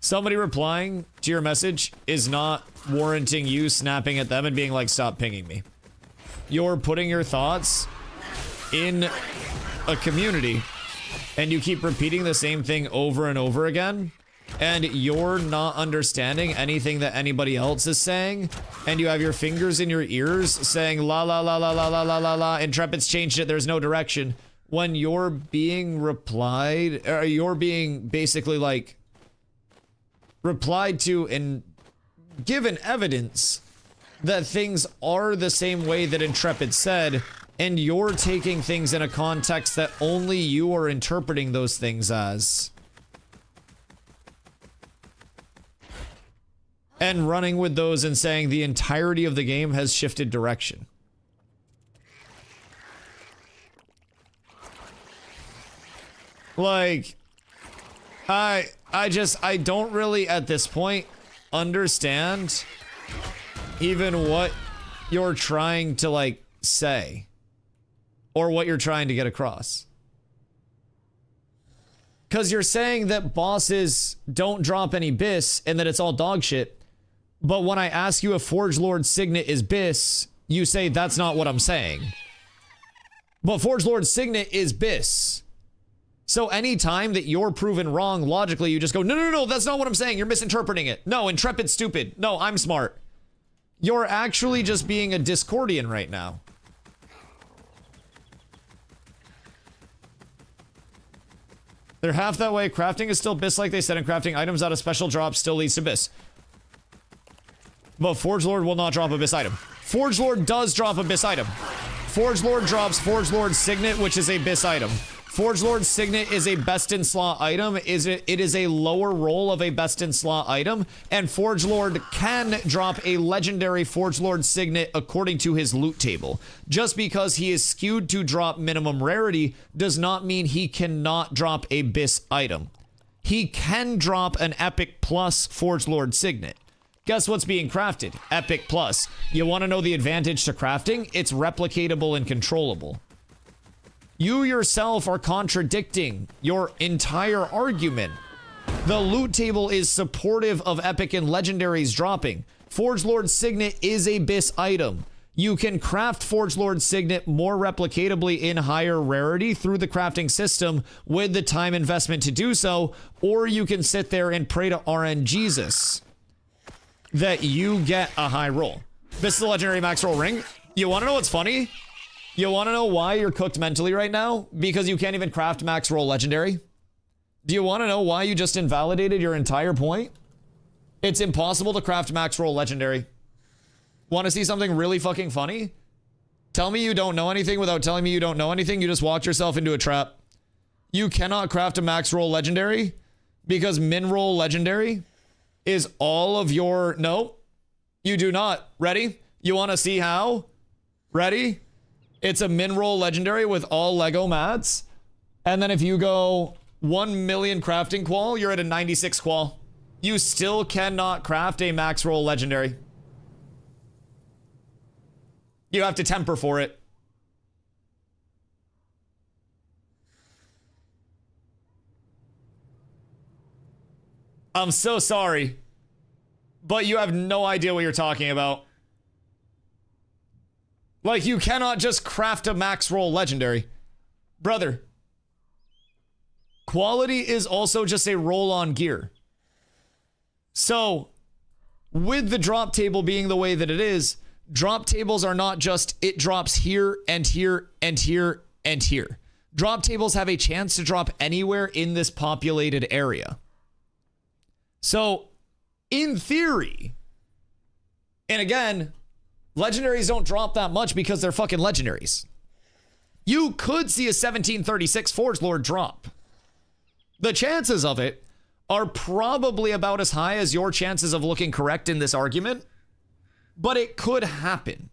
Somebody replying to your message is not warranting you snapping at them and being like, stop pinging me. You're putting your thoughts in a community and you keep repeating the same thing over and over again, and you're not understanding anything that anybody else is saying, and you have your fingers in your ears saying la la la la la la la la la, Intrepid's changed it, there's no direction, when you're being replied, or you're being basically like replied to and given evidence that things are the same way that Intrepid said, and you're taking things in a context that only you are interpreting those things as. and running with those and saying the entirety of the game has shifted direction. Like, I don't really at this point understand even what you're trying to like say or what you're trying to get across. Because you're saying that bosses don't drop any bis and that it's all dog shit. But when I ask you if Forge Lord's Signet is bis, you say that's not what I'm saying. But Forge Lord's Signet is bis. So anytime that you're proven wrong logically, you just go, no, that's not what I'm saying. You're misinterpreting it. No, Intrepid's stupid. No, I'm smart. You're actually just being a Discordian right now. They're half that way. Crafting is still bis like they said, and crafting items out of special drops still leads to bis. But Forge Lord will not drop a bis item. Forge Lord does drop a bis item. Forge Lord drops Forge Lord's Signet, which is a bis item. Forge Lord's Signet is a best in slot item. It is a lower roll of a best in slot item, and Forge Lord can drop a legendary Forge Lord Signet according to his loot table. Just because he is skewed to drop minimum rarity does not mean he cannot drop a bis item. He can drop an Epic Plus Forge Lord Signet. Guess what's being crafted? Epic Plus. You want to know the advantage to crafting? It's replicatable and controllable. You yourself are contradicting your entire argument. The loot table is supportive of epic and legendaries dropping. Forge Lord Signet is a bis item. You can craft Forge Lord Signet more replicatably in higher rarity through the crafting system with the time investment to do so, or you can sit there and pray to RNGesus that you get a high roll. This is the legendary max roll ring. You want to know what's funny? You want to know why you're cooked mentally right now? Because you can't even craft max roll legendary. Do you want to know why you just invalidated your entire point? It's impossible to craft max roll legendary. Want to see something really fucking funny? Tell me you don't know anything without telling me you don't know anything. You just walked yourself into a trap. You cannot craft a max roll legendary because min roll legendary is all of your... No, you do not. Ready? You want to see how? Ready? It's a min roll legendary with all Lego mats. And then if you go 1 million crafting qual, you're at a 96 qual. You still cannot craft a max roll legendary. You have to temper for it. I'm so sorry, but you have no idea what you're talking about. Like, you cannot just craft a max roll legendary. Brother, quality is also just a roll on gear. So, with the drop table being the way that it is, drop tables are not just it drops here and here and here and here. Drop tables have a chance to drop anywhere in this populated area. So, in theory, and again, legendaries don't drop that much because they're fucking legendaries. You could see a 1736 Forge Lord drop. The chances of it are probably about as high as your chances of looking correct in this argument, but it could happen.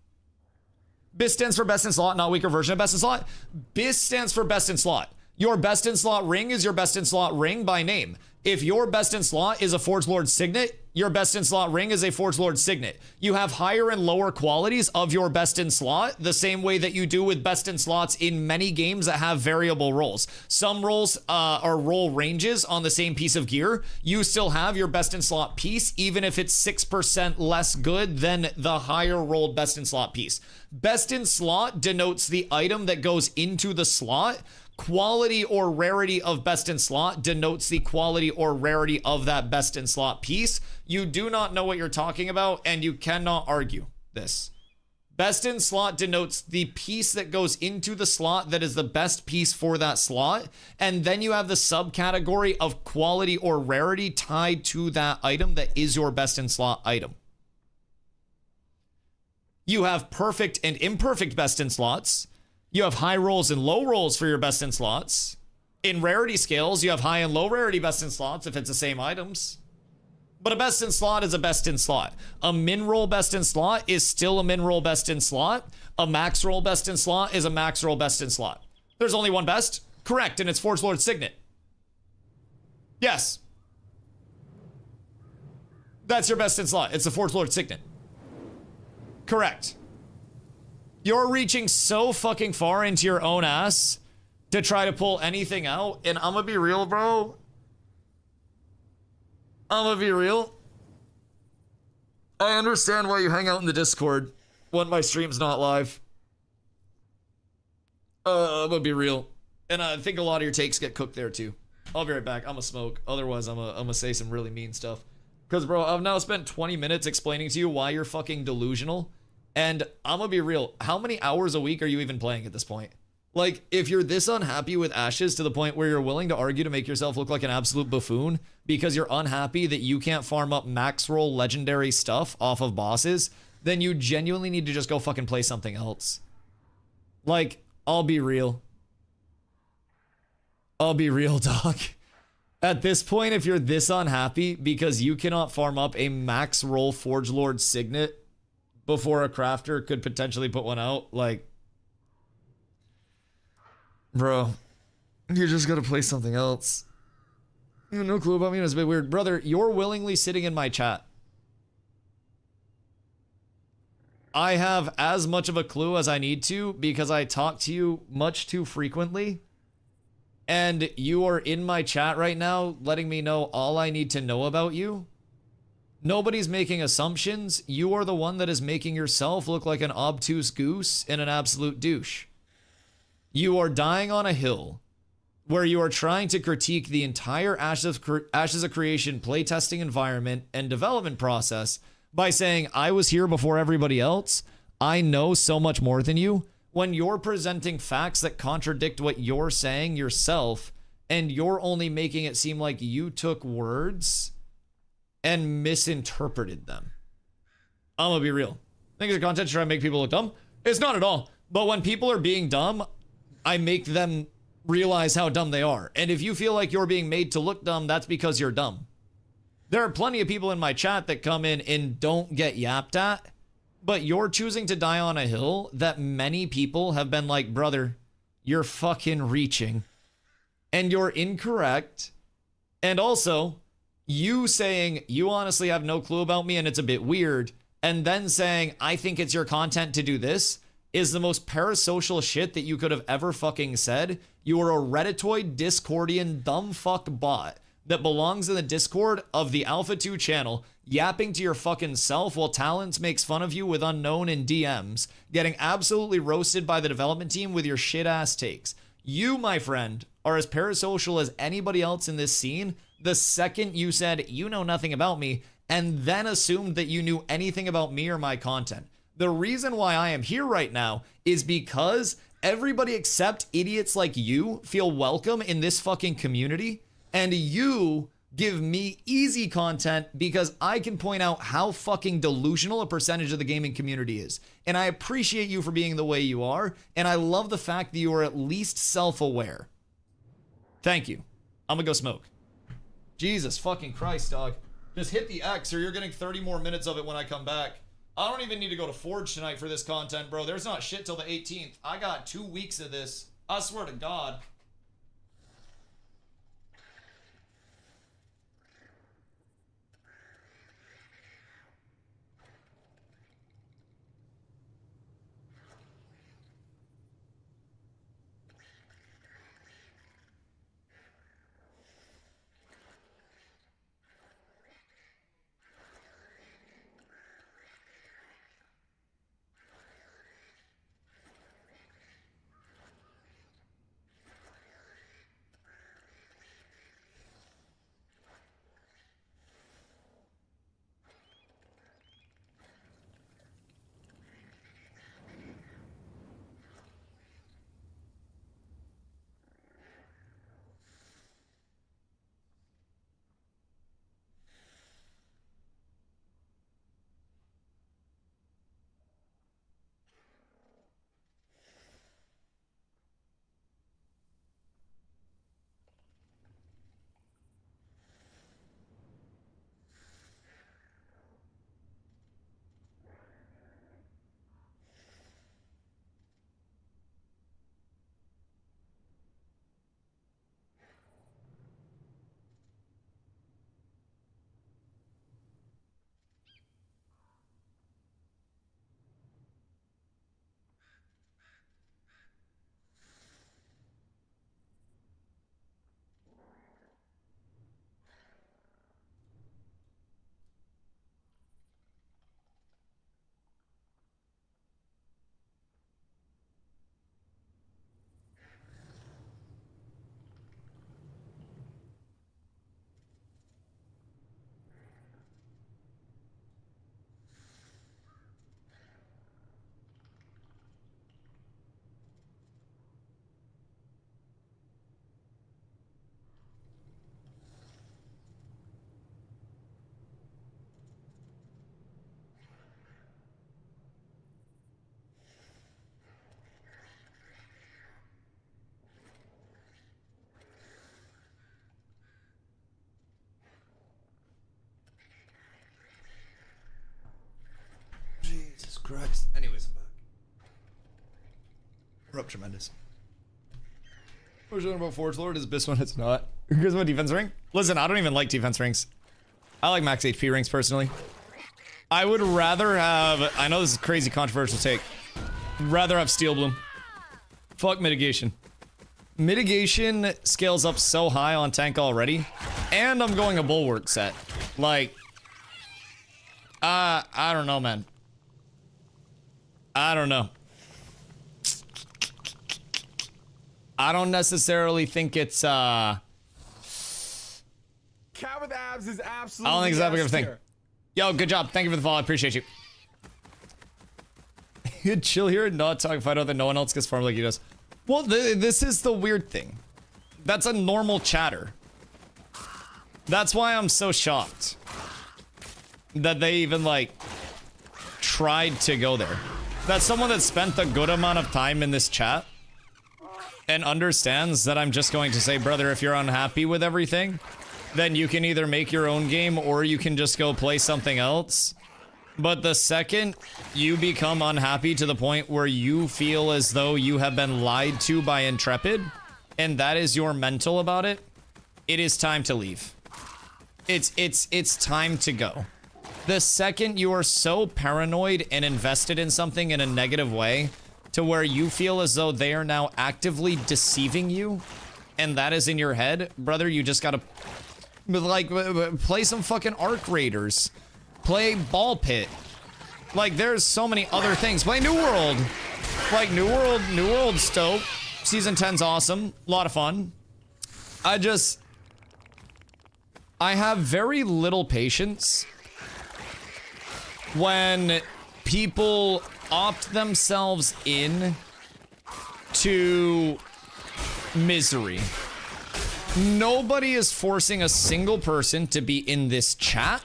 BIS stands for best in slot, not weaker version of best in slot. BIS stands for best in slot. Your best in slot ring is your best in slot ring by name. If your best in slot is a Forge Lord Signet, your best in slot ring is a Forge Lord Signet. You have higher and lower qualities of your best in slot, the same way that you do with best in slots in many games that have variable rolls. Some rolls are roll ranges on the same piece of gear. You still have your best in slot piece, even if it's 6% less good than the higher rolled best in slot piece. Best in slot denotes the item that goes into the slot. Quality or rarity of best in slot denotes the quality or rarity of that best in slot piece. You do not know what you're talking about, and you cannot argue this. Best in slot denotes the piece that goes into the slot that is the best piece for that slot, and then you have the subcategory of quality or rarity tied to that item that is your best in slot item. You have perfect and imperfect best in slots. You have high rolls and low rolls for your best in slots. In rarity scales, you have high and low rarity best in slots if it's the same items. But a best in slot is a best in slot. A min roll best in slot is still a min roll best in slot. A max roll best in slot is a max roll best in slot. There's only one best. Correct, and it's Forge Lord Signet. Yes. That's your best in slot. It's the Forge Lord Signet. Correct. You're reaching so fucking far into your own ass to try to pull anything out, and I'm gonna be real, bro. I'm gonna be real. I understand why you hang out in the Discord when my stream's not live. I'm gonna be real. And I think a lot of your takes get cooked there too. I'll be right back. I'm gonna smoke. Otherwise, I'm gonna say some really mean stuff. Because, bro, I've now spent 20 minutes explaining to you why you're fucking delusional. And I'm gonna be real. How many hours a week are you even playing at this point? Like, if you're this unhappy with Ashes to the point where you're willing to argue to make yourself look like an absolute buffoon because you're unhappy that you can't farm up max roll legendary stuff off of bosses, then you genuinely need to just go fucking play something else. Like, I'll be real. I'll be real, dog. At this point, if you're this unhappy because you cannot farm up a max roll Forge Lord Signet before a crafter could potentially put one out, like, bro, you just gotta play something else. You have no clue about me, and it's a bit weird. Brother, you're willingly sitting in my chat. I have as much of a clue as I need to because I talk to you much too frequently. And you are in my chat right now letting me know all I need to know about you. Nobody's making assumptions. You are the one that is making yourself look like an obtuse goose and an absolute douche. You are dying on a hill where you are trying to critique the entire Ashes of Creation playtesting environment and development process by saying, I was here before everybody else. I know so much more than you. When you're presenting facts that contradict what you're saying yourself, and you're only making it seem like you took words and misinterpreted them. I'm gonna be real. Think it's content to try to make people look dumb? It's not at all. But when people are being dumb, I make them realize how dumb they are. And if you feel like you're being made to look dumb, that's because you're dumb. There are plenty of people in my chat that come in and don't get yapped at, but you're choosing to die on a hill that many people have been like, brother, you're fucking reaching. And you're incorrect. And also, you saying, you honestly have no clue about me and it's a bit weird, and then saying, I think it's your content to do this, is the most parasocial shit that you could have ever fucking said. You are a Redditoid, Discordian, dumb fuck bot that belongs in the Discord of the Alpha 2 channel, yapping to your fucking self while Talents makes fun of you with unknown in DMs, getting absolutely roasted by the development team with your shit-ass takes. You, my friend, are as parasocial as anybody else in this scene the second you said, you know nothing about me, and then assumed that you knew anything about me or my content. The reason why I am here right now is because everybody except idiots like you feel welcome in this fucking community, and you give me easy content because I can point out how fucking delusional a percentage of the gaming community is. And I appreciate you for being the way you are, and I love the fact that you are at least self-aware. Thank you. I'm gonna go smoke. Jesus fucking Christ, dog. Just hit the X or you're getting 30 more minutes of it when I come back. I don't even need to go to Forge tonight for this content, bro. There's not shit till the 18th. I got 2 weeks of this. I swear to God. Christ. Anyways, I'm back. We're up tremendous. We're talking about Forge Lord. Is this one? It's not. Here's my defense ring. Listen, I don't even like defense rings. I like max HP rings personally. I would rather have, I know this is a crazy controversial take, rather have Steel Bloom. Fuck mitigation. Mitigation scales up so high on tank already, and I'm going a bulwark set. Like, I don't know, man. I don't know. I don't necessarily think it's, Cat with abs is absolutely. I don't think it's that big of a S thing. tier. Yo, good job. Thank you for the follow. I appreciate you. You'd chill here and not talk fight out that no one else gets farmed like he does. Well, this is the weird thing. That's a normal chatter. That's why I'm so shocked that they even, like, tried to go there. That's someone that spent a good amount of time in this chat and understands that I'm just going to say, brother, if you're unhappy with everything, then you can either make your own game or you can just go play something else. But the second you become unhappy to the point where you feel as though you have been lied to by Intrepid, and that is your mental about it, it is time to leave. It's time to go. The second you are so paranoid and invested in something in a negative way to where you feel as though they are now actively deceiving you, and that is in your head, brother, you just gotta, like, play some fucking Arc Raiders. Play Ball Pit. Like, there's so many other things. Play New World. Like, New World's dope. Season 10's awesome. A lot of fun. I have very little patience when people opt themselves in to misery. Nobody is forcing a single person to be in this chat.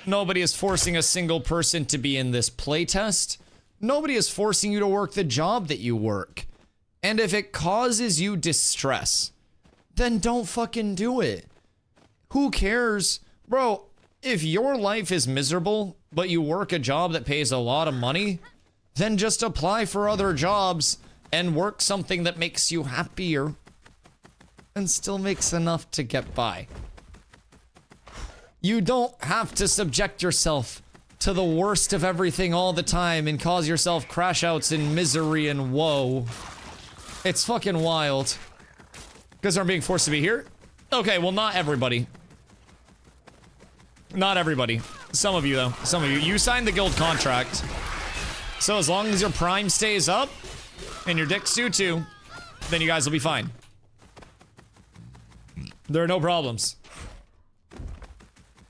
Nobody is forcing a single person to be in this playtest. Nobody is forcing you to work the job that you work. And if it causes you distress, then don't fucking do it. Who cares? Bro, if your life is miserable, but you work a job that pays a lot of money, then just apply for other jobs and work something that makes you happier and still makes enough to get by. You don't have to subject yourself to the worst of everything all the time and cause yourself crash outs in misery and woe. It's fucking wild. Because I'm being forced to be here? Okay, well, not everybody. Not everybody. Some of you, though. Some of you. You signed the guild contract. So as long as your prime stays up, and your dicks do too, then you guys will be fine. There are no problems.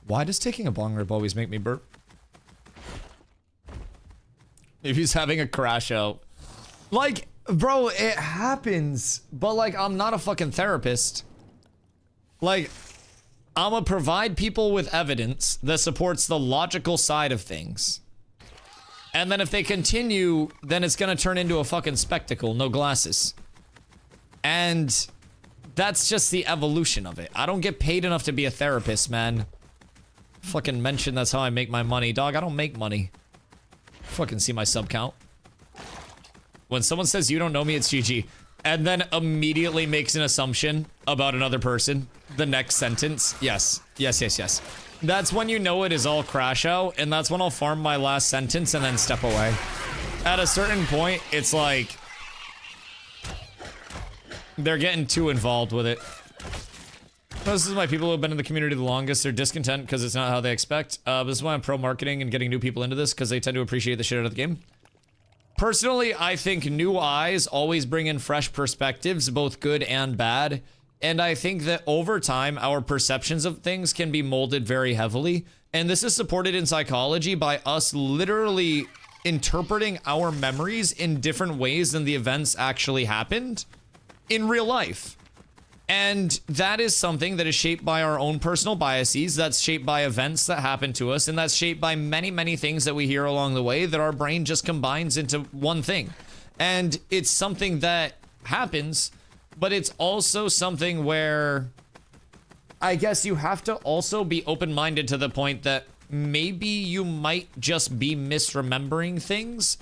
Why does taking a bong rip always make me burp? If he's having a crash out. Like, bro, it happens. But, like, I'm not a fucking therapist. Like, I'm gonna provide people with evidence that supports the logical side of things. And then if they continue, then it's gonna turn into a fucking spectacle. No glasses. And that's just the evolution of it. I don't get paid enough to be a therapist, man. Fucking mention that's how I make my money. Dog, I don't make money. Fucking see my sub count. When someone says you don't know me, it's GG. And then immediately makes an assumption about another person. The next sentence. Yes. Yes, yes, yes. That's when you know it is all crash out. And that's when I'll farm my last sentence and then step away. At a certain point, it's like they're getting too involved with it. This is why people who have been in the community the longest, they're discontent because it's not how they expect. This is why I'm pro marketing and getting new people into this, because they tend to appreciate the shit out of the game. Personally, I think new eyes always bring in fresh perspectives, both good and bad. And I think that over time, our perceptions of things can be molded very heavily. And this is supported in psychology by us literally interpreting our memories in different ways than the events actually happened in real life. And that is something that is shaped by our own personal biases, that's shaped by events that happen to us, and that's shaped by many, many things that we hear along the way that our brain just combines into one thing. And it's something that happens, but it's also something where I guess you have to also be open-minded to the point that maybe you might just be misremembering things,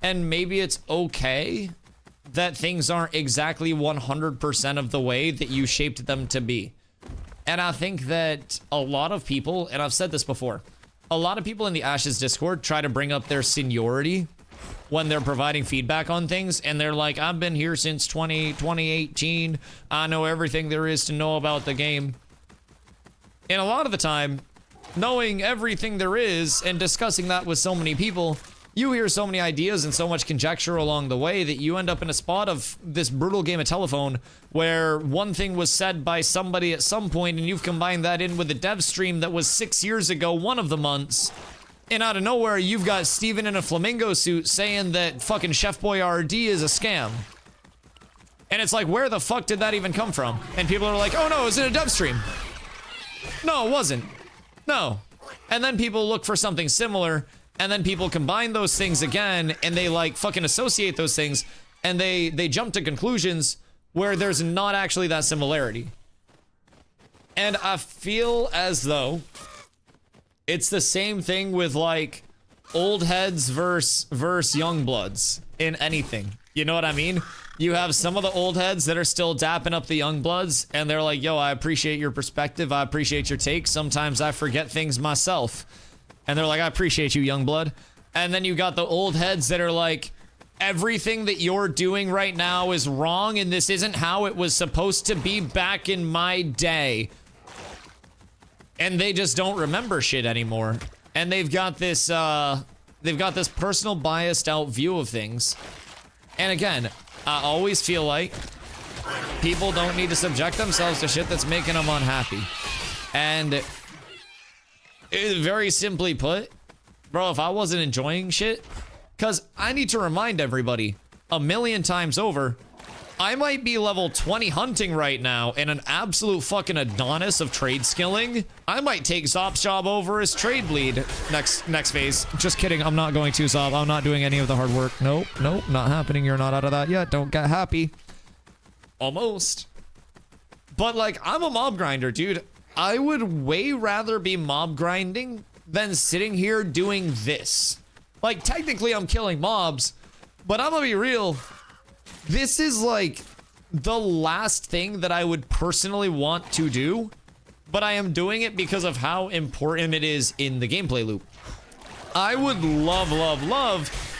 and maybe it's okay that things aren't exactly 100% of the way that you shaped them to be. And I think that a lot of people, and I've said this before, a lot of people in the Ashes Discord try to bring up their seniority when they're providing feedback on things, and they're like, I've been here since 2018, I know everything there is to know about the game. And a lot of the time, knowing everything there is and discussing that with so many people, you hear so many ideas and so much conjecture along the way that you end up in a spot of this brutal game of telephone where one thing was said by somebody at some point and you've combined that in with a dev stream that was 6 years ago, one of the months, and out of nowhere you've got Steven in a flamingo suit saying that fucking Chef Boyardee is a scam. And it's like, where the fuck did that even come from? And people are like, oh no, it was in a dev stream. No, it wasn't. No. And then people look for something similar, and then people combine those things again, and they like fucking associate those things, and they jump to conclusions where there's not actually that similarity. And I feel as though it's the same thing with like old heads versus young bloods in anything. You know what I mean? You have some of the old heads that are still dapping up the young bloods, and they're like, yo, I appreciate your perspective, I appreciate your take, sometimes I forget things myself. And they're like, I appreciate you, young blood. And then you got the old heads that are like, everything that you're doing right now is wrong, and this isn't how it was supposed to be back in my day. And they just don't remember shit anymore. And they've got this personal biased out view of things. And again, I always feel like people don't need to subject themselves to shit that's making them unhappy. And very simply put, bro, if I wasn't enjoying shit, because I need to remind everybody a million times over, I might be level 20 hunting right now and an absolute fucking Adonis of trade skilling. I might take Zop's job over as trade bleed next phase. Just kidding, I'm not going to, Zop. I'm not doing any of the hard work. Nope, not happening. You're not out of that yet. Don't get happy. Almost. But like, I'm a mob grinder, dude. I would way rather be mob grinding than sitting here doing this. Like, technically I'm killing mobs, but I'm gonna be real. This is like the last thing that I would personally want to do, but I am doing it because of how important it is in the gameplay loop. I would love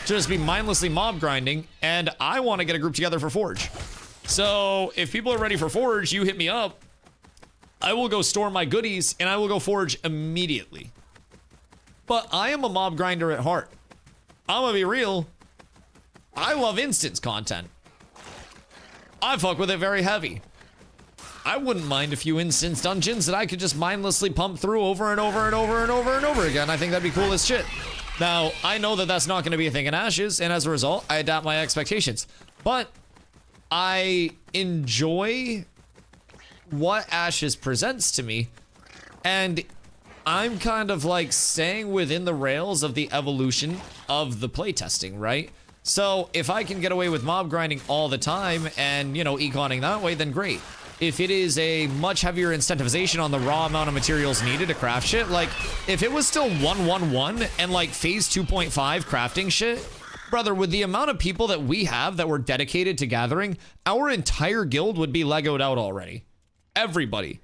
to just be mindlessly mob grinding, and I want to get a group together for Forge. So if people are ready for Forge, you hit me up. I will go store my goodies, and I will go Forge immediately. But I am a mob grinder at heart. I'm gonna be real. I love instance content. I fuck with it very heavy. I wouldn't mind a few instance dungeons that I could just mindlessly pump through over and over and over and over and over again. I think that'd be cool as shit. Now, I know that that's not going to be a thing in Ashes, and as a result, I adapt my expectations. But I enjoy what Ashes presents to me, and I'm kind of like staying within the rails of the evolution of the playtesting, right? So if I can get away with mob grinding all the time and, you know, econing that way, then great. If it is a much heavier incentivization on the raw amount of materials needed to craft shit, like if it was still 1-1-1 and like phase 2.5 crafting shit, brother, with the amount of people that we have that were dedicated to gathering, our entire guild would be Legoed out already. Everybody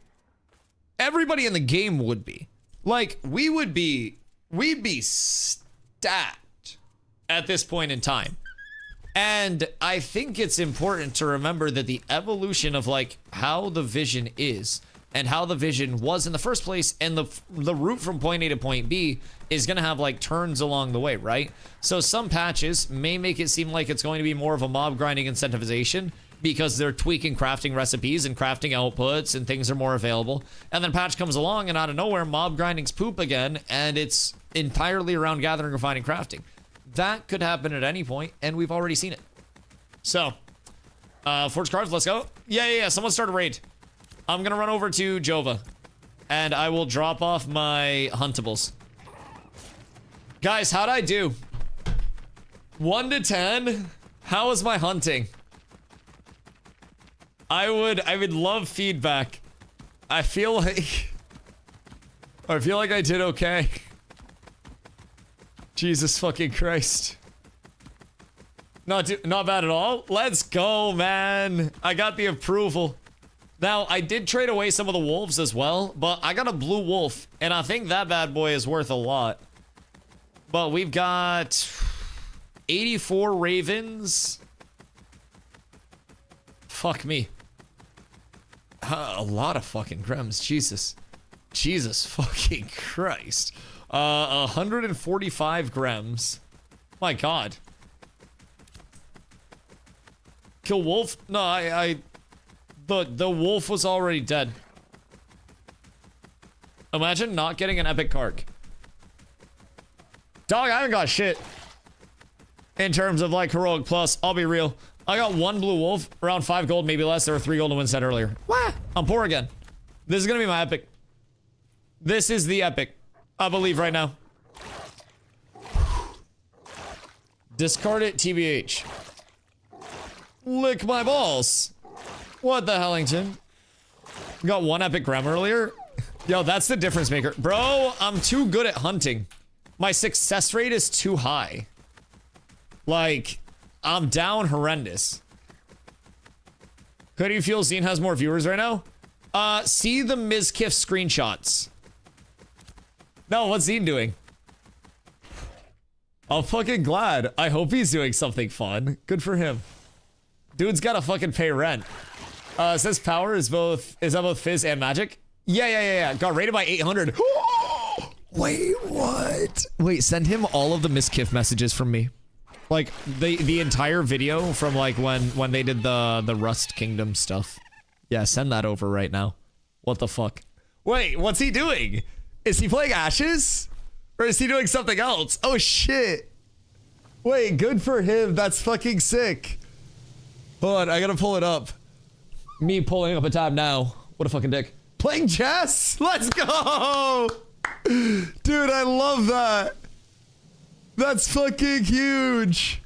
in the game would be. Like, we'd be stacked at this point in time. And I think it's important to remember that the evolution of like how the vision is and how the vision was in the first place and the route from point A to point B is going to have like turns along the way, right? So some patches may make it seem like it's going to be more of a mob grinding incentivization because they're tweaking crafting recipes and crafting outputs and things are more available. And then patch comes along and out of nowhere, mob grinding's poop again, and it's entirely around gathering, refining, crafting. That could happen at any point, and we've already seen it. So, Forge cards, let's go. Yeah, someone start a raid. I'm gonna run over to Jova, and I will drop off my huntables. Guys, how'd I do? 1 to 10? How was my hunting? I would love feedback. I feel like I did okay. Jesus fucking Christ. Not bad at all. Let's go, man. I got the approval. Now, I did trade away some of the wolves as well, but I got a blue wolf, and I think that bad boy is worth a lot. But we've got 84 ravens. Fuck me. A lot of fucking grems. Jesus fucking Christ. 145 grems. My god. Kill wolf? No, the wolf was already dead. Imagine not getting an epic card. Dog, I haven't got shit. In terms of like heroic plus, I'll be real. I got 1 blue wolf, around 5 gold, maybe less. There were 3 gold to win set earlier. Wah! I'm poor again. This is gonna be my epic. This is the epic. I believe right now. Discard it, TBH. Lick my balls. What the Hellington? Got 1 epic grem earlier. Yo, that's the difference maker. Bro, I'm too good at hunting. My success rate is too high. Like, I'm down horrendous. How do you feel Zine has more viewers right now? See the Mizkif screenshots. No, what's Zine doing? I'm fucking glad. I hope he's doing something fun. Good for him. Dude's gotta fucking pay rent. It says power is that both fizz and magic? Yeah. Got rated by 800. Wait, what? Wait, send him all of the Mizkif messages from me. Like, the entire video from, like, when they did the Rust Kingdom stuff. Yeah, send that over right now. What the fuck? Wait, what's he doing? Is he playing Ashes? Or is he doing something else? Oh, shit. Wait, good for him. That's fucking sick. Hold on, I gotta pull it up. Me pulling up a tab now. What a fucking dick. Playing chess? Let's go! Dude, I love that. That's fucking huge.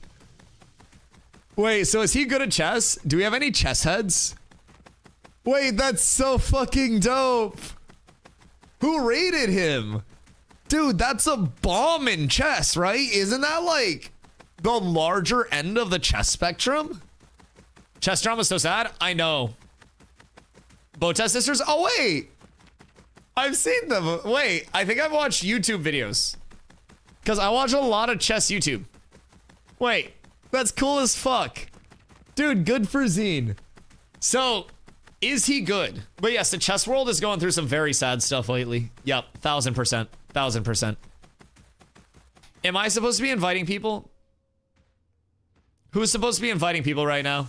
Wait, so is he good at chess? Do we have any chess heads? Wait, that's so fucking dope. Who rated him? Dude, that's a bomb in chess, right? Isn't that like the larger end of the chess spectrum? Chess drama's so sad. I know. Botez sisters? Oh, wait. I've seen them. Wait, I think I've watched YouTube videos. Because I watch a lot of chess YouTube. Wait, that's cool as fuck. Dude, good for Zine. So, is he good? But yes, the chess world is going through some very sad stuff lately. Yep, 1000%. 1000%. Am I supposed to be inviting people? Who's supposed to be inviting people right now?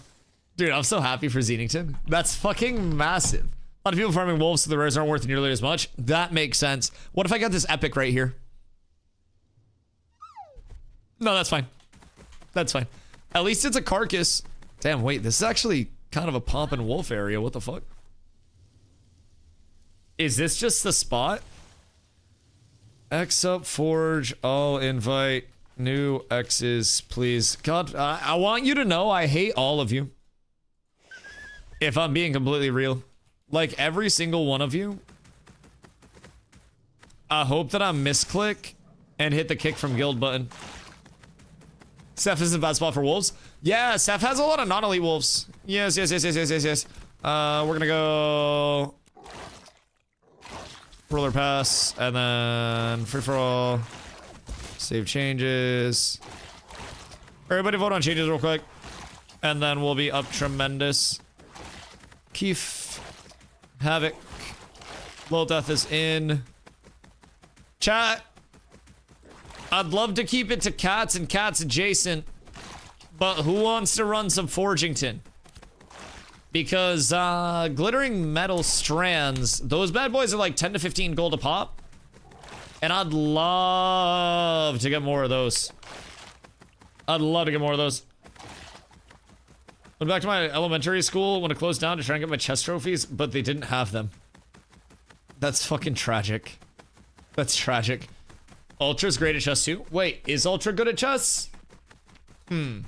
Dude, I'm so happy for Zenington. That's fucking massive. A lot of people farming wolves so the rares aren't worth nearly as much. That makes sense. What if I got this epic right here? No, that's fine. That's fine. At least it's a carcass. Damn, wait, this is actually kind of a pomp and wolf area. What the fuck? Is this just the spot? X up Forge. I'll invite new X's, please. God, I want you to know I hate all of you. If I'm being completely real. Like, every single one of you. I hope that I misclick and hit the kick from guild button. Seth is a bad spot for wolves. Yeah, Seth has a lot of non-elite wolves. Yes. We're gonna go roller pass and then free for all. Save changes. Everybody vote on changes real quick. And then we'll be up tremendous. Keef. Havoc. Little Death is in. Chat. I'd love to keep it to cats and cats adjacent, but who wants to run some Forgington? Because glittering metal strands, those bad boys are like 10 to 15 gold a pop, and I'd love to get more of those. I'd love to get more of those. Went back to my elementary school when it closed down to try and get my chess trophies, but they didn't have them. That's fucking tragic. That's tragic. Ultra's great at chess too. Wait, is Ultra good at chess? Felt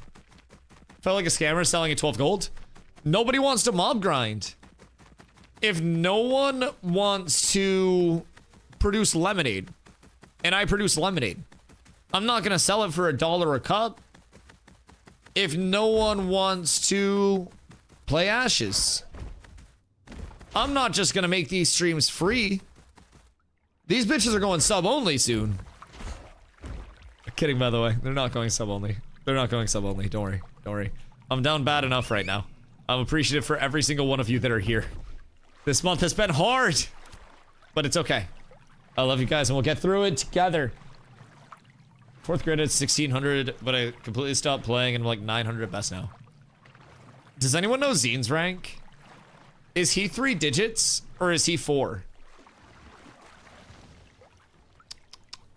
like a scammer selling at 12 gold. Nobody wants to mob grind. If no one wants to produce lemonade, and I produce lemonade, I'm not gonna sell it for $1 a cup if no one wants to play Ashes. I'm not just gonna make these streams free. These bitches are going sub only soon. Kidding, by the way. They're not going sub only. They're not going sub only. Don't worry. Don't worry. I'm down bad enough right now. I'm appreciative for every single one of you that are here. This month has been hard, but it's okay. I love you guys and we'll get through it together. 4th grade at 1600, but I completely stopped playing and I'm like 900 at best now. Does anyone know Zine's rank? Is he 3 digits or is he 4?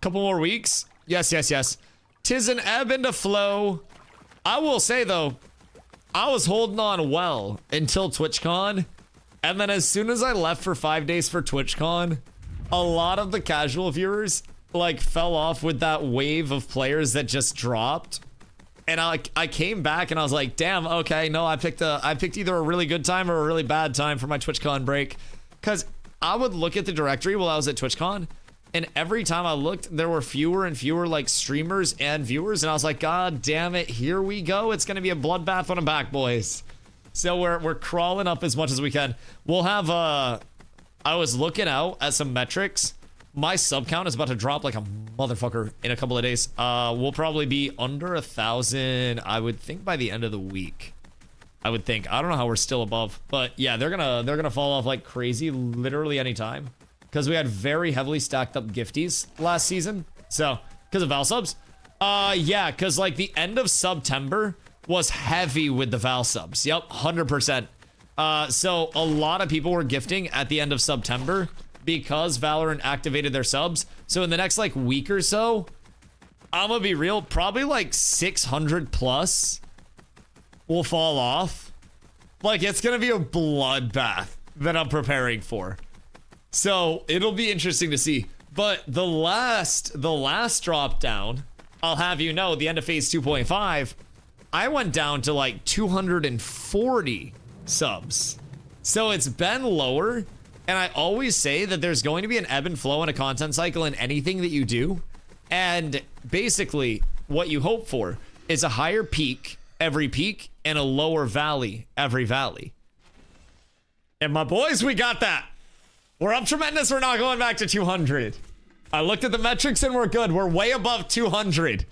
Couple more weeks? Yes, yes, yes. 'Tis an ebb and a flow. I will say though, I was holding on well until TwitchCon. And then as soon as I left for 5 days for TwitchCon, a lot of the casual viewers like fell off with that wave of players that just dropped. And I came back and I was like, damn, okay, no, I picked either a really good time or a really bad time for my TwitchCon break. Cause I would look at the directory while I was at TwitchCon, and every time I looked, there were fewer and fewer like streamers and viewers, and I was like, God damn it, here we go. It's gonna be a bloodbath when I'm back, boys. So we're crawling up as much as we can. We'll have I was looking out at some metrics. My sub count is about to drop like a motherfucker in a couple of days. We'll probably be under 1,000, I would think, by the end of the week. I would think. I don't know how we're still above, but yeah, they're gonna fall off like crazy literally anytime. Because we had very heavily stacked up gifties last season. So, because of Val subs. Yeah, because like the end of September was heavy with the Val subs. Yep, 100%. So a lot of people were gifting at the end of September because Valorant activated their subs. So in the next like week or so, I'm gonna be real, probably like 600 plus will fall off. Like it's gonna be a bloodbath that I'm preparing for. So it'll be interesting to see. But the last drop down, I'll have you know, the end of phase 2.5, I went down to like 240 subs. So it's been lower. And I always say that there's going to be an ebb and flow in a content cycle in anything that you do. And basically what you hope for is a higher peak every peak and a lower valley every valley. And my boys, we got that. We're up tremendous. We're not going back to 200. I looked at the metrics and we're good. We're way above 200.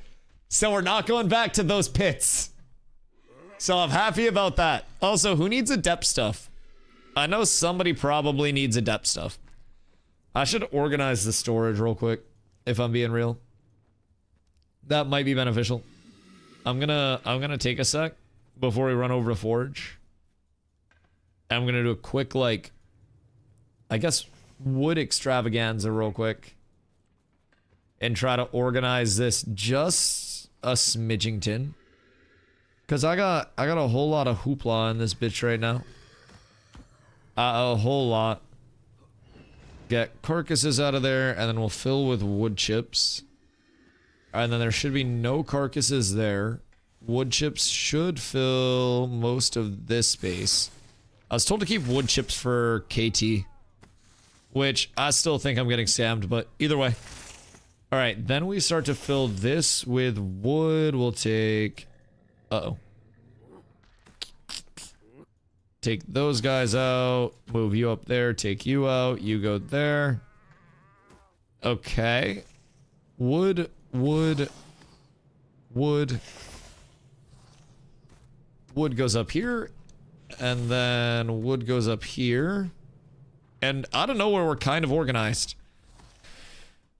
So we're not going back to those pits. So I'm happy about that. Also, who needs adept stuff? I know somebody probably needs adept stuff. I should organize the storage real quick, if I'm being real. That might be beneficial. I'm gonna take a sec before we run over to Forge. I'm gonna do a quick, like, I guess, wood extravaganza real quick. And try to organize this just a smidgington. Cause I got a whole lot of hoopla in this bitch right now. A whole lot. Get carcasses out of there, and then we'll fill with wood chips. And then there should be no carcasses there. Wood chips should fill most of this space. I was told to keep wood chips for KT, which I still think I'm getting scammed, but either way. All right, then we start to fill this with wood. We'll take... Uh-oh. Take those guys out. Move you up there. Take you out. You go there. Okay. Wood, wood, wood. Wood goes up here. And then wood goes up here. And I don't know where we're kind of organized.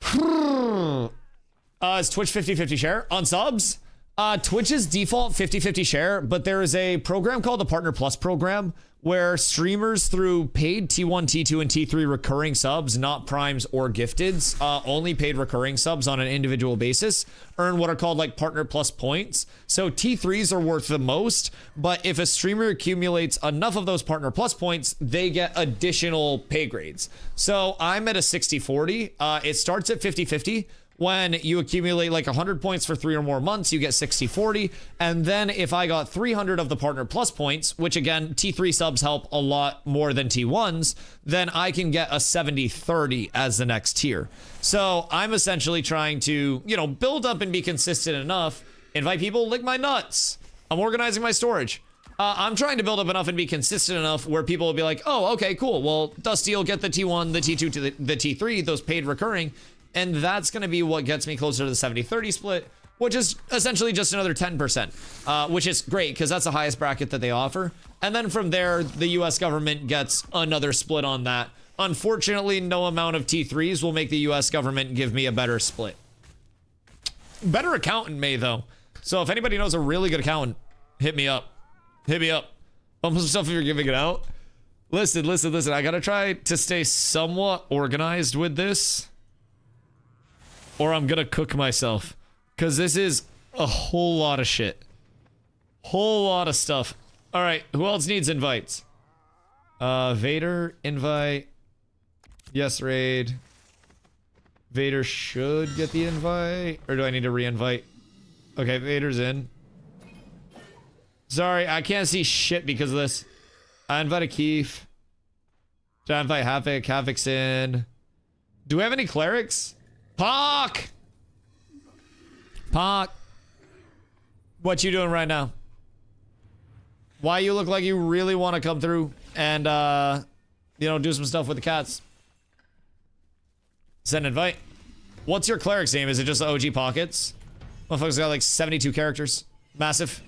Is Twitch 50-50 share on subs? Twitch's default 50-50 share, but there is a program called the Partner Plus program where streamers through paid T1, T2, and T3 recurring subs, not primes or gifteds, only paid recurring subs on an individual basis, earn what are called like Partner Plus points. So T3s are worth the most, but if a streamer accumulates enough of those Partner Plus points, they get additional pay grades. So I'm at a 60-40. It starts at 50-50. When you accumulate like 100 points for 3 or more months, you get 60-40. And then if I got 300 of the Partner Plus points, which again, T3 subs help a lot more than T1s, then I can get a 70-30 as the next tier. So I'm essentially trying to, you know, build up and be consistent enough, invite people, lick my nuts. I'm organizing my storage. I'm trying to build up enough and be consistent enough where people will be like, oh, okay, cool. Well, Dusty will get the T1, the T2 to the T3, those paid recurring. And that's going to be what gets me closer to the 70-30 split, which is essentially just another 10%, which is great because that's the highest bracket that they offer. And then from there, the US government gets another split on that. Unfortunately, no amount of T3s will make the US government give me a better split. Better accountant may, though. So if anybody knows a really good accountant, hit me up. Hit me up. Almost stuff if you're giving it out. Listen. I got to try to stay somewhat organized with this, or I'm gonna cook myself, because this is a whole lot of shit. Whole lot of stuff. All right, who else needs invites? Vader, invite. Yes, raid. Vader should get the invite, or do I need to re-invite? Okay, Vader's in. Sorry, I can't see shit because of this. I invited Keith. Did I invite Havoc? Havoc's in. Do we have any clerics? Pock! Pock! What you doing right now? Why you look like you really want to come through and, you know, do some stuff with the cats? Send invite. What's your cleric's name? Is it just the OG Pockets? Motherfucker's got like 72 characters. Massive.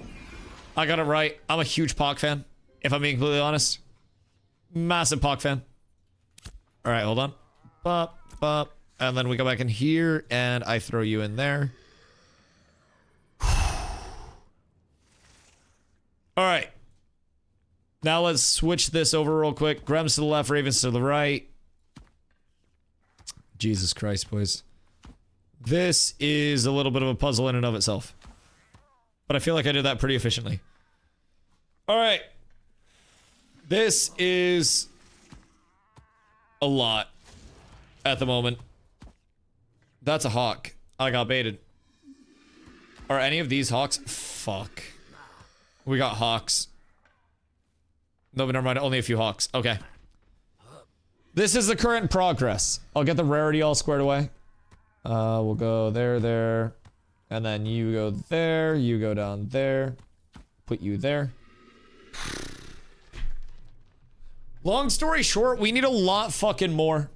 I got it right. I'm a huge Pock fan, if I'm being completely honest. Massive Pock fan. Alright, hold on. Bop, bop. And then we go back in here, and I throw you in there. Alright. Now let's switch this over real quick. Grems to the left, Ravens to the right. Jesus Christ, boys. This is a little bit of a puzzle in and of itself. But I feel like I did that pretty efficiently. Alright. This is a lot at the moment. That's a hawk. I got baited. Are any of these hawks? Fuck. We got hawks. No, but never mind. Only a few hawks. Okay. This is the current progress. I'll get the rarity all squared away. We'll go there, there. And then you go there. You go down there. Put you there. Long story short, we need a lot fucking more.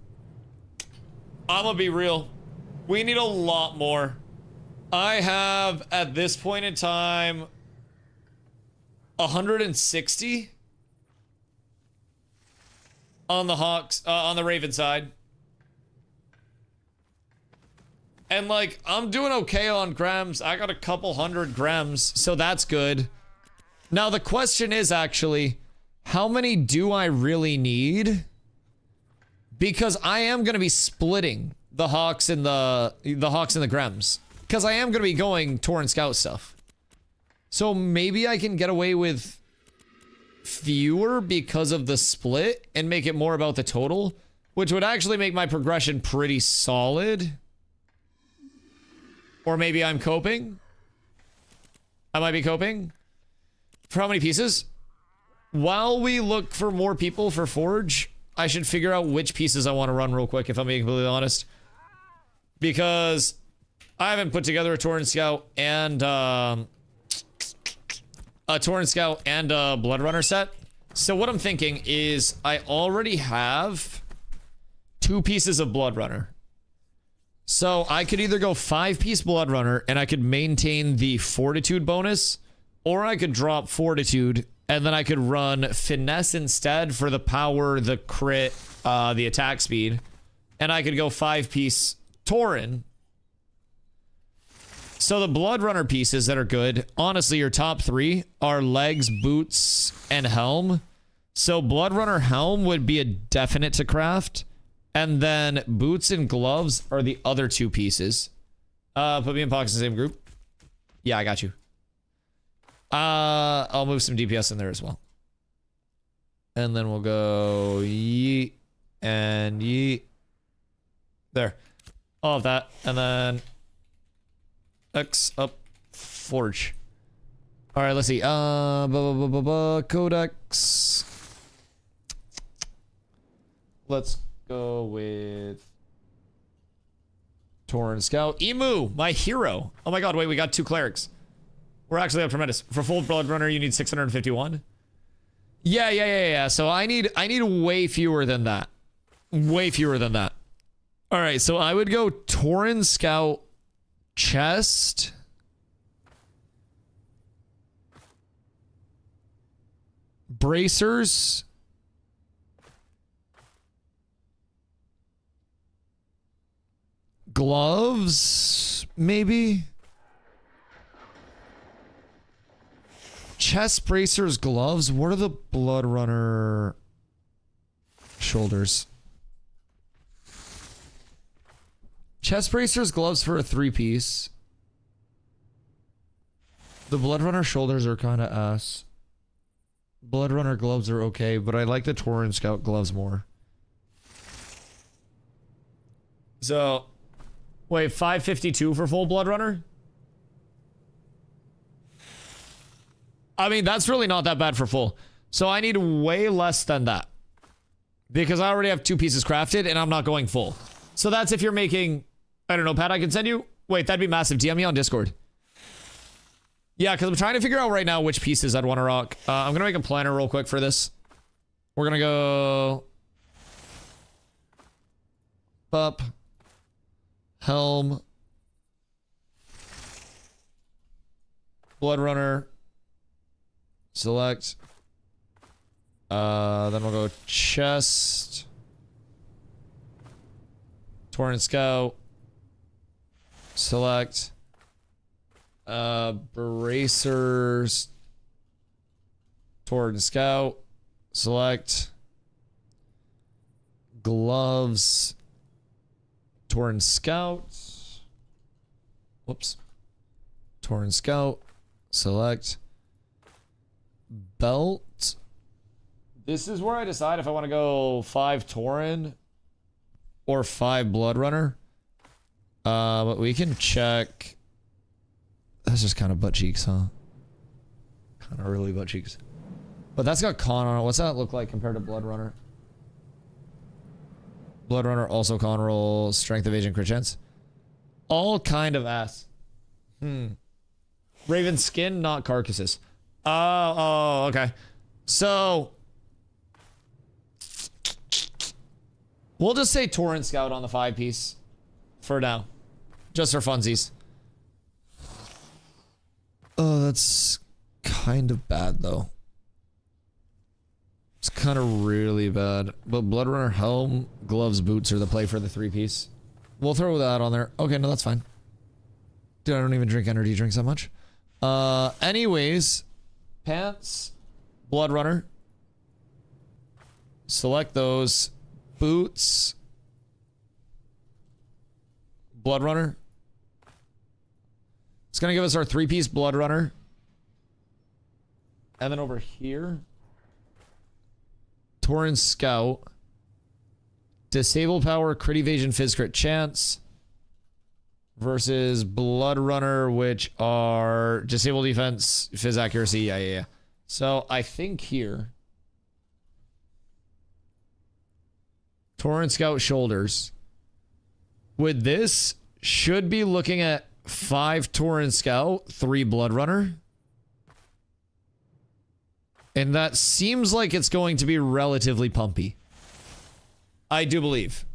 I'm gonna be real. We need a lot more. I have, at this point in time, 160 on the Hawks, on the Raven side. And like, I'm doing okay on Grems. I got a couple hundred Grems, so that's good. Now the question is actually, how many do I really need? Because I am going to be splitting the Hawks and the Hawks and the Grems. Because I am going to be going Torrent Scout stuff. So maybe I can get away with fewer because of the split and make it more about the total, which would actually make my progression pretty solid. Or maybe I'm coping. I might be coping. For how many pieces? While we look for more people for Forge, I should figure out which pieces I want to run real quick, if I'm being completely honest. Because I haven't put together a Torrent Scout and a Blood Runner set. So what I'm thinking is I already have 2 pieces of Blood Runner. So I could either go 5-piece Blood Runner and I could maintain the Fortitude bonus, or I could drop Fortitude and then I could run Finesse instead for the power, the crit, the attack speed. And I could go 5-piece Tauren. So the Blood Runner pieces that are good, honestly, your top 3 are legs, boots, and helm. So Blood Runner helm would be a definite to craft. And then boots and gloves are the other 2 pieces. Put me in pockets in the same group. Yeah, I got you. I'll move some DPS in there as well. And then we'll go yeet and yeet. There. All of that. And then X up forge. All right, let's see. Codex. Let's go with Torrent Scout. Emu, my hero. Oh my god, wait, we got 2 clerics. We're actually up tremendous. For full blood runner, you need 651. Yeah. So I need way fewer than that. Way fewer than that. All right, so I would go Torrent Scout chest. Bracers. Gloves, maybe? Chest, bracers, gloves. What are the blood runner shoulders? Chest, bracers, gloves for a 3-piece. The blood runner shoulders are kind of ass. Blood runner gloves are okay, but I like the Torrent Scout gloves more. So, wait, 552 for full blood runner? I mean, that's really not that bad for full. So I need way less than that. Because I already have 2 pieces crafted and I'm not going full. So that's if you're making, I don't know, Pat, I can send you. Wait, that'd be massive. DM me on Discord. Yeah, because I'm trying to figure out right now which pieces I'd want to rock. I'm going to make a planner real quick for this. We're going to go up, helm, blood runner, select. Then we'll go chest, Torrent Scout, select, bracers, Torrent Scout, select, gloves, Torrent Scout, whoops, Torrent Scout, select, belt. This is where I decide if I want to go 5 Torrent or 5 Blood Runner. But we can check. That's just kind of butt cheeks, huh? Kind of really butt cheeks. But that's got con on it. What's that look like compared to Blood Runner? Blood Runner also con roll, strength, evasion, crit chance. All kind of ass. Raven skin, not carcasses. Oh, okay. So we'll just say Torrent Scout on the 5-piece for now. Just for funsies. Oh, that's kind of bad though. It's kind of really bad. But Blood Runner helm, gloves, boots are the play for the 3-piece. We'll throw that on there. Okay, no, that's fine. Dude, I don't even drink energy drinks that much. Anyways, pants, Blood Runner. Select those. Boots, Blood Runner. It's gonna give us our 3-piece Blood Runner. And then over here, Torrent Scout, disable power, crit evasion, phys crit chance, versus Blood Runner, which are disable defense, phys accuracy. Yeah. So I think here, Torrent Scout shoulders. With this, should be looking at 5 Torrent Scout, 3 Blood Runner. And that seems like it's going to be relatively pumpy. I do believe.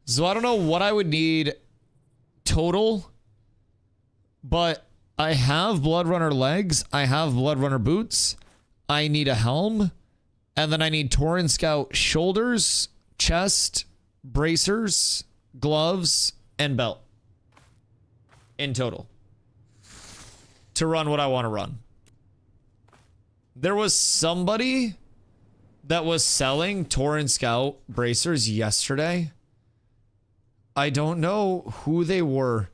So I don't know what I would need total. But I have Blood Runner legs. I have Blood Runner boots. I need a helm. And then I need Torrent Scout shoulders, chest, bracers, gloves, and belt. In total. To run what I want to run. There was somebody that was selling Torrent Scout bracers yesterday. I don't know who they were,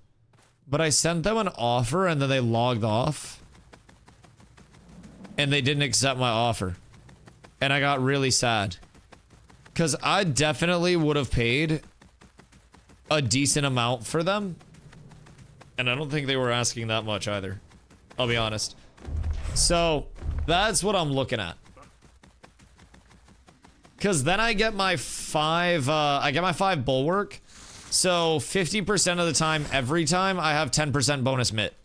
but I sent them an offer and then they logged off. And they didn't accept my offer. And I got really sad. Because I definitely would have paid a decent amount for them. And I don't think they were asking that much either. I'll be honest. So that's what I'm looking at. Cause then I get my 5 bulwark. So 50% of the time, every time, I have 10% bonus mit.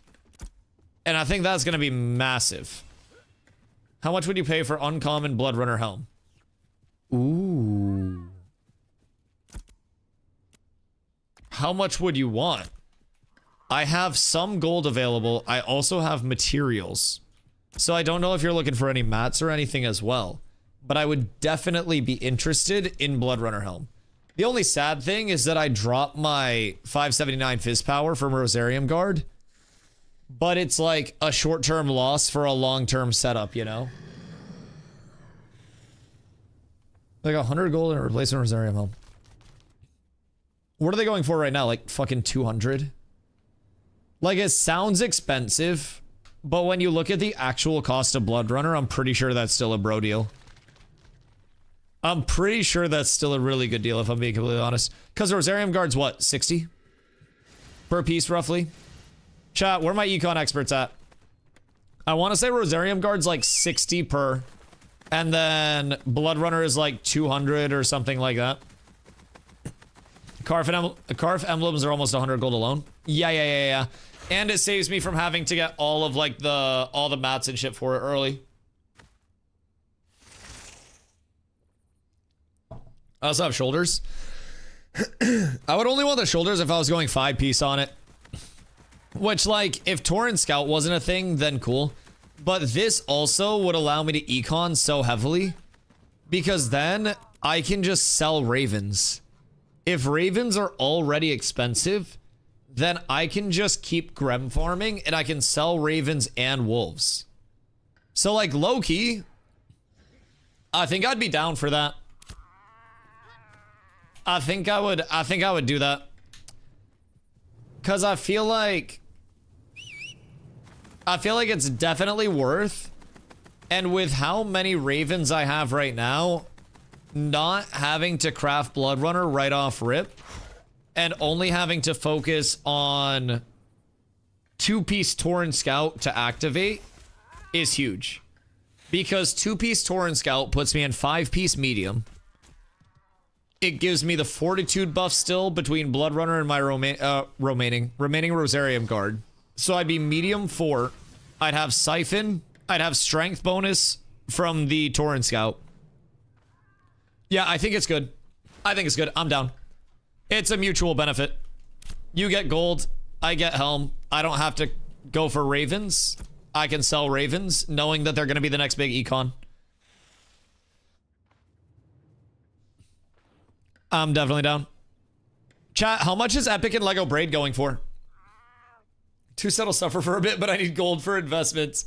And I think that's gonna be massive. How much would you pay for uncommon Bloodrunner helm? Ooh. How much would you want? I have some gold available. I also have materials. So I don't know if you're looking for any mats or anything as well. But I would definitely be interested in Bloodrunner helm. The only sad thing is that I dropped my 579 fizz power from Rosarium Guard. But it's like a short-term loss for a long-term setup, you know? Like 100 gold and replacement Rosarium helm. What are they going for right now? Like fucking 200? Like, it sounds expensive, but when you look at the actual cost of Bloodrunner, I'm pretty sure that's still a bro deal. I'm pretty sure that's still a really good deal, if I'm being completely honest. Because Rosarium Guard's what, 60? Per piece, roughly? Chat, where are my econ experts at? I want to say Rosarium Guard's like 60 per. And then Bloodrunner is like 200 or something like that. Carf emblems are almost 100 gold alone. Yeah. And it saves me from having to get all of like all the mats and shit for it early. I also have shoulders. I would only want the shoulders if I was going 5-piece on it. Which, like, if Torrent Scout wasn't a thing, then cool. But this also would allow me to econ so heavily. Because then I can just sell ravens. If ravens are already expensive, then I can just keep Grem farming and I can sell ravens and wolves. So, like, low-key, I think I'd be down for that. I think I would do that. Cause I feel like it's definitely worth, and with how many ravens I have right now, not having to craft Bloodrunner right off rip, and only having to focus on 2-piece Torrent Scout to activate is huge. Because 2-piece Torrent Scout puts me in 5-piece medium. It gives me the fortitude buff still between Bloodrunner and my remaining Rosarium Guard. So I'd be medium 4. I'd have Siphon. I'd have strength bonus from the Torrent Scout. Yeah, I think it's good. I think it's good. I'm down. It's a mutual benefit. You get gold. I get helm. I don't have to go for ravens. I can sell ravens knowing that they're going to be the next big econ. I'm definitely down. Chat, how much is Epic and Lego Braid going for? 2 set will suffer for a bit, but I need gold for investments.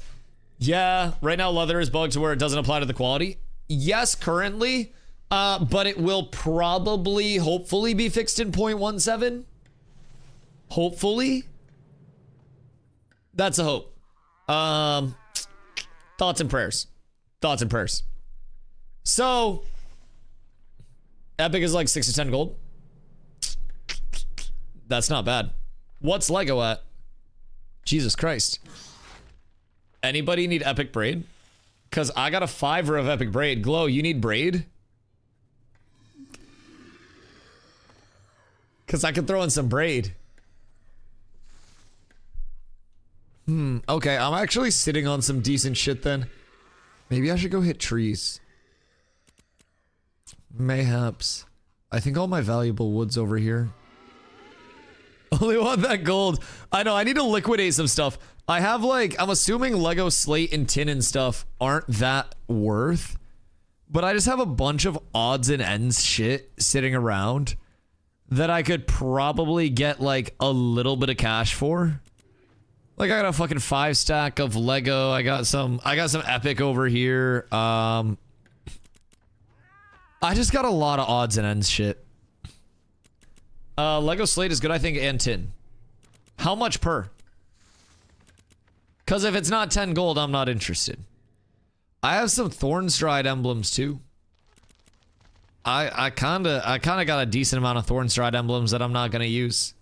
Yeah, right now leather is bugged to where it doesn't apply to the quality. Yes, currently, but it will probably, hopefully, be fixed in 0.17. Hopefully. That's a hope. Thoughts and prayers. Thoughts and prayers. So, Epic is like 6 to 10 gold. That's not bad. What's Lego at? Jesus Christ. Anybody need Epic Braid? Because I got a 5er of Epic Braid. Glow, you need Braid? Because I could throw in some Braid. Okay, I'm actually sitting on some decent shit then. Maybe I should go hit trees. Mayhaps. I think all my valuable wood's over here. Only want that gold. I know, I need to liquidate some stuff. I have like, I'm assuming Lego slate and tin and stuff aren't that worth. But I just have a bunch of odds and ends shit sitting around that I could probably get like a little bit of cash for. Like I got a fucking 5 stack of Lego. I got some Epic over here. I just got a lot of odds and ends shit. Lego slate is good, I think, and tin. How much per? Because if it's not 10 gold, I'm not interested. I have some Thornstride emblems too. I kinda got a decent amount of Thorn Stride emblems that I'm not gonna use.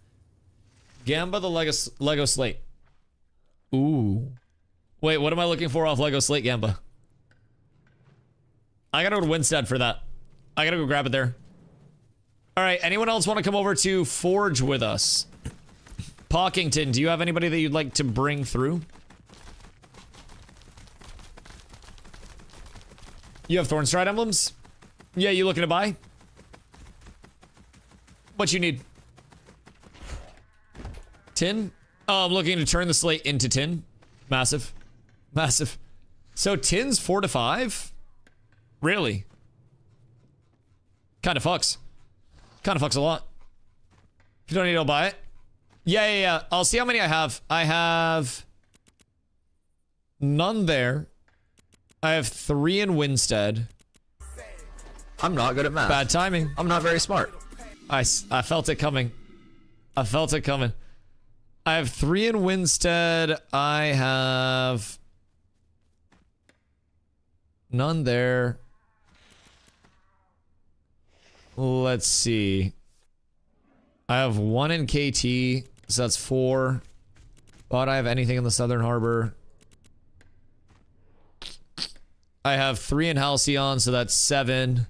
Gamba the Lego Slate. Ooh. Wait, what am I looking for off Lego Slate Gamba? I gotta go to Winstead for that. I gotta go grab it there. Alright, anyone else want to come over to Forge with us? Pockington, do you have anybody that you'd like to bring through? You have Thorn Stride emblems? Yeah, you looking to buy? What you need? Tin? Oh, I'm looking to turn the slate into tin. Massive. Massive. So tin's 4 to 5? Really? Kinda fucks. Kinda fucks a lot. If you don't need to, I'll buy it. Yeah. I'll see how many I have. I have none there. I have 3 in Winstead. I'm not good at math. Bad timing. I'm not very smart. I felt it coming. I felt it coming. I have 3 in Winstead. I have none there. Let's see. I have 1 in KT, so that's 4. But I have anything in the Southern Harbor. I have 3 in Halcyon, so that's 7.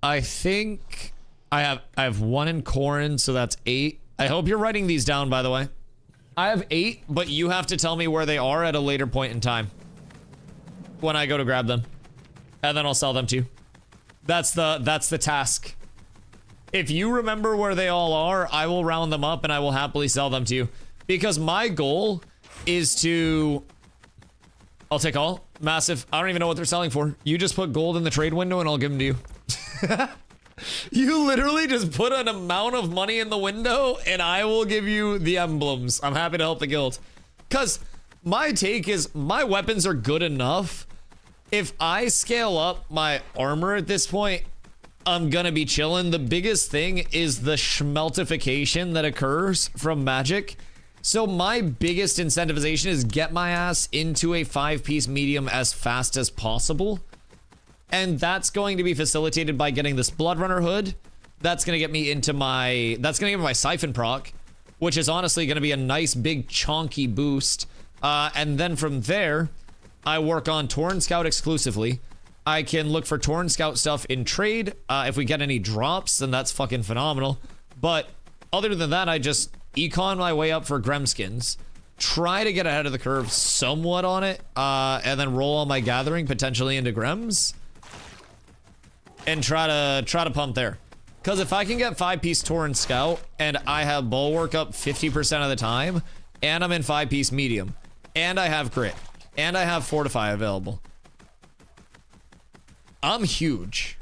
I think I have 1 in Corrin, so that's 8. I hope you're writing these down, by the way. I have 8, but you have to tell me where they are at a later point in time. When I go to grab them. And then I'll sell them to you. That's the task. If you remember where they all are, I will round them up and I will happily sell them to you. Because my goal is to... I'll take all. Massive. I don't even know what they're selling for. You just put gold in the trade window and I'll give them to you. You literally just put an amount of money in the window and I will give you the emblems. I'm happy to help the guild. Because my take is my weapons are good enough. If I scale up my armor at this point, I'm gonna be chilling. The biggest thing is the schmeltification that occurs from magic. So my biggest incentivization is get my ass into a 5-piece medium as fast as possible. And that's going to be facilitated by getting this Bloodrunner hood. That's gonna get me into my... That's gonna give me my Siphon proc, which is honestly gonna be a nice big chonky boost. And then from there, I work on Torn Scout exclusively. I can look for Torn Scout stuff in trade. If we get any drops, then that's fucking phenomenal. But other than that, I just econ my way up for Gremskins. Try to get ahead of the curve somewhat on it. And then roll all my gathering potentially into Grems. And try to pump there. Because if I can get 5-piece Torn Scout and I have Bulwark up 50% of the time, and I'm in 5-piece medium, and I have crit, and I have Fortify available, I'm huge.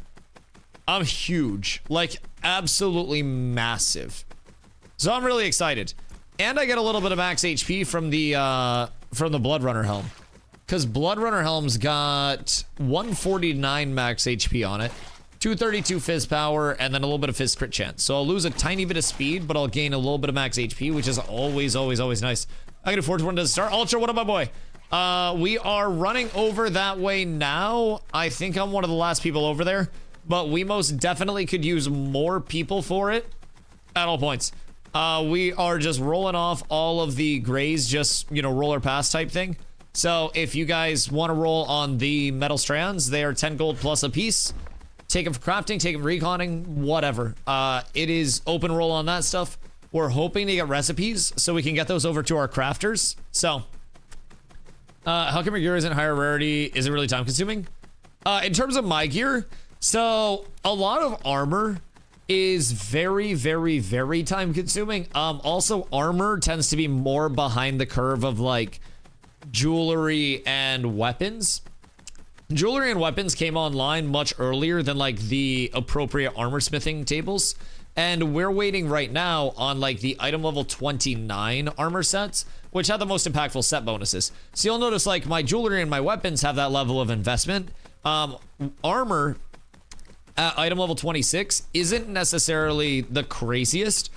I'm huge. Like, absolutely massive. So I'm really excited. And I get a little bit of max HP from the Bloodrunner helm. Because Bloodrunner helm's got 149 max HP on it, 232 fizz power, and then a little bit of fizz crit chance. So I'll lose a tiny bit of speed, but I'll gain a little bit of max HP, which is always, always, always nice. I can afford one to start. Ultra, what up, my boy? We are running over that way now. I think I'm one of the last people over there, but we most definitely could use more people for it at all points. We are just rolling off all of the grays, just, you know, roller pass type thing. So if you guys want to roll on the metal strands, they are 10 gold plus a piece. Take them for crafting, take them for reconning, whatever. It is open roll on that stuff. We're hoping to get recipes so we can get those over to our crafters. So, how come your gear isn't higher rarity? Is it really time consuming? In terms of my gear, so a lot of armor is very, very, very time consuming. Also, armor tends to be more behind the curve of like jewelry and weapons. Jewelry and weapons came online much earlier than like the appropriate armor smithing tables. And we're waiting right now on like the item level 29 armor sets, which have the most impactful set bonuses. So you'll notice like my jewelry and my weapons have that level of investment. Armor at item level 26 isn't necessarily the craziest.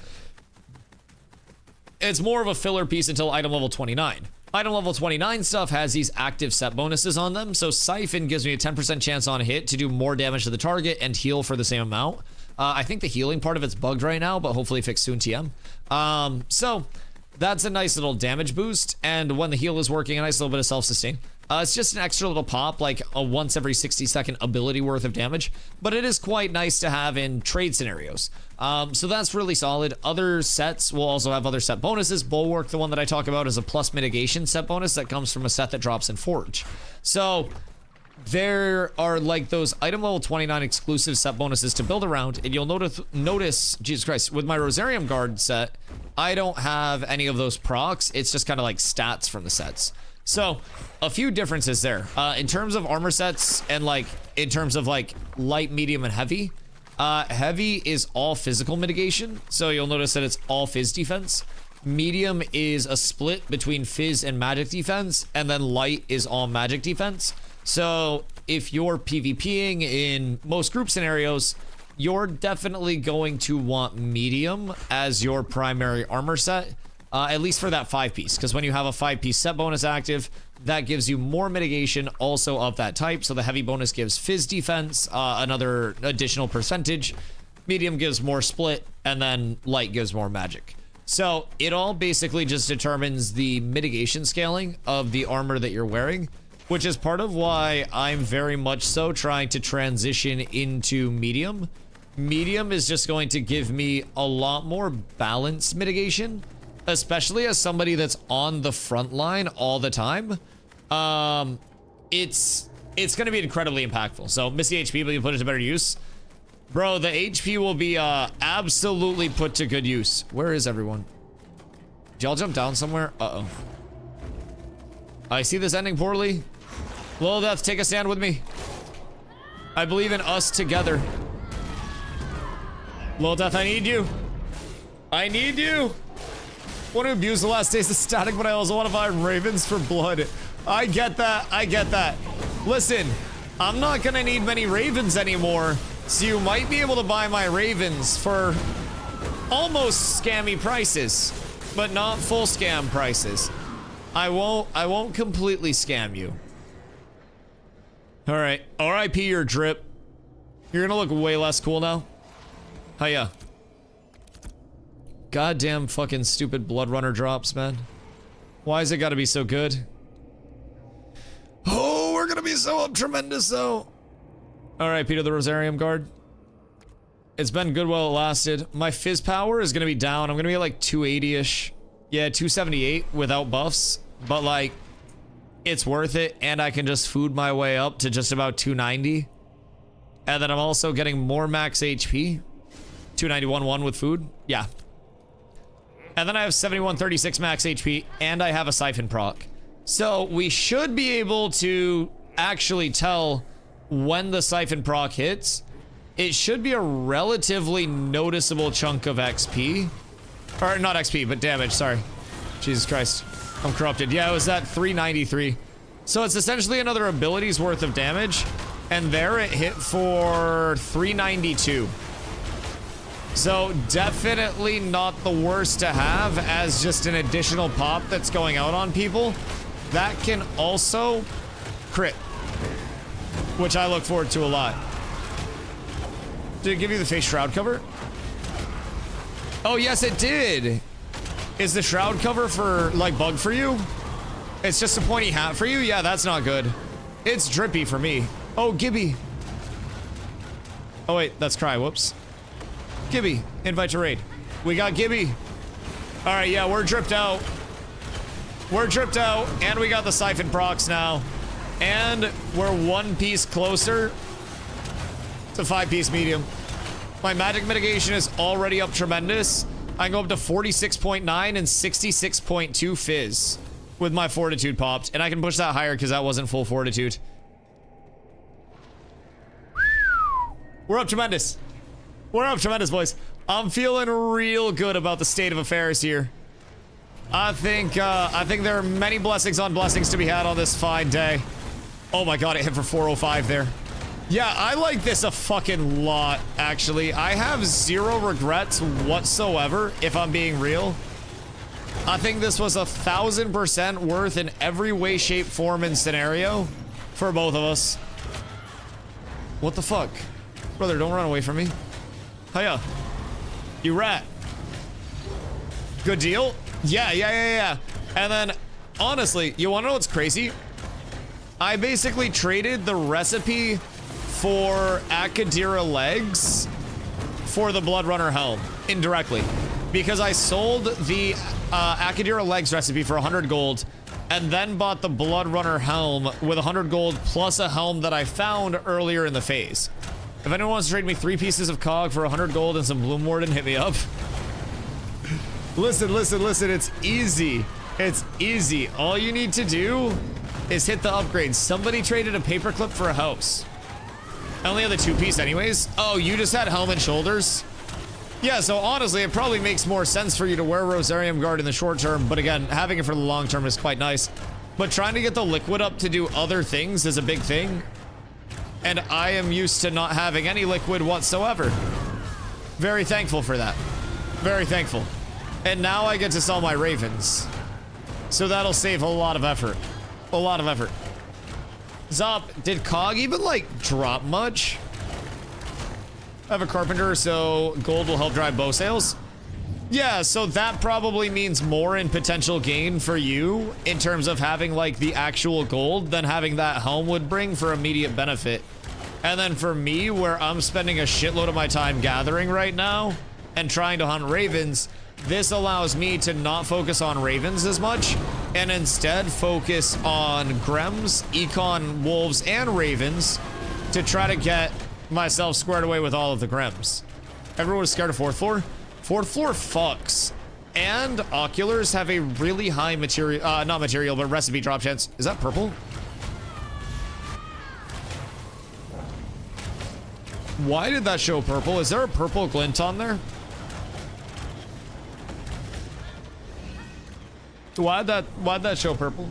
It's more of a filler piece until item level 29. Item level 29 stuff has these active set bonuses on them. So Siphon gives me a 10% chance on hit to do more damage to the target and heal for the same amount. I think the healing part of it's bugged right now, but hopefully fixed soon TM. So that's a nice little damage boost. And when the heal is working, a nice little bit of self-sustain. It's just an extra little pop, like a once every 60-second ability worth of damage, but it is quite nice to have in trade scenarios. So that's really solid. Other sets will also have other set bonuses. Bulwark, the one that I talk about, is a plus mitigation set bonus that comes from a set that drops in Forge. So there are like those item level 29 exclusive set bonuses to build around, and you'll notice, Jesus Christ, with my Rosarium Guard set, I don't have any of those procs. It's just kind of like stats from the sets. So a few differences there in terms of armor sets, and like in terms of like light, medium, and heavy. Heavy is all physical mitigation, so you'll notice that it's all fizz defense. Medium is a split between fizz and magic defense, and then light is all magic defense. So if you're PvPing in most group scenarios, you're definitely going to want medium as your primary armor set. At least for that 5-piece, because when you have a 5-piece set bonus active, that gives you more mitigation also of that type. So the heavy bonus gives fizz defense, another additional percentage. Medium gives more split, and then light gives more magic. So it all basically just determines the mitigation scaling of the armor that you're wearing, which is part of why I'm very much so trying to transition into medium. Medium is just going to give me a lot more balanced mitigation, especially as somebody that's on the front line all the time. It's going to be incredibly impactful. So miss the HP, but you put it to better use. Bro, the HP will be absolutely put to good use. Where is everyone? Did y'all jump down somewhere? Uh-oh. I see this ending poorly. Little Death, take a stand with me. I believe in us together. Little Death, I need you. I need you. I want to abuse the last days of static, but I also want to buy ravens for blood. I get that. I get that. Listen, I'm not going to need many ravens anymore, so you might be able to buy my ravens for almost scammy prices, but not full scam prices. I won't completely scam you. All right. RIP your drip. You're going to look way less cool now. Hiya. Goddamn fucking stupid blood runner drops, man. Why has it got to be so good? Oh, we're gonna be so up tremendous though. Alright, Peter the Rosarium Guard. It's been good while it lasted. My fizz power is gonna be down. I'm gonna be at like 280-ish. Yeah, 278 without buffs. But like, it's worth it, and I can just food my way up to just about 290. And then I'm also getting more max HP. 291-1 with food. Yeah. And then I have 7136 max HP, and I have a Siphon proc. So we should be able to actually tell when the Siphon proc hits. It should be a relatively noticeable chunk of XP. Or not XP, but damage, sorry. Jesus Christ. I'm corrupted. Yeah, it was at 393. So it's essentially another ability's worth of damage. And there it hit for 392. So definitely not the worst to have as just an additional pop that's going out on people. That can also crit, which I look forward to a lot. Did it give you the face shroud cover? Oh yes, it did. Is the shroud cover for like bug for you? It's just a pointy hat for you? Yeah, that's not good. It's drippy for me. Oh, Gibby. Oh wait, that's Cry, whoops. Gibby, invite to raid. We got Gibby. All right, yeah, we're dripped out. We're dripped out, and we got the Siphon procs now. And we're 1 piece closer to 5-piece medium. My magic mitigation is already up tremendous. I can go up to 46.9 and 66.2 fizz with my fortitude popped. And I can push that higher because that wasn't full fortitude. We're up tremendous. We're up tremendous, boys. I'm feeling real good about the state of affairs here. I think there are many blessings on blessings to be had on this fine day. Oh my god, it hit for 405 there. Yeah, I like this a fucking lot, actually. I have zero regrets whatsoever, if I'm being real. I think this was 1000% worth in every way, shape, form, and scenario for both of us. What the fuck? Brother, don't run away from me. Hiya. You rat. Good deal? Yeah. And then, honestly, you wanna know what's crazy? I basically traded the recipe for Akadira legs for the Blood Runner helm, indirectly. Because I sold the Akadira legs recipe for 100 gold, and then bought the Blood Runner helm with 100 gold plus a helm that I found earlier in the phase. If anyone wants to trade me 3 pieces of cog for 100 gold and some Bloom Warden, hit me up. Listen, it's easy. It's easy. All you need to do is hit the upgrades. Somebody traded a paperclip for a house. I only had the 2-piece anyways. Oh, you just had helmet and shoulders? Yeah, so honestly, it probably makes more sense for you to wear Rosarium Guard in the short term, but again, having it for the long term is quite nice. But trying to get the liquid up to do other things is a big thing. And I am used to not having any liquid whatsoever. Very thankful for that. Very thankful. And now I get to sell my ravens. So that'll save a lot of effort. A lot of effort. Zop, did Cog even, like, drop much? I have a carpenter, so gold will help drive bow sales. Yeah, so that probably means more in potential gain for you in terms of having, like, the actual gold than having that helm would bring for immediate benefit. And then for me, where I'm spending a shitload of my time gathering right now and trying to hunt ravens, this allows me to not focus on ravens as much and instead focus on Grems, Econ, Wolves, and Ravens to try to get myself squared away with all of the Grems. Everyone is scared of 4th floor? 4th floor fucks. And Oculars have a really high material, not material, but recipe drop chance. Is that purple? Why did that show purple? Is there a purple glint on there? Why'd that show purple?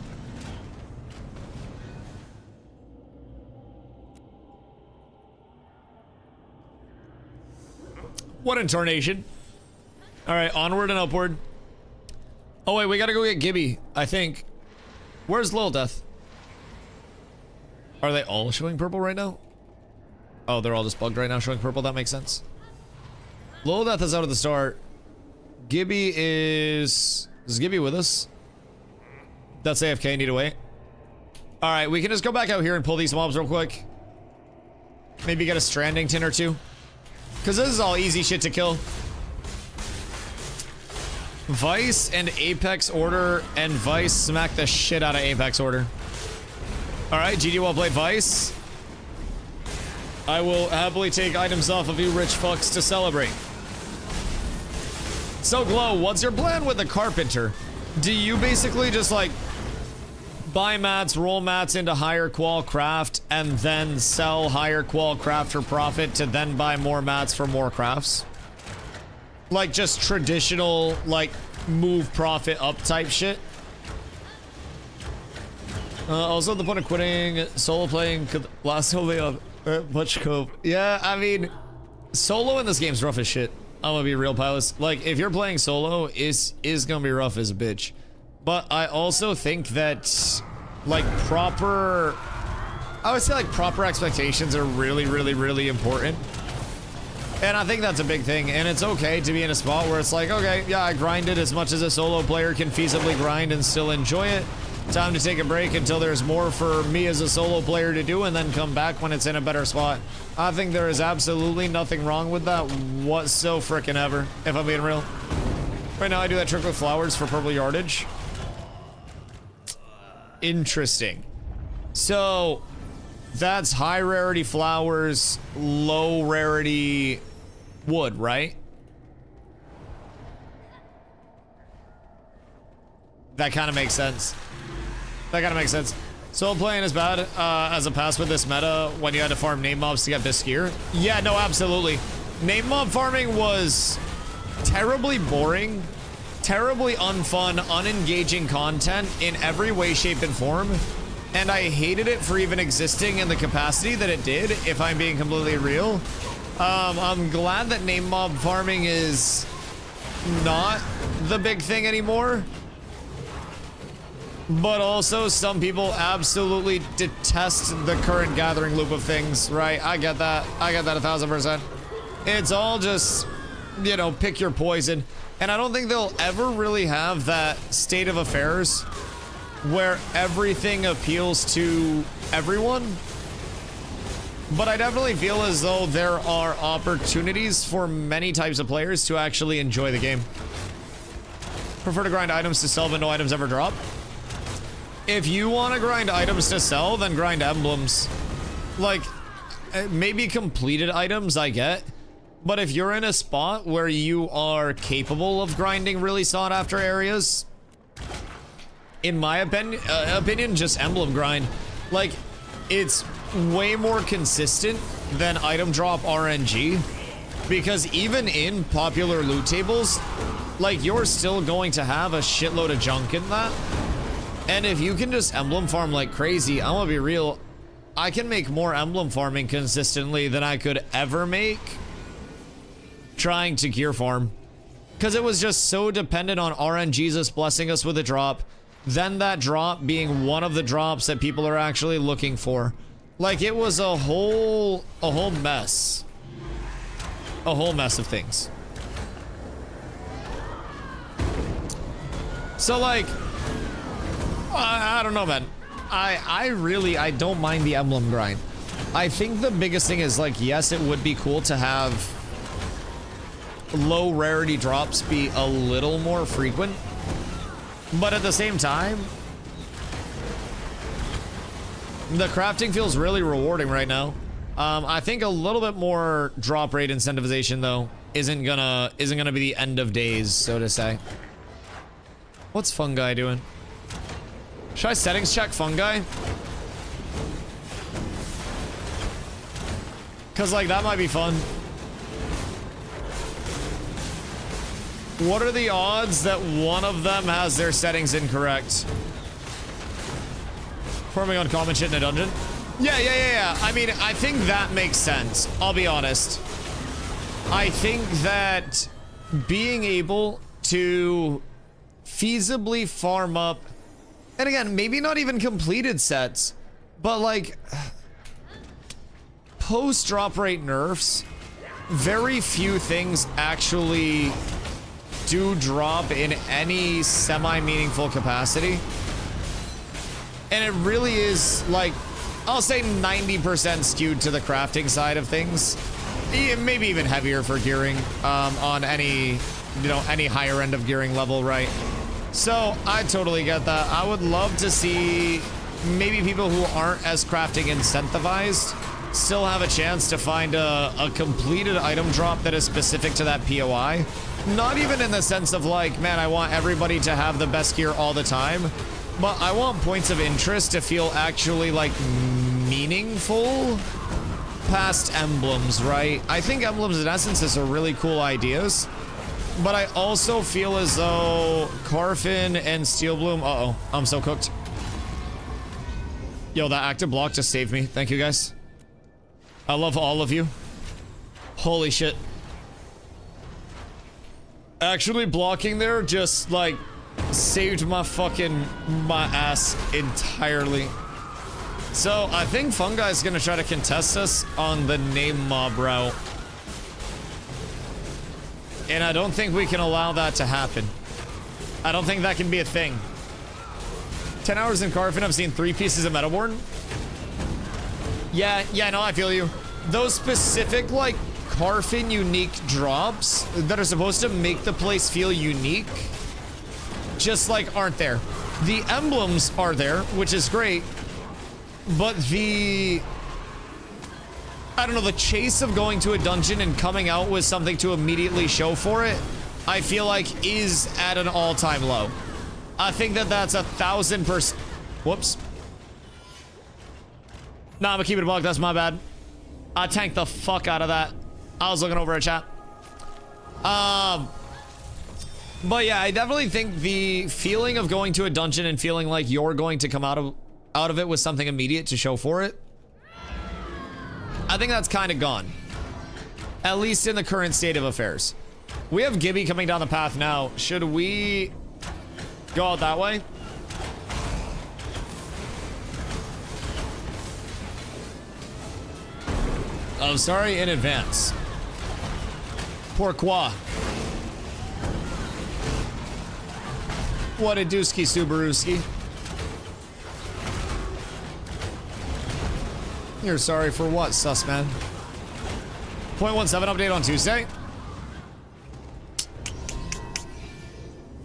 What incarnation? All right, onward and upward. Oh wait, we gotta go get Gibby, I think. Where's Lil Death? Are they all showing purple right now? Oh, they're all just bugged right now showing purple. That makes sense. Lil Death is out at the start. Gibby is Gibby with us? That's AFK, need to wait. All right, we can just go back out here and pull these mobs real quick. Maybe get a Stranding Tin or 2. Because this is all easy shit to kill. Vice and Apex Order, and Vice smack the shit out of Apex Order. All right, GG, well played, Vice. I will happily take items off of you rich fucks to celebrate. So, Glow, what's your plan with the Carpenter? Do you basically just, like, buy mats, roll mats into higher qual craft, and then sell higher qual craft for profit to then buy more mats for more crafts? Like, just traditional, like, move profit up type shit? Also, the point of quitting solo playing could last only a much cope. Yeah, I mean, solo in this game's rough as shit. I'm gonna be real, pilots. Like, if you're playing solo, is gonna be rough as a bitch. But I also think that, like, proper... I would say, like, proper expectations are really, really, really important. And I think that's a big thing. And it's okay to be in a spot where it's like, okay, yeah, I grinded as much as a solo player can feasibly grind and still enjoy it. Time to take a break until there's more for me as a solo player to do and then come back when it's in a better spot. I think there is absolutely nothing wrong with that whatsoever, if I'm being real. Right now I do that trick with flowers for purple yardage. Interesting. So that's high rarity flowers, low rarity wood, right? That kind of makes sense. That kind of makes sense. Solo playing is bad as a pass with this meta when you had to farm name mobs to get this gear. Yeah, no, absolutely. Name mob farming was terribly boring, terribly unfun, unengaging content in every way, shape, and form. And I hated it for even existing in the capacity that it did, if I'm being completely real. I'm glad that name mob farming is not the big thing anymore. But also, some people absolutely detest the current gathering loop of things, right? I get that. I get that 1000%. It's all just, you know, pick your poison. And I don't think they'll ever really have that state of affairs where everything appeals to everyone. But I definitely feel as though there are opportunities for many types of players to actually enjoy the game. Prefer to grind items to sell, but no items ever drop. If you want to grind items to sell, then grind emblems. Like, maybe completed items I get. But if you're in a spot where you are capable of grinding really sought after areas, in my opinion, just emblem grind. Like, it's way more consistent than item drop RNG. Because even in popular loot tables, like, you're still going to have a shitload of junk in that. And if you can just emblem farm like crazy, I'm gonna be real, I can make more emblem farming consistently than I could ever make trying to gear farm. Because it was just so dependent on RNGesus blessing us with a drop, then that drop being one of the drops that people are actually looking for. Like, it was a whole mess. A whole mess of things. So, like, I don't know, man. I don't mind the emblem grind. I think the biggest thing is, like, yes, it would be cool to have low rarity drops be a little more frequent. But at the same time, the crafting feels really rewarding right now. I think a little bit more drop rate incentivization, though, isn't gonna be the end of days, so to say. What's Fungi doing? Should I settings check Fungi? Cause like that might be fun. What are the odds that one of them has their settings incorrect? Forming uncommon shit in a dungeon? Yeah. I mean, I think that makes sense. I'll be honest. I think that being able to feasibly farm up, and again, maybe not even completed sets, but like post drop rate nerfs, very few things actually do drop in any semi-meaningful capacity. And it really is, like, I'll say 90% skewed to the crafting side of things. Maybe even heavier for gearing on any, you know, any higher end of gearing level, right? So I totally get that. I would love to see maybe people who aren't as crafting incentivized still have a chance to find a completed item drop that is specific to that POI. Not even in the sense of like, man, I want everybody to have the best gear all the time, but I want points of interest to feel actually like meaningful past emblems, right? I think emblems in essence are really cool ideas, but I also feel as though Carfin and Steelbloom, uh-oh, I'm so cooked. Yo, that active block just saved me. Thank you, guys. I love all of you. Holy shit. Actually blocking there just, like, saved my ass entirely. So, I think Fungi is gonna try to contest us on the name mob route. And I don't think we can allow that to happen. I don't think that can be a thing. 10 hours in Carfin, I've seen 3 pieces of Metalborn. Yeah, no, I feel you. Those specific, like, Carfin unique drops that are supposed to make the place feel unique just, like, aren't there. The emblems are there, which is great, but the... I don't know, the chase of going to a dungeon and coming out with something to immediately show for it, I feel like is at an all-time low. I think that that's 1000%. Whoops. Nah, I'm gonna keep it a buck. That's my bad. I tanked the fuck out of that. I was looking over at chat. But yeah, I definitely think the feeling of going to a dungeon and feeling like you're going to come out of it with something immediate to show for it, I think that's kind of gone. At least in the current state of affairs. We have Gibby coming down the path now. Should we go out that way? I'm sorry in advance. Pourquoi? What a dooski Subaruski. You're sorry for what, Sussman? 0.17 update on Tuesday.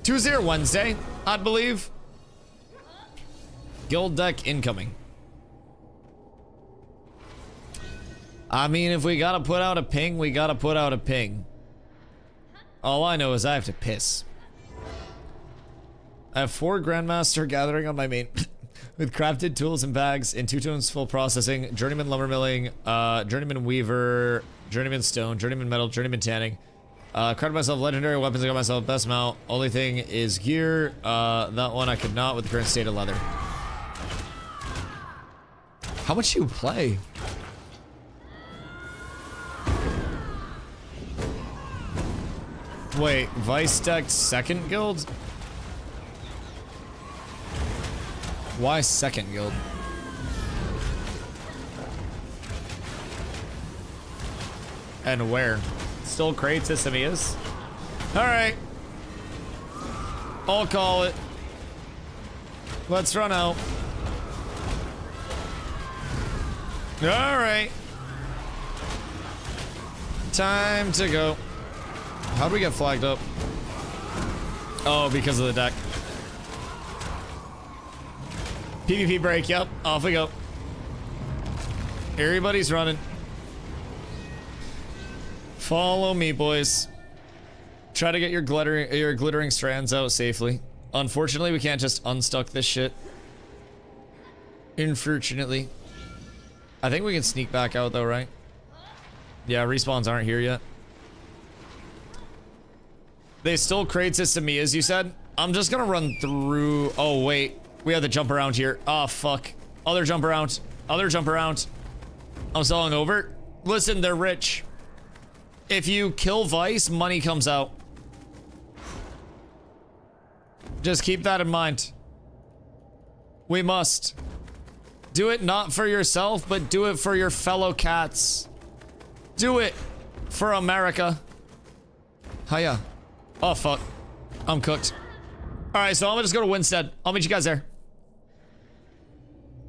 Tuesday or Wednesday, I'd believe. Guild deck incoming. I mean, if we gotta put out a ping, we gotta put out a ping. All I know is I have to piss. I have 4 Grandmaster gathering on my main with crafted tools and bags in 2 tones full processing, journeyman lumber milling, journeyman weaver, journeyman stone, journeyman metal, journeyman tanning. Crafted myself legendary weapons, I got myself best mount. Only thing is gear. That one I could not with the current state of leather. How much you play? Wait, Vice decked second guild? Why second guild? And where? Still crates as Samias? Alright. I'll call it. Let's run out. Alright. Time to go. How'd we get flagged up? Oh, because of the deck. PvP break, yep. Off we go. Everybody's running. Follow me, boys. Try to get your glittering strands out safely. Unfortunately, we can't just unstuck this shit. Unfortunately. I think we can sneak back out though, right? Yeah, respawns aren't here yet. They stole crates as me, as you said. I'm just gonna run through. Oh, wait. We have to jump around here. Oh, fuck. Other jump around. Other jump around. I'm selling over. Listen, they're rich. If you kill Vice, money comes out. Just keep that in mind. We must. Do it not for yourself, but do it for your fellow cats. Do it for America. Hiya. Oh, fuck. I'm cooked. Alright, so I'm gonna just go to Winstead. I'll meet you guys there.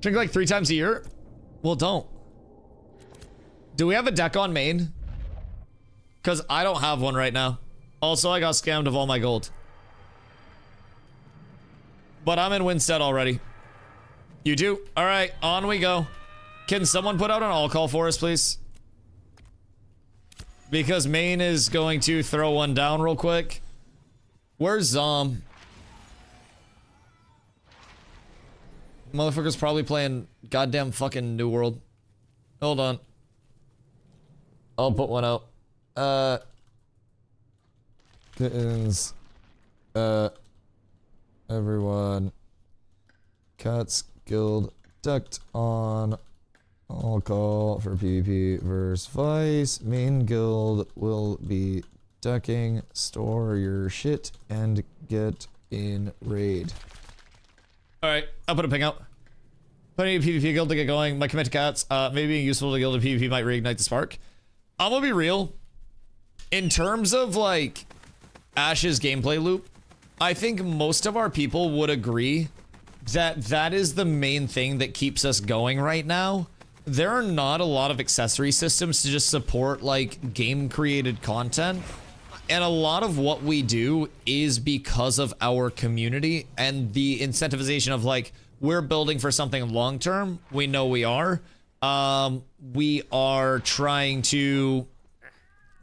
Drink like 3 times a year? Well, don't. Do we have a deck on main? Because I don't have one right now. Also, I got scammed of all my gold. But I'm in Winstead already. You do? Alright, on we go. Can someone put out an all call for us, please? Because main is going to throw one down real quick. Where's Zom? Motherfucker's probably playing goddamn fucking New World. Hold on. I'll put one out. Kittens. Everyone. Cats Guild decked on. I'll call for PvP versus Vice. Main guild will be decking. Store your shit and get in raid. Alright, I'll put a ping out. Plenty of PvP guild to get going. Might commit to cats. Maybe being useful to guild in PvP might reignite the spark. I'm gonna be real. In terms of like Ash's gameplay loop, I think most of our people would agree that that is the main thing that keeps us going right now. There are not a lot of accessory systems to just support like game created content. And a lot of what we do is because of our community and the incentivization of like, we're building for something long term. We know we are. We are trying to,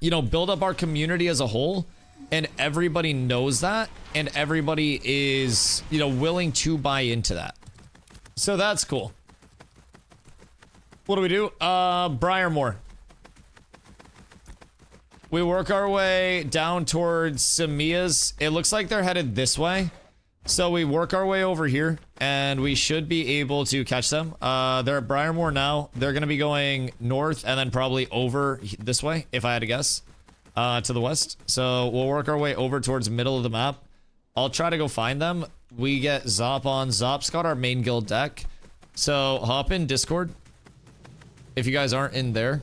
you know, build up our community as a whole. And everybody knows that. And everybody is, you know, willing to buy into that. So that's cool. What do we do? Briarmore. We work our way down towards Samia's. It looks like they're headed this way. So we work our way over here, and we should be able to catch them. They're at Briarmore now. They're going to be going north and then probably over this way, if I had to guess, to the west. So we'll work our way over towards the middle of the map. I'll try to go find them. We get Zop on. Zop's got our main guild deck. So hop in Discord if you guys aren't in there.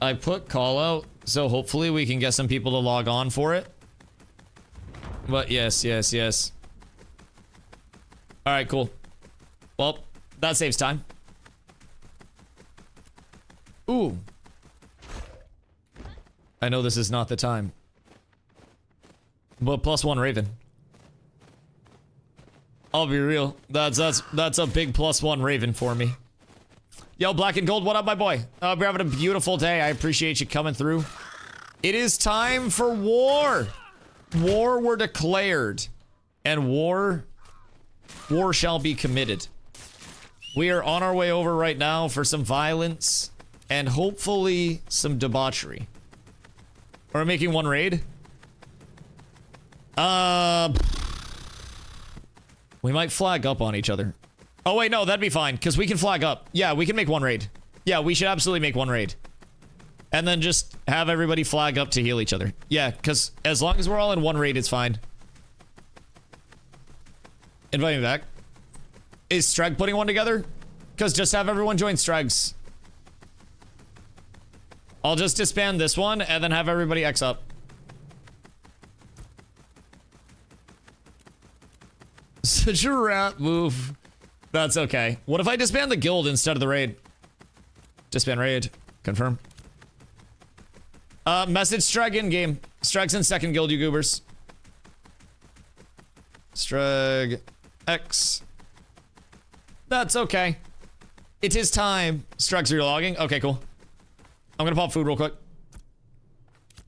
I put call out, so hopefully we can get some people to log on for it. But yes, yes, yes. Alright, cool. Well, that saves time. Ooh. I know this is not the time. But +1 Raven. I'll be real. That's a big +1 Raven for me. Yo, Black and Gold, what up, my boy? We're having a beautiful day. I appreciate you coming through. It is time for war. War were declared. And war shall be committed. We are on our way over right now for some violence. And hopefully some debauchery. Are we making one raid? We might flag up on each other. Oh wait, no, that'd be fine, because we can flag up. Yeah, we can make one raid. Yeah, we should absolutely make one raid. And then just have everybody flag up to heal each other. Yeah, because as long as we're all in one raid, it's fine. Invite me back. Is Streg putting one together? Because just have everyone join Stregs. I'll just disband this one, and then have everybody X up. Such a rat move. That's okay. What if I disband the guild instead of the raid? Disband raid. Confirm. Message Streg in game. Streg's in second guild, you goobers. Streg X. That's okay. It is time. Stregs, are you logging? Okay, cool. I'm gonna pop food real quick.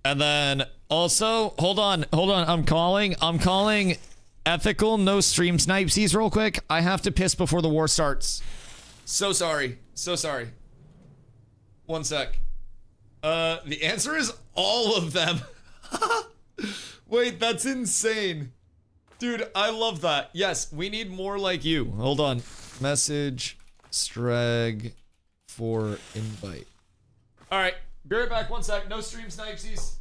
And then also, hold on. I'm calling ethical no stream snipesies real quick. I have to piss before the war starts. So sorry. One sec. The answer is all of them. Wait, that's insane. Dude, I love that. Yes, we need more like you. Hold on. Message Streg for invite. All right, be right back. One sec. No stream snipesies.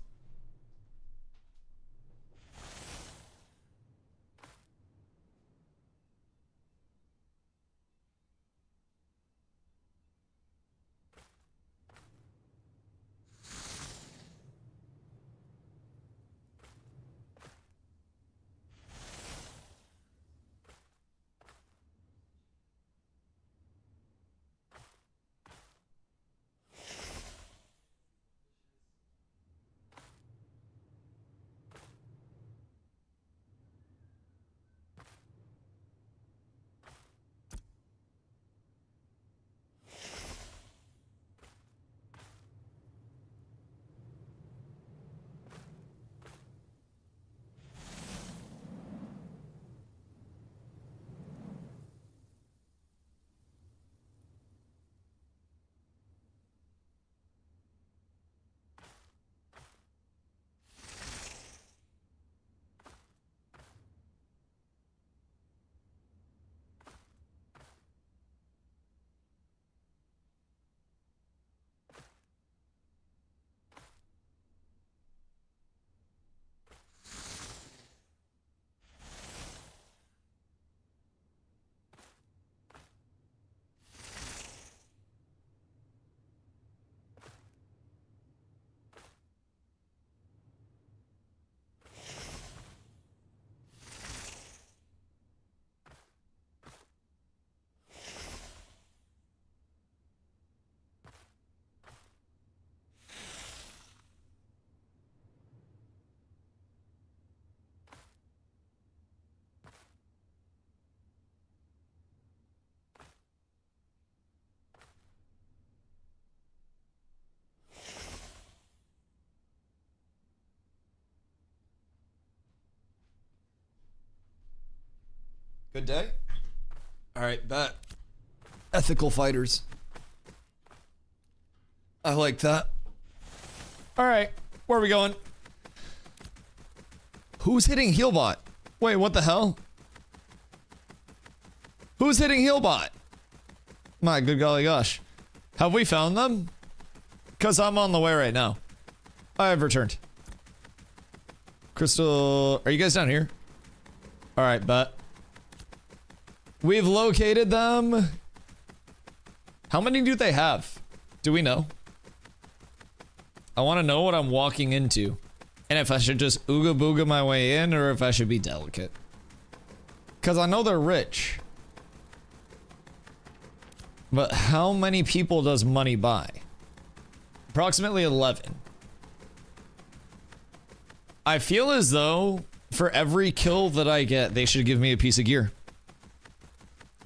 Good day. All right, bet. Ethical fighters. I like that. All right, where are we going? Who's hitting Healbot? Wait, what the hell? Who's hitting Healbot? My good golly gosh. Have we found them? Because I'm on the way right now. I have returned. Crystal, are you guys down here? All right, bet. We've located them. How many do they have? Do we know? I want to know what I'm walking into. And if I should just ooga booga my way in or if I should be delicate. Because I know they're rich. But how many people does money buy? Approximately 11. I feel as though for every kill that I get, they should give me a piece of gear.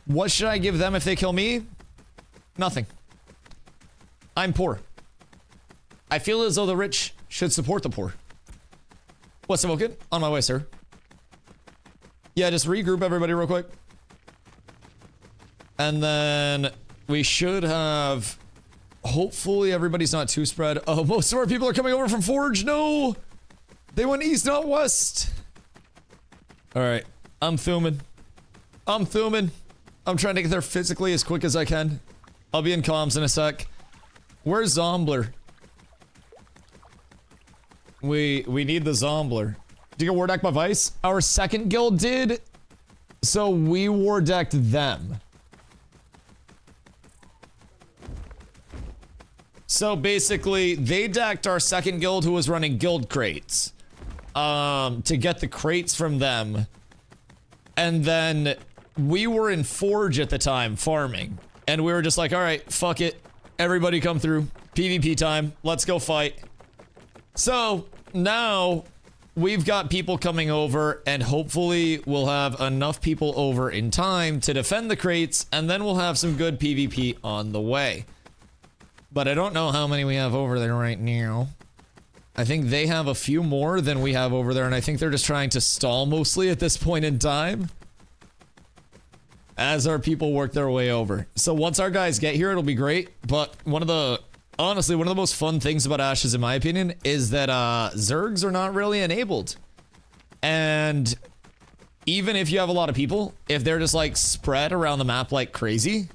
What should I give them if they kill me? Nothing. I'm poor. I feel as though the rich should support the poor. What's smoking? On my way, sir. Yeah, just regroup everybody real quick. And then we should have... Hopefully everybody's not too spread. Oh, most of our people are coming over from Forge. No! They went east, not west. Alright. I'm filming. I'm filming. I'm trying to get there physically as quick as I can. I'll be in comms in a sec. Where's Zombler? We need the Zombler. Did you get war decked by Vice? Our second guild did. So we war decked them. So basically, they decked our second guild who was running guild crates. To get the crates from them. And then we were in Forge at the time, farming. And we were just like, alright, fuck it. Everybody come through. PvP time. Let's go fight. So, now, we've got people coming over, and hopefully we'll have enough people over in time to defend the crates, and then we'll have some good PvP on the way. But I don't know how many we have over there right now. I think they have a few more than we have over there, and I think they're just trying to stall mostly at this point in time. As our people work their way over. So once our guys get here, it'll be great. But honestly, one of the most fun things about Ashes, in my opinion, is that Zergs are not really enabled. And even if you have a lot of people, if they're just like spread around the map like crazy,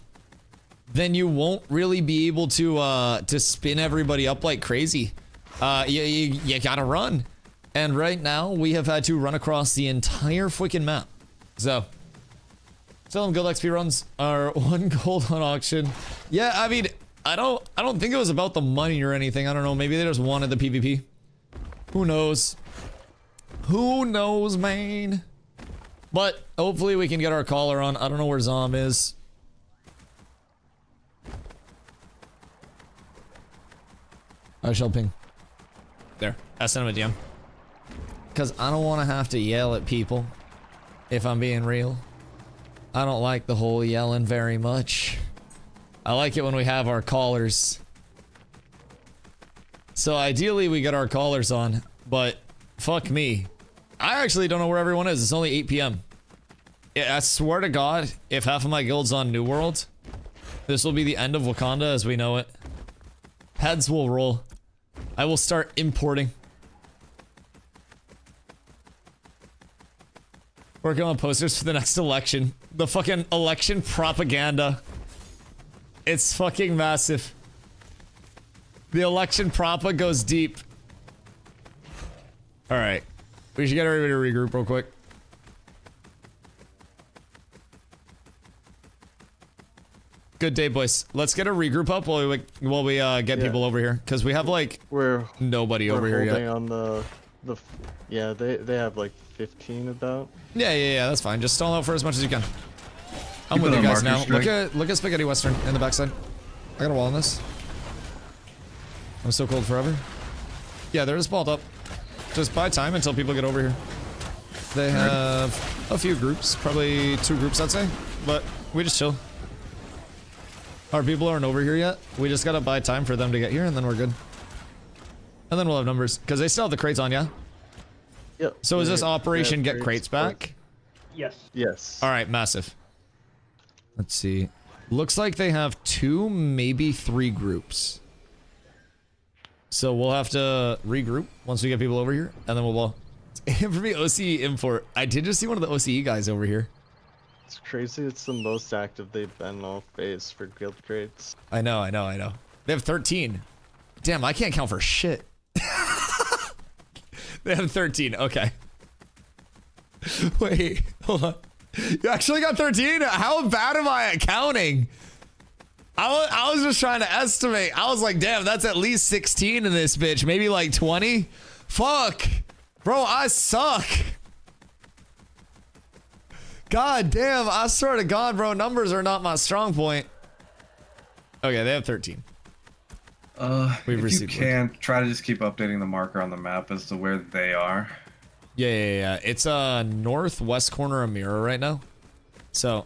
then you won't really be able to spin everybody up like crazy. You gotta run. And right now, we have had to run across the entire freaking map. So... Tell them guild XP runs are 1 gold on auction. Yeah, I mean, I don't think it was about the money or anything. I don't know. Maybe they just wanted the PvP. Who knows? Who knows, man? But hopefully we can get our caller on. I don't know where Zom is. I shall ping. There. I sent him a DM. Because I don't want to have to yell at people. If I'm being real. I don't like the whole yelling very much. I like it when we have our callers. So ideally we get our callers on, but fuck me. I actually don't know where everyone is. It's only 8 p.m. Yeah, I swear to God, if half of my guild's on New World, this will be the end of Wakanda as we know it. Heads will roll. I will start importing. Working on posters for the next election. The fucking election propaganda. It's fucking massive. The election propa goes deep. Alright. We should get everybody to regroup real quick. Good day, boys. Let's get a regroup up while we get people over here. Because we have, like, nobody over here yet. On yeah, they have, like, 15 about. Yeah, that's fine. Just stall out for as much as you can. I'm with you guys now. Look at Spaghetti Western in the backside. I got a wall on this. I'm so cold forever. Yeah, they're just balled up. Just buy time until people get over here. They have a few groups, probably 2 groups I'd say, but we just chill. Our people aren't over here yet. We just gotta buy time for them to get here and then we're good. And then we'll have numbers, because they still have the crates on, yeah? Yep. So is this operation get crates back? Yes. Yes. Alright, massive. Let's see. Looks like they have 2, maybe 3 groups. So we'll have to regroup once we get people over here, and then we'll ball. For me, OCE import. I did just see one of the OCE guys over here. It's crazy. It's the most active they've been all phase for guild crates. I know. They have 13. Damn, I can't count for shit. They have 13. Okay. Wait, hold on. You actually got 13? How bad am I at counting? I was just trying to estimate. I was like, damn, that's at least 16 in this bitch. Maybe like 20. Fuck. Bro, I suck. God damn, I swear to God, bro, numbers are not my strong point. Okay, they have 13. If you can, try to just keep updating the marker on the map as to where they are. Yeah. It's northwest corner of Mirror right now. So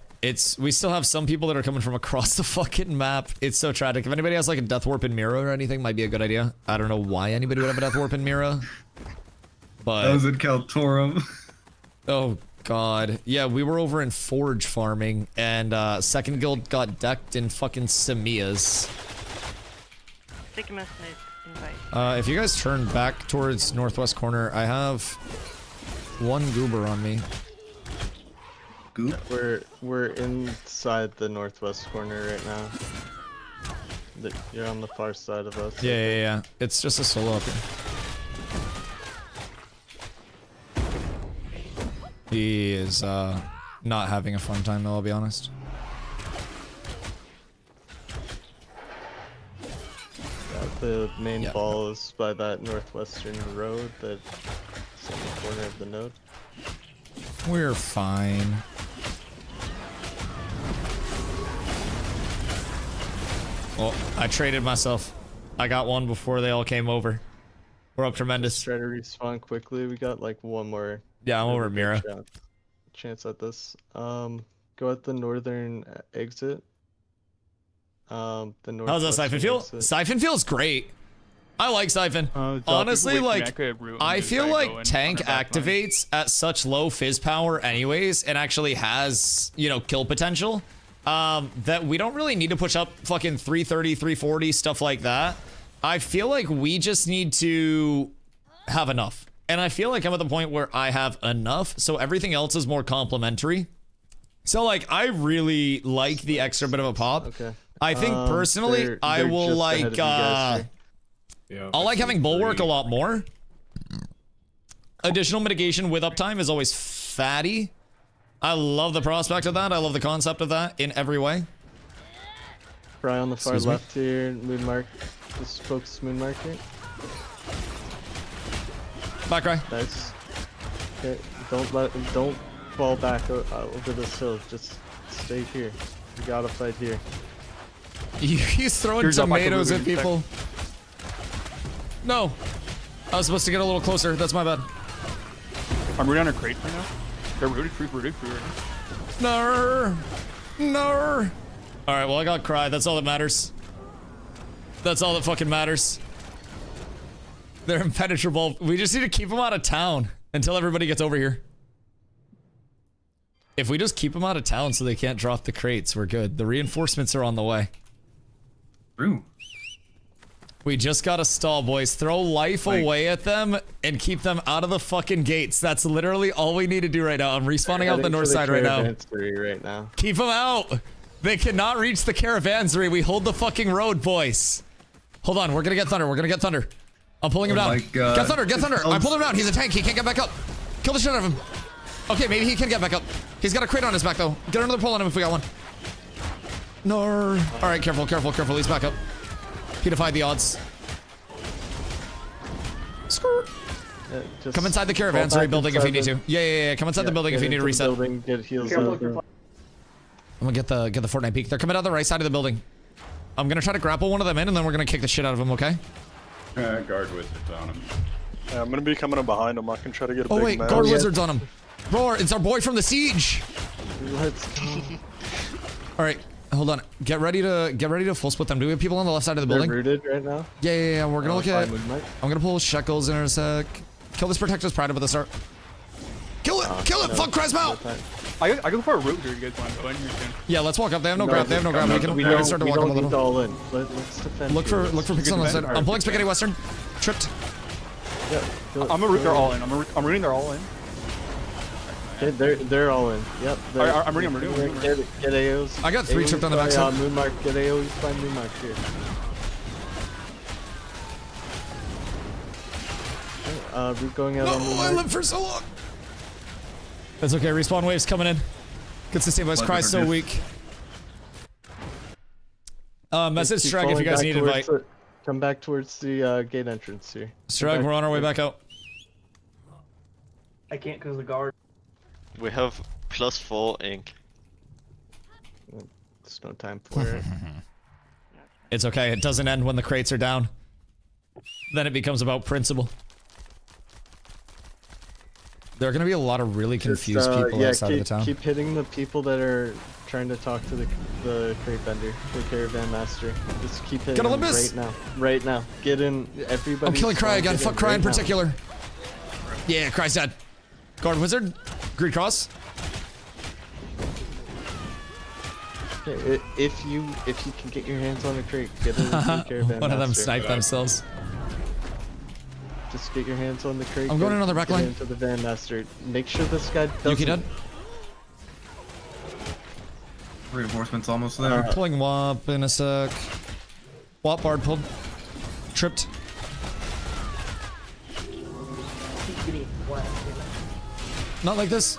we still have some people that are coming from across the fucking map. It's so tragic. If anybody has like a death warp in Mirror or anything, might be a good idea. I don't know why anybody would have a death warp in Mirror. But That was in Kaltorum. oh God. Yeah, we were over in Forge farming and second guild got decked in fucking Samias. If you guys turn back towards northwest corner, I have one goober on me. Goop? We're inside the northwest corner right now. You're on the far side of us. Yeah. It's just a solo up here. He is not having a fun time though, I'll be honest. The main ball is by that northwestern road that's in the corner of the node. We're fine. Well, I traded myself. I got one before they all came over. We're up tremendous. Just try to respawn quickly. We got like one more. Yeah, I'm over at Mira. Chance at this. Go at the northern exit. How's that Siphon feel? Siphon feels great. I like Siphon. Honestly, like, I feel like tank activates at such low fizz power anyways, and actually has, you know, kill potential, that we don't really need to push up fucking 330, 340, stuff like that. I feel like we just need to have enough. And I feel like I'm at the point where I have enough, so everything else is more complementary. So, like, I really like the extra bit of a pop. Okay. I think personally, I will like, I'll like having bulwark a lot more. Additional mitigation with uptime is always fatty. I love the prospect of that. I love the concept of that in every way. Fry on the far left here, moon mark. Just focus moon marker. Back right. Nice. Okay, don't fall back over this hill. Just stay here. You gotta fight here. He's throwing tomatoes at people. No. I was supposed to get a little closer. That's my bad. I'm rooting on a crate right now. They're rooted free right now. No. Alright, well, I got cried. That's all that matters. That's all that fucking matters. They're impenetrable. We just need to keep them out of town until everybody gets over here. If we just keep them out of town so they can't drop the crates, we're good. The reinforcements are on the way. True. We just gotta stall, boys. Throw life away at them and keep them out of the fucking gates. That's literally all we need to do right now. I'm respawning out the north side right now. Keep them out. They cannot reach the caravansary. We hold the fucking road, boys. Hold on, we're gonna get Thunder. We're gonna get Thunder. I'm pulling him down. Get Thunder, get Thunder. I pulled him down. He's a tank. He can't get back up. Kill the shit out of him. Okay, maybe he can get back up. He's got a crate on his back, though. Get another pull on him if we got one. No. All right, careful. He's back up. He defied the odds. Skirt. Come inside the caravansary building if you need to. Yeah. Come inside the building if you need to reset. Get heals up. I'm gonna get the Fortnite peek. They're coming out the right side of the building. I'm gonna try to grapple one of them in, and then we're gonna kick the shit out of them. Okay? Guard wizards on him. Yeah, I'm gonna be coming in behind him. I can try to get a big man. Guard wizards on him. Roar! It's our boy from the siege. Let's go. All right, hold on. Get ready to full split them. Do we have people on the left side of the building? They're rooted right now. Yeah. We're gonna look at. I'm gonna pull Shekels in a sec. Kill this Protector's Pride at the start. Kill it! Fuck Cresmo! I go for a route here. You guys want to go in here soon? Yeah, let's walk up. They have no grab. We can start to walk up a little. Let's defend. Look for picks on the side. I'm pulling Spaghetti Western. Tripped. Yeah. I'm gonna root. They're all in. I'm rooting. They're all in. They're all in. Yep. I'm rooting. Get AOs. I got 3 tripped on the backside. Moonmark. Get AOs. Find Moonmark here. Root going out on Moonmark. I lived for so long. That's okay. Respawn waves coming in. Good sustain, boys. Cry's so weak. Message Keep Strag if you falling guys back need towards invite. come back towards the gate entrance here. Strag, we're on our way back out. I can't because the guard. We have +4 ink. There's no time for it. It's okay, it doesn't end when the crates are down. Then it becomes about principle. There are gonna be a lot of really confused people outside of the town. Keep hitting the people that are trying to talk to the crate vendor, the caravan master. Just keep hitting Get them Olympus! right now. Right now. Get in, everybody. I'm killing Cry again. Fuck Cry in particular. Yeah, Cry's dead. Guard Wizard. Green Cross. Okay, if you can get your hands on a crate, get in the caravan One of them master. sniped themselves. Just get your hands on the crate. I'm going another back get line. into the van master. Make sure this guy doesn't. Yuki dead. Reinforcements almost there. Pulling Wop in a sec. Wop Bard pulled. Tripped. Not like this.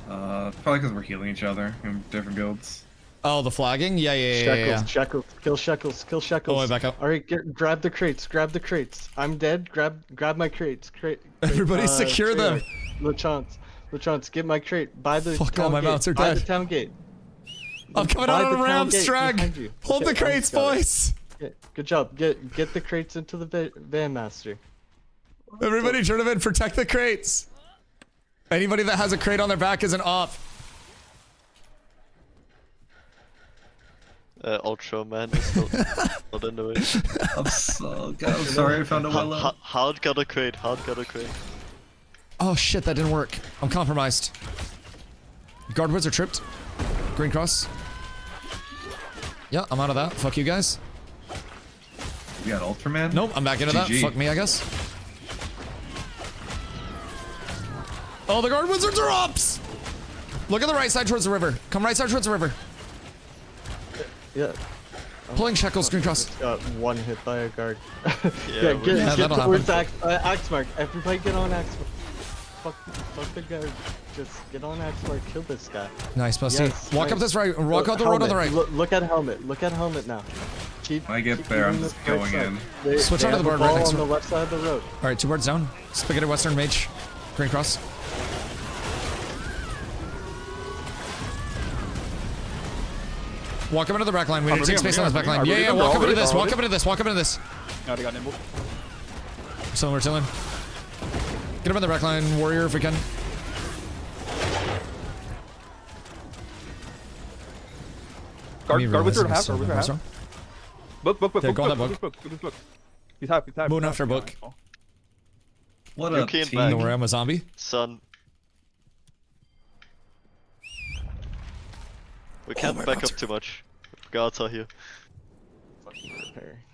Probably because we're healing each other in different builds. Oh, the flagging? Yeah. Shekels, kill Shekels, kill Shekels. Oh, wait, back up. Alright, grab the crates, grab the crates. I'm dead, grab my crates. Everybody secure them. LeChance, get my crate. By the Fuck, town all my gate. mounts are By dead. the town gate. I'm coming By out of the the town ramp, gate behind Strag. you. Hold the Okay, crates, got it. boys. Okay, good job. Get the crates into the van master. Everybody turn them in. Protect the crates. Anybody that has a crate on their back is an op. Ultra man is not in the way. I'm sorry, I found a well out. Hard got a crate, Oh shit, that didn't work. I'm compromised. Guard Wizard tripped. Green Cross. Yeah, I'm out of that. Fuck you guys. You got Ultraman? Nope, I'm back into that. GG. Fuck me, I guess. Oh, the Guard Wizards are ops! Look at the right side towards the river. Come right side towards the river. Yeah. Pulling Shekels, Green Cross. Got one hit by a guard. Yeah, get that'll towards happen. Axe Mark. Everybody get on Axe Mark. Fuck the guard. Just get on Axe Mark. Kill this guy. Nice, Busty. Yes, Walk nice. up this right. Walk out the road on the right. Look at helmet. Look at helmet now. When I get there, I'm just going in. Switch they onto have the a board right ball next on to the him. left side of the road. Alright, 2 boards down. Spaghetti Western Mage. Green Cross. Walk up into the back line. We need to take space on this back line. Yeah, walk up into this. Walk up into this. Walk up into this. I already got nimble. So we're chilling. Get him in the back line, warrior, if we can. Guard wizard half, guard wizard half. Book. Yeah, go on that book. He's half. Moon after book. What You a can't team. back. Don't worry, I'm a zombie. Son. We can't my back God. up too much. Guards are here.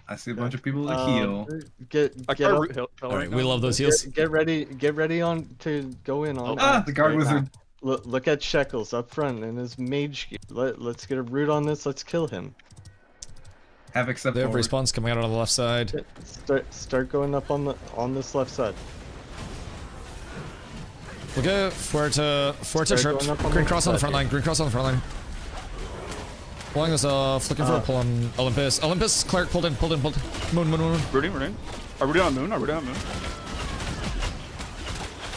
I see a bunch of people to heal. Get up. Alright, we love those heals. Get ready on to go in on. The guard wizard. Look at Shekels up front in his mage gear. Let's get a root on this. Let's kill him. Havoc step They have forward. respawns coming out on the left side. Start going up on this left side. We'll go Fuerte Start tripped. going up on Green the cross on the left front side line. Green cross on the front line. Pulling this off. Looking for a pull on Olympus. Olympus, Cleric pulled in. Moon. Rooting. Are we on moon? Look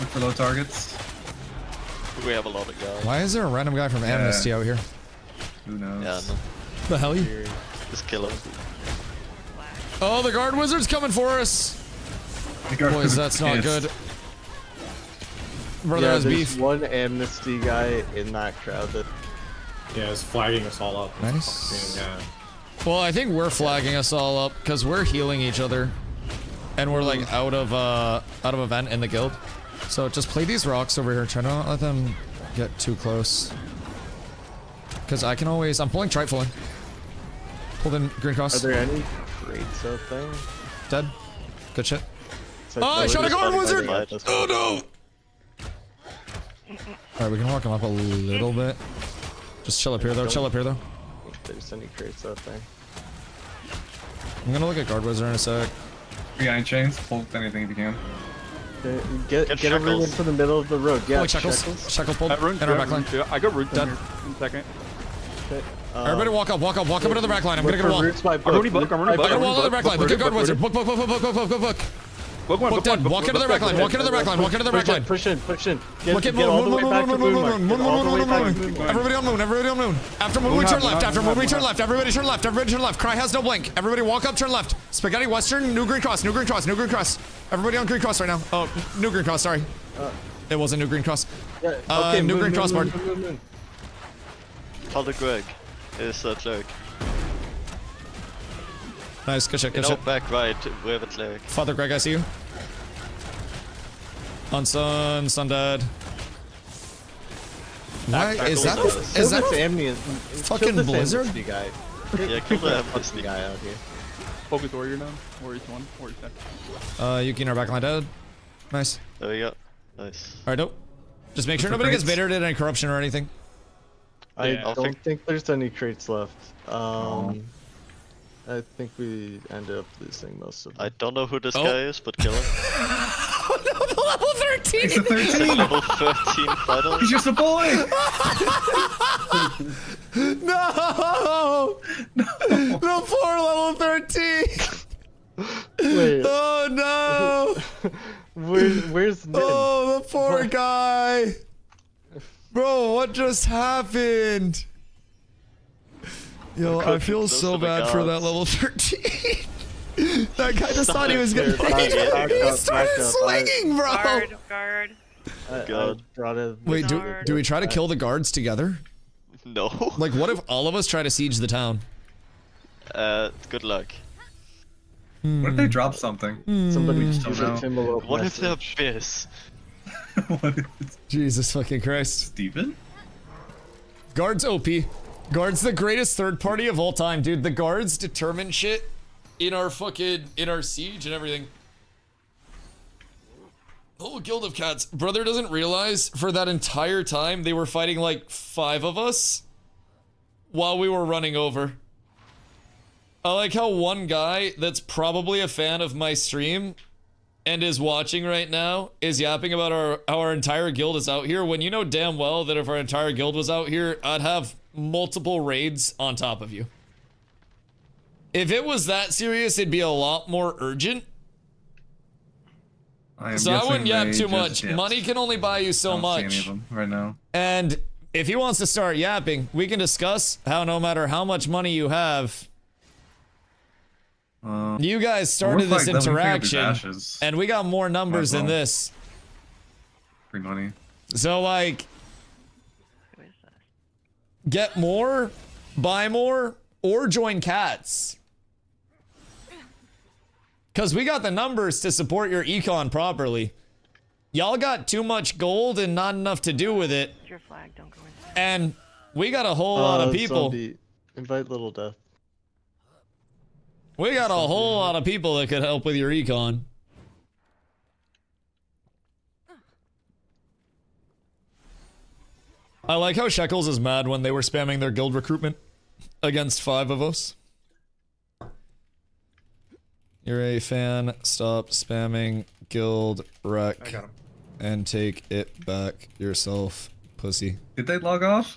for low targets. We have a lot of guards. Why is there a random guy from Amnesty out here? Who knows? Yeah, no. The hell you? Just kill him. Oh, the Guard Wizard's coming for us. Boys, that's not good. Brother has there's beef. one Amnesty guy in that crowd that. Yeah, it's flagging us all up. Nice. Yeah. Well, I think we're flagging us all up because we're healing each other, and we're like out of event in the guild. So just play these rocks over here. Try not to let them get too close. Because I can always. I'm pulling Trite fully. Pulled in Green Cross. Are there any crates out there? Dead. Good shit. So Oh, I shot a Guard Wizard! Fight. Oh no! Alright, we can walk him up a little bit. Just chill up here though. Chill up here though. If there's any crates out there. I'm gonna look at Guard Wizard in a sec. 3 iron chains. Pull anything if you can. Get everyone into the middle of the road. Yeah, Shekels. Shekels pulled. Rune, In our back line. I got root in a second. Everybody walk up into the back line. I'm gonna get a wall. I'm running book. I got a wall into the back line. Look at guard wizard. Book. Book dead. Walk into the back line. Walk into the back line. Walk into the back line. Push in. Look at moon. Everybody on moon. After moon, we turn left. Everybody turn left. Cry has no blink. Everybody walk up, turn left. Spaghetti western, new green cross. Everybody on green cross right now. Oh, new green cross, sorry. It wasn't new green cross. New green crossboard. Father Greg is a cleric. Nice, good shit. Back right, we have a cleric. Father Greg, I see you. On sun dead. Why is that fucking blizzard? Guy. Yeah, kill the amnesty guy out here. Focus warrior now. Warrior's 1. Warrior's 10. Yuki in our backline dead. Nice. There we go. Nice. Alright, dope. Just make sure nobody gets baited in any corruption or anything. I don't think there's any crates left. I think we ended up losing most of them. I don't know who this guy is, but kill him. Oh no, the level 13! He's a 13! Level 13 fighter. He's just a boy! No! The poor level 13! Wait. Oh no! Where's Nin? Oh, the poor guy! Bro, what just happened? Yo, I feel so bad for that level 13. That guy just thought he was gonna he started swinging, bro! Guard. Wait, do we try to kill the guards together? No. Like, what if all of us try to siege the town? Good luck. What if they drop something? Somebody shoot him a little. What if they're Fizz? Jesus fucking Christ. Steven? Guards OP. Guards the greatest third party of all time, dude. The guards determine shit in our siege and everything. Oh, Guild of Cats. Brother doesn't realize for that entire time they were fighting like 5 of us while we were running over. I like how one guy that's probably a fan of my stream and is watching right now is yapping about how our entire guild is out here, when you know damn well that if our entire guild was out here, I'd have multiple raids on top of you. If it was that serious, it'd be a lot more urgent. So I wouldn't yap too much. Money can only buy you so much. I don't see any of them right now. And if he wants to start yapping, we can discuss how no matter how much money you have, you guys started this interaction, and we got more numbers than this. Free money. So like, get more, buy more, or join cats. Because we got the numbers to support your econ properly. Y'all got too much gold and not enough to do with it. Your flag, don't go inside. And we got a whole lot of people. Invite Little Death. We got a whole lot of people that could help with your econ. I like how Shekels is mad when they were spamming their guild recruitment against 5 of us. You're a fan. Stop spamming guild rec and take it back yourself, pussy. Did they log off?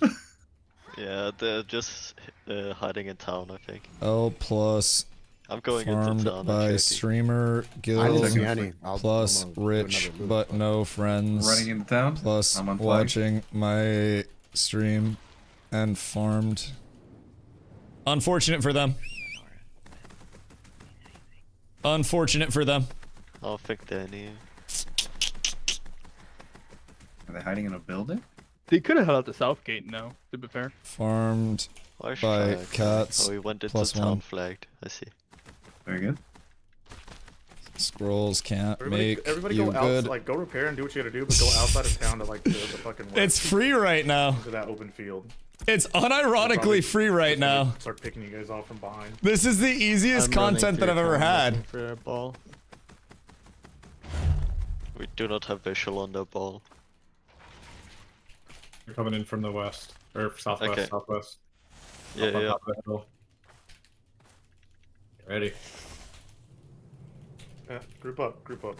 Yeah, they're just hiding in town, I think. L plus I'm going farmed into town. by streamer guild plus I'm rich but no friends. Running into town? Plus I'm on flag. watching my stream and farmed. Unfortunate for them. Unfortunate for them. I'll fix Danny. Are they hiding in a building? They could have held out the south gate now, to be fair. Farmed Why by flag? cats. Oh, we went into plus town 1. flagged. I see. Very good. Scrolls can't make Everybody you go good. out, like go repair and do what you gotta do, but go outside of town to like the fucking west. It's free right now. To that open field. It's unironically free right now. Start picking you guys off from behind. This is the easiest content that I've ever had. For a ball. We do not have visual on the ball. You're coming in from the west or southwest. Okay. Southwest. Yeah, Up on yeah. top of the hill. Ready? Yeah, group up, group up.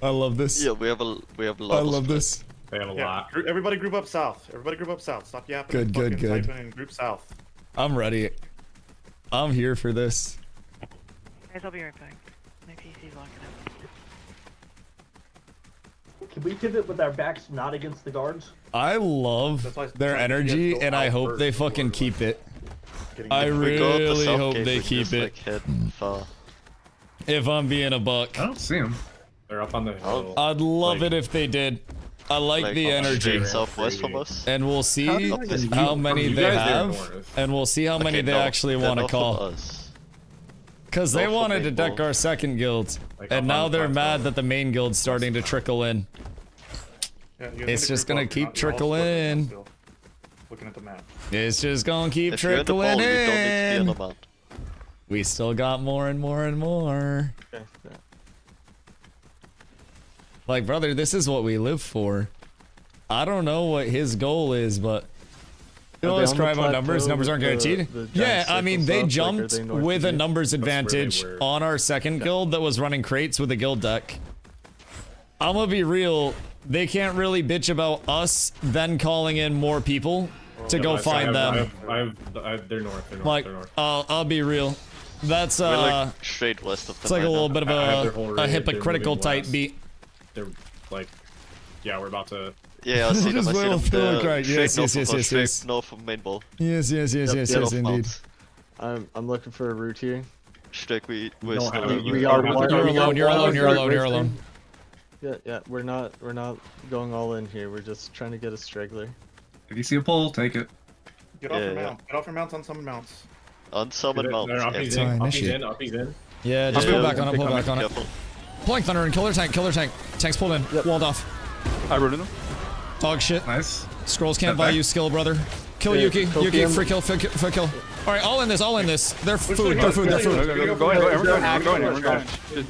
I love this. Yeah, we have a lot. I of love split. this. They have a lot. Everybody group up south. Everybody group up south. Stop yapping. Good, and good, fucking good. typing and group south. I'm ready. I'm here for this. Guys, I'll be right back. My PC's locking up. Can we pivot with our backs not against the guards? I love their energy, and I hope they fucking keep it. I really hope they keep it. If I'm being a buck. I don't see them. They're up on the hill. I'd love it if they did. I like the energy. Southwest from us. And we'll see how many they have, and we'll see how many they actually want to call. Because they wanted to deck our second guild, and now they're mad that the main guild's starting to trickle in. It's just gonna keep trickling in. Looking at the map. It's just gonna keep trickling in. We still got more and more and more. Like, brother, this is what we live for. I don't know what his goal is, but you know, let's cry about numbers. Numbers aren't guaranteed. Yeah, I mean, they jumped with a numbers advantage on our second guild that was running crates with a guild deck. I'm gonna be real. They can't really bitch about us then calling in more people to go find them. They're north. Like, I'll be real. That's We're like straight west of them. it's like a little bit of a hypocritical type beat. They're like, yeah, we're about to. Yeah, I see them. I see them. Right. Yes, yes. North of main ball. Yes, indeed. I'm looking for a route here. Straight, we're You're alone. Yeah, we're not going all in here. We're just trying to get a straggler. If you see a pole, take it. Get off your mount. Get off your mounts on some mounts. On summon mounts. Uppy's in. Yeah, just pull back on it. Pulling thunder and kill their tank. Tank's pulled in. Yep. Walled off. I rooted them. Dog shit. Nice. Scrolls can't buy you skill, brother. Kill Yuki. Yuki, free kill. Alright, all in this. They're food. Go in. Just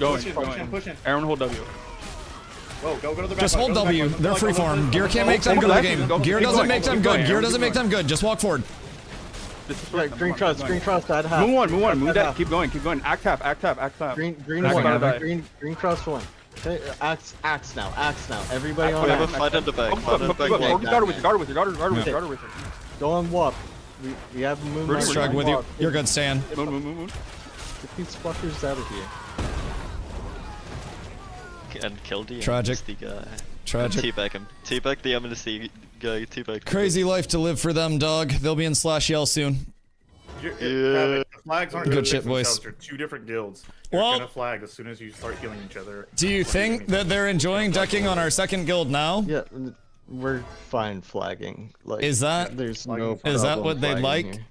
going. Aaron, hold W. Whoa, go to the back. Just hold W. They're freeform. Gear can't make them good at the game. Gear doesn't make them good. Just walk forward. Green cross, I'd have. Move on. Move that. Keep going. Act tap. Green cross one. Okay, axe now. Everybody on. We have a fight in the back. Guard with you. Go on walk. We have moon. Strike with you. You're good, Stan. Move. Get these fuckers out of here. And kill the Tragic. amnesty guy. Tragic. Teabag him. Teabag the amnesty guy. Teabag. Crazy life to live for them, dog. They'll be in /yell soon. The flags aren't Good shit, boys. They're two different guilds. They're gonna flag as soon as you start healing each other. Do you think that they're enjoying decking on our second guild now? Yeah, we're fine flagging. Like, is that there's no is that what they'd like? Here.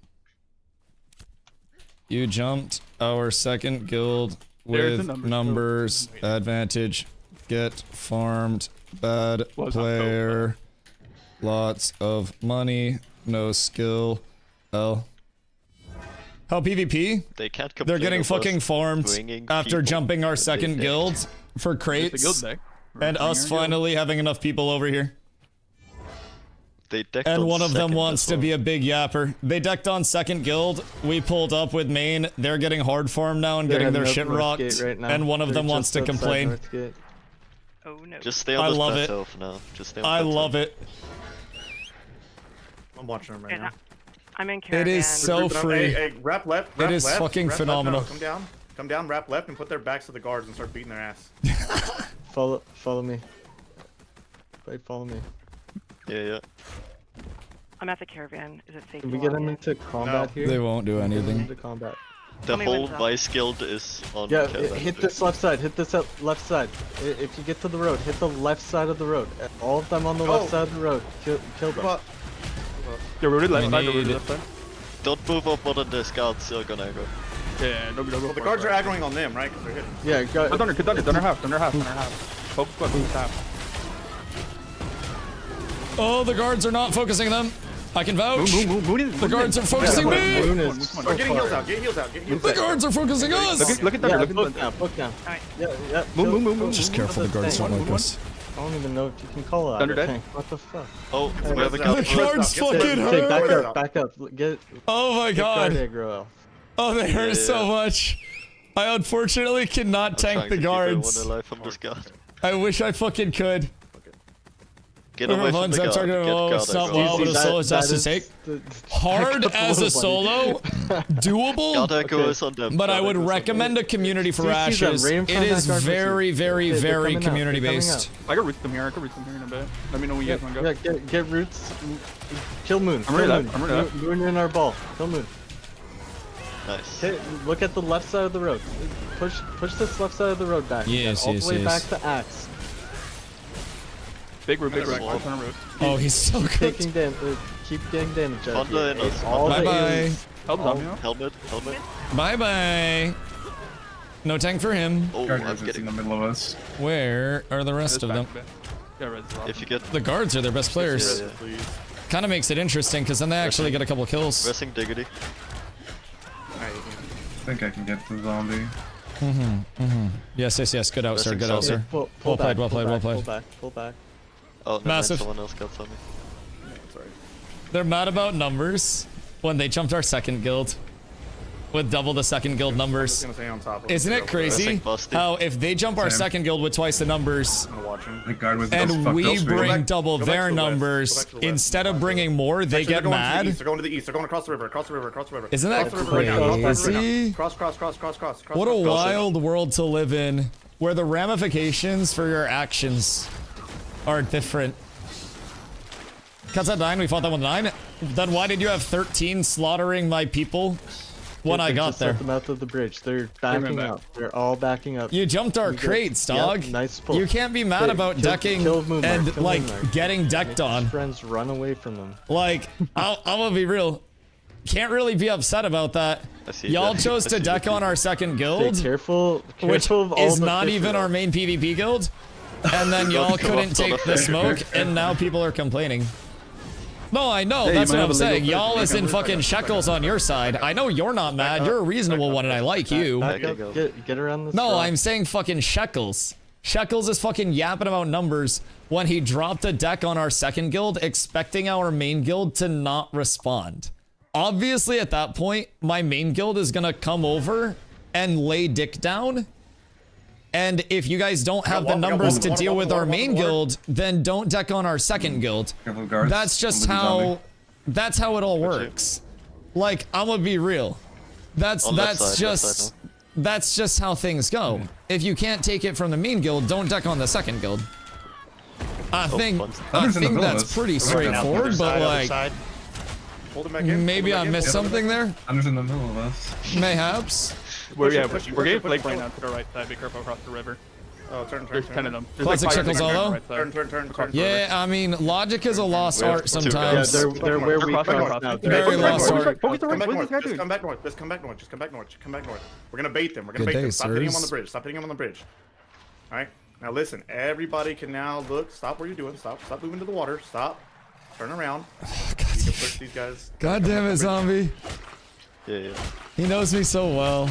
You jumped our second guild with numbers advantage. Get farmed. Bad player. Lots of money. No skill. L. How PvP? They can't They're getting fucking farmed after jumping our second guild for crates. And us finally having enough people over here. And one of them wants to be a big yapper. They decked on second guild. We pulled up with main. They're getting hard farm now and getting their shit rocked. And one of them wants to complain. Oh no. Just stay on the plateau for now. Just stay on the plateau. I love it. I'm watching them right now. I'm in caravan. It is so free. Hey, wrap left. It is fucking phenomenal. Come down, wrap left, and put their backs to the guards and start beating their ass. Follow me. Follow me. Yeah. I'm at the caravan. Is it safe? Can we get them into combat here? They won't do anything. Into combat. The whole Vice guild is on. Yeah, hit this left side. Left side. If you get to the road, hit the left side of the road. All of them on the left side of the road. Kill them. You're rooted left side. Don't move up more than the scouts are gonna go. Yeah, no. Well, the guards are aggroing on them, right? Because they're hitting. Yeah, go. Thunder half. Focus half. Oh, the guards are not focusing them. I can vouch. Move the guards are focusing me. Start getting heals out. Get heals out. The guards are focusing us. Look at Thunder. Look down. Yeah. Move. Just careful, the guards don't like us. I don't even know if you can call out. Thunder dead. What the fuck? Oh, we have a The guards fucking hurt. Back up. Oh my god. Aggro. Oh, they hurt so much. I unfortunately cannot tank the guards. I wish I fucking could. Get away from the guard. Get guard It's not aggro. well, but a That- solo has that to is take. the- Hard back up a as a little, solo, doable. Guard aggro is on them. But I Guard would aggro is on them. recommend a community for See them ashes. right in It front of that is guard with you. very, very, They're very coming out. They're community coming based. out. I can root them here. I can root them here in a bit. Let me know when you guys want to go. Yeah, get roots. Kill Moon. I'm Kill ready Moon. up, I'm ready up. Moon in our ball. Kill Moon. Nice. Okay, look at the left side of the road. Push this left side of the road back. Yes, all yes, the way yes. back to Axe. Big root, big root. Root. On a root. Oh, he's so good. Taking keep getting damage out Thunder here. in us. All the Bye-bye. aliens- Help all- them, you know? Helmet. Bye bye. No tank for him. Oh, Guard I'm is in getting. the middle of us. Where are the rest Just of back them? a bit. Yeah, red's off. If you get The guards are their best players. Yeah. Please. Kind of makes it interesting because then they actually get a couple kills. Pressing diggity. I think I can get the zombie. Yes, yes, yes. Good out, sir. Pressing Good out, solid. sir. Pull Well back, played, well pull played, back, well played. Pull back, pull back. Oh, never Massive. mind. Someone else got something. They're mad about numbers when they jumped our second guild with double the second guild numbers. Gonna stay on top of Isn't it crazy Busty. how if they jump our Same. second guild with twice the numbers I'm gonna watch him. The guard was and we Go bring back- double go back their to the west. Go numbers, back to the west. instead of bringing more, they Actually, get they're going to the mad? east. They're going to the east. They're going across the river. Across the river. Across the river. Isn't that Cross the river right now. Cross the river right crazy? now. Cross. What a Cross. wild world to live in, where the ramifications for your actions are different. Cuts at 9, we fought that one 9. Then why did you have 13 slaughtering my people when I They got just there? at the mouth of the bridge. They're backing back. up. They're all backing up. You jumped our You get- crates, yep, dog. nice pull. You can't be mad Hey, about kill- decking kill Moonmark, and kill like Moonmark. getting decked Make his on. friends run away from them. Like, I'm gonna be real. Can't really be upset about that. I see Y'all that. chose I to see deck that. on our second Hey, guild, careful which of all is the not fish even around. our main PvP guild. And then y'all Come couldn't on, take son the of a- smoke, and now people are complaining. No, I know. Yeah, you That's might what have I'm a legal saying. fish. Y'all is in fucking shekels on your side. I know you're not mad. You're a reasonable one, and I like you. Back Okay, up, go. get around this No, rock. I'm saying fucking shekels. Shekels is fucking yapping about numbers when he dropped a deck on our second guild, expecting our main guild to not respond. Obviously, at that point, my main guild is gonna come over and lay dick down. And if you guys don't have the numbers to deal with our main guild, then don't deck on our second guild. Careful, guards. That's just Don't lose the zombie. that's how it all works. Like, I'm gonna be real. That's On left side, left side, huh? that's just how things go. If you can't take it from the main guild, don't deck on the second guild. I think fun. Thunder's in the middle of that's this. pretty Right now. straightforward, but like Hold him back in. maybe I missed something there. Thunder's in the middle of us. Mayhaps. We're push it, we're getting push it, flanked push right it. now to the right side. Be careful across the river. Oh, turn. There's 10 of them. There's Classic like 5 Shekels on the Hollow? right side. Turn. Yeah, I mean, logic is a lost art two guys. Yeah, sometimes. they're where we Cross, cross cross. now. Very lost art. Focus the Come right. back What is north. this guy Just doing? come back north. Just come back north. Just come back north. Come back north. We're gonna bait them. We're gonna Good bait day, them. Stop hitting them on the sirs. bridge. Stop hitting them on the bridge. All right. Now listen. Everybody can now look. Stop what you're doing. Stop moving to the water. Stop. Turn around. You can push these guys. God damn it, zombie. Yeah. He knows me so well.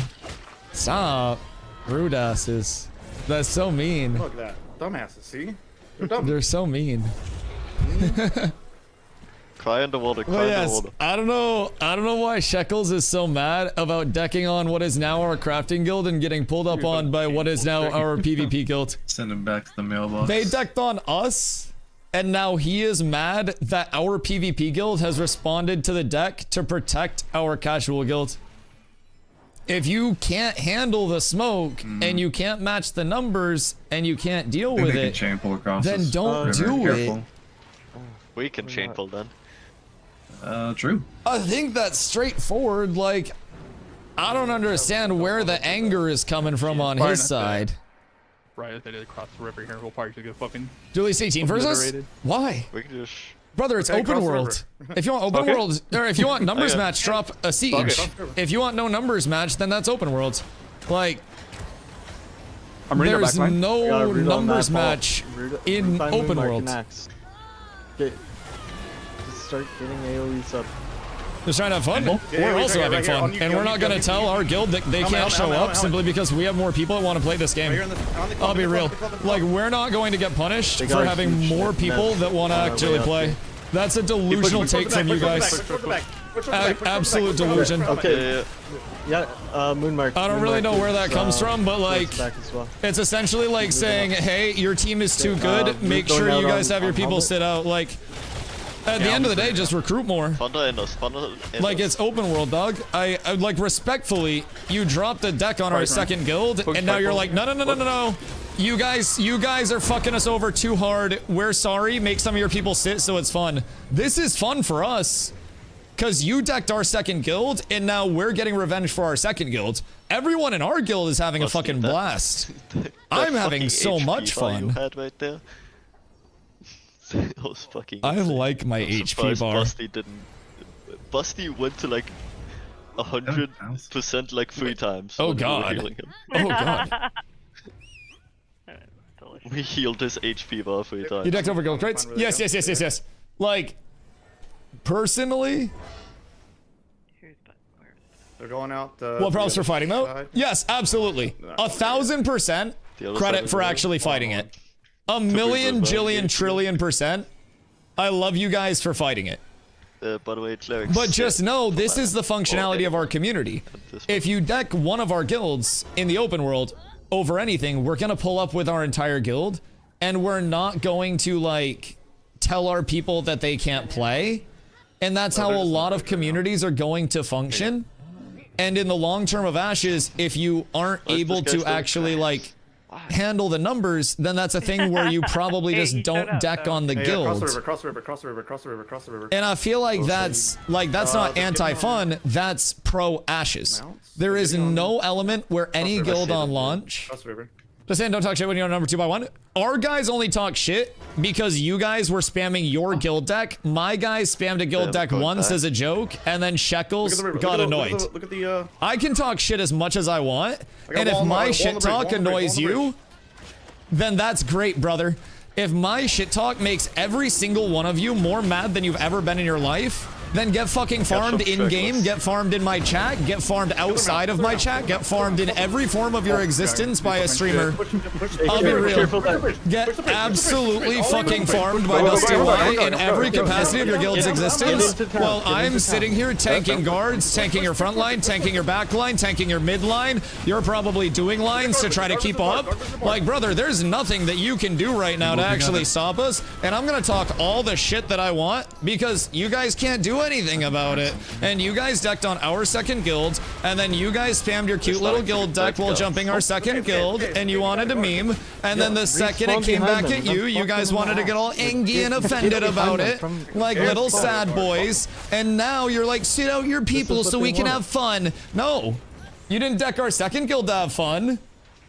Stop. Rude asses. That's so mean. Look at that. Dumbasses. See? They're dumb. They're so mean. Cry underwater. Cry Well, yes, underwater. I don't know why Shekels is so mad about decking on what is now our crafting guild and getting pulled up on by what is now our PvP guild. Send him back to the mailbox. They decked on us, and now he is mad that our PvP guild has responded to the deck to protect our casual guild. If you can't handle the smoke and you can't match the numbers and you can't deal I think with they can it, chain pull across then this don't river. do Careful. it. We can chain pull then. True. I think that's straightforward. Like, I don't understand where the anger is coming from on Fine, his that's side. Right as they did across the river here. We'll probably just get fucking. Julius 18 versus us? Obliterated. Why? We can just. Brother, it's Okay, open cross the world. If you want open Okay. world, or if you want numbers Okay. match, drop a siege. Okay. If you want no numbers match, then that's open world. Like, I'm reading the there's back line. no Gotta root on numbers that ball. match Root- in root by open Moonmark world. and Axe. Just start getting AoEs up. Just trying to have fun. Yeah, We're right also here, having right here. fun, On you, and on we're not you, gonna on you. tell our guild that they Helmet, can't show helmet, up helmet. simply because we have more people that want to play this Right here game. on the I'll be real. Like, we're not going to get punished They for got a having huge more net people that want to on our way actually up play. here. That's a delusional take from you guys. Absolute delusion. Okay. Yeah, Moonmark. I don't really know where that comes from, but like, back as well. it's essentially like saying, hey, your team is too good. Make going sure out you guys on- have your on people helmet? sit out. Like, at the end of the day, just recruit more. Like, it's open world, dog. I like, respectfully, you dropped a deck on our second guild, and now you're like, no. You guys are fucking us over too hard. We're sorry. Make some of your people sit so it's fun. This is fun for us. Because you decked our second guild, and now we're getting revenge for our second guild. Everyone in our guild is having a fucking blast. I'm having so much fun. You had right there. That was fucking I insane. like my I'm HP surprised bar. Busty didn't. Busty went to like 100% like 3 times. Oh when we were god. healing him. Oh god. We healed his HP bar 3 times. You decked over guild crates? Yes. Like, personally, They're going out. what problems for fighting though? Yes, absolutely. 1000% credit for actually fighting it. A million, jillion, trillion %. I love you guys for fighting it. By the way, clerics. But just know, this is the functionality of our community. If you deck one of our guilds in the open world over anything, we're gonna pull up with our entire guild, and we're not going to like tell our people that they can't play. And that's how a lot of communities are going to function. And in the long term of Ashes, if you aren't able to actually like handle the numbers, then that's a thing where you probably just don't deck on the guild. Cross the river. And I feel like that's not anti-fun, that's pro Ashes. There is no element where any guild on launch. Cross the river. Just saying, don't talk shit when you're on number 2x1. Our guys only talk shit because you guys were spamming your guild deck. My guys spammed a guild deck once as a joke, and then Shekels got annoyed. Look at the I can talk shit as much as I want, and if my shit talk annoys you, then that's great, brother. If my shit talk makes every single one of you more mad than you've ever been in your life, then get fucking farmed in-game, get farmed in my chat, get farmed outside of my chat, get farmed in every form of your existence by a streamer. I'll be real. Get absolutely fucking farmed by DustyWhy in every capacity of your guild's existence, while I'm sitting here tanking guards, tanking your front line, tanking your back line, tanking your mid line. You're probably doing lines to try to keep up. Like, brother, there's nothing that you can do right now to actually stop us, and I'm gonna talk all the shit that I want, because you guys can't do anything about it. And you guys decked on our second guild, and then you guys spammed your cute little guild deck while jumping our second guild, and you wanted to meme, and then the second it came back at you, you guys wanted to get all angry and offended about it, like little sad boys, and now you're like, sit out your people so we can have fun. No, you didn't deck our second guild to have fun.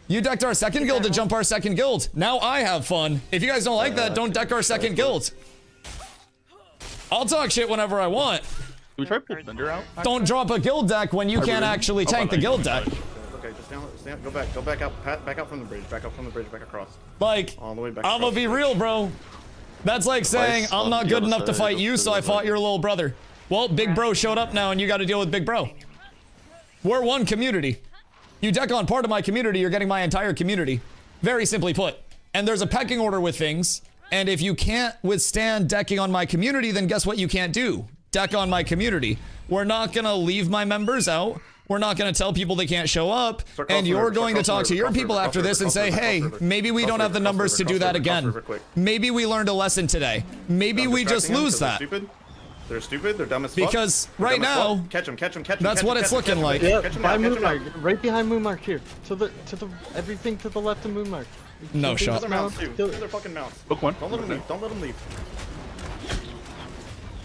You decked our second guild to jump our second guild. Now I have fun. If you guys don't like that, don't deck our second guild. I'll talk shit whenever I want. Can we try pull Thunder out? Don't drop a guild deck when you can't actually tank the guild deck. Okay, just stand, go back out, back out from the bridge, back across. Like, All the way back I'm gonna be real, bro. That's like saying, I'm not good enough to fight you, so I fought your little brother. Well, Big Bro showed up now, and you gotta deal with Big Bro. We're one community. You deck on part of my community, you're getting my entire community. Very simply put. And there's a pecking order with things. And if you can't withstand decking on my community, then guess what you can't do? Deck on my community. We're not gonna leave my members out. We're not gonna tell people they can't show up. And you're going to talk to your people after this and say, hey, maybe we don't have the numbers to do that again. Maybe we learned a lesson today. Maybe we just lose that. They're stupid, they're dumb as fuck. Because right now, catch them. That's what it's looking like. Yeah, by Moonmark, right behind Moonmark here. To the everything to the left of Moonmark. No shot. Kill their mounts too. Kill their fucking mounts. Book one. Don't let them leave.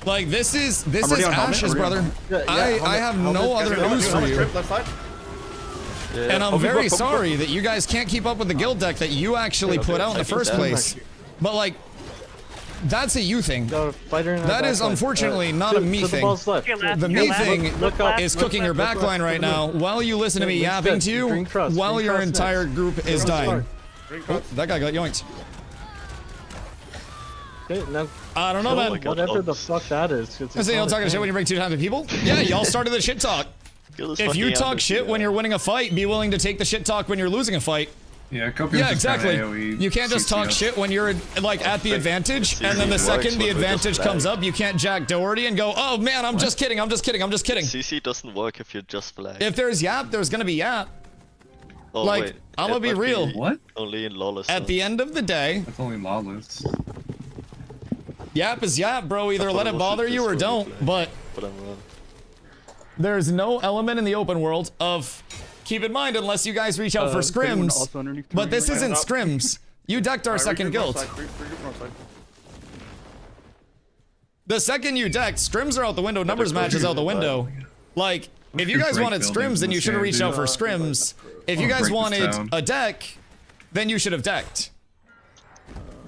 Like, this is Ashes, brother. I have no other news for you. Left side. And I'm very sorry that you guys can't keep up with the guild deck that you actually put out in the first place. But like, that's a you thing. That is unfortunately not a me thing. The me thing is cooking your backline right now while you listen to me yapping to you while your entire group is dying. Oh, that guy got yoinked. I don't know, man. Whatever the fuck that is. I say, y'all talking shit when you bring 2 times the people? Yeah, y'all started the shit talk. If you talk shit when you're winning a fight, be willing to take the shit talk when you're losing a fight. Yeah, Copium's Yeah, just kinda exactly. AoE You can't just talk CCS. shit when you're like at the advantage, and then the second the advantage comes up, you can't Jack Doherty and go, "Oh man, I'm just kidding. I'm just kidding. I'm just kidding." CC doesn't work if you just flag. If there's Yap, there's gonna be Yap. Oh, Like, wait, I'm gonna be real. What? Only in lawless. At the end of the day, That's only lawless. Yap is Yap, bro. Either let it bother you or don't. But I'm wrong. there's no element in the open world of, keep in mind, unless you guys reach out for scrims. But this isn't scrims. You decked our second guild. The second you decked, scrims are out the window, numbers matches out the window. Like, if you guys wanted scrims, then you should have reached out for scrims. If you guys wanted a deck, then you should have decked.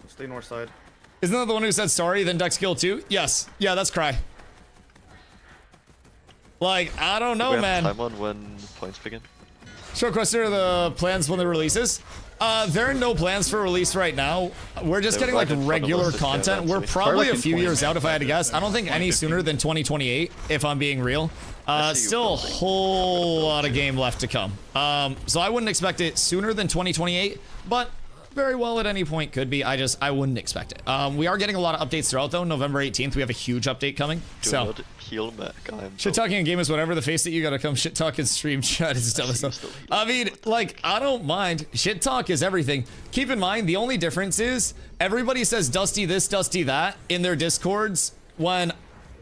Stay north side. Isn't that the one who said sorry, then deck skill 2? Yes. Yeah, that's Cry. Like, I don't know, man. Time on when points begin. Short question, are the plans when the releases? There are no plans for release right now. We're just getting like regular content. We're probably a few years out if I had to guess. I don't think any sooner than 2028, if I'm being real. Still a whole lot of game left to come. So I wouldn't expect it sooner than 2028, but very well at any point could be. I wouldn't expect it. We are getting a lot of updates throughout though. November 18th, we have a huge update coming. So heal back. shit talking in game is whatever. The face that you gotta come shit talk in stream chat is dumb as stuff. I mean, like, I don't mind. Shit talk is everything. Keep in mind, the only difference is everybody says Dusty this, Dusty that in their discords when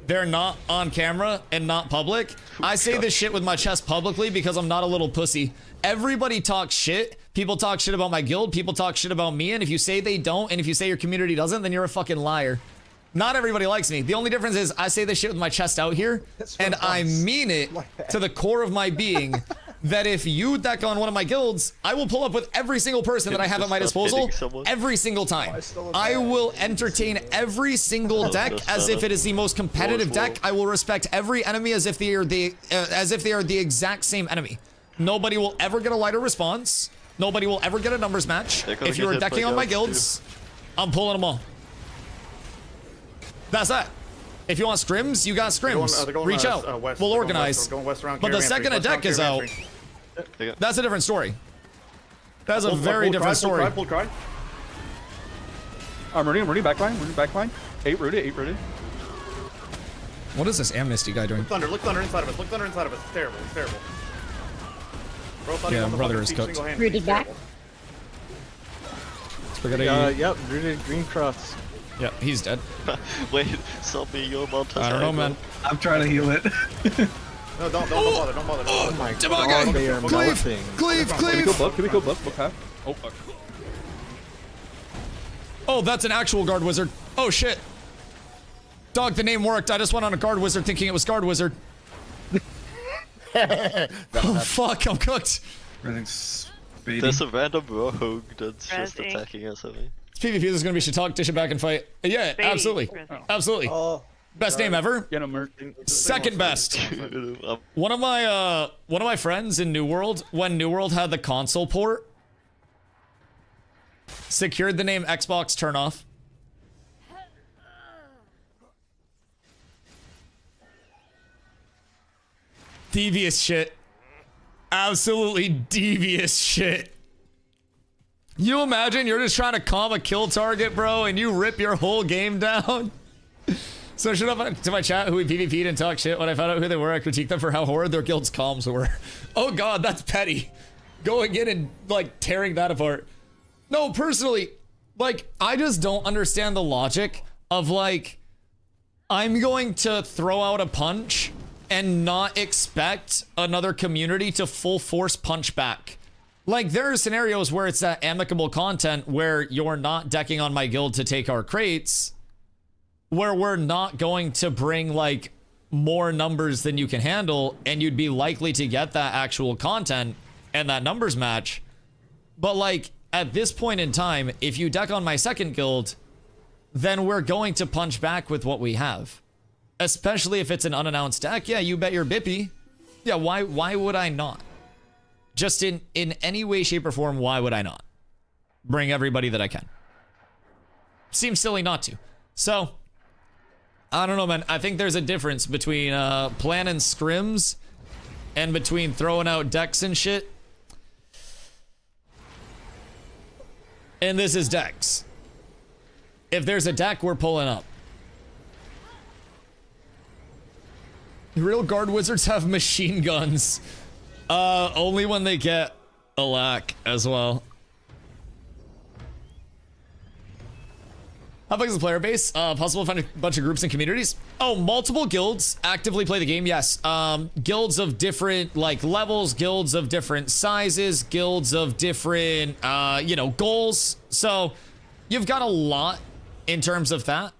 they're not on camera and not public. I say this shit with my chest publicly because I'm not a little pussy. Everybody talks shit. People talk shit about my guild. People talk shit about me. And if you say they don't, and if you say your community doesn't, then you're a fucking liar. Not everybody likes me. The only difference is I say this shit with my chest out here, and I mean it to the core of my being. That if you deck on one of my guilds, I will pull up with every single person that I have at my disposal every single time. I will entertain every single deck as if it is the most competitive deck. I will respect every enemy as if they are the exact same enemy. Nobody will ever get a lighter response. Nobody will ever get a numbers match. If you are decking on my guilds, I'm pulling them all. That's that. If you want scrims, you got scrims. Reach out. We'll organize. But the second a deck is out, that's a different story. That's a very different story. I'm running backline. Running backline. 8 rooted. What is this Amnesty guy doing? Look Thunder inside of us. Look Thunder inside of us. It's terrible. It's terrible. Yeah, brother is cooked. Rooted back. Spaghetti. Yep, rooted green cross. Yeah, he's dead. Wait, Zombie, your mount. I don't know, man. I'm trying to heal it. No, don't bother. Oh my Debug god, guy. they are melting. Cleave. Can we go buff? Okay. Oh, fuck. Oh, that's an actual guard wizard. Oh, shit. Dog, the name worked. I just went on a guard wizard thinking it was guard wizard. Oh, fuck, I'm cooked. Everything's There's a random rogue that's just attacking us. It's PvP, there's gonna be shit talk, dish it back and fight. Yeah, absolutely. Absolutely. Best name ever. Second best. One of my friends in New World, when New World had the console port, secured the name Xbox turnoff. Devious shit. Absolutely devious shit. You imagine you're just trying to calm a kill target, bro, and you rip your whole game down? So I showed up to my chat who we PvP'd and talked shit. When I found out who they were, I critiqued them for how horrid their guild's comms were. Oh god, that's petty. Going in and, like, tearing that apart. No, personally, like, I just don't understand the logic of, like, I'm going to throw out a punch and not expect another community to full force punch back. Like, there are scenarios where it's that amicable content where you're not decking on my guild to take our crates, where we're not going to bring, like, more numbers than you can handle, and you'd be likely to get that actual content and that numbers match. But, like, at this point in time, if you deck on my second guild, then we're going to punch back with what we have. Especially if it's an unannounced deck. Yeah, you bet your bippy. Yeah, why would I not? Just in any way, shape, or form, why would I not? Bring everybody that I can. Seems silly not to. So, I don't know, man. I think there's a difference between planning scrims and between throwing out decks and shit. And this is decks. If there's a deck, we're pulling up. Real guard wizards have machine guns. Only when they get a lack as well. How big is the player base? Possible to find a bunch of groups and communities? Oh, multiple guilds actively play the game, yes. Guilds of different, like, levels, guilds of different sizes, guilds of different, you know, goals. So, you've got a lot in terms of that.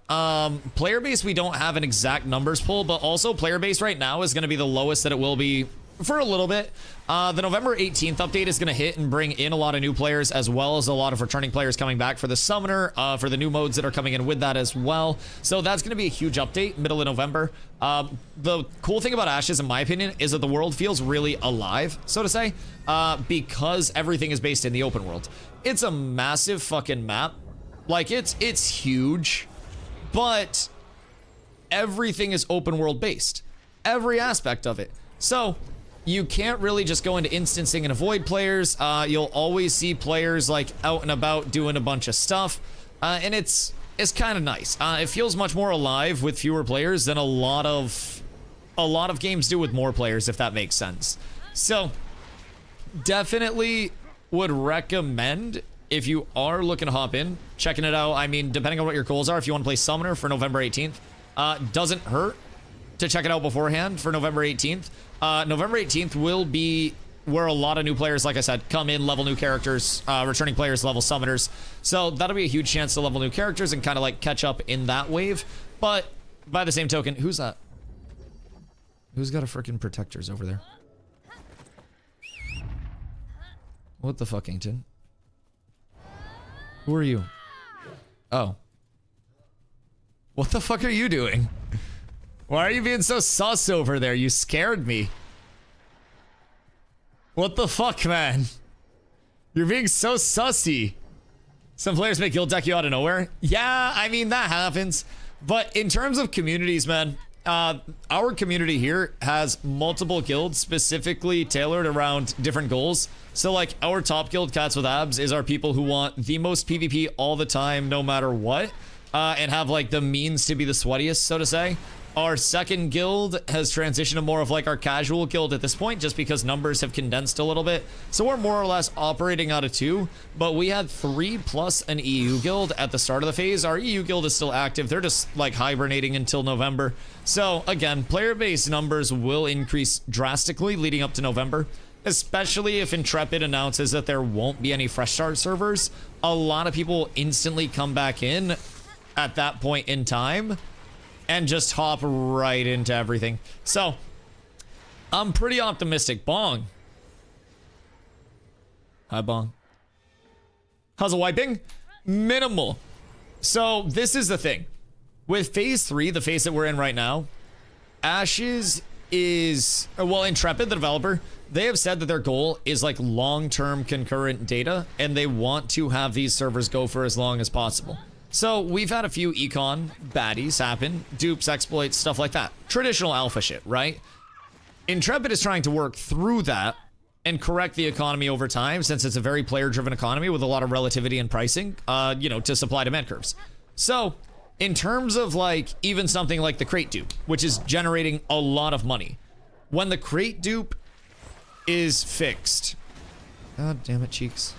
Player base, we don't have an exact numbers pool, but also player base right now is going to be the lowest that it will be for a little bit. The November 18th update is going to hit and bring in a lot of new players, as well as a lot of returning players coming back for the Summoner, for the new modes that are coming in with that as well. So that's going to be a huge update, middle of November. The cool thing about Ashes, in my opinion, is that the world feels really alive, so to say, because everything is based in the open world. It's a massive fucking map. Like, it's huge, but everything is open world based. Every aspect of it. So, you can't really just go into instancing and avoid players. You'll always see players like out and about doing a bunch of stuff, and it's kind of nice. It feels much more alive with fewer players than a lot of games do with more players, if that makes sense. So, definitely would recommend, if you are looking to hop in, checking it out. I mean, depending on what your goals are, if you want to play Summoner for November 18th, doesn't hurt to check it out beforehand for November 18th. November 18th will be where a lot of new players, like I said, come in, level new characters, returning players, level summoners. So that'll be a huge chance to level new characters and kind of like catch up in that wave. But by the same token, who's that? Who's got a freaking protectors over there? What the fuckington? Who are you? Oh. What the fuck are you doing? Why are you being so sus over there? You scared me. What the fuck, man? You're being so sussy. Some players make guild deck you out of nowhere. Yeah, I mean, that happens. But in terms of communities, man, our community here has multiple guilds specifically tailored around different goals. So, like, our top guild, Cats with Abs, is our people who want the most PvP all the time, no matter what, and have, like, the means to be the sweatiest, so to say. Our second guild has transitioned to more of like our casual guild at this point, just because numbers have condensed a little bit. So we're more or less operating out of 2, but we had 3 plus an EU guild at the start of the phase. Our EU guild is still active. They're just like hibernating until November. So again, player base numbers will increase drastically leading up to November, especially if Intrepid announces that there won't be any fresh start servers. A lot of people will instantly come back in at that point in time and just hop right into everything. So, I'm pretty optimistic. Bong. Hi, Bong. How's the wiping? Minimal. So, this is the thing. With Phase 3, the phase that we're in right now, Ashes is... Well, Intrepid, the developer, they have said that their goal is like long-term concurrent data, and they want to have these servers go for as long as possible. So, we've had a few econ baddies happen, dupes, exploits, stuff like that. Traditional alpha shit, right? Intrepid is trying to work through that and correct the economy over time, since it's a very player-driven economy with a lot of relativity in pricing, you know, to supply-demand curves. So, in terms of, like, even something like the crate dupe, which is generating a lot of money, when the crate dupe is fixed... God damn it, Cheeks.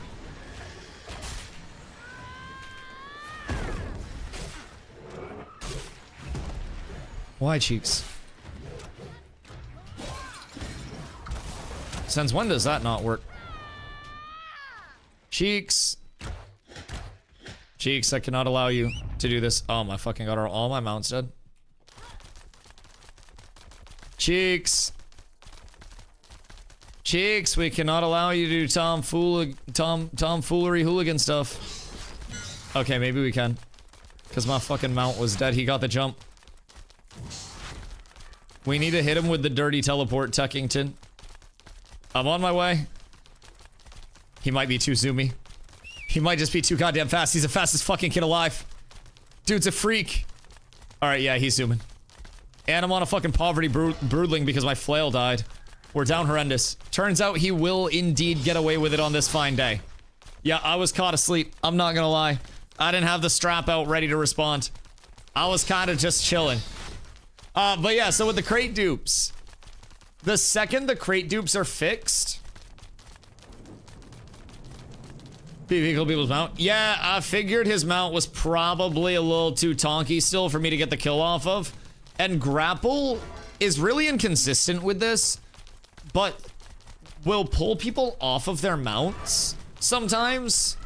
Why, Cheeks? Since when does that not work? Cheeks. Cheeks, I cannot allow you to do this. Oh my fucking god, are all my mounts dead? Cheeks. Cheeks, we cannot allow you to do tomfoolery hooligan stuff. Okay, maybe we can. Because my fucking mount was dead. He got the jump. We need to hit him with the dirty teleport, Tuckington. I'm on my way. He might be too zoomy. He might just be too goddamn fast. He's the fastest fucking kid alive. Dude's a freak. Alright, yeah, he's zooming. And I'm on a fucking poverty broodling because my flail died. We're down horrendous. Turns out he will indeed get away with it on this fine day. Yeah, I was caught asleep. I'm not gonna lie. I didn't have the strap out ready to respond. I was kind of just chilling. But yeah, so with the crate dupes, the second the crate dupes are fixed, vehicle people's mount. Yeah, I figured his mount was probably a little too tonky still for me to get the kill off of. And grapple is really inconsistent with this, but will pull people off of their mounts sometimes.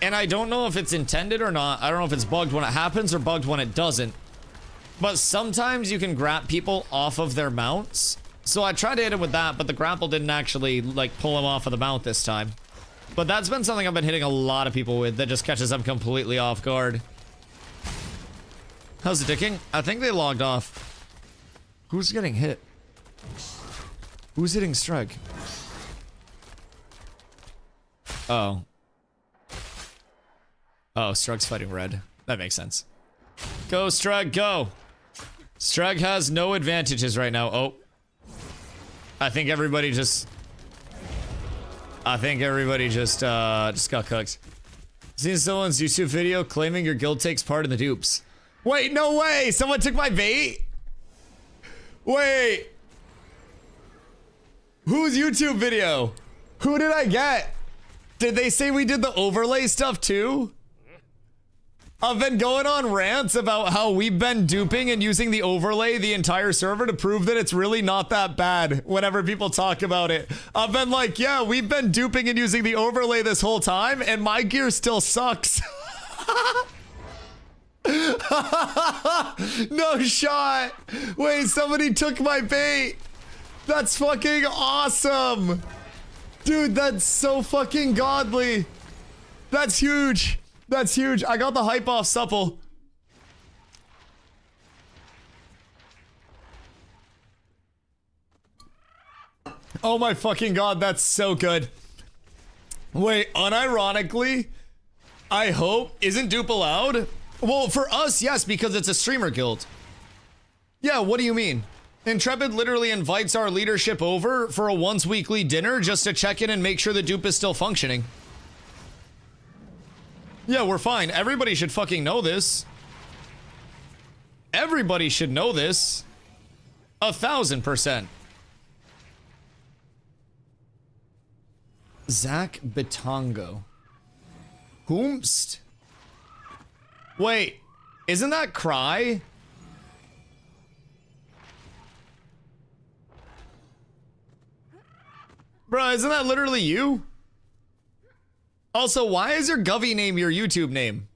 And I don't know if it's intended or not. I don't know if it's bugged when it happens or bugged when it doesn't. But sometimes you can grab people off of their mounts. So I tried to hit him with that, but the grapple didn't actually, like, pull him off of the mount this time. But that's been something I've been hitting a lot of people with that just catches them completely off guard. How's it ticking? I think they logged off. Who's getting hit? Who's hitting Strug? Oh. Oh, Strug's fighting red. That makes sense. Go, Strug, go! Strug has no advantages right now. Oh. I think everybody just got cooked. Seen someone's YouTube video claiming your guild takes part in the dupes. Wait, no way! Someone took my bait? Wait! Whose YouTube video? Who did I get? Did they say we did the overlay stuff too? I've been going on rants about how we've been duping and using the overlay the entire server to prove that it's really not that bad whenever people talk about it. I've been like, yeah, we've been duping and using the overlay this whole time and my gear still sucks. No shot. Wait, somebody took my bait. That's fucking awesome. Dude, that's so fucking godly. That's huge. That's huge. I got the hype off supple. Oh my fucking god, that's so good. Wait, unironically, I hope, isn't dupe allowed? Well, for us, yes, because it's a streamer guild. Yeah, what do you mean? Intrepid literally invites our leadership over for a once weekly dinner just to check in and make sure the dupe is still functioning. Yeah, we're fine. Everybody should fucking know this. Everybody should know this. 1000%. Zach Bitongo. Whomst? Wait, isn't that Cry? Bruh, isn't that literally you? Also, why is your Govy name your YouTube name?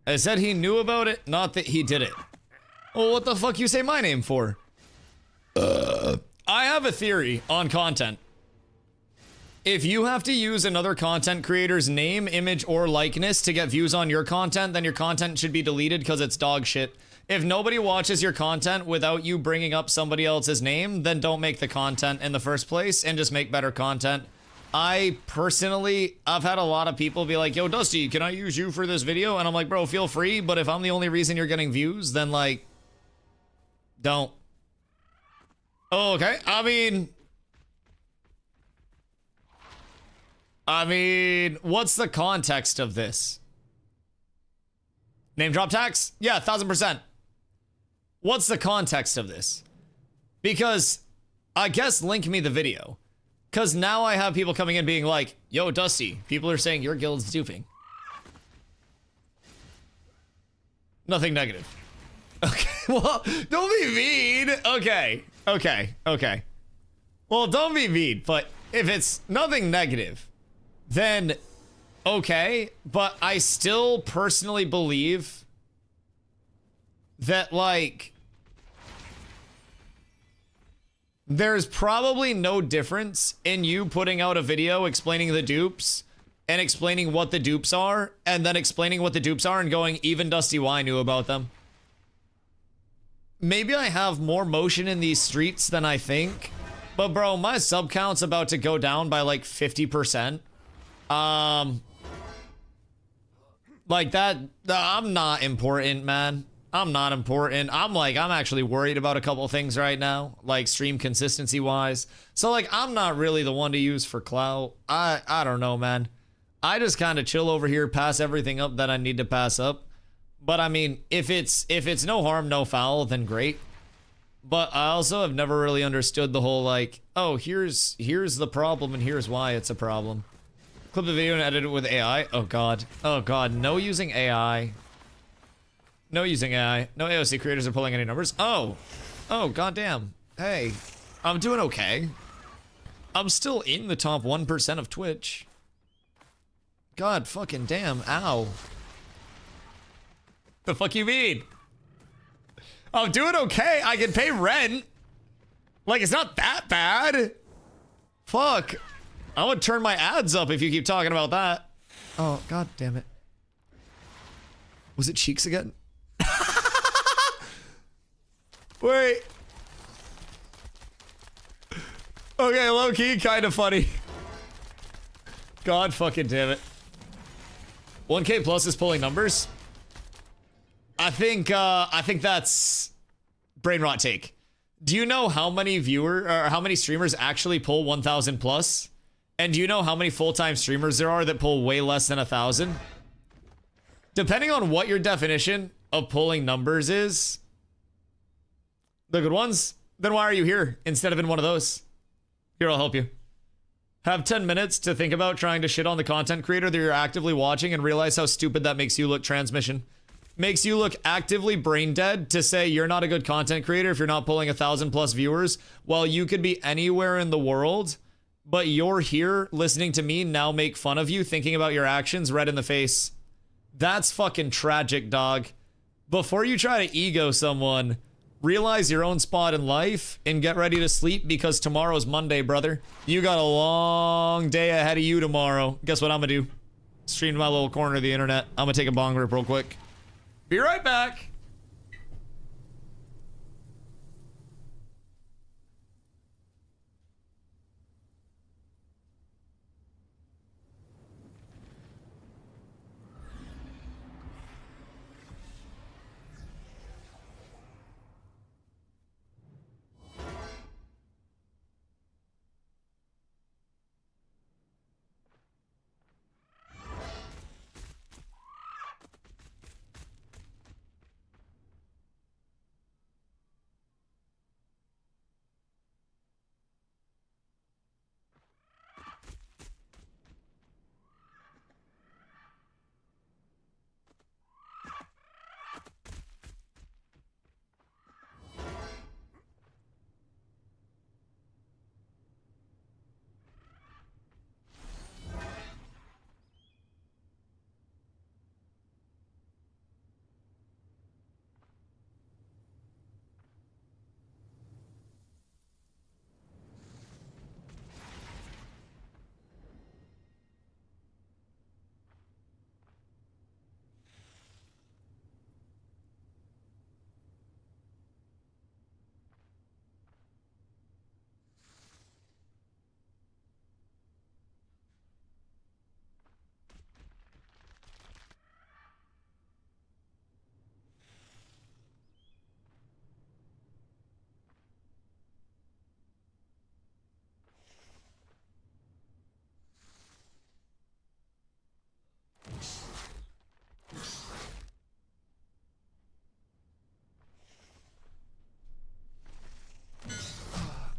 I said he knew about it, not that he did it. Well, what the fuck you say my name for? I have a theory on content. If you have to use another content creator's name, image, or likeness to get views on your content, then your content should be deleted because it's dog shit. If nobody watches your content without you bringing up somebody else's name, then don't make the content in the first place and just make better content. I personally, I've had a lot of people be like, yo, Dusty, can I use you for this video? And I'm like, bro, feel free, but if I'm the only reason you're getting views, then like, don't. Oh, okay. I mean, what's the context of this? Name drop tax? Yeah, 1000%. What's the context of this? Because I guess link me the video. Because now I have people coming in being like, yo, Dusty, people are saying your guild's duping. Nothing negative. Okay, well, don't be mean. Okay. Well, don't be mean, but if it's nothing negative, then okay, but I still personally believe that, like, there's probably no difference in you putting out a video explaining the dupes and explaining what the dupes are and then explaining what the dupes are and going, even DustyWhy knew about them. Maybe I have more motion in these streets than I think, but bro, my sub count's about to go down by like 50%. Like that, I'm not important, man. I'm not important. I'm actually worried about a couple things right now, like stream consistency wise. So like, I'm not really the one to use for clout. I don't know, man. I just kind of chill over here, pass everything up that I need to pass up. But I mean, if it's no harm, no foul, then great. But I also have never really understood the whole like, oh, here's the problem and here's why it's a problem. Clip the video and edit it with AI. Oh god. Oh god. No using AI. No using AI. No AOC creators are pulling any numbers. Oh. Oh goddamn. Hey. I'm doing okay. I'm still in the top 1% of Twitch. God fucking damn. Ow. The fuck you mean? I'm doing okay. I can pay rent. Like, it's not that bad. Fuck. I would turn my ads up if you keep talking about that. Oh, god damn it. Was it Cheeks again? Wait. Okay, low-key, kind of funny. God fucking damn it. 1K plus is pulling numbers. I think that's brain rot take. Do you know how many how many streamers actually pull 1,000 plus? And do you know how many full-time streamers there are that pull way less than 1,000? Depending on what your definition of pulling numbers is, the good ones, then why are you here instead of in one of those? Here, I'll help you. Have 10 minutes to think about trying to shit on the content creator that you're actively watching and realize how stupid that makes you look. Transmission. Makes you look actively brain dead to say you're not a good content creator if you're not pulling 1,000 plus viewers while you could be anywhere in the world, but you're here listening to me now make fun of you, thinking about your actions, red in the face. That's fucking tragic, dog. Before you try to ego someone, realize your own spot in life and get ready to sleep because tomorrow's Monday, brother. You got a long day ahead of you tomorrow. Guess what I'm gonna do? Stream to my little corner of the internet. I'm gonna take a bong rip real quick. Be right back.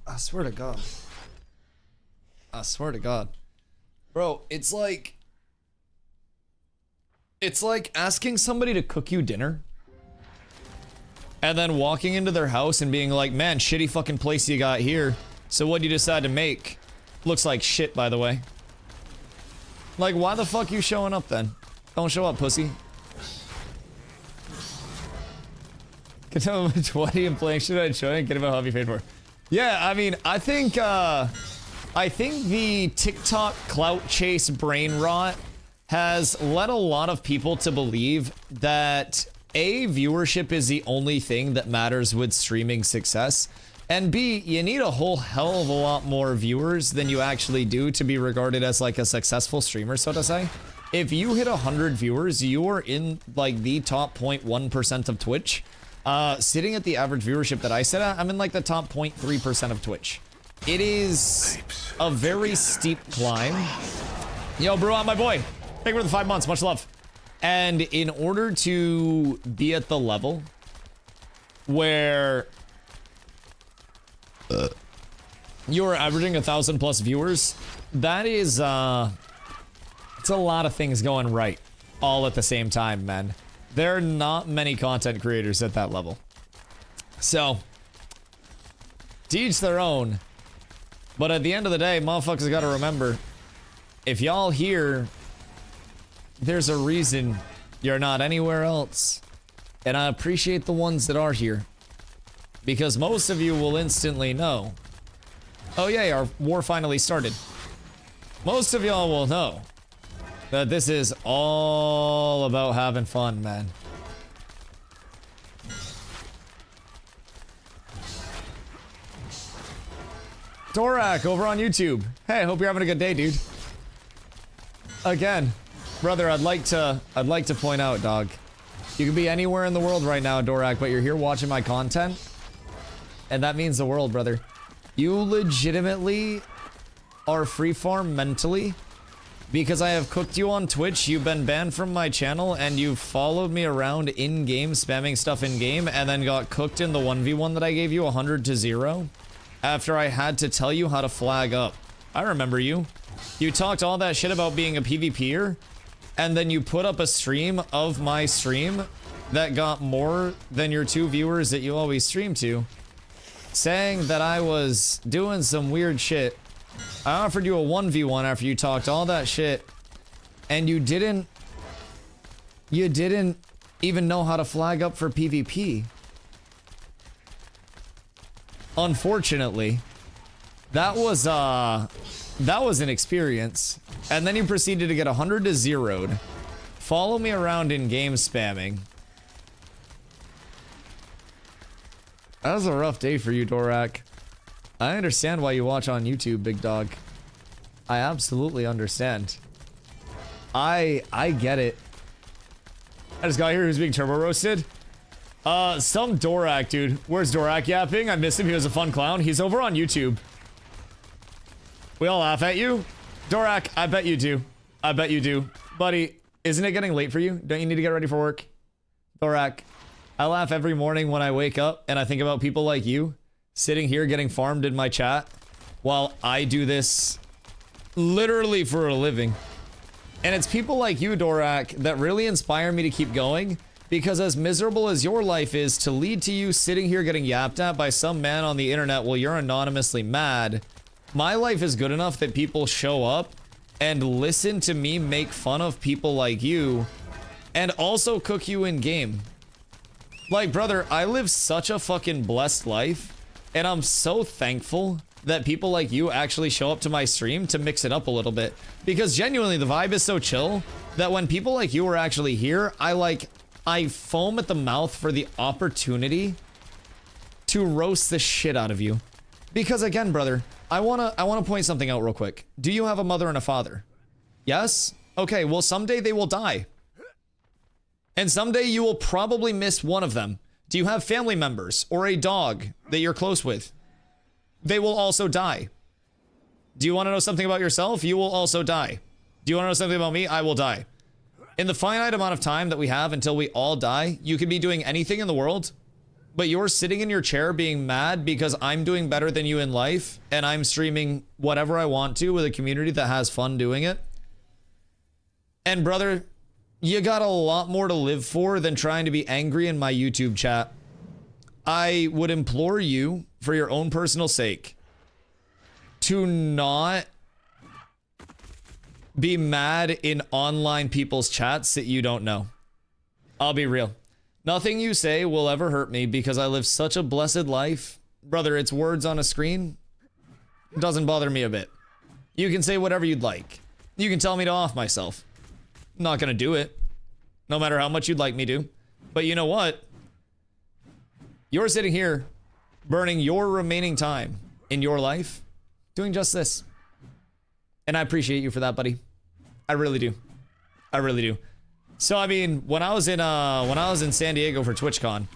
I swear to God. I swear to God. Bro, it's like asking somebody to cook you dinner and then walking into their house and being like, man, shitty fucking place you got here. So what do you decide to make? Looks like shit, by the way. Like, why the fuck you showing up then? Don't show up, pussy. Can tell me 20 and playing shit I enjoy and get about hobby paid for. Yeah, I mean, I think the TikTok clout chase brain rot has led a lot of people to believe that A, viewership is the only thing that matters with streaming success, and B, you need a whole hell of a lot more viewers than you actually do to be regarded as like a successful streamer, so to say. if you hit 100 viewers, you are in like the top 0.1% of Twitch. Sitting at the average viewership that I sit at, I'm in like the top 0.3% of Twitch. It is a very steep climb. Yo, bro, my boy. Thank you for the 5 months. Much love. And in order to be at the level where you're averaging 1,000 plus viewers, that is, it's a lot of things going right all at the same time, man. There are not many content creators at that level. So, to each their own. But at the end of the day, motherfuckers gotta remember, if y'all here, there's a reason you're not anywhere else. And I appreciate the ones that are here. Because most of you will instantly know, oh yeah, our war finally started. Most of y'all will know that this is all about having fun, man. Dorak over on YouTube. Hey, hope you're having a good day, dude. Again, brother, I'd like to point out, dog. You could be anywhere in the world right now, Dorak, but you're here watching my content. And that means the world, brother. You legitimately are freeform mentally because I have cooked you on Twitch, you've been banned from my channel, and you've followed me around in-game, spamming stuff in-game, and then got cooked in the 1v1 that I gave you 100-0 after I had to tell you how to flag up. I remember you. You talked all that shit about being a PvPer, and then you put up a stream of my stream that got more than your 2 viewers that you always stream to, saying that I was doing some weird shit. I offered you a 1v1 after you talked all that shit, and you didn't even know how to flag up for PvP. Unfortunately, that was an experience. And then you proceeded to get 100-0'd, follow me around in game spamming. That was a rough day for you, Dorak. I understand why you watch on YouTube, big dog. I absolutely understand. I get it. I just got here who's being turbo roasted. Some Dorak, dude. Where's Dorak yapping? I miss him. He was a fun clown. He's over on YouTube. We all laugh at you. Dorak, I bet you do. I bet you do. Buddy, isn't it getting late for you? Don't you need to get ready for work? Dorak, I laugh every morning when I wake up and I think about people like you sitting here getting farmed in my chat while I do this literally for a living. And it's people like you, Dorak, that really inspire me to keep going, because as miserable as your life is to lead to you sitting here getting yapped at by some man on the internet while you're anonymously mad, my life is good enough that people show up and listen to me make fun of people like you and also cook you in game. Like, brother, I live such a fucking blessed life, and I'm so thankful that people like you actually show up to my stream to mix it up a little bit. Because genuinely, the vibe is so chill that when people like you are actually here, I foam at the mouth for the opportunity to roast the shit out of you. Because again, brother, I wanna point something out real quick. Do you have a mother and a father? Yes? Okay, well someday they will die. And someday you will probably miss one of them. Do you have family members or a dog that you're close with? They will also die. Do you want to know something about yourself? You will also die. Do you want to know something about me? I will die. In the finite amount of time that we have until we all die, you can be doing anything in the world, but you're sitting in your chair being mad because I'm doing better than you in life and I'm streaming whatever I want to with a community that has fun doing it. And brother, you got a lot more to live for than trying to be angry in my YouTube chat. I would implore you, for your own personal sake, to not be mad in online people's chats that you don't know. I'll be real. Nothing you say will ever hurt me because I live such a blessed life. Brother, it's words on a screen. It doesn't bother me a bit. You can say whatever you'd like. You can tell me to off myself. I'm not gonna do it, no matter how much you'd like me to. But you know what? You're sitting here burning your remaining time in your life doing just this. And I appreciate you for that, buddy. I really do. I really do. So I mean, when I was in San Diego for TwitchCon,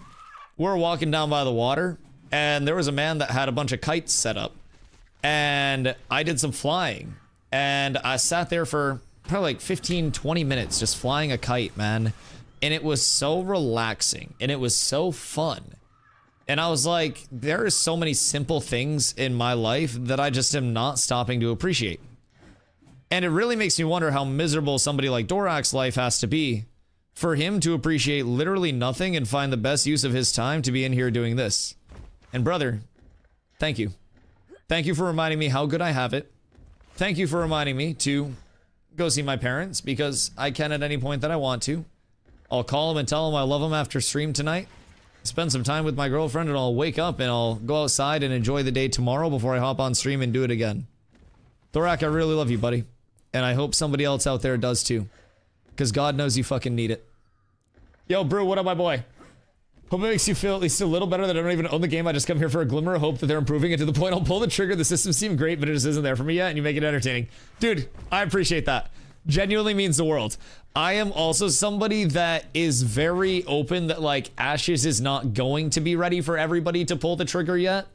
we were walking down by the water, and there was a man that had a bunch of kites set up, and I did some flying, and I sat there for probably like 15-20 minutes just flying a kite, man, and it was so relaxing and it was so fun. And I was like, there are so many simple things in my life that I just am not stopping to appreciate. And it really makes me wonder how miserable somebody like Dorak's life has to be for him to appreciate literally nothing and find the best use of his time to be in here doing this. And brother, thank you. Thank you for reminding me how good I have it. Thank you for reminding me to go see my parents, because I can at any point that I want to. I'll call them and tell them I love them after stream tonight. Spend some time with my girlfriend, and I'll wake up and I'll go outside and enjoy the day tomorrow before I hop on stream and do it again. Thorak, I really love you, buddy. And I hope somebody else out there does too. Because God knows you fucking need it. Yo, Brew, what up, my boy? Hope it makes you feel at least a little better that I don't even own the game. I just come here for a glimmer of hope that they're improving it to the point I'll pull the trigger. The system seemed great, but it just isn't there for me yet, and you make it entertaining. Dude, I appreciate that. Genuinely means the world. I am also somebody that is very open that, like, Ashes is not going to be ready for everybody to pull the trigger yet.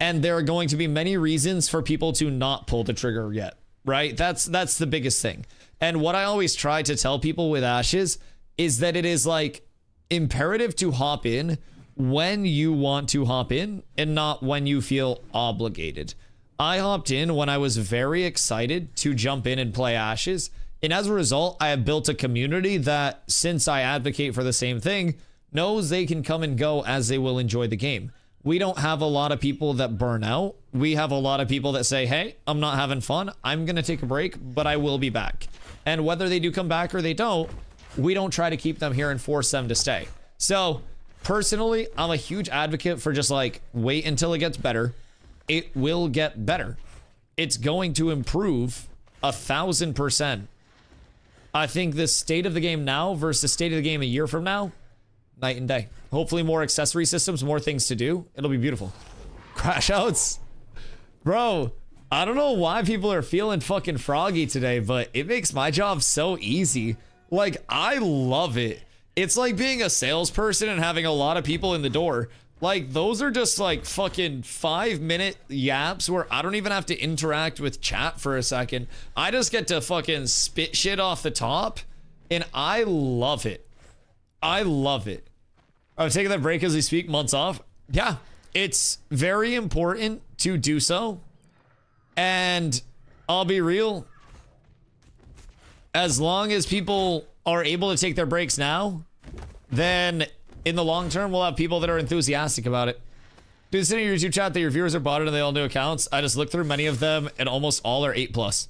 And there are going to be many reasons for people to not pull the trigger yet, right? That's the biggest thing. And what I always try to tell people with Ashes is that it is, like, imperative to hop in when you want to hop in and not when you feel obligated. I hopped in when I was very excited to jump in and play Ashes, and as a result, I have built a community that, since I advocate for the same thing, knows they can come and go as they will enjoy the game. We don't have a lot of people that burn out. We have a lot of people that say, hey, I'm not having fun. I'm going to take a break, but I will be back. And whether they do come back or they don't, we don't try to keep them here and force them to stay. So, personally, I'm a huge advocate for just, like, wait until it gets better. It will get better. It's going to improve 1,000%. I think the state of the game now versus the state of the game a year from now, night and day. Hopefully more accessory systems, more things to do. It'll be beautiful. Crash outs. Bro, I don't know why people are feeling fucking froggy today, but it makes my job so easy. Like, I love it. It's like being a salesperson and having a lot of people in the door. Like, those are just like fucking 5-minute yaps where I don't even have to interact with chat for a second. I just get to fucking spit shit off the top, and I love it. I love it. I'm taking that break as we speak, months off. Yeah, it's very important to do so. And I'll be real, as long as people are able to take their breaks now, then in the long term, we'll have people that are enthusiastic about it. Dude, sitting in your YouTube chat that your viewers are botted and they all new accounts. I just looked through many of them and almost all are 8+.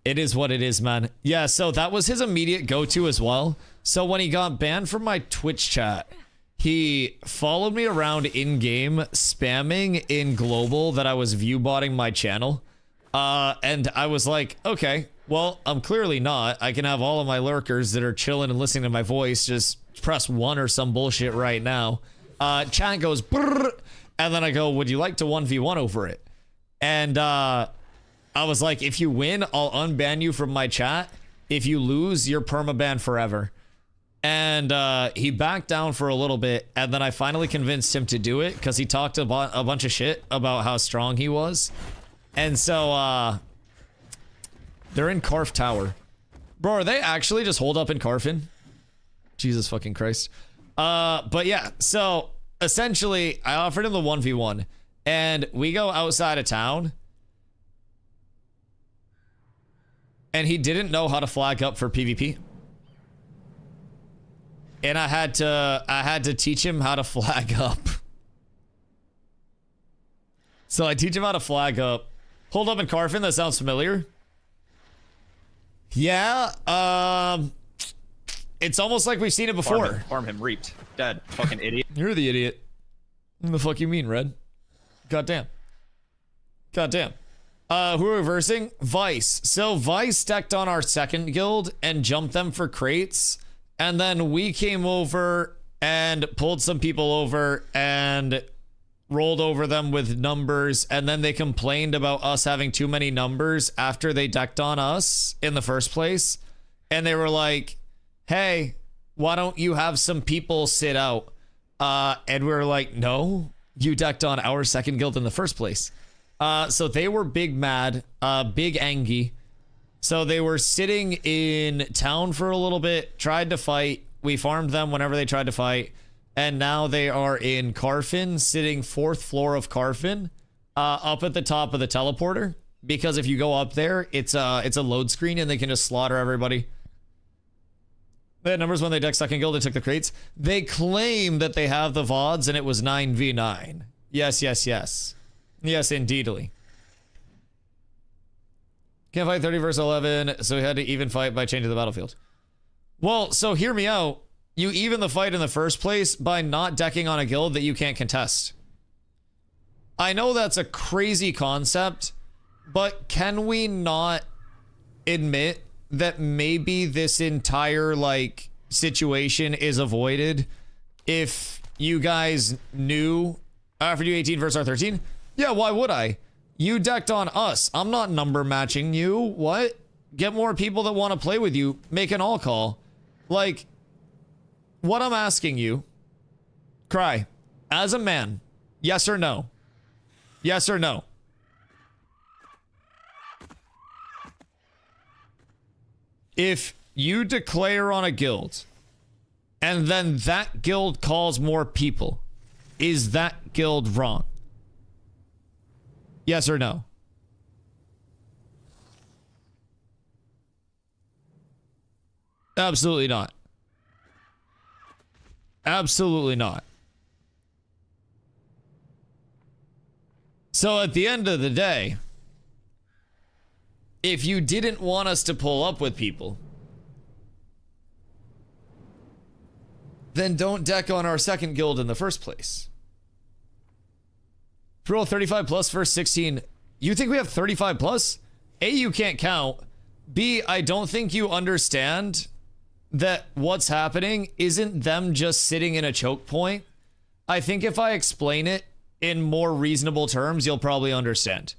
It is what it is, man. Yeah, so that was his immediate go-to as well. So when he got banned from my Twitch chat, he followed me around in-game, spamming in global that I was view-botting my channel. And I was like, okay, well, I'm clearly not. I can have all of my lurkers that are chilling and listening to my voice just press 1 or some bullshit right now. Chat goes, brrr, and then I go, would you like to 1v1 over it? And I was like, if you win, I'll unban you from my chat. If you lose, you're permaban forever. And he backed down for a little bit, and then I finally convinced him to do it because he talked about a bunch of shit about how strong he was. And so they're in Karf Tower. Bro, are they actually just hold up in Karfin? Jesus fucking Christ. But yeah, so essentially I offered him the 1v1 and we go outside of town and he didn't know how to flag up for PvP. And I had to teach him how to flag up. So I teach him how to flag up. Hold up in Karfin, that sounds familiar. Yeah, it's almost like we've seen it before. Farm him, reaped. Dead. Fucking idiot. You're the idiot. What the fuck you mean, Red? Goddamn. Goddamn. Who are we reversing? Vice. So Vice decked on our second guild and jumped them for crates. And then we came over and pulled some people over and rolled over them with numbers. And then they complained about us having too many numbers after they decked on us in the first place. and they were like, hey, why don't you have some people sit out? And we were like, no, you decked on our second guild in the first place. So they were big mad, big angry. So they were sitting in town for a little bit, tried to fight. We farmed them whenever they tried to fight. And now they are in Carfin, sitting 4th floor of Carfin, up at the top of the teleporter. Because if you go up there, it's a load screen and they can just slaughter everybody. They had numbers when they decked second guild, they took the crates. They claim that they have the VODs and it was 9v9. Yes, yes, yes. Yes, indeedly. Can't fight 30 versus 11, so we had to even fight by changing the battlefield. Well, so hear me out. You even the fight in the first place by not decking on a guild that you can't contest. I know that's a crazy concept, but can we not admit that maybe this entire, like, situation is avoided if you guys knew after you 18 versus R13? Yeah, why would I? You decked on us. I'm not number matching you. What? Get more people that want to play with you. Make an all call. Like, what I'm asking you, Cry, as a man, yes or no? Yes or no? If you declare on a guild and then that guild calls more people, is that guild wrong? Yes or no? Absolutely not. Absolutely not. So at the end of the day, if you didn't want us to pull up with people, then don't deck on our second guild in the first place. Roll 35 plus verse 16. You think we have 35 plus? A, you can't count. B, I don't think you understand that what's happening isn't them just sitting in a choke point. I think if I explain it in more reasonable terms, you'll probably understand.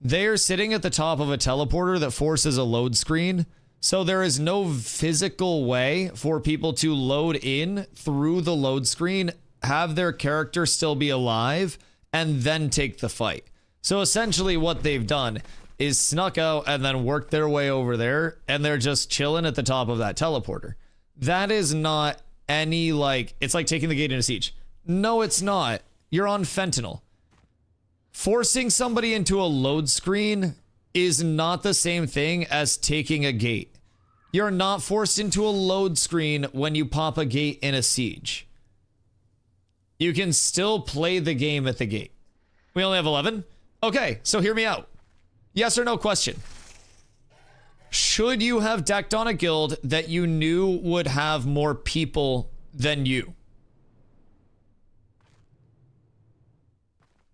They're sitting at the top of a teleporter that forces a load screen, so there is no physical way for people to load in through the load screen, have their character still be alive, and then take the fight. So essentially what they've done is snuck out and then worked their way over there, and they're just chilling at the top of that teleporter. That is not any, like, it's like taking the gate in a siege. No, it's not. You're on fentanyl. Forcing somebody into a load screen is not the same thing as taking a gate. You're not forced into a load screen when you pop a gate in a siege. You can still play the game at the gate. We only have 11? Okay, so hear me out. Yes or no question. Should you have decked on a guild that you knew would have more people than you?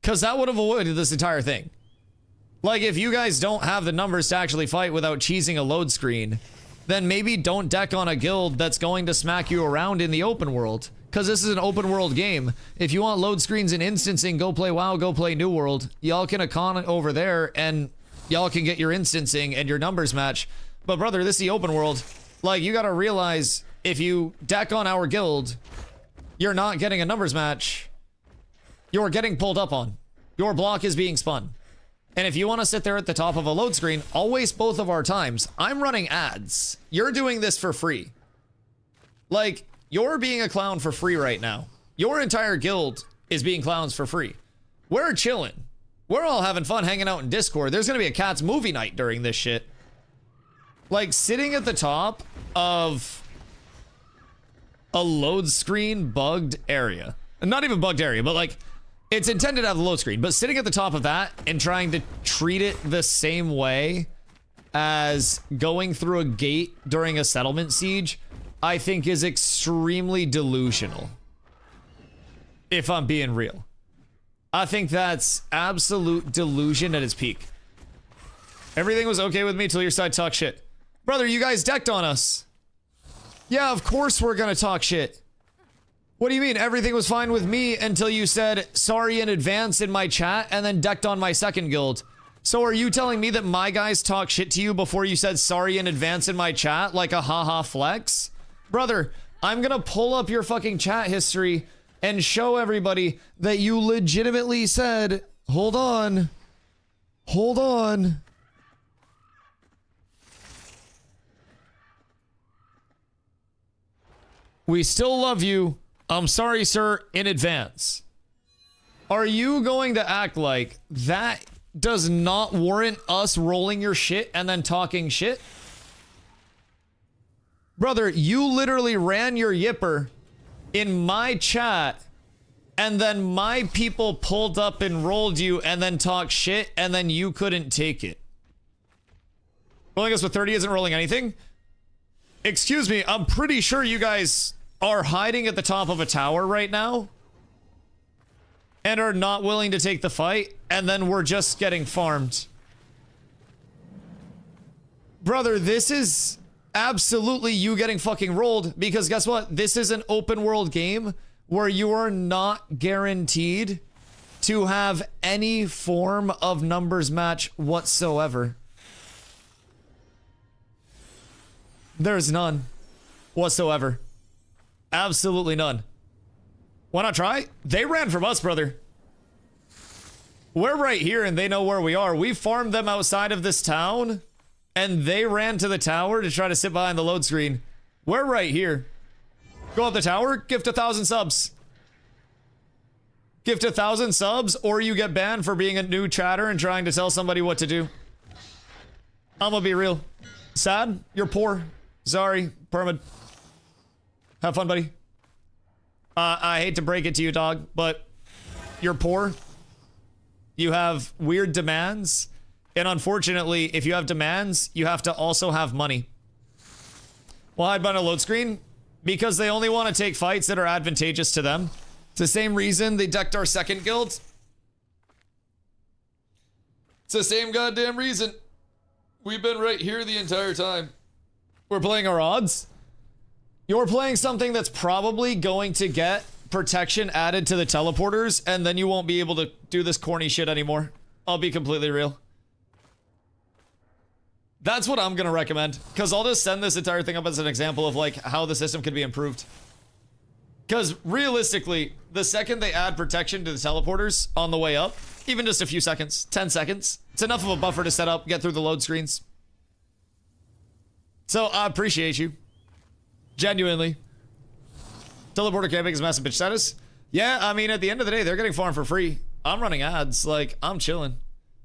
Because that would have avoided this entire thing. Like, if you guys don't have the numbers to actually fight without cheesing a load screen, then maybe don't deck on a guild that's going to smack you around in the open world. Because this is an open world game. If you want load screens and instancing, go play WoW, go play New World. Y'all can econ over there, and y'all can get your instancing and your numbers match. But brother, this is the open world. Like, you gotta realize, if you deck on our guild, you're not getting a numbers match. You're getting pulled up on. Your block is being spun. And if you want to sit there at the top of a load screen, I'll waste both of our times. I'm running ads. You're doing this for free. Like, you're being a clown for free right now. Your entire guild is being clowns for free. We're chilling. We're all having fun hanging out in Discord. There's going to be a Cats movie night during this shit. Like, sitting at the top of a load screen bugged area. Not even bugged area, but like, it's intended to have a load screen. But sitting at the top of that and trying to treat it the same way as going through a gate during a settlement siege, I think is extremely delusional. If I'm being real. I think that's absolute delusion at its peak. Everything was okay with me till your side talk shit. Brother, you guys decked on us. Yeah, of course we're gonna talk shit. What do you mean? Everything was fine with me until you said sorry in advance in my chat and then decked on my second guild. So are you telling me that my guys talk shit to you before you said sorry in advance in my chat like a haha flex? Brother, I'm gonna pull up your fucking chat history and show everybody that you legitimately said, hold on. Hold on. We still love you. I'm sorry, sir, in advance. Are you going to act like that does not warrant us rolling your shit and then talking shit? Brother, you literally ran your yipper in my chat and then my people pulled up and rolled you and then talked shit and then you couldn't take it. Rolling us with 30 isn't rolling anything? Excuse me, I'm pretty sure you guys are hiding at the top of a tower right now and are not willing to take the fight, and then we're just getting farmed. Brother, this is absolutely you getting fucking rolled, because guess what? This is an open world game where you are not guaranteed to have any form of numbers match whatsoever. There's none whatsoever. Absolutely none. Why not try? They ran from us, brother. We're right here and they know where we are. We farmed them outside of this town and they ran to the tower to try to sit behind the load screen. We're right here. Go up the tower, gift 1,000 subs. Gift 1,000 subs or you get banned for being a new chatter and trying to tell somebody what to do. I'm gonna be real. Sad, you're poor. Sorry, Permid. Have fun, buddy. I hate to break it to you, dog, but you're poor. You have weird demands. And unfortunately, if you have demands, you have to also have money. Well, hide behind a load screen because they only want to take fights that are advantageous to them. It's the same reason they decked our second guild. It's the same goddamn reason. We've been right here the entire time. We're playing our odds. You're playing something that's probably going to get protection added to the teleporters, and then you won't be able to do this corny shit anymore. I'll be completely real. That's what I'm gonna recommend, because I'll just send this entire thing up as an example of like how the system could be improved. Because realistically, the second they add protection to the teleporters on the way up, even just a few seconds, 10 seconds, it's enough of a buffer to set up, get through the load screens. So I appreciate you. Genuinely. Teleporter camping is massive bitch status. Yeah, I mean, at the end of the day, they're getting farmed for free. I'm running ads. Like, I'm chilling.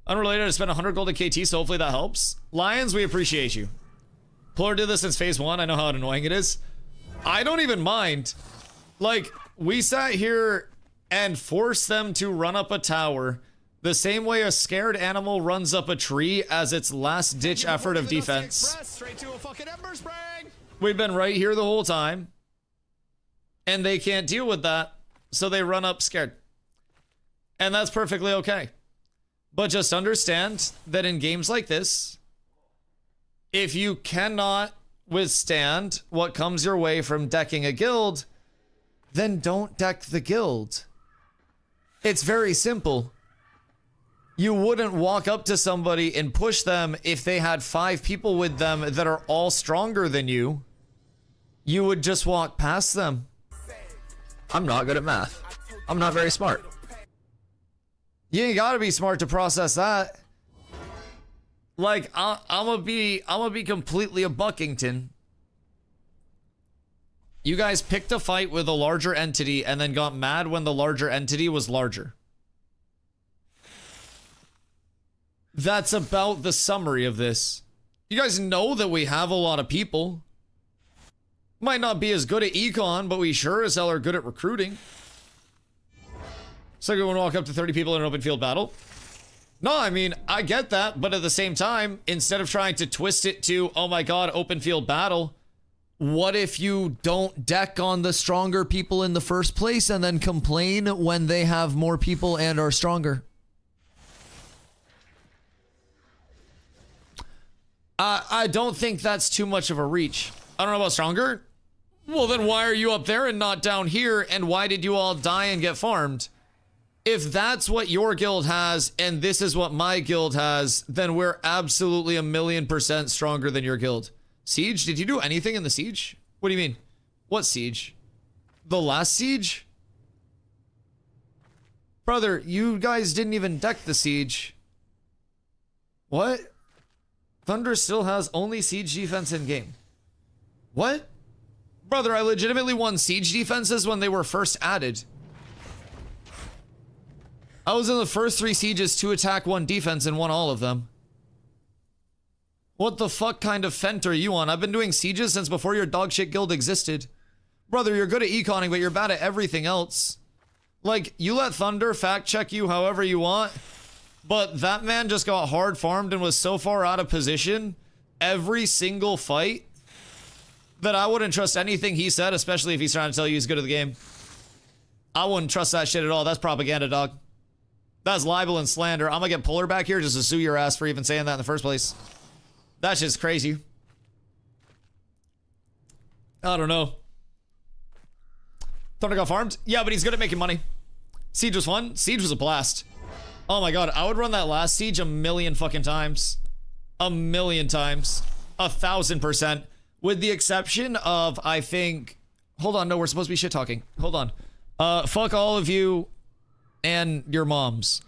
Unrelated, I spent 100 gold at KT, so hopefully that helps. Lions, we appreciate you. Plur did this since phase 1. I know how annoying it is. I don't even mind. Like, we sat here and forced them to run up a tower the same way a scared animal runs up a tree as its last-ditch effort of defense. Straight to a fucking ember spring. We've been right here the whole time. And they can't deal with that, so they run up scared. And that's perfectly okay. But just understand that in games like this, if you cannot withstand what comes your way from decking a guild, then don't deck the guild. It's very simple. You wouldn't walk up to somebody and push them if they had 5 people with them that are all stronger than you. You would just walk past them. I'm not good at math. I'm not very smart. You ain't gotta be smart to process that. Like, I'm gonna be completely a Buckington. You guys picked a fight with a larger entity and then got mad when the larger entity was larger. That's about the summary of this. You guys know that we have a lot of people. Might not be as good at econ, but we sure as hell are good at recruiting. So you're gonna walk up to 30 people in an open field battle? No, I mean, I get that, but at the same time, instead of trying to twist it to, oh my god, open field battle, what if you don't deck on the stronger people in the first place and then complain when they have more people and are stronger? I don't think that's too much of a reach. I don't know about stronger. Well, then why are you up there and not down here? And why did you all die and get farmed? If that's what your guild has and this is what my guild has, then we're absolutely 1,000,000% stronger than your guild. Siege, did you do anything in the siege? What do you mean? What siege? The last siege? Brother, you guys didn't even deck the siege. What? Thunder still has only siege defense in game. What? Brother, I legitimately won siege defenses when they were first added. I was in the first 3 sieges, 2 attack, 1 defense, and won all of them. What the fuck kind of fent are you on? I've been doing sieges since before your dogshit guild existed. Brother, you're good at econing, but you're bad at everything else. Like, you let Thunder fact check you however you want, but that man just got hard farmed and was so far out of position every single fight that I wouldn't trust anything he said, especially if he's trying to tell you he's good at the game. I wouldn't trust that shit at all. That's propaganda, dog. That's libel and slander. I'm gonna get Polar back here just to sue your ass for even saying that in the first place. That's just crazy. I don't know. Thunder got farmed? Yeah, but he's good at making money. Siege was fun. Siege was a blast. Oh my god, I would run that last siege 1,000,000 fucking times. 1,000,000 times. 1,000%. With the exception of, I think... Hold on, no, we're supposed to be shit talking. Hold on. Fuck all of you and your moms.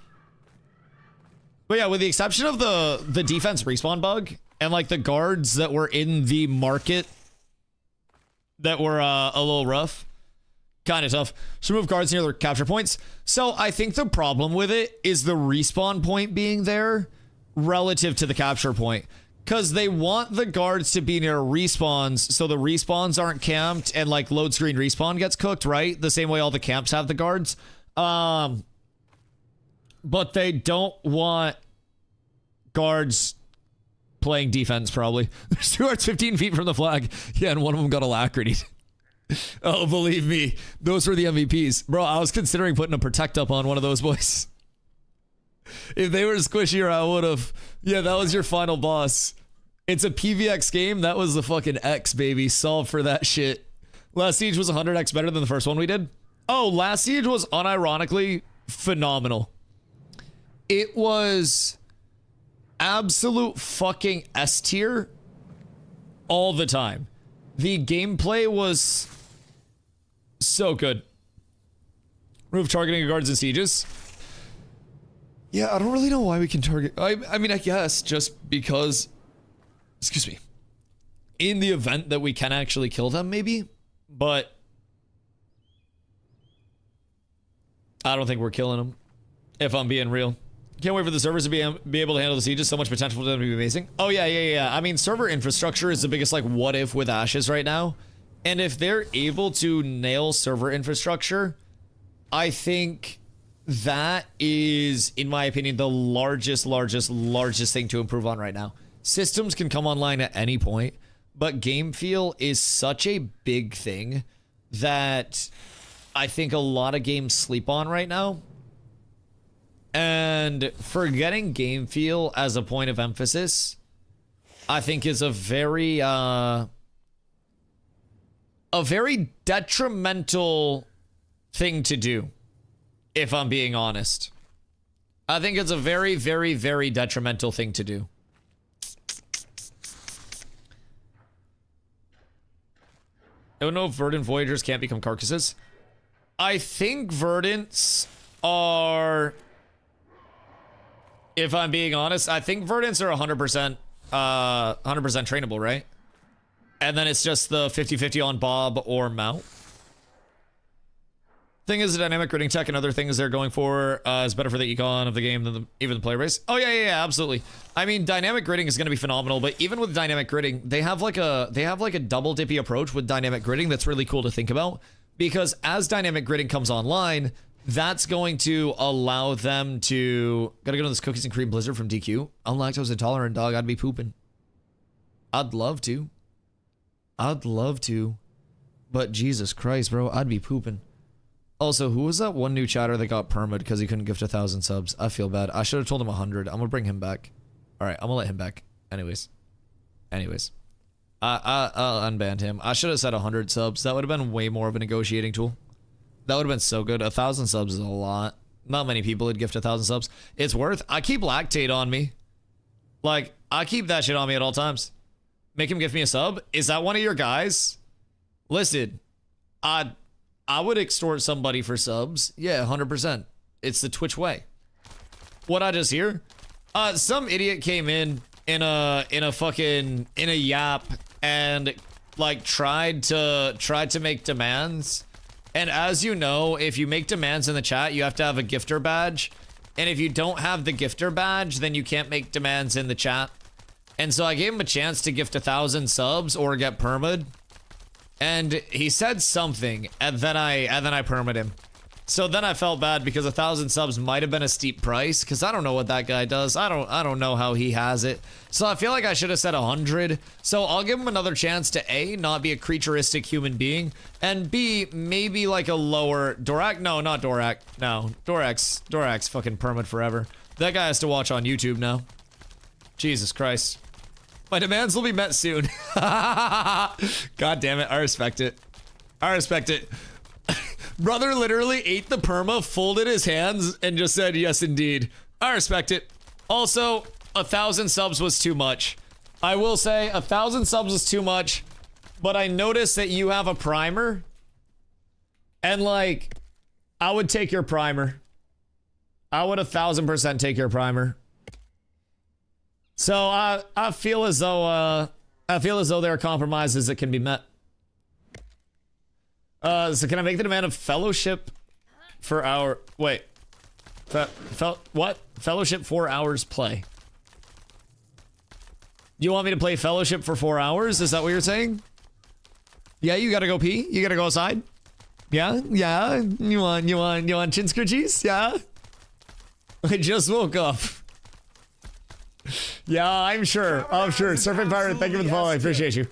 But yeah, with the exception of the defense respawn bug and like the guards that were in the market that were a little rough, kind of tough. So remove guards near their capture points. So I think the problem with it is the respawn point being there relative to the capture point. Because they want the guards to be near respawns so the respawns aren't camped and like load screen respawn gets cooked, right? The same way all the camps have the guards. But they don't want guards playing defense, probably. There's 2 guards 15 feet from the flag. Yeah, and one of them got alacrity. Oh, believe me, those were the MVPs. Bro, I was considering putting a protect up on one of those boys. If they were squishier, I would have. Yeah, that was your final boss. It's a PVX game. That was the fucking X, baby. Solve for that shit. Last Siege was 100x better than the first one we did. Oh, Last Siege was unironically phenomenal. It was absolute fucking S tier all the time. The gameplay was so good. Remove targeting guards and sieges. Yeah, I don't really know why we can target. I mean, I guess just because, excuse me, in the event that we can actually kill them, maybe, but I don't think we're killing them, if I'm being real. Can't wait for the servers to be able to handle the sieges. So much potential for them to be amazing. Oh, yeah. I mean, server infrastructure is the biggest, like, what if with Ashes right now. And if they're able to nail server infrastructure, I think that is, in my opinion, the largest thing to improve on right now. Systems can come online at any point, but game feel is such a big thing that I think a lot of games sleep on right now. And forgetting game feel as a point of emphasis, I think is a very detrimental thing to do, if I'm being honest. I think it's a very detrimental thing to do. I don't know if Verdant Voyagers can't become carcasses. I think Verdants are... If I'm being honest, I think Verdants are 100% trainable, right? And then it's just the 50-50 on Bob or Mount. Thing is, the dynamic gridding tech and other things they're going for is better for the econ of the game than even the play race. Oh yeah, absolutely. I mean, dynamic gridding is going to be phenomenal, but even with dynamic gridding, they have like a double dippy approach with dynamic gridding that's really cool to think about, because as dynamic gridding comes online, that's going to allow them to... Gotta go to this cookies and cream blizzard from DQ. I'm lactose intolerant, dog. I'd be pooping. I'd love to. But Jesus Christ, bro. I'd be pooping. Also, who was that one new chatter that got perma'd because he couldn't gift 1,000 subs? I feel bad. I should have told him 100. I'm gonna bring him back. Alright, I'm gonna let him back. Anyways. I'll unban him. I should have said 100 subs. That would have been way more of a negotiating tool. That would have been so good. 1,000 subs is a lot. Not many people would gift 1,000 subs. It's worth. I keep lactate on me. Like, I keep that shit on me at all times. Make him give me a sub. Is that one of your guys? Listen, I would extort somebody for subs. Yeah, 100%. It's the Twitch way. What I just hear? Some idiot came in a yap and like tried to make demands. And as you know, if you make demands in the chat, you have to have a gifter badge. And if you don't have the gifter badge, then you can't make demands in the chat. And so I gave him a chance to gift 1,000 subs or get perma'd. And he said something, and then I perma'd him. So then I felt bad because 1,000 subs might have been a steep price, because I don't know what that guy does. I don't know how he has it. So I feel like I should have said 100. So I'll give him another chance to A, not be a creaturistic human being, and B, maybe like a lower Dorak. No, not Dorak. No, Dorak's fucking permit forever. That guy has to watch on YouTube now. Jesus Christ. My demands will be met soon. God damn it, I respect it. I respect it. Brother literally ate the perma, folded his hands, and just said, yes, indeed. I respect it. Also, 1,000 subs was too much. I will say 1,000 subs was too much, but I noticed that you have a primer. And like, I would take your primer. I would 1,000% take your primer. So I feel as though there are compromises that can be met. So can I make the demand of fellowship for our wait? What? Fellowship 4 hours play. You want me to play fellowship for 4 hours? Is that what you're saying? Yeah, you gotta go pee? You gotta go outside? Yeah? Yeah? You want chin scritchies? Yeah? I just woke up. Yeah, I'm sure. I'm sure. Surfing Pirate, thank you for the follow. I appreciate you.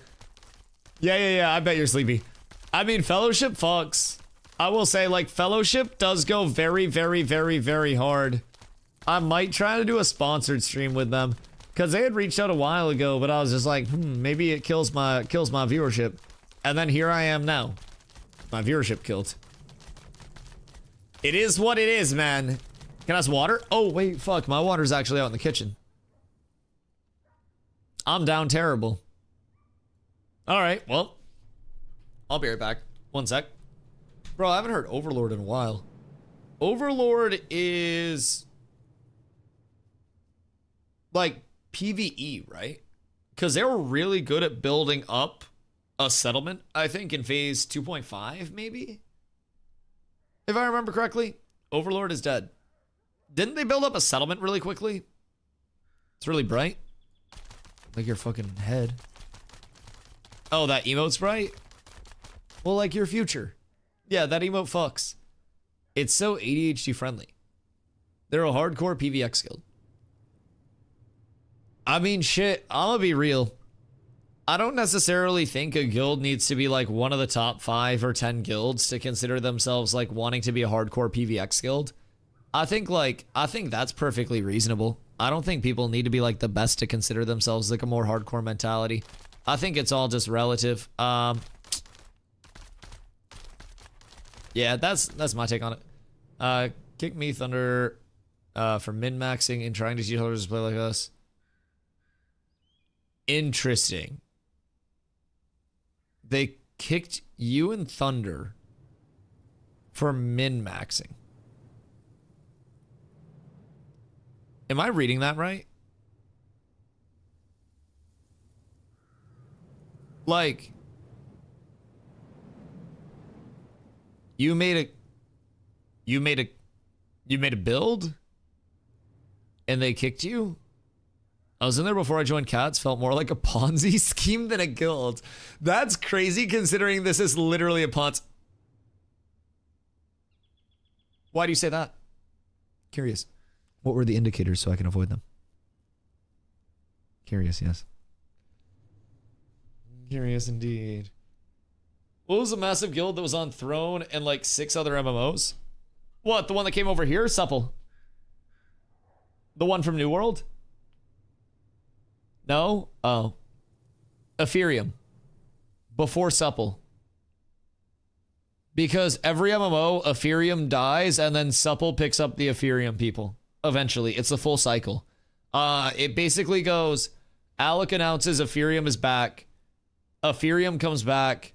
Yeah. I bet you're sleepy. I mean, Fellowship fucks. I will say, like, Fellowship does go very, very, very, very hard. I might try to do a sponsored stream with them. Because they had reached out a while ago, but I was just like, maybe it kills my viewership. And then here I am now. My viewership killed. It is what it is, man. Can I have some water? Oh, wait, fuck. My water's actually out in the kitchen. I'm down terrible. Alright, well. I'll be right back. One sec. Bro, I haven't heard Overlord in a while. Overlord is... like, PvE, right? Because they were really good at building up a settlement, I think, in phase 2.5, maybe? If I remember correctly, Overlord is dead. Didn't they build up a settlement really quickly? It's really bright. Like your fucking head. Oh, that emote's bright? Well, like your future. Yeah, that emote fucks. It's so ADHD friendly. They're a hardcore PvX guild. I mean, shit, I'm gonna be real. I don't necessarily think a guild needs to be like one of the top 5 or 10 guilds to consider themselves like wanting to be a hardcore PvX guild. I think that's perfectly reasonable. I don't think people need to be like the best to consider themselves like a more hardcore mentality. I think it's all just relative. Yeah, that's my take on it. Kick me Thunder for min-maxing and trying to teach others to play like us. Interesting. They kicked you and Thunder for min-maxing. Am I reading that right? Like, you made a build and they kicked you? I was in there before I joined Cats, felt more like a Ponzi scheme than a guild. That's crazy considering this is literally a Ponzi. Why do you say that? Curious. What were the indicators so I can avoid them? Curious, yes. Curious indeed. What was the massive guild that was on Throne and like 6 other MMOs? What, the one that came over here? Supple. The one from New World? No? Oh. Ethereum. Before Supple. Because every MMO, Ethereum dies, and then Supple picks up the Ethereum people. Eventually, it's a full cycle. It basically goes, Alec announces Ethereum is back. Ethereum comes back.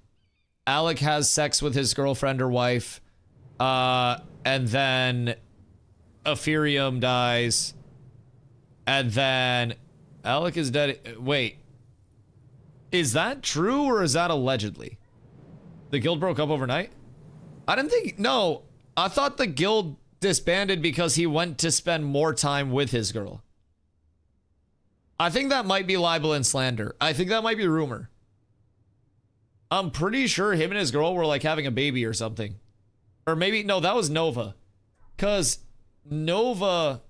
Alec has sex with his girlfriend or wife. And then Ethereum dies. And then Alec is dead. Wait. Is that true or is that allegedly? The guild broke up overnight? I didn't think... No. I thought the guild disbanded because he went to spend more time with his girl. I think that might be libel and slander. I think that might be rumor. I'm pretty sure him and his girl were like having a baby or something. Or maybe... No, that was Nova. Because Nova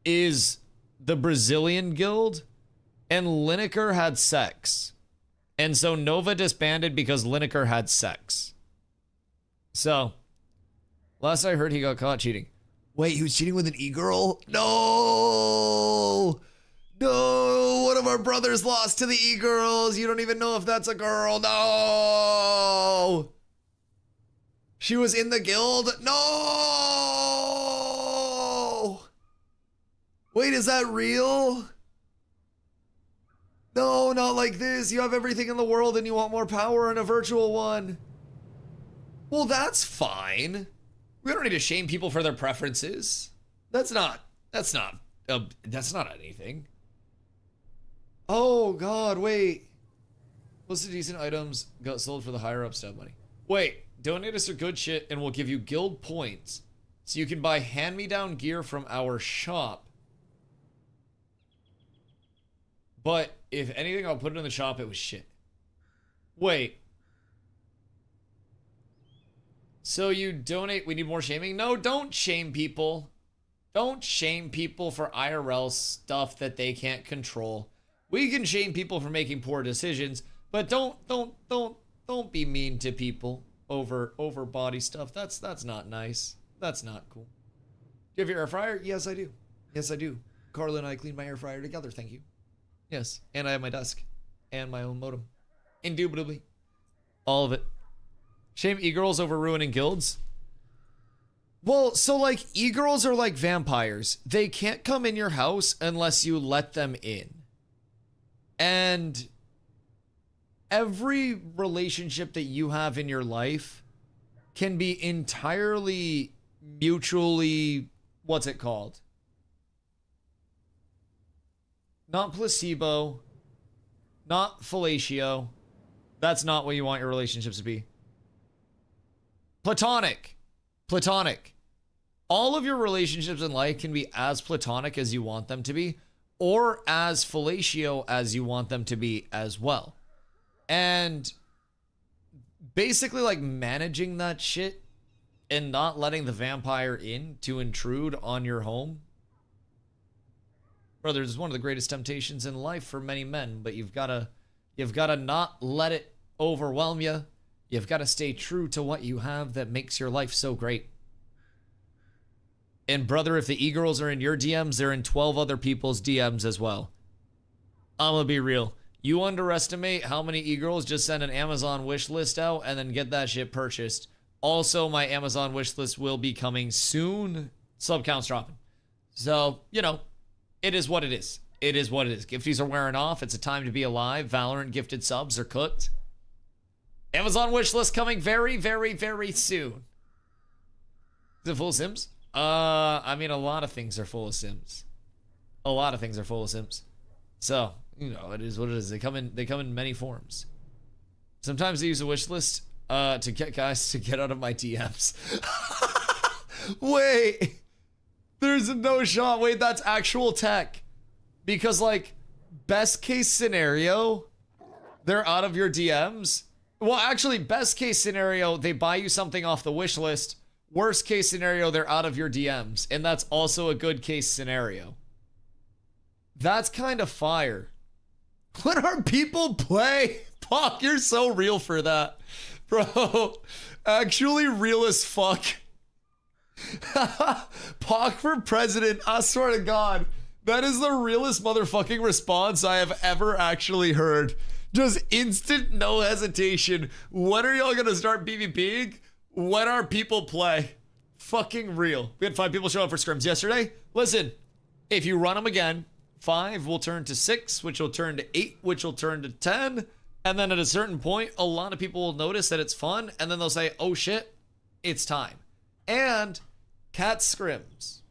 is the Brazilian guild and Lineker had sex. And so Nova disbanded because Lineker had sex. So, last I heard he got caught cheating. Wait, he was cheating with an e-girl? No! No! One of our brothers lost to the e-girls. You don't even know if that's a girl. No! She was in the guild? No! Wait, is that real? No, not like this. You have everything in the world and you want more power in a virtual one. Well, that's fine. We don't need to shame people for their preferences. That's not anything. Oh God, wait. What's the decent items got sold for the higher up stuff money? Wait, donate us your good shit and we'll give you guild points so you can buy hand-me-down gear from our shop. But if anything, I'll put it in the shop. It was shit. Wait. So you donate. We need more shaming? No, don't shame people. Don't shame people for IRL stuff that they can't control. We can shame people for making poor decisions, but don't be mean to people over body stuff. That's not nice. That's not cool. Do you have your air fryer? Yes, I do. Yes, I do. Carla and I clean my air fryer together. Thank you. Yes, and I have my desk and my own modem. Indubitably. All of it. Shame e-girls over ruining guilds? Well, so like e-girls are like vampires. They can't come in your house unless you let them in. And every relationship that you have in your life can be entirely mutually, what's it called? Not placebo, not fellatio. That's not what you want your relationships to be. Platonic. Platonic. All of your relationships in life can be as platonic as you want them to be, or as fellatio as you want them to be as well. And basically like managing that shit and not letting the vampire in to intrude on your home. Brother, it's one of the greatest temptations in life for many men, but you've got to not let it overwhelm you. You've got to stay true to what you have that makes your life so great. And brother, if the e-girls are in your DMs, they're in 12 other people's DMs as well. I'm gonna be real. You underestimate how many e-girls just send an Amazon wish list out and then get that shit purchased. Also, my Amazon wish list will be coming soon. Sub count's dropping. So, you know, it is what it is. It is what it is. Gifties are wearing off. It's a time to be alive. Valorant gifted subs are cooked. Amazon wish list coming very, very, very soon. Is it full of Sims? I mean, a lot of things are full of Sims. A lot of things are full of Sims. So, you know, it is what it is. They come in many forms. Sometimes I use a wish list to get guys to get out of my DMs. Wait. There's no shot. Wait, that's actual tech. Because, like, best case scenario, they're out of your DMs. Well, actually, best case scenario, they buy you something off the wish list. Worst case scenario, they're out of your DMs. And that's also a good case scenario. That's kind of fire. When our people play? Fuck, you're so real for that. Bro, actually real as fuck. Pock for president, I swear to God. That is the realest motherfucking response I have ever actually heard. Just instant, no hesitation. When are y'all gonna start PvPing? When our people play? Fucking real. We had 5 people show up for scrims yesterday. Listen, if you run them again, 5 will turn to 6, which will turn to 8, which will turn to 10. And then at a certain point, a lot of people will notice that it's fun. And then they'll say, oh shit, it's time. And cat scrims.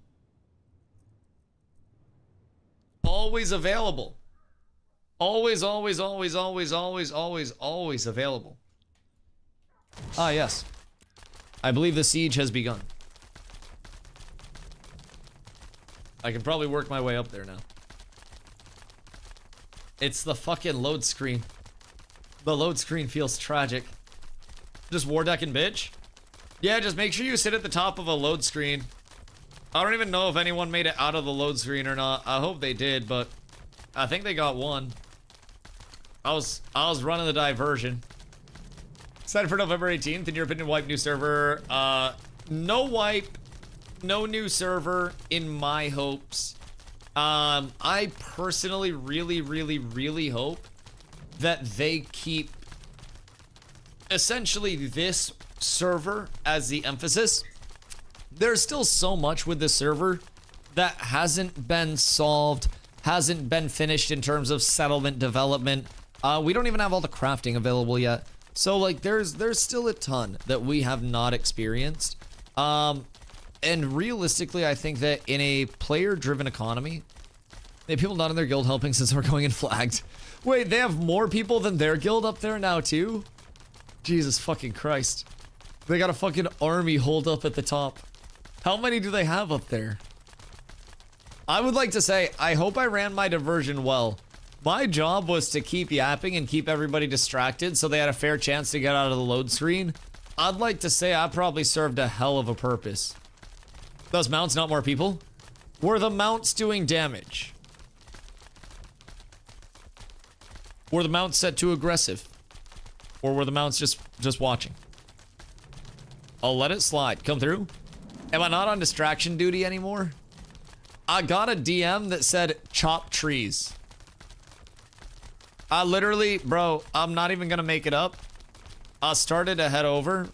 Always available. Always, always, always, always, always, always, always available. Ah, yes. I believe the siege has begun. I can probably work my way up there now. It's the fucking load screen. The load screen feels tragic. Just war decking, bitch. Yeah, just make sure you sit at the top of a load screen. I don't even know if anyone made it out of the load screen or not. I hope they did, but I think they got one. I was running the diversion. Excited for November 18th. In your opinion, wipe new server? No wipe, no new server in my hopes. I personally really hope that they keep essentially this server as the emphasis. There's still so much with this server that hasn't been solved, hasn't been finished in terms of settlement development. We don't even have all the crafting available yet. So like there's still a ton that we have not experienced. And realistically, I think that in a player-driven economy, they have people not in their guild helping since we're going in flagged. Wait, they have more people than their guild up there now too? Jesus fucking Christ. They got a fucking army holed up at the top. How many do they have up there? I would like to say, I hope I ran my diversion well. My job was to keep yapping and keep everybody distracted so they had a fair chance to get out of the load screen. I'd like to say I probably served a hell of a purpose. Those mounts, not more people? Were the mounts doing damage? Were the mounts set too aggressive? Or were the mounts just watching? I'll let it slide. Come through. Am I not on distraction duty anymore? I got a DM that said chop trees. I literally, bro, I'm not even gonna make it up. I started to head over.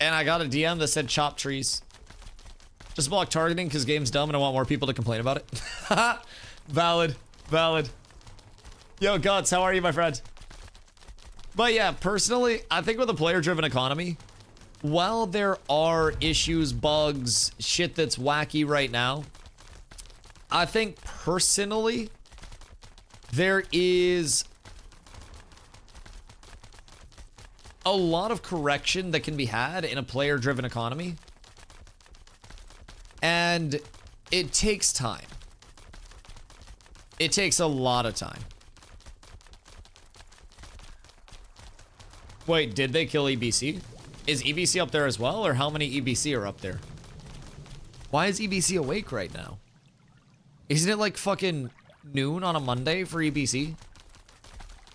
And I got a DM that said chop trees. Just block targeting because game's dumb and I want more people to complain about it. Valid. Valid. Yo, Guts, how are you, my friend? But yeah, personally, I think with a player-driven economy, while there are issues, bugs, shit that's wacky right now, I think personally, there is a lot of correction that can be had in a player-driven economy. And it takes time. It takes a lot of time. Wait, did they kill EBC? Is EBC up there as well, or how many EBC are up there? Why is EBC awake right now? Isn't it like fucking noon on a Monday for EBC?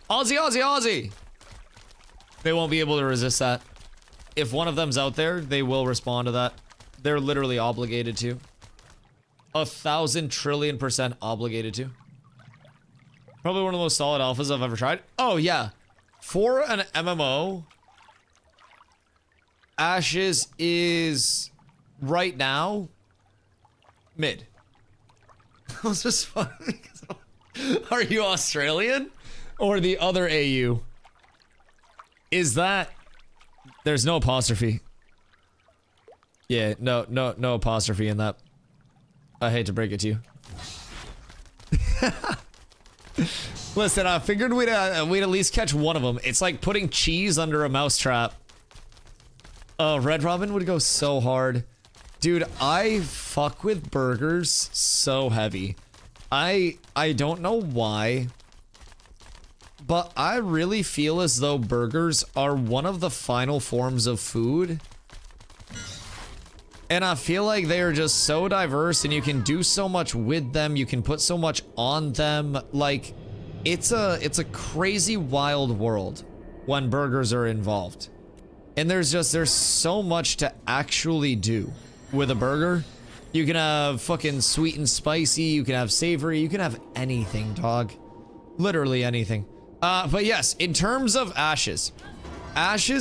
Aussie, Aussie, Aussie! They won't be able to resist that. If one of them's out there, they will respond to that. They're literally obligated to. 1,000 trillion% obligated to. Probably one of the most solid alphas I've ever tried. Oh, yeah. For an MMO, Ashes is right now mid. I was just funny. Are you Australian or the other AU? Is that? There's no apostrophe. Yeah, no apostrophe in that. I hate to break it to you. Listen, I figured we'd at least catch one of them. It's like putting cheese under a mousetrap. Red Robin would go so hard. Dude, I fuck with burgers so heavy. I don't know why, but I really feel as though burgers are one of the final forms of food. And I feel like they are just so diverse and you can do so much with them. You can put so much on them. Like, it's a crazy wild world when burgers are involved. And there's so much to actually do with a burger. You can have fucking sweet and spicy, you can have savory, you can have anything, dog. Literally anything. But yes, in terms of Ashes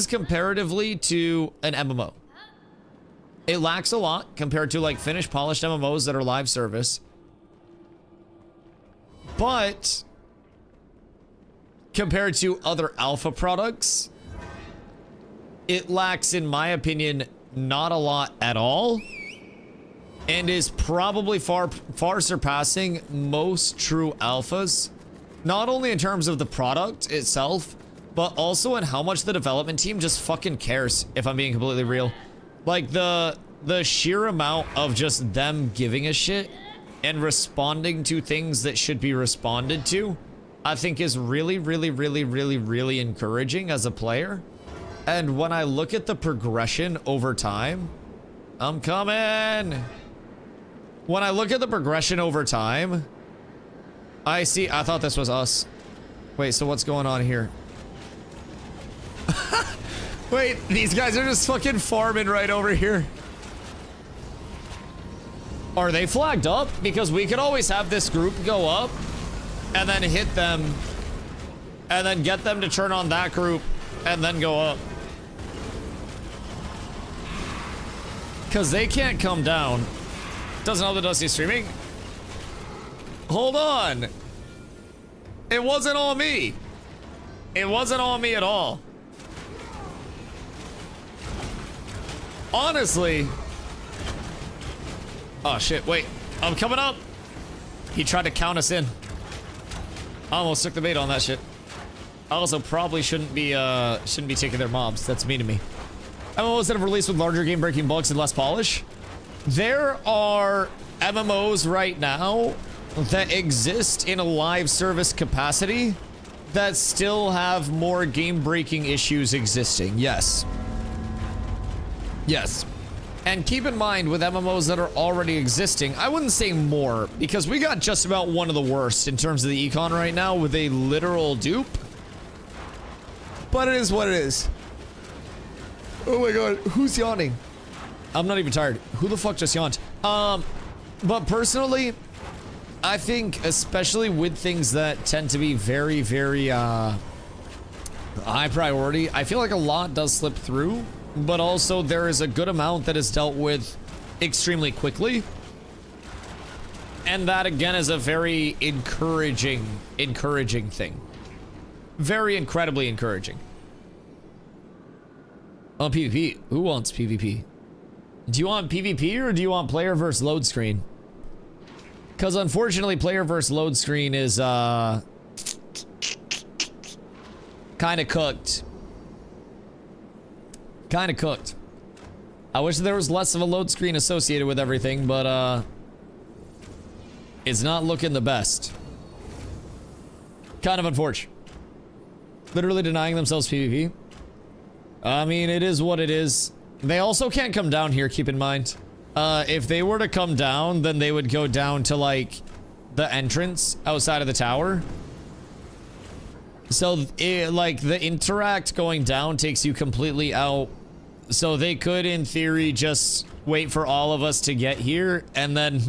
comparatively to an MMO, it lacks a lot compared to like finished, polished MMOs that are live service. But compared to other alpha products, it lacks, in my opinion, not a lot at all, and is probably far surpassing most true alphas, not only in terms of the product itself, but also in how much the development team just fucking cares, if I'm being completely real. Like, the sheer amount of just them giving a shit and responding to things that should be responded to, I think is really, really, really, really, really encouraging as a player. And when I look at the progression over time, I'm coming. When I look at the progression over time, I thought this was us. Wait, so what's going on here? Wait, these guys are just fucking farming right over here. Are they flagged up? Because we could always have this group go up and then hit them and then get them to turn on that group and then go up. Because they can't come down. Doesn't help the Dusty streaming. Hold on. It wasn't all me. It wasn't all me at all. Honestly. Oh shit, wait. I'm coming up. He tried to count us in. I almost took the bait on that shit. I also probably shouldn't be taking their mobs. That's mean to me. MMOs that have released with larger game-breaking bugs and less polish. There are MMOs right now that exist in a live service capacity that still have more game-breaking issues existing. Yes. Yes. And keep in mind, with MMOs that are already existing, I wouldn't say more, because we got just about one of the worst in terms of the econ right now with a literal dupe. But it is what it is. Oh my god, who's yawning? I'm not even tired. Who the fuck just yawned? But personally, I think, especially with things that tend to be very, very, high priority, I feel like a lot does slip through, but also there is a good amount that is dealt with extremely quickly. And that, again, is a very encouraging thing. Very incredibly encouraging. On PvP, who wants PvP? Do you want PvP or do you want player versus load screen? Because unfortunately, player versus load screen is, kind of cooked. Kind of cooked. I wish there was less of a load screen associated with everything, but, it's not looking the best. Kind of unfortunate. Literally denying themselves PvP. I mean, it is what it is. They also can't come down here, keep in mind. If they were to come down, then they would go down to, like, the entrance outside of the tower. So, like, the interact going down takes you completely out. So they could, in theory, just wait for all of us to get here, and then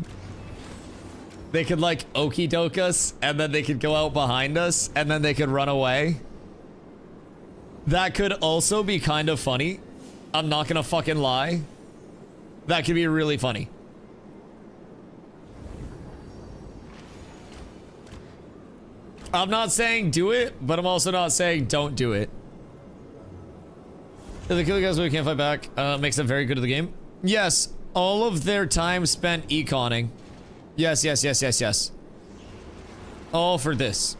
they could, like, okie doke us, and then they could go out behind us, and then they could run away. That could also be kind of funny. I'm not gonna fucking lie. That could be really funny. I'm not saying do it, but I'm also not saying don't do it. The killer guys who can't fight back makes them very good at the game. Yes, all of their time spent econing. Yes, yes, yes, yes, yes. All for this.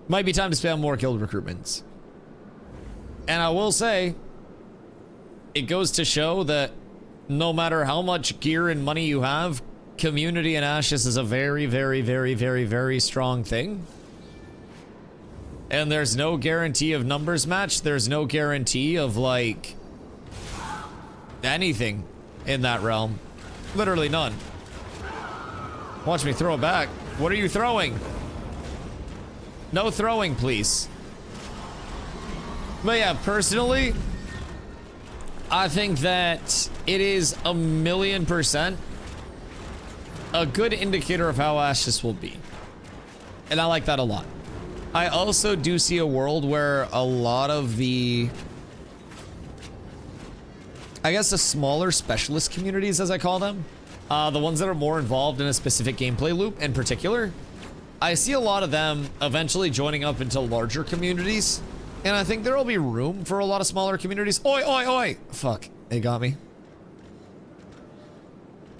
Might be time to spam more guild recruitments. And I will say, it goes to show that no matter how much gear and money you have, community in Ashes is a very, very, very, very, very strong thing. And there's no guarantee of numbers match. There's no guarantee of, like, anything in that realm. Literally none. Watch me throw it back. What are you throwing? No throwing, please. But yeah, personally, I think that it is 1,000,000% a good indicator of how Ashes will be. And I like that a lot. I also do see a world where a lot of the, I guess, the smaller specialist communities, as I call them, the ones that are more involved in a specific gameplay loop in particular, I see a lot of them eventually joining up into larger communities. And I think there will be room for a lot of smaller communities. Oi, oi, oi! Fuck, they got me.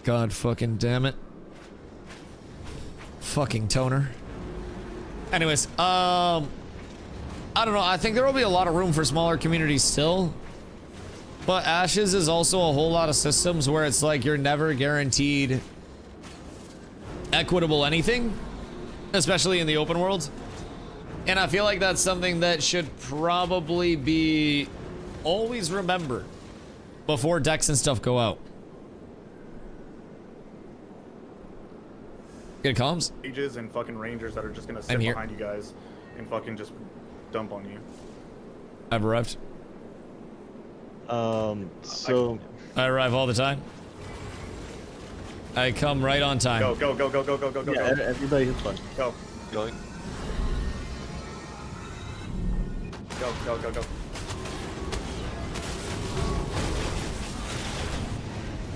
God fucking damn it. Fucking toner. Anyways, I don't know. I think there will be a lot of room for smaller communities still. But Ashes is also a whole lot of systems where it's like you're never guaranteed equitable anything, especially in the open world. And I feel like that's something that should probably be always remembered before decks and stuff go out. Good comms. Ages and fucking rangers that are just gonna sit behind you guys and fucking just dump on you. I've arrived. So I arrive all the time. I come right on time. Go, go, go, go, go, go, go, go. yeah, everybody hits button. Go. Going. Go, go, go, go.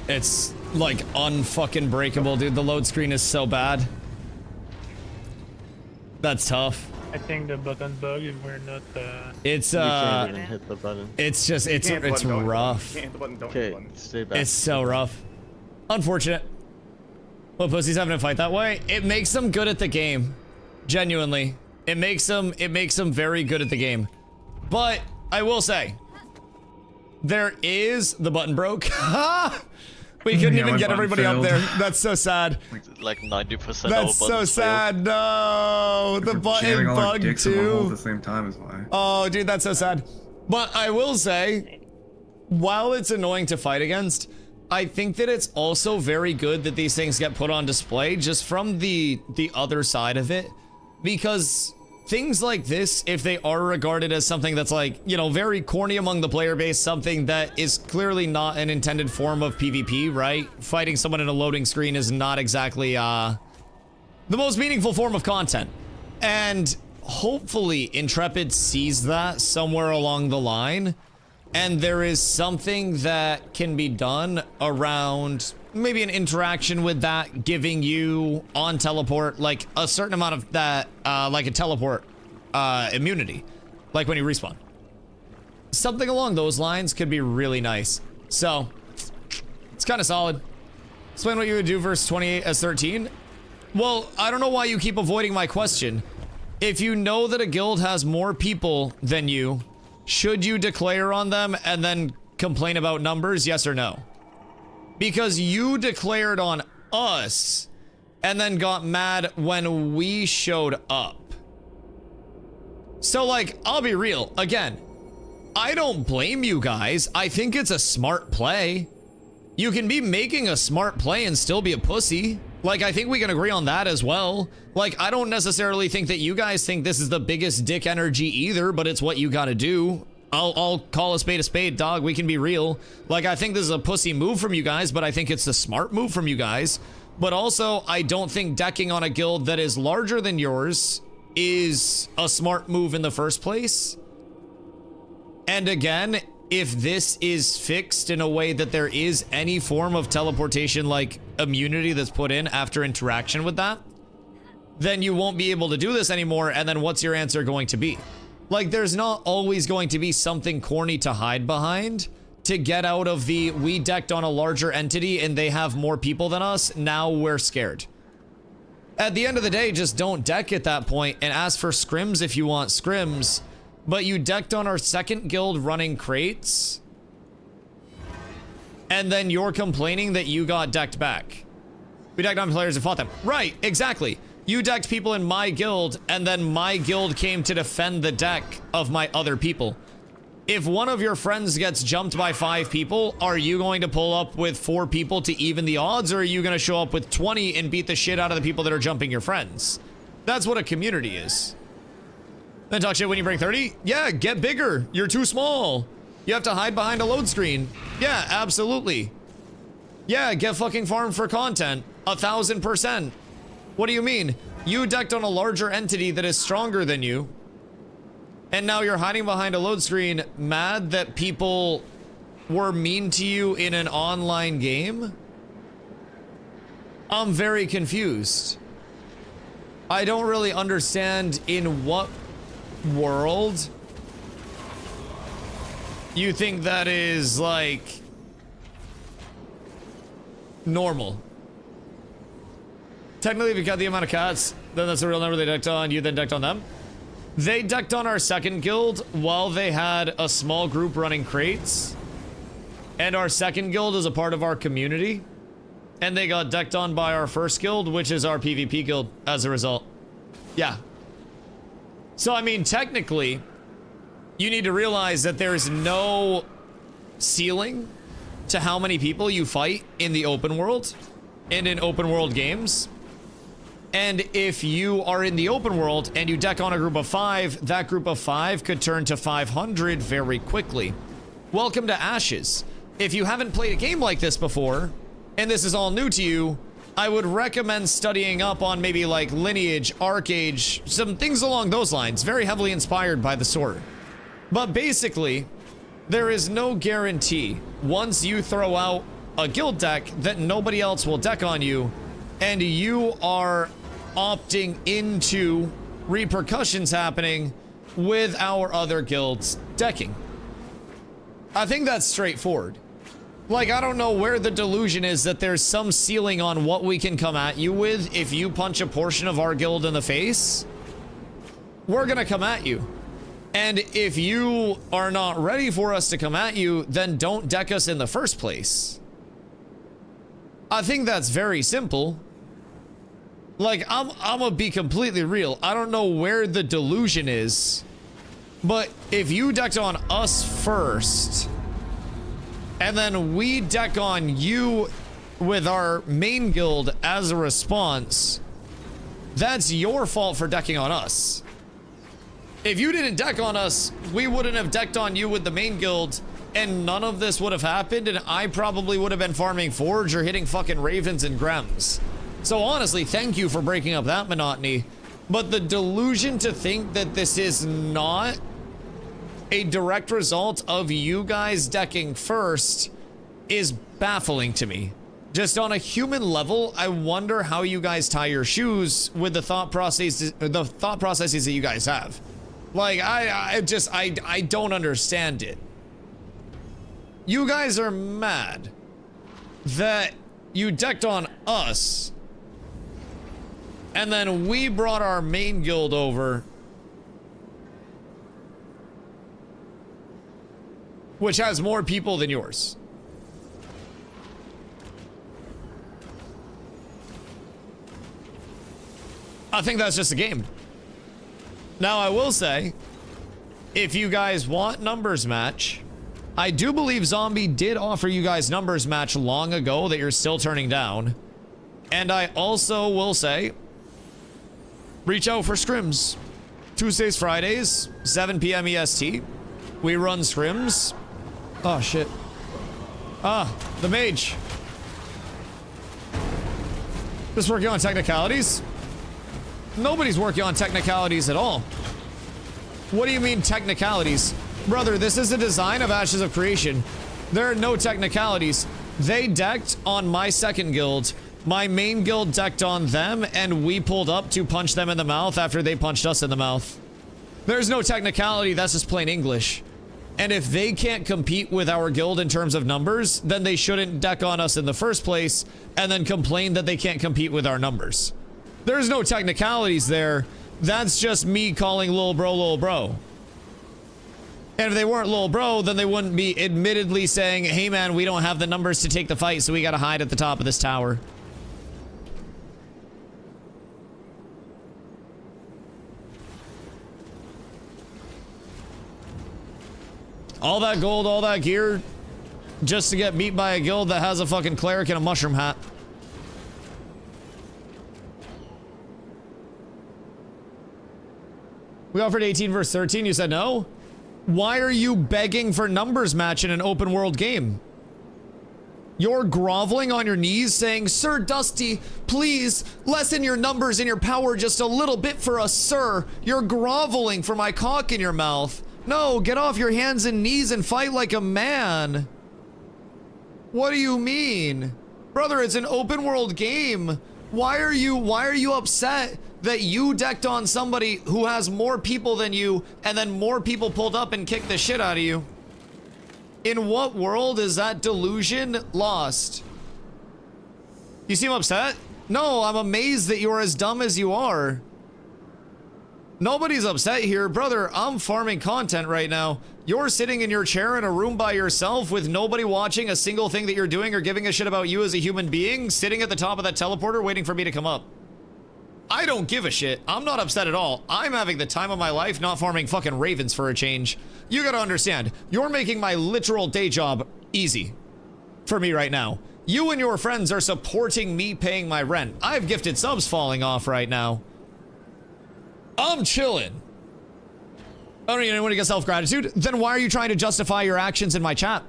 It's like unfucking breakable, dude. The load screen is so bad. That's tough. I think the button bug if we're not. It's You can't even hit the button. It's just it's You can't hit the button, don't rough. You can't hit the button, don't hit the Okay, button. stay back. It's so rough. Unfortunate. Well, pussies having to fight that way. It makes them good at the game. Genuinely. It makes them very good at the game. But I will say, there is the button broke. We couldn't even get everybody up there. That's so sad. Like 90% That's so sad. No, the button bugged too. At the same time is why. Oh, dude, that's so sad. But I will say, while it's annoying to fight against, I think that it's also very good that these things get put on display just from the other side of it, because things like this, if they are regarded as something that's like, you know, very corny among the player base, something that is clearly not an intended form of PvP, right? Fighting someone in a loading screen is not exactly the most meaningful form of content. And hopefully Intrepid sees that somewhere along the line, and there is something that can be done around maybe an interaction with that, giving you on teleport like a certain amount of that, like a teleport immunity, like when you respawn. Something along those lines could be really nice. So it's kind of solid. Explain what you would do versus 28 as 13. Well, I don't know why you keep avoiding my question. If you know that a guild has more people than you, should you declare on them and then complain about numbers? Yes or no? Because you declared on us and then got mad when we showed up. So, like, I'll be real. Again, I don't blame you guys. I think it's a smart play. You can be making a smart play and still be a pussy. Like, I think we can agree on that as well. Like, I don't necessarily think that you guys think this is the biggest dick energy either, but it's what you gotta do. I'll call a spade, dog. We can be real. Like, I think this is a pussy move from you guys, but I think it's the smart move from you guys. But also, I don't think decking on a guild that is larger than yours is a smart move in the first place. And again, if this is fixed in a way that there is any form of teleportation, like immunity that's put in after interaction with that, then you won't be able to do this anymore. And then what's your answer going to be? Like, there's not always going to be something corny to hide behind to get out of the, we decked on a larger entity and they have more people than us, now we're scared. At the end of the day, just don't deck at that point and ask for scrims if you want scrims. But you decked on our second guild running crates, and then you're complaining that you got decked back. We decked on players and fought them. Right, exactly. You decked people in my guild, and then my guild came to defend the deck of my other people. If one of your friends gets jumped by 5 people, are you going to pull up with 4 people to even the odds, or are you going to show up with 20 and beat the shit out of the people that are jumping your friends? That's what a community is. Then talk shit when you bring 30? Yeah, get bigger. You're too small. You have to hide behind a load screen. Yeah, absolutely. Yeah, get fucking farmed for content. 1000%. What do you mean? You decked on a larger entity that is stronger than you. And now you're hiding behind a load screen, mad that people were mean to you in an online game? I'm very confused. I don't really understand in what world you think that is, like, normal. Technically, if you cut the amount of cats, then that's the real number they decked on. You then decked on them. They decked on our second guild while they had a small group running crates. And our second guild is a part of our community. And they got decked on by our first guild, which is our PvP guild, as a result. Yeah. So, I mean, technically, you need to realize that there's no ceiling to how many people you fight in the open world and in open world games. And if you are in the open world and you deck on a group of 5, that group of 5 could turn to 500 very quickly. Welcome to Ashes. If you haven't played a game like this before, and this is all new to you, I would recommend studying up on maybe like Lineage, Arcage, some things along those lines, very heavily inspired by the sword. But basically, there is no guarantee once you throw out a guild deck that nobody else will deck on you, and you are opting into repercussions happening with our other guilds decking. I think that's straightforward. Like, I don't know where the delusion is that there's some ceiling on what we can come at you with if you punch a portion of our guild in the face. We're gonna come at you. And if you are not ready for us to come at you, then don't deck us in the first place. I think that's very simple. Like, I'm gonna be completely real. I don't know where the delusion is, but if you decked on us first, and then we deck on you with our main guild as a response, that's your fault for decking on us. If you didn't deck on us, we wouldn't have decked on you with the main guild, and none of this would have happened, and I probably would have been farming Forge or hitting fucking Ravens and Grems. So honestly, thank you for breaking up that monotony. But the delusion to think that this is not a direct result of you guys decking first is baffling to me. Just on a human level, I wonder how you guys tie your shoes with the thought processes that you guys have. Like, I don't understand it. You guys are mad that you decked on us, and then we brought our main guild over, which has more people than yours. I think that's just a game. Now, I will say, if you guys want numbers match, I do believe Zombie did offer you guys numbers match long ago that you're still turning down. And I also will say, reach out for scrims. Tuesdays, Fridays, 7 p.m. EST. We run scrims. Oh, shit. Ah, the mage. Just working on technicalities? Nobody's working on technicalities at all. What do you mean technicalities? Brother, this is a design of Ashes of Creation. There are no technicalities. They decked on my second guild. My main guild decked on them, and we pulled up to punch them in the mouth after they punched us in the mouth. There's no technicality, that's just plain English. And if they can't compete with our guild in terms of numbers, then they shouldn't deck on us in the first place, and then complain that they can't compete with our numbers. There's no technicalities there. That's just me calling lil bro. And if they weren't lil bro, then they wouldn't be admittedly saying, hey man, we don't have the numbers to take the fight, so we gotta hide at the top of this tower. All that gold, all that gear, just to get beat by a guild that has a fucking cleric and a mushroom hat. We offered 18 verse 13, you said no? Why are you begging for numbers match in an open world game? You're groveling on your knees saying, Sir Dusty, please lessen your numbers and your power just a little bit for us, sir. You're groveling for my cock in your mouth. No, get off your hands and knees and fight like a man. What do you mean? Brother, it's an open world game. Why are you upset that you decked on somebody who has more people than you and then more people pulled up and kicked the shit out of you? In what world is that delusion lost? You seem upset? No, I'm amazed that you're as dumb as you are. Nobody's upset here. Brother, I'm farming content right now. You're sitting in your chair in a room by yourself with nobody watching a single thing that you're doing or giving a shit about you as a human being, sitting at the top of that teleporter waiting for me to come up. I don't give a shit. I'm not upset at all. I'm having the time of my life not farming fucking ravens for a change. You gotta understand, you're making my literal day job easy for me right now. You and your friends are supporting me paying my rent. I have gifted subs falling off right now. I'm chilling. I don't need anyone to get self-gratitude. Then why are you trying to justify your actions in my chat?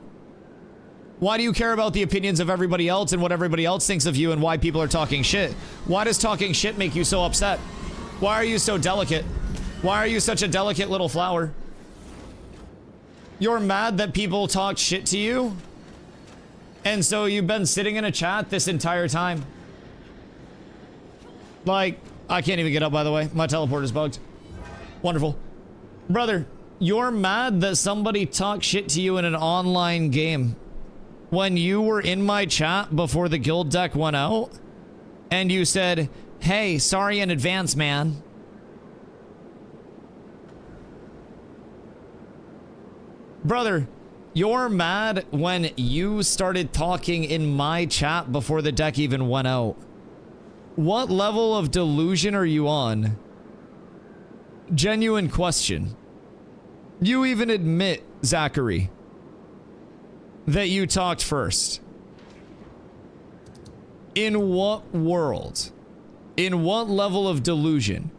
Why do you care about the opinions of everybody else and what everybody else thinks of you and why people are talking shit? Why does talking shit make you so upset? Why are you so delicate? Why are you such a delicate little flower? You're mad that people talk shit to you? And so you've been sitting in a chat this entire time? Like, I can't even get up, by the way. My teleporter's bugged. Wonderful. Brother, you're mad that somebody talked shit to you in an online game when you were in my chat before the guild deck went out and you said, hey, sorry in advance, man. Brother, you're mad when you started talking in my chat before the deck even went out. What level of delusion are you on? Genuine question. You even admit, Zachary, that you talked first. In what world, in what level of delusion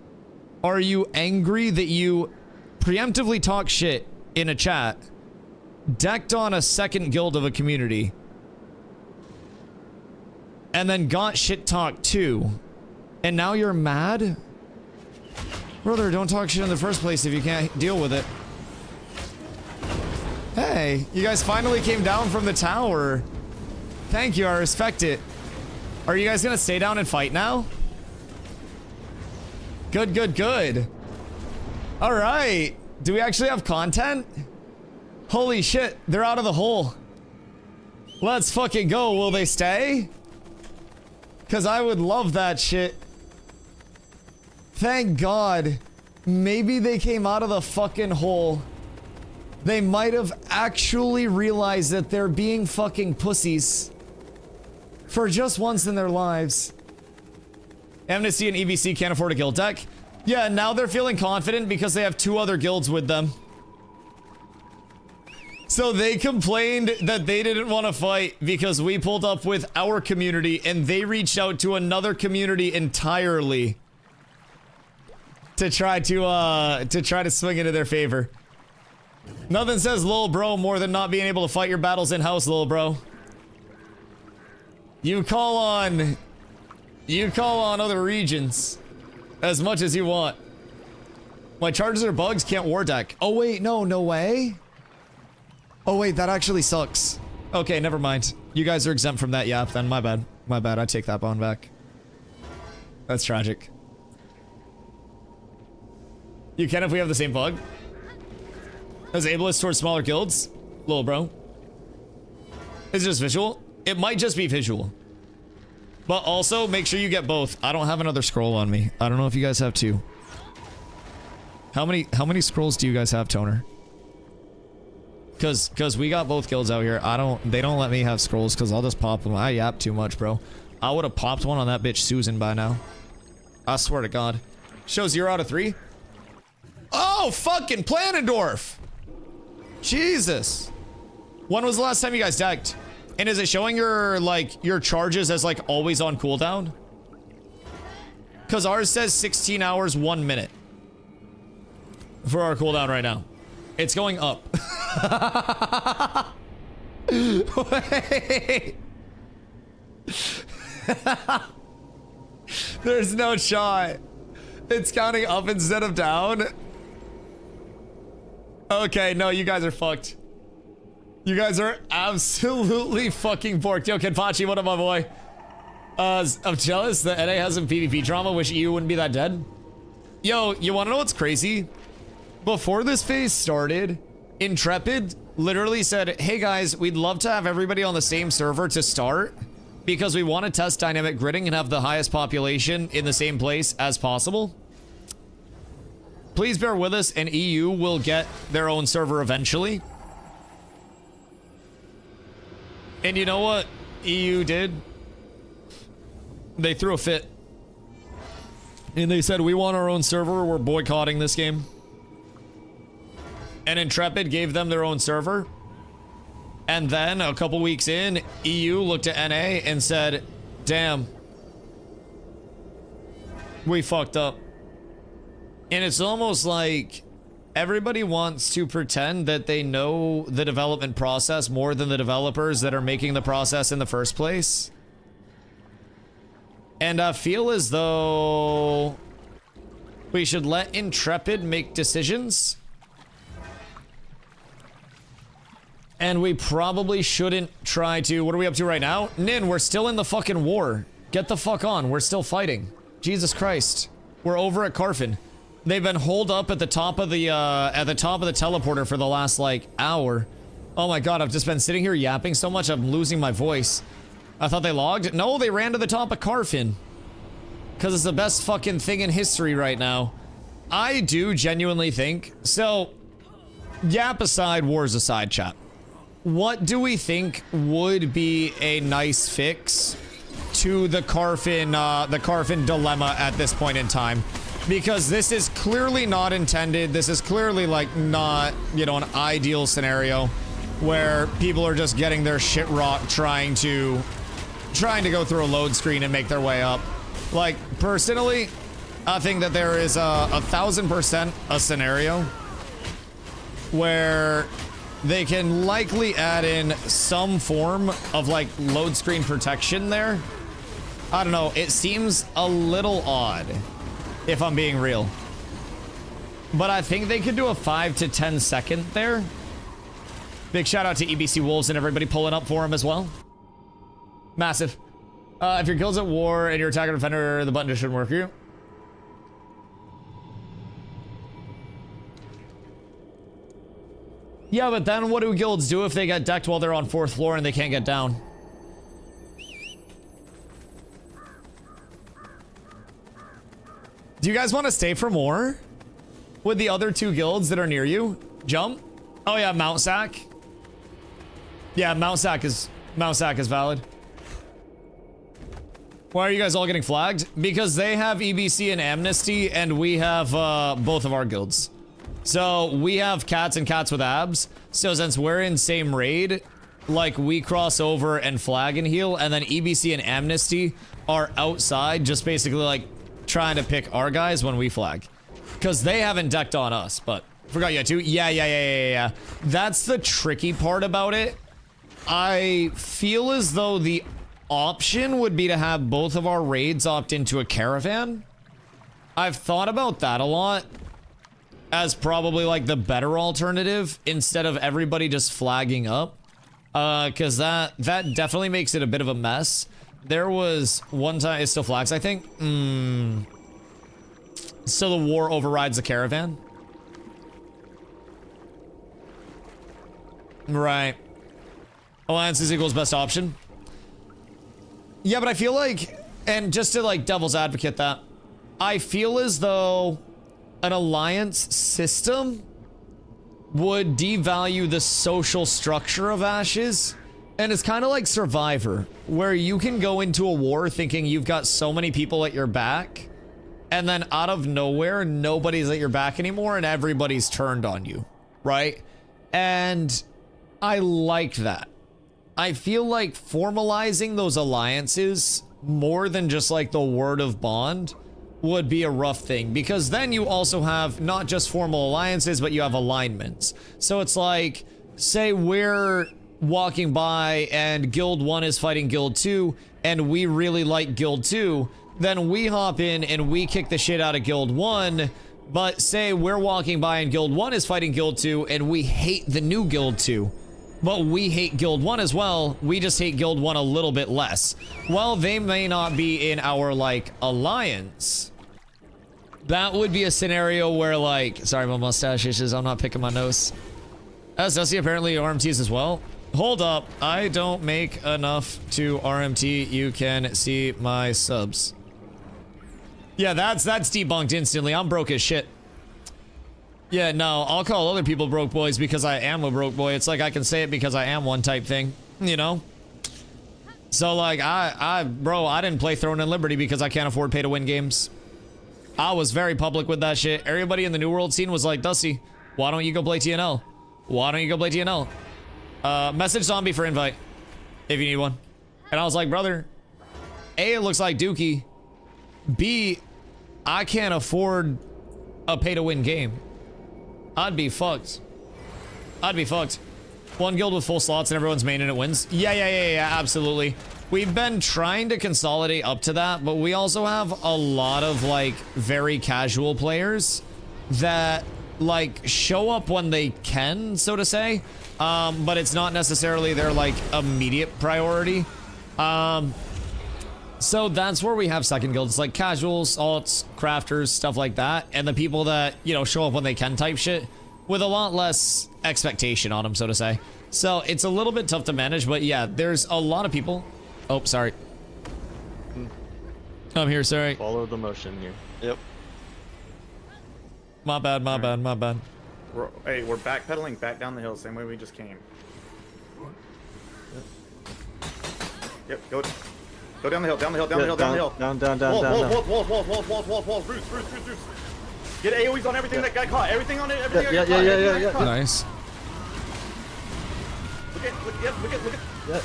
are you angry that you preemptively talk shit in a chat, decked on a second guild of a community, and then got shit talked too, and now you're mad? Brother, don't talk shit in the first place if you can't deal with it. Hey, you guys finally came down from the tower. Thank you, I respect it. Are you guys gonna stay down and fight now? Good, good, good. All right. Do we actually have content? Holy shit, they're out of the hole. Let's fucking go. Will they stay? Because I would love that shit. Thank God. Maybe they came out of the fucking hole. They might have actually realized that they're being fucking pussies. For just once in their lives. Amnesty and EBC can't afford a guild deck. Yeah, now they're feeling confident because they have 2 other guilds with them. So they complained that they didn't want to fight because we pulled up with our community and they reached out to another community entirely to try to swing into their favor. Nothing says lil bro more than not being able to fight your battles in-house, lil bro. You call on other regions as much as you want. My charges or bugs can't war deck. Oh wait, no way. Oh wait, that actually sucks. Okay, never mind. You guys are exempt from that yap then. My bad. My bad. I take that bond back. That's tragic. You can if we have the same bug. As ableist towards smaller guilds? Lil bro. Is it just visual? It might just be visual. But also, make sure you get both. I don't have another scroll on me. I don't know if you guys have 2. How many scrolls do you guys have, Toner? Cause we got both guilds out here. They don't let me have scrolls because I'll just pop them. I yap too much, bro. I would have popped one on that bitch Susan by now. I swear to God. Show 0 out of 3. Oh, fucking Planendorf! Jesus. When was the last time you guys decked? And is it showing your charges as like always on cooldown? Cause ours says 16 hours, 1 minute. For our cooldown right now. It's going up. Wait. There's no shot. It's counting up instead of down. Okay, no, you guys are fucked. You guys are absolutely fucking borked. Yo, Kenpachi, what up, my boy? I'm jealous that NA has some PvP drama. Wish EU wouldn't be that dead. Yo, you wanna know what's crazy? Before this phase started, Intrepid literally said, hey guys, we'd love to have everybody on the same server to start because we want to test dynamic gridding and have the highest population in the same place as possible. Please bear with us, and EU will get their own server eventually. And you know what EU did? They threw a fit. And they said, we want our own server, we're boycotting this game. And Intrepid gave them their own server. And then, a couple weeks in, EU looked at NA and said, damn. We fucked up. And it's almost like everybody wants to pretend that they know the development process more than the developers that are making the process in the first place. And I feel as though we should let Intrepid make decisions. And we probably shouldn't try to... What are we up to right now? Nin, we're still in the fucking war. Get the fuck on. We're still fighting. Jesus Christ. We're over at Carfin. They've been holed up at the top of the teleporter for the last, like, hour. Oh my god, I've just been sitting here yapping so much, I'm losing my voice. I thought they logged? No, they ran to the top of Carfin. Because it's the best fucking thing in history right now. I do genuinely think... So, yap aside, wars aside, chat. What do we think would be a nice fix to the Carfin dilemma at this point in time? Because this is clearly not intended. This is clearly, like, not, you know, an ideal scenario where people are just getting their shit rocked trying to go through a load screen and make their way up. Like, personally, I think that there is a 1000% a scenario where they can likely add in some form of, like, load screen protection there. I don't know, it seems a little odd, if I'm being real. But I think they could do a 5 to 10 second there. Big shout out to EBC Wolves and everybody pulling up for him as well. Massive. If your guild's at war and you're attacker or defender, the button just shouldn't work for you. Yeah, but then what do guilds do if they get decked while they're on 4th floor and they can't get down? Do you guys want to stay for more? With the other 2 guilds that are near you? Jump? Oh yeah, Mount Sack. Yeah, Mount Sack is valid. Why are you guys all getting flagged? Because they have EBC and Amnesty, and we have both of our guilds. So we have cats and cats with abs. So since we're in same raid, like, we cross over and flag and heal, and then EBC and Amnesty are outside, just basically like trying to pick our guys when we flag. Because they haven't decked on us, but forgot you had two. Yeah. That's the tricky part about it. I feel as though the option would be to have both of our raids opt into a caravan. I've thought about that a lot as probably like the better alternative instead of everybody just flagging up. Because that definitely makes it a bit of a mess. There was one time, it still flags, I think. So the war overrides the caravan. Right. Alliances equals best option. Yeah, but I feel like, and just to like devil's advocate that, I feel as though an alliance system would devalue the social structure of Ashes. And it's kind of like Survivor, where you can go into a war thinking you've got so many people at your back, and then out of nowhere, nobody's at your back anymore, and everybody's turned on you, right? And I like that. I feel like formalizing those alliances more than just like the word of bond would be a rough thing, because then you also have not just formal alliances, but you have alignments. So it's like, say we're walking by and Guild 1 is fighting Guild 2 and we really like Guild 2, then we hop in and we kick the shit out of Guild 1. But say we're walking by and Guild 1 is fighting Guild 2 and we hate the new Guild 2. But we hate Guild 1 as well, we just hate Guild 1 a little bit less. Well, they may not be in our, like, alliance. That would be a scenario where, like, sorry, my mustache issues, I'm not picking my nose. As Dusty, apparently RMTs as well. Hold up, I don't make enough to RMT, you can see my subs. Yeah, that's debunked instantly, I'm broke as shit. Yeah, no, I'll call other people broke boys because I am a broke boy. It's like I can say it because I am one type thing, you know? So, like, bro, I didn't play Throne and Liberty because I can't afford pay-to-win games. I was very public with that shit. Everybody in the New World scene was like, Dusty, why don't you go play TNL? Why don't you go play TNL? Message Zombie for invite, if you need one. And I was like, brother, A, it looks like Dookie. B, I can't afford a pay-to-win game. I'd be fucked. I'd be fucked. One guild with full slots and everyone's main and it wins. Yeah, absolutely. We've been trying to consolidate up to that, but we also have a lot of, like, very casual players that, like, show up when they can, so to say. But it's not necessarily their, like, immediate priority. So that's where we have second guilds, like casuals, alts, crafters, stuff like that. And the people that, you know, show up when they can type shit with a lot less expectation on them, so to say. So it's a little bit tough to manage, but yeah, there's a lot of people. Oh, sorry. I'm here, sorry. Follow the motion here. Yep. My bad, my bad, my bad. Hey, we're backpedaling back down the hill, same way we just came. Yep, go down the hill, down the hill, down the hill, down the hill. Down, Walls, roots. Get AoEs on everything that got caught, everything on it, everything that got caught. Nice. Look at. Yeah,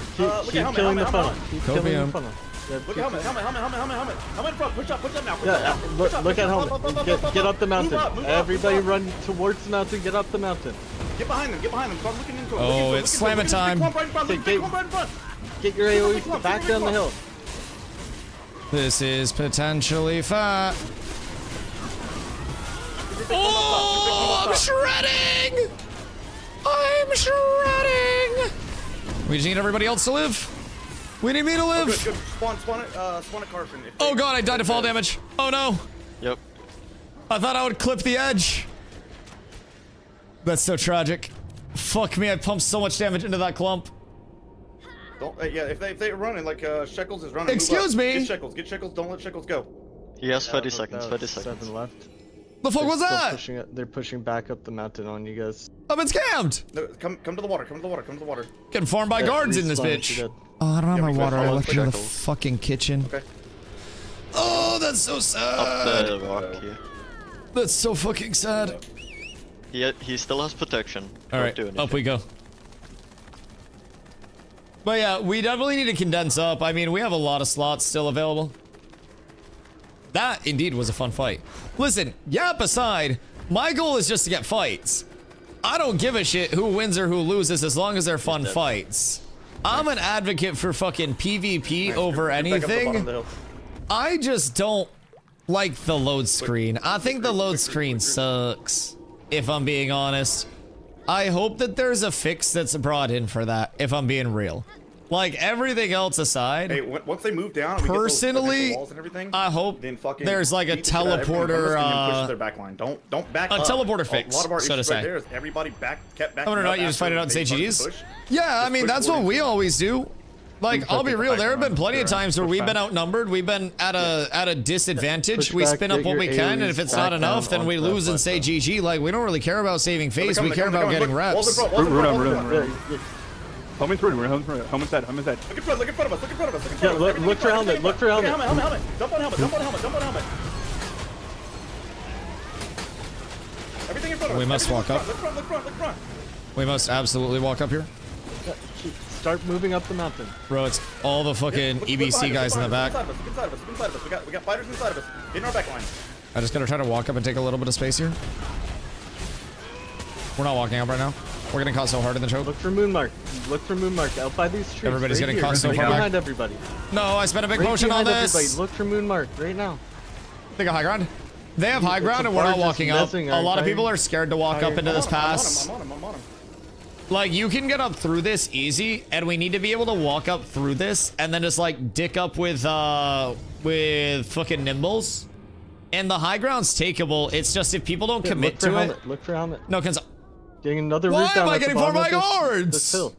keep killing the funnel. Keep killing the funnel. Look at helmet in front, push up now. Look at helmet. Get up the mountain. Everybody run towards the mountain, get up the mountain. Get behind them, start looking into them. Oh, it's slamming time. Get your AoE back down the hill. This is potentially fat. Oh, I'm shredding! I'm shredding! We just need everybody else to live. We need me to live. Good. Spawn at Carson. Oh god, I died to fall damage. Oh no. Yep. I thought I would clip the edge. That's so tragic. Fuck me, I pumped so much damage into that clump. Don't, yeah, if they're running like Shekels is running. Excuse me. Get Shekels. Don't let Shekels go. He has 30 seconds. 30 seconds. 7 left. The fuck was that? They're pushing back up the mountain on you guys. I've been scammed. No, come to the water. Come to the water. Getting farmed by guards in this bitch. Oh, I don't have my water. I left it in the fucking kitchen. Okay. Oh, that's so sad. Up the rock here. That's so fucking sad. He still has protection. All right, up we go. But yeah, we definitely need to condense up. I mean, we have a lot of slots still available. That indeed was a fun fight. Listen, yap aside, my goal is just to get fights. I don't give a shit who wins or who loses as long as they're fun fights. I'm an advocate for fucking PvP over anything. I just don't like the load screen. I think the load screen sucks, if I'm being honest. I hope that there's a fix that's brought in for that, if I'm being real. Like, everything else aside, hey, once they move down, personally, walls and everything, I hope then there's like a teleporter, push their back line. Don't back up. A teleporter fix, a lot of our so to issues say. right there is everybody kept backing I'm gonna up. not, you just fight it out in CGGs? Yeah, I Just mean, push that's what we always do. Like, I'll be real, there have been plenty of times where we've been outnumbered, we've been at a disadvantage, we spin up what we can, and if it's not enough, then we lose and say GG. Like, we don't really care about saving face, we care about getting reps. Helmet's ready, helmet's dead. Look in front of us, Yeah, look for helmet, Helmet. Jump on helmet. Everything in front of us. We must walk up. Look front. We must absolutely walk up here. Start moving up the mountain. Bro, it's all the fucking EBC guys in the back. Look inside of us. We got fighters inside of us. Get in our back line. I just gotta try to walk up and take a little bit of space here. We're not walking up right now. We're getting caught so hard in the choke. Look for Moonmark. Look for Moonmark. Out by these trees. Everybody's right getting here. caught so Right far behind back. everybody. No, I spent a big Right potion on behind this. everybody. Look for Moonmark right now. They got high ground. They have high It's ground a and we're not bar just walking up. messing A our lot of entire- people are scared to walk up into this pass. I'm on him. Like, you can get up through this easy, and we need to be able to walk up through this and then just, like, dick up with fucking nimbles. And the high ground's takeable. It's just if people don't commit look for to helmet. it. Look for helmet. No, because Getting another why route down am I at the getting four bottom by of guards? this hill.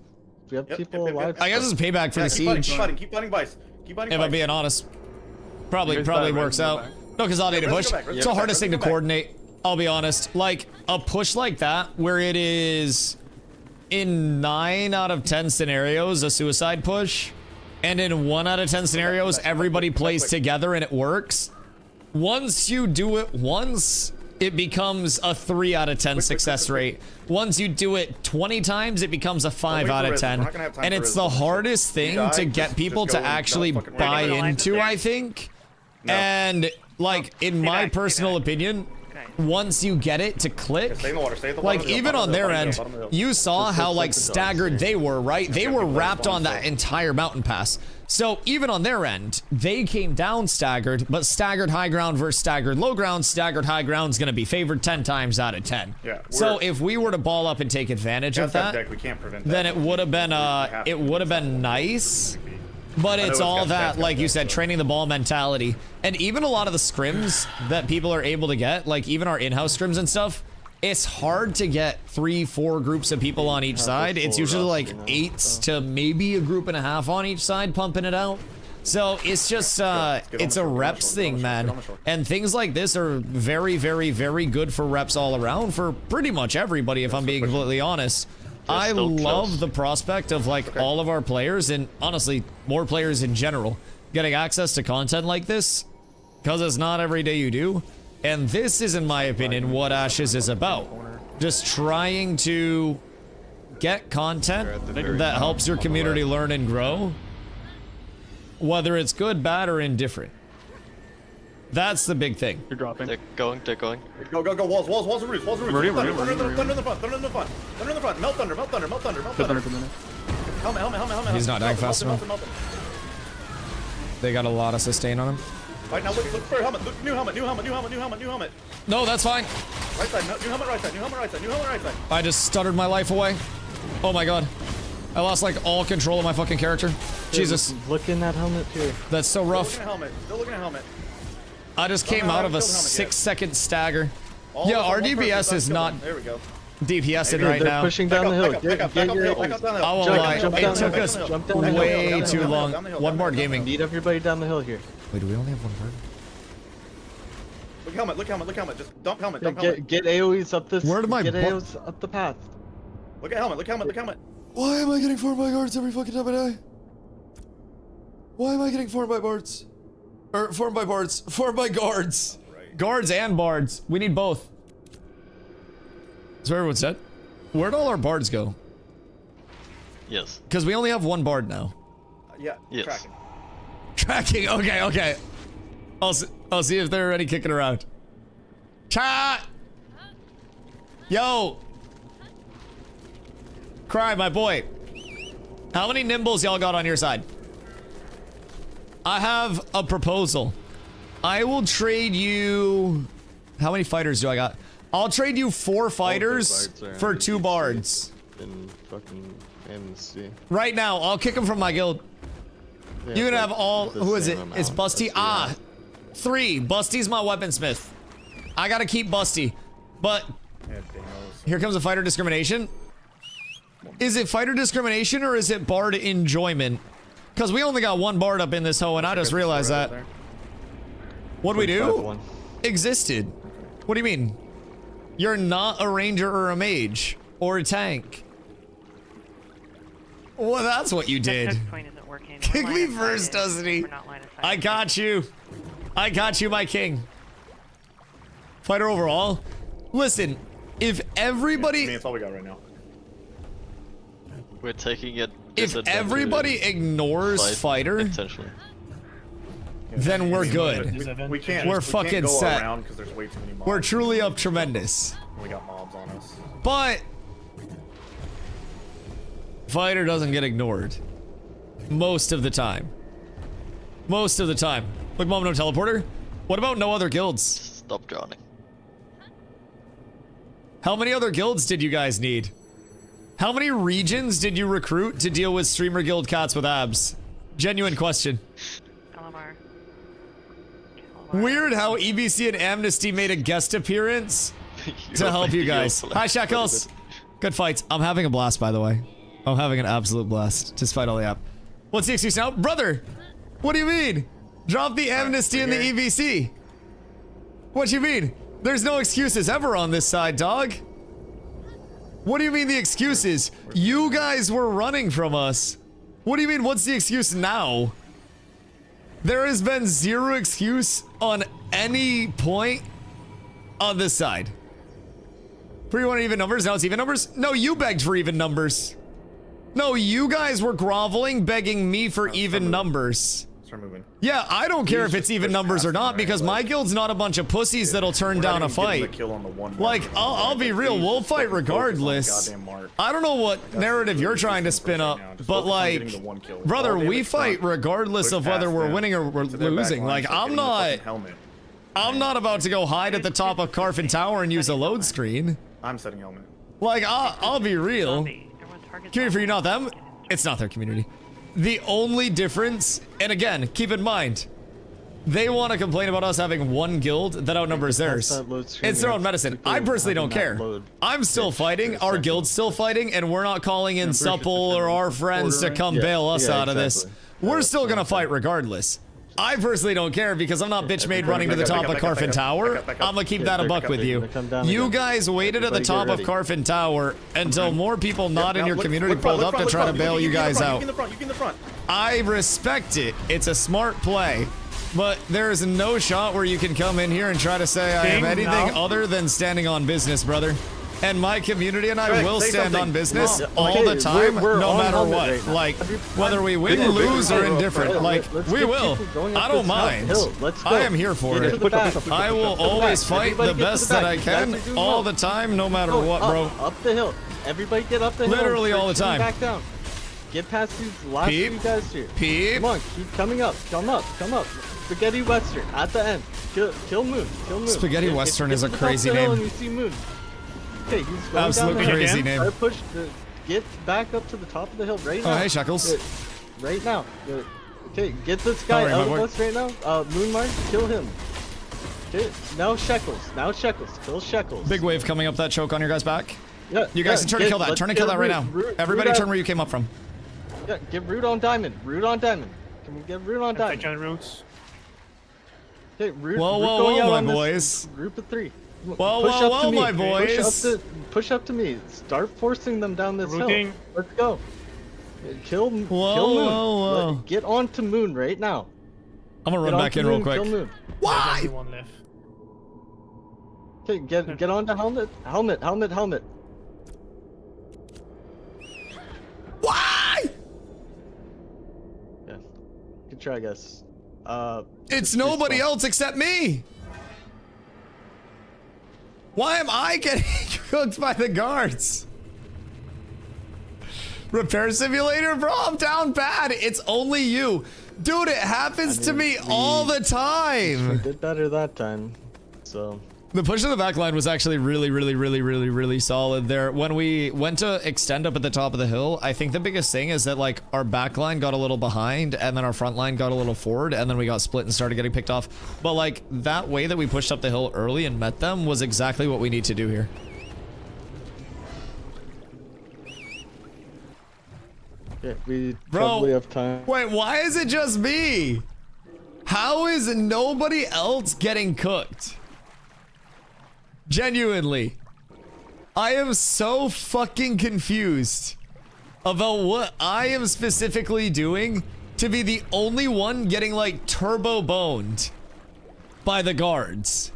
We have people alive. I guess it's payback for the siege. Keep fighting, Vice. Keep fighting, If Vice. I'm being honest, You probably guys die, right? works Go out. back. No, consolidated Yeah, push. let's go back, It's the hardest thing to let's go back. coordinate. I'll be honest. Like a push like that, where it is in 9 out of 10 scenarios a suicide push, and in 1 out of 10 scenarios everybody plays together and it works. Once you do it once, it becomes a 3 out of 10 success rate. Once you do it 20 times, it becomes a 5 out of 10. And it's the hardest thing to get people to actually buy into, I think. And like, in my personal opinion, once you get it to click, Stay in the water, stay at the like bottom of the hill, even bottom on of the their hill, end, bottom of the hill. you saw Just how look like like the dogs. staggered they were, right? They were people wrapped spawn on that still. entire mountain pass. So even on their end, they came down staggered, but staggered high ground versus staggered low ground, staggered high ground is going to be favored 10 times out of 10. Yeah, So we're- if we were to ball up and take advantage of Gas that, deck, we can't prevent then that. it would have been nice. But I know it's it's all got that, stats, like you got said, stats. training the ball mentality. And even a lot of the scrims that people are able to get, like even our in-house scrims and stuff, it's hard to get 3-4 groups of people on each side. It's full usually like roster now, 8s to maybe a group and a half on each side pumping it out. So it's just, it's a reps thing, man. And things like this are very, very, very good for reps all around for pretty much everybody, if I'm being completely honest. I still love close. the prospect of like all of our players and honestly more players in general getting access to content like this, because it's not every day you do. And this is, in my opinion, what Ashes is about. Just trying to get content that helps your community learn and grow, whether it's good, bad, or indifferent. That's the big thing. You're dropping. They're going. Go, walls and roofs, Ready, Thunder in the front. Melt thunder. Helmet. He's not dying fast enough. They got a lot of sustain on him. Right now, look for a helmet. Look, new helmet. No, that's fine. Right side, new helmet right side. I just stuttered my life away. Oh my god. I lost like all control of my fucking character. Jesus. Look in that helmet here. That's so rough. Still looking at helmet. I just came out of a 6-second stagger. Yeah, our DPS is not There we go. DPSing Hey, right they're now. pushing down the hill. Back Get up your down the hill. I won't lie. Jump It down took the us hill. Jump down the hill. way too down the long. hill. One more gaming. Lead everybody down the hill here. Wait, do we only have one bird? Look helmet. Just dump helmet. Get AoEs up this. Where did my Get bar- AoEs up the path. Look at helmet. Why am I getting formed by guards every fucking time I die? Why am I getting formed by bards? Or formed by bards? Formed by guards. Right. Guards and bards. We need both. That's what everyone said. Where'd all our bards go? Yes. Because we only have one bard now. Yeah. Yes. Tracking. Tracking. Okay. I'll see if there are any kicking around. Chat. Yo. Cry, my boy. How many nimbles y'all got on your side? I have a proposal. I will trade you... How many fighters do I got? I'll trade you 4 fighters for 2 bards. In fucking MC. Right now, I'll kick them from my guild. Yeah, You can but have all... the Who is same it? amount. It's Busty. That's Ah, 3. Busty's my weaponsmith. I gotta keep Busty. But here comes a fighter discrimination. Is it fighter discrimination or is it bard enjoyment? Because we only got 1 bard up in this hoe and I just realized that. What'd we do? 5-1. Existed. What do you mean? You're not a ranger or a mage or a tank. Well, that's what you did. That point isn't working. Kick We're me line of first, sight. doesn't he? We're not line of sight. I got you. I got you, my king. Fighter overall. Listen, if everybody... That's all we got right now. We're taking it. If everybody ignores fighter, Intentionally. then we're good. We can't. We're we fucking can't go set. around because there's way too many mobs. We're truly up tremendous. We got mobs on us. But fighter doesn't get ignored. Most of the time. Most of the time. Look, Mom, no teleporter. What about no other guilds? Stop drowning. How many other guilds did you guys need? How many regions did you recruit to deal with streamer guild cats with abs? Genuine question. LMR. Weird how EBC and Amnesty made a guest appearance to help you guys. Hi, Shackles. Good fights. I'm having a blast, by the way. I'm having an absolute blast, despite all the app. What's the excuse now? Brother, what do you mean? Drop the Amnesty and the EBC. What do you mean? There's no excuses ever on this side, dog. What do you mean the excuses? You guys were running from us. What do you mean, what's the excuse now? There has been zero excuse on any point on this side. Pre wanted even numbers, now it's even numbers? No, you begged for even numbers. No, you guys were groveling, begging me for even numbers. Start moving. Yeah, I don't care if it's even numbers or not, because my guild's not a bunch of pussies that'll turn down a fight. Like, I'll be real, we'll fight regardless. I don't know what narrative you're trying to spin up, but like, brother, we fight regardless of whether we're winning or we're losing. Like, I'm not about to go hide at the top of Carfin Tower and use a load screen. I'm setting helmet. Like, I'll be real. Community for you, not them. It's not their community. The only difference, and again, keep in mind, they want to complain about us having one guild that outnumbers theirs. It's their own medicine. I personally don't care. I'm still fighting, our guild's still fighting, and we're not calling in Supple or our friends to come bail us out of this. We're still gonna fight regardless. I personally don't care because I'm not bitch made running to the top of Carfin Tower. I'm gonna keep that a buck with you. You guys waited at the top of Carfin Tower until more people not in your community pulled up to try to bail you guys out. I respect it. It's a smart play. But there is no shot where you can come in here and try to say I am anything other than standing on business, brother. And my community and I will stand on business all the time, no matter what. Like, whether we win, lose, or indifferent. Like, we will. I don't mind. I am here for it. I will always fight the best that I can, all the time, no matter what, bro. Up the hill. Everybody get up the hill. Literally all the time. Back down. Get past these last few guys here. Peep. Come on, keep coming up. Come up. Come up. Spaghetti Western at the end. Kill Moon. Kill Moon. Spaghetti Western is a crazy name. name. You see Moon. Okay, he's going absolutely down crazy name. Push get back up to the top of the hill right now. Oh, hey, Shackles. Right now. Okay, get this guy out of us right now. Moonmark, kill him. Okay, now Shekels. Kill Shekels. Big wave coming up that choke on your guys' back. Yeah, you guys can turn to kill that. Turn to kill that right now. Everybody turn where you came up from. Yeah, get Root on Diamond. Can we get Root on Diamond? Roots. Okay, Root. Whoa, my boys. Group of 3. Whoa, my boys. Push up to me. Start forcing them down this hill. Let's go. Kill Moon. Whoa. Get on to Moon right now. I'm gonna run back in real quick. Kill Moon. Why? Okay, get on to Helmet. Helmet. Why? Yeah. Good try, guys. It's nobody else except me. Why am I getting cooked by the guards? Repair simulator? Bro, I'm down bad. It's only you. Dude, it happens to me all the time. We did better that time, so. The push in the back line was actually really solid there. When we went to extend up at the top of the hill, I think the biggest thing is that like our back line got a little behind and then our front line got a little forward and then we got split and started getting picked off. But like that way that we pushed up the hill early and met them was exactly what we need to do here. Yeah, we probably have time. Wait, why is it just me? How is nobody else getting cooked? Genuinely. I am so fucking confused about what I am specifically doing to be the only one getting like turbo boned by the guards.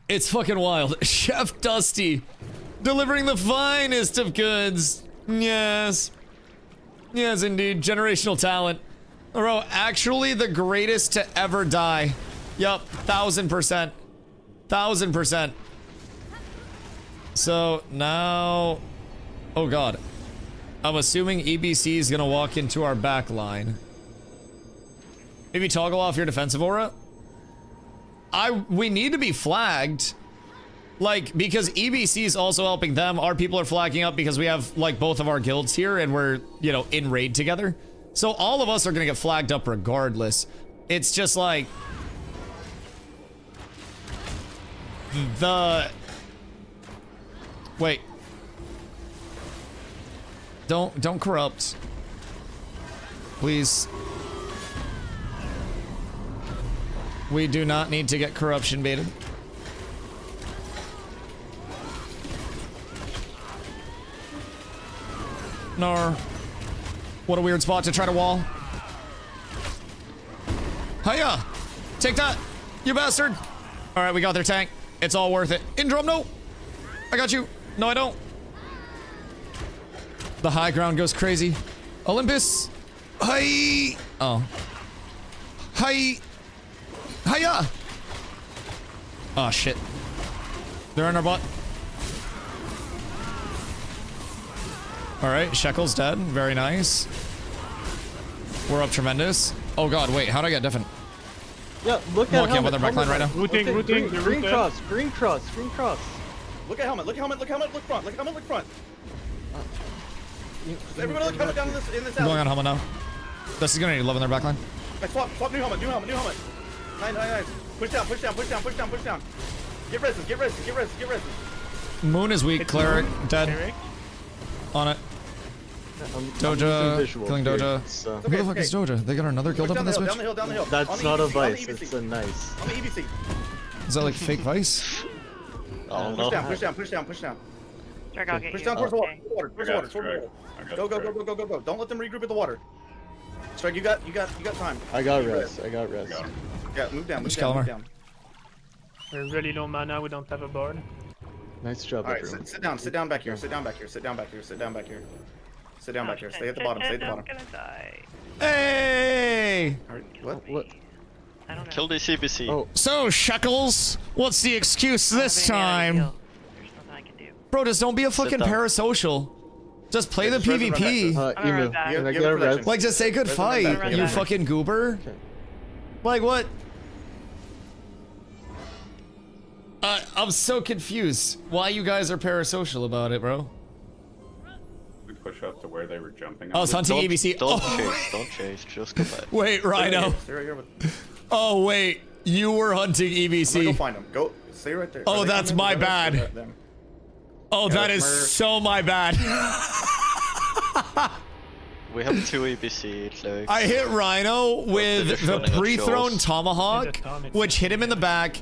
It's fucking wild. Chef Dusty delivering the finest of goods. Yes. Yes, indeed. Generational talent. Bro, actually the greatest to ever die. Yup, 1000%. 1000%. So now, oh god, I'm assuming EBC is gonna walk into our back line. Maybe toggle off your defensive aura. We need to be flagged, like, because EBC is also helping them. Our people are flagging up because we have like both of our guilds here and we're, you know, in raid together. So all of us are gonna get flagged up regardless. It's just like wait. Don't corrupt. Please. We do not need to get corruption baited. No. What a weird spot to try to wall. Hiya! Take that, you bastard! Alright, we got their tank. It's all worth it. Indrum, no! I got you. No, I don't. The high ground goes crazy. Olympus! Hi! Oh. Hi! Hiya! Oh, shit. They're in our butt. Alright, Shekel's dead. Very nice. We're up tremendous. Oh god, wait, how'd I get different? Yeah, look at Walking up with their backline right now. Routing, routing, Green cross, green cross, green cross. Look at helmet, look front, look front. Everybody look helmet down in this I'm going alley. on helmet now. This is gonna need love in their backline. I swap new helmet. Nice. Push down. Get resin. Moon is weak, Cleric, dead. Cleric. On it. Doja, killing Doja. Who the fuck is Doja? They got another guild up in this bitch? Down the hill. That's not a vice, it's a nice. On the EBC. Is that like fake vice? Oh no. Push down. Drag, I'll get Push you. down towards the Okay. water. Towards the water. Go. Don't let them regroup at the water. Strike, you got time. I got rest. Yeah, move down. We're really low mana, we don't have a board. Nice job, Alright, everyone. sit down back here. Stay at the bottom. I'm gonna die. Hey! Alright, what? I don't know. Kill the CBC. Oh, So, Shekels, what's the excuse I don't this have any time? heal. There's nothing I can do. Bro, just don't be a fucking down. parasocial. Just play the just run back PvP. to I'm gonna Emu, run back. can I You get have a protection. res? Like, just say good Run fight, back. you fucking goober. Okay. Like, what? I'm so confused. Why you guys are parasocial about it, bro? We push up to where they were jumping. I was hunting EBC. Don't Oh. chase, just come back. Wait, Rhino. Stay right here with... Oh, wait. You were hunting I'm gonna go EBC. find them. Go, stay right there. Oh, Are they that's coming? my They're bad. right there. Oh, Yeah, that is that's so my bad. We have 2 EBC clerics. I hit Rhino with just the running at pre-thrown shoals. tomahawk, which hit him in the back,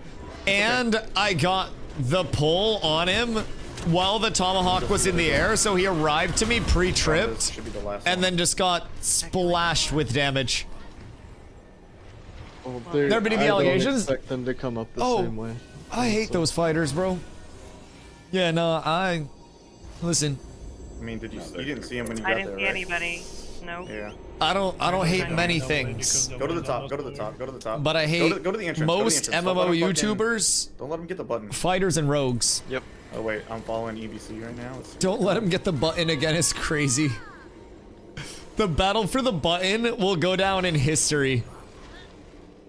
and I got the pull on him while the tomahawk was in the air, so he arrived to me This pre-tripped, should be the last and one. then just got splashed with damage. Oh, There been any I don't allegations? expect them to come up the Oh. same way. I hate those fighters, bro. Yeah, no, listen. I mean, you didn't see him when you I got didn't there, see right? anybody. Nope. Yeah. I don't hate many things, Go to the top. but I hate Go to the entrance. most Don't let MMO 'em fucking- YouTubers, Don't let them get the button. fighters, and rogues. Yep. Oh wait, I'm following EBC right now. Don't let him get the button again. It's crazy. The battle for the button will go down in history.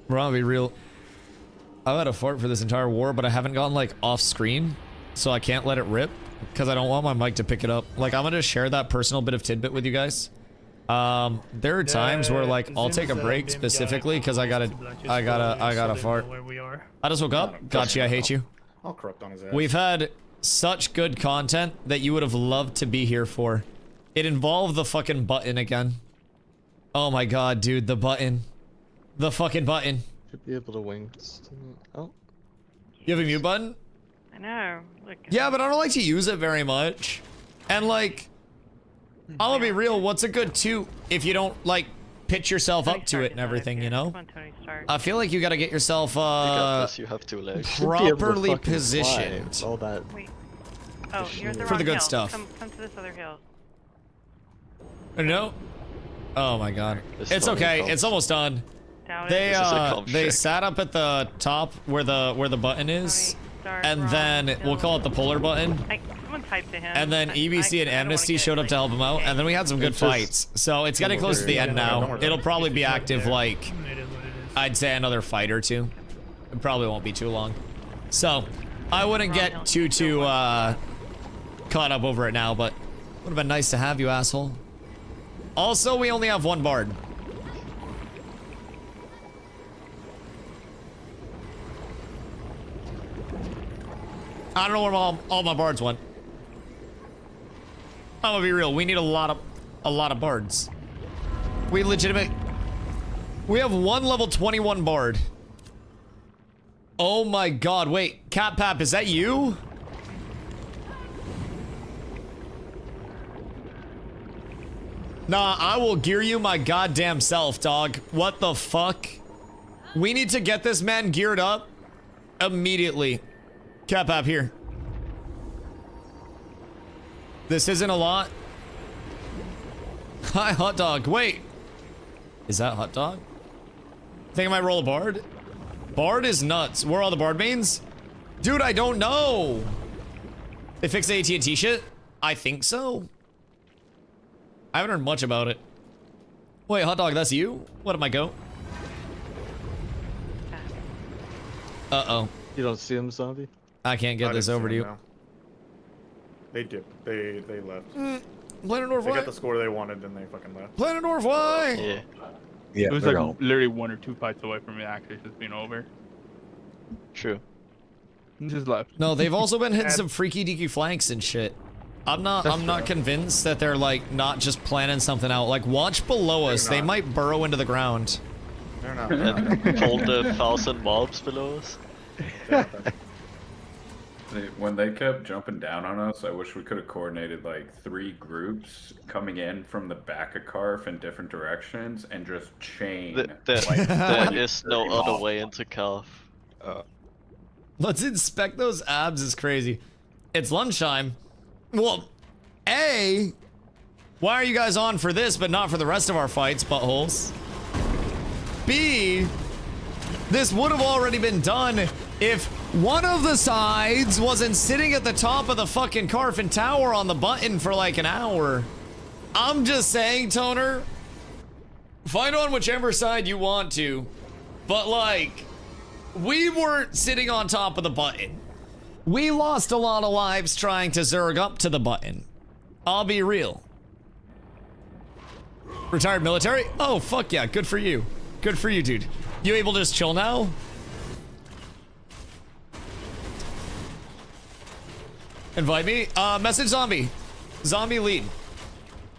Bro, I'll be real. I've had a fart for this entire war, but I haven't gone like off screen, so I can't let it rip because I don't want my mic to pick it up. Like, I'm gonna share that personal bit of tidbit with you guys. There are times where like I'll take a break specifically because I gotta fart. I just woke up. Gotcha, I hate you. I'll corrupt on his ass. We've had such good content that you would have loved to be here for. It involved the fucking button again. Oh my god, dude, the button. The fucking button. Should be able to wing. Oh. You have a mute button? I know. Look. Yeah, but I don't like to use it very much. And like, I'm gonna be real, what's a good toot if you don't like pitch yourself up to it and everything, you know? Come on, Tony Stark. I feel like you gotta get yourself You got this, you have 2 legs. Should be able to properly fucking fly. positioned. All that. Wait. Oh, you're at the For wrong the good hill. stuff. Come to this other hill. No. Oh my god. This It's is not okay. really It's almost done. Down They This is a calm they check. sat up at the top where the button is, start. and Ron, then we'll call it the polar button. Someone typed to him. And then EBC and I don't wanna Amnesty get, showed up like, to help him out, and then we had some good It's just- fights. So it's getting close to the end now. It'll probably be active like, I'd say another fight or two. It probably won't be too long. So I wouldn't get too caught up over it now, but would have been nice to have you, asshole. Also, we only have one bard. I don't know where all my bards went. I'm gonna be real. We need a lot of bards. We have one level 21 bard. Oh my god, wait. Cat Pap, is that you? Nah, I will gear you my goddamn self, dog. What the fuck? We need to get this man geared up immediately. Cat Pap, here. This isn't a lot. Hi, hot dog. Wait. Is that hot dog? Think I might roll a bard? Bard is nuts. Where are all the bard mains? Dude, I don't know. They fixed the AT&T shit? I think so. I haven't heard much about it. Wait, hot dog, that's you? What am I go? Uh-oh. You don't see him, zombie? I can't get this over to you. Now. They dipped. They left. Planet North They Y. got the score they wanted and they fucking left. Planet North Y. Yeah. Yeah, it was like literally 1 or 2 fights away from it actually just being over. True. Just left. No, they've also been hitting some freaky deaky flanks and shit. I'm not convinced that they're like not just planning something out. Like watch below us. They might burrow into the ground. They're not. And hold the 1,000 mobs below us. When they kept jumping down on us, I wish we could have coordinated like 3 groups coming in from the back of Carf in different directions and just chain. There is no other way into Calf. Let's inspect those abs is crazy. It's lunchtime. Well, A, why are you guys on for this but not for the rest of our fights, buttholes? B, this would have already been done if one of the sides wasn't sitting at the top of the fucking Carfin Tower on the button for like an hour. I'm just saying, Toner, fight on whichever side you want to, but like, we weren't sitting on top of the button. We lost a lot of lives trying to zerg up to the button. I'll be real. Retired military? Oh, fuck yeah. Good for you. Good for you, dude. You able to just chill now? Invite me? Message Zombie. Zombie lead.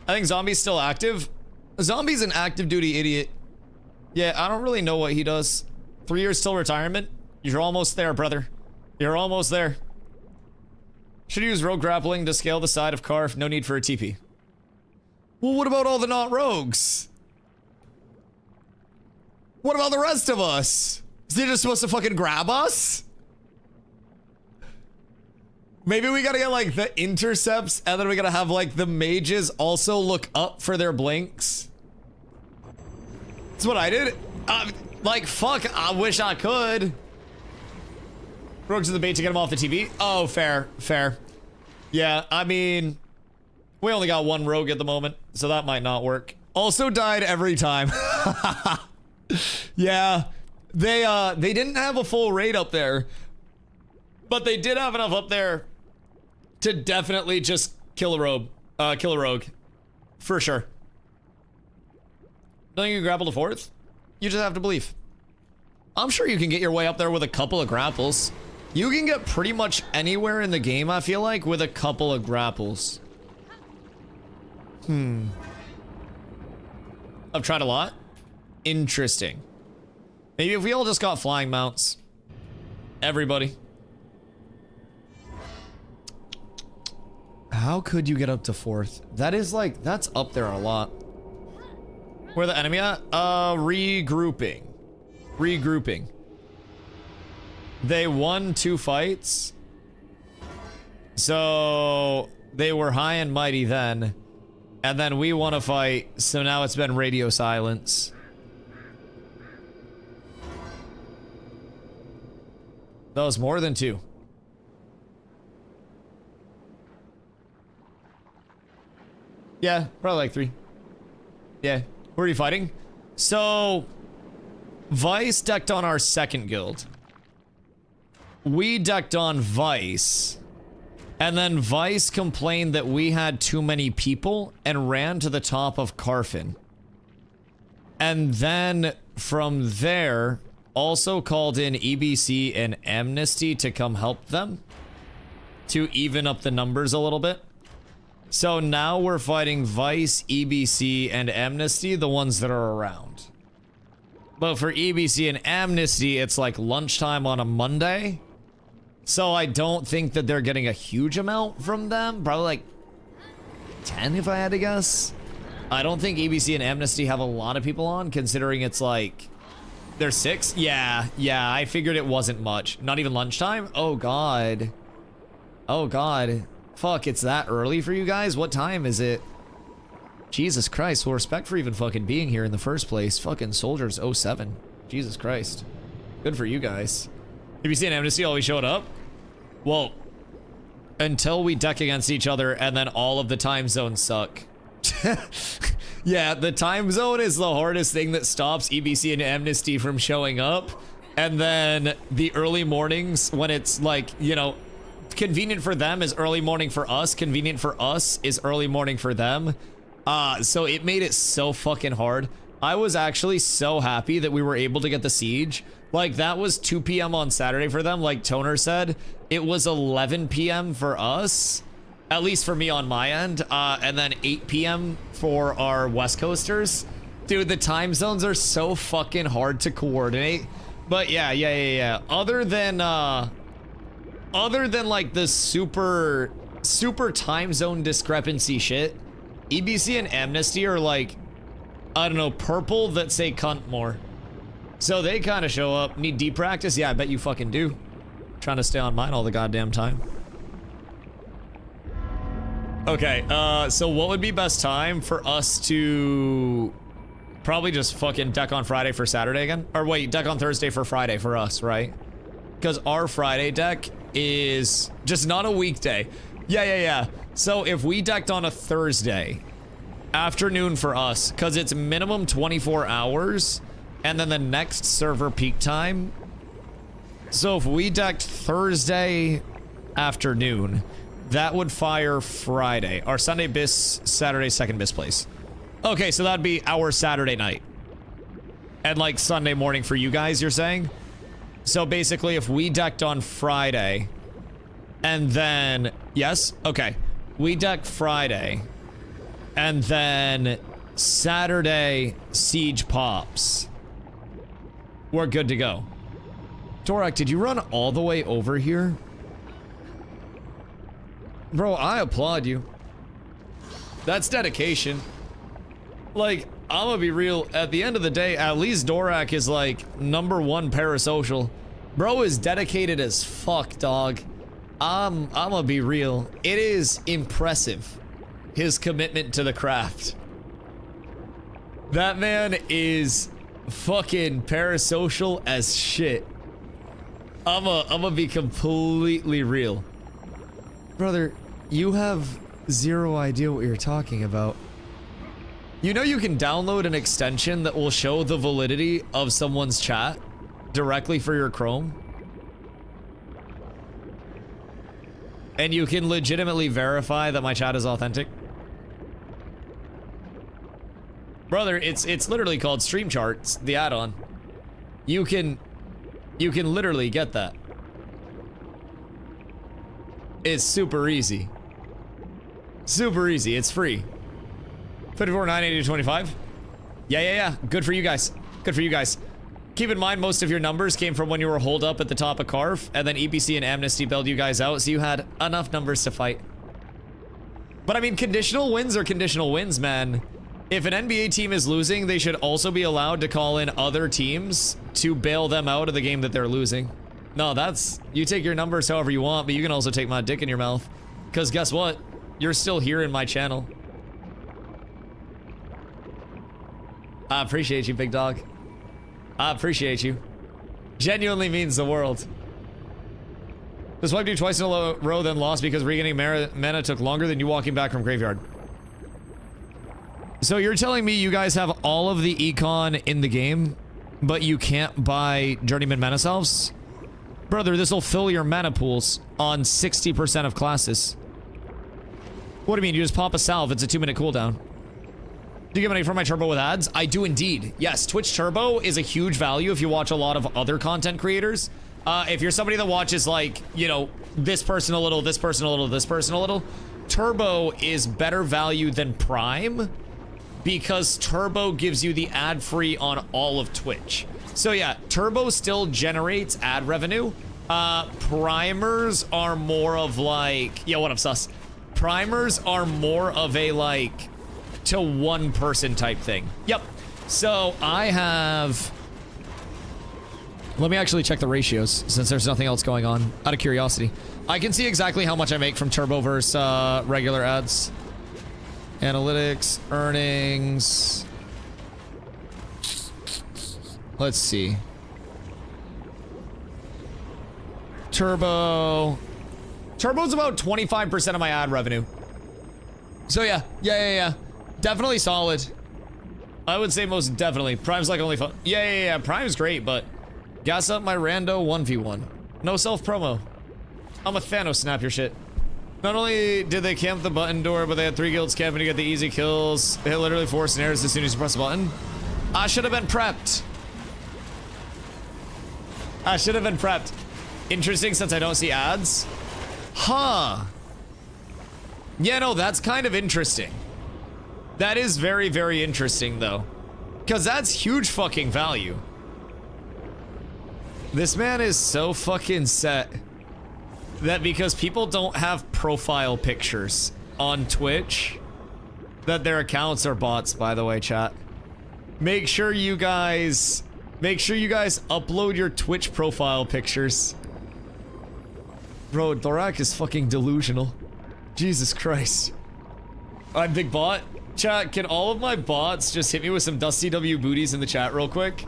I think Zombie's still active. Zombie's an active duty idiot. Yeah, I don't really know what he does. 3 years till retirement? You're almost there, brother. You're almost there. Should use rogue grappling to scale the side of Carf. No need for a TP. Well, what about all the not rogues? What about the rest of us? Is they just supposed to fucking grab us? Maybe we gotta get like the intercepts and then we gotta have like the mages also look up for their blinks. That's what I did. Like, fuck, I wish I could. Rogues are the bait to get him off the TV. Oh, fair, fair. Yeah, I mean, we only got one rogue at the moment, so that might not work. Also died every time. Yeah, they didn't have a full raid up there, but they did have enough up there to definitely just kill a rogue, for sure. Don't you grapple to 4th? You just have to believe. I'm sure you can get your way up there with a couple of grapples. You can get pretty much anywhere in the game, I feel like, with a couple of grapples. I've tried a lot. Interesting. Maybe if we all just got flying mounts. Everybody. How could you get up to 4th? That is like, that's up there a lot. Where the enemy at? Regrouping. Regrouping. They won 2 fights. So they were high and mighty then. And then we won a fight, so now it's been radio silence. That was more than 2. Yeah, probably like 3. Yeah. Who are you fighting? So, Vice decked on our second guild. We decked on Vice. And then Vice complained that we had too many people and ran to the top of Carfin. And then from there, also called in EBC and Amnesty to come help them to even up the numbers a little bit. So now we're fighting Vice, EBC, and Amnesty, the ones that are around. But for EBC and Amnesty, it's like lunchtime on a Monday. So I don't think that they're getting a huge amount from them. Probably like 10 if I had to guess. I don't think EBC and Amnesty have a lot of people on, considering it's like... They're 6? Yeah, I figured it wasn't much. Not even lunchtime? Oh god. Oh god. Fuck, it's that early for you guys? What time is it? Jesus Christ, well, respect for even fucking being here in the first place. Fucking soldiers 07. Jesus Christ. Good for you guys. Have you seen Amnesty always showed up? Well, until we deck against each other and then all of the time zones suck. Yeah, the time zone is the hardest thing that stops EBC and Amnesty from showing up. And then the early mornings when it's like, you know, convenient for them is early morning for us. Convenient for us is early morning for them. So it made it so fucking hard. I was actually so happy that we were able to get the siege. Like, that was 2 p.m. on Saturday for them, like Toner said. It was 11 p.m. for us, at least for me on my end, and then 8 p.m. for our West Coasters. Dude, the time zones are so fucking hard to coordinate. But yeah. Other than like the super time zone discrepancy shit, EBC and Amnesty are like, I don't know, purple that say cunt more. So they kind of show up. Need deep practice? Yeah, I bet you fucking do. Trying to stay on mine all the goddamn time. Okay, so what would be best time for us to probably just fucking deck on Friday for Saturday again? Or wait, deck on Thursday for Friday for us, right? Because our Friday deck is just not a weekday. Yeah. So if we decked on a Thursday afternoon for us, because it's minimum 24 hours, and then the next server peak time. So if we decked Thursday afternoon, that would fire Friday. Our Sunday bis, Saturday second bis place. Okay, so that'd be our Saturday night. And like Sunday morning for you guys, you're saying? So basically if we decked on Friday, and then, yes? Okay. We deck Friday, and then Saturday siege pops. We're good to go. Dorak, did you run all the way over here? Bro, I applaud you. That's dedication. Like, I'm gonna be real. At the end of the day, at least Dorak is like #1 parasocial. Bro is dedicated as fuck, dog. I'm gonna be real. It is impressive, his commitment to the craft. That man is fucking parasocial as shit. I'm gonna be completely real. Brother, you have zero idea what you're talking about. You know you can download an extension that will show the validity of someone's chat directly for your Chrome? And you can legitimately verify that my chat is authentic? Brother, it's literally called Stream Charts, the add-on. You can literally get that. It's super easy. Super easy, it's free. 54,980.25. Yeah. Good for you guys. Good for you guys. Keep in mind, most of your numbers came from when you were holed up at the top of Carf, and then EBC and Amnesty bailed you guys out, so you had enough numbers to fight. But I mean, conditional wins are conditional wins, man. If an NBA team is losing, they should also be allowed to call in other teams to bail them out of the game that they're losing. No, that's... You take your numbers however you want, but you can also take my dick in your mouth. Because guess what? You're still here in my channel. I appreciate you, big dog. I appreciate you. Genuinely means the world. Just wiped you twice in a row, then lost because regaining mana took longer than you walking back from graveyard. So you're telling me you guys have all of the econ in the game, but you can't buy Journeyman Mana Salves? Brother, this will fill your mana pools on 60% of classes. What do you mean? You just pop a salve, it's a 2-minute cooldown. Do you get money for my turbo with ads? I do indeed. Yes, Twitch Turbo is a huge value if you watch a lot of other content creators. If you're somebody that watches, like, you know, this person a little, this person a little, this person a little, Turbo is better value than Prime because Turbo gives you the ad-free on all of Twitch. So yeah, Turbo still generates ad revenue. Primers are more of like, yo, what up, sus? Primers are more of a like to one person type thing. Yep. So I have, let me actually check the ratios since there's nothing else going on out of curiosity. I can see exactly how much I make from Turbo versus regular ads. Analytics, earnings. Let's see. Turbo's about 25% of my ad revenue. So yeah. Definitely solid. I would say most definitely. Prime's like only fun. Yeah. Prime's great, but gas up my rando 1v1. No self-promo. I'm a Thanos, snap your shit. Not only did they camp the button door, but they had 3 guilds camping to get the easy kills. They hit literally 4 snares as soon as you press the button. I should have been prepped. Interesting since I don't see ads. Huh. Yeah, no, that's kind of interesting. That is very, very interesting, though. Because that's huge fucking value. This man is so fucking set that because people don't have profile pictures on Twitch, that their accounts are bots, by the way, chat. Make sure you guys upload your Twitch profile pictures. Bro, Thorak is fucking delusional. Jesus Christ. I'm big bot. Chat, can all of my bots just hit me with some Dusty W booties in the chat real quick?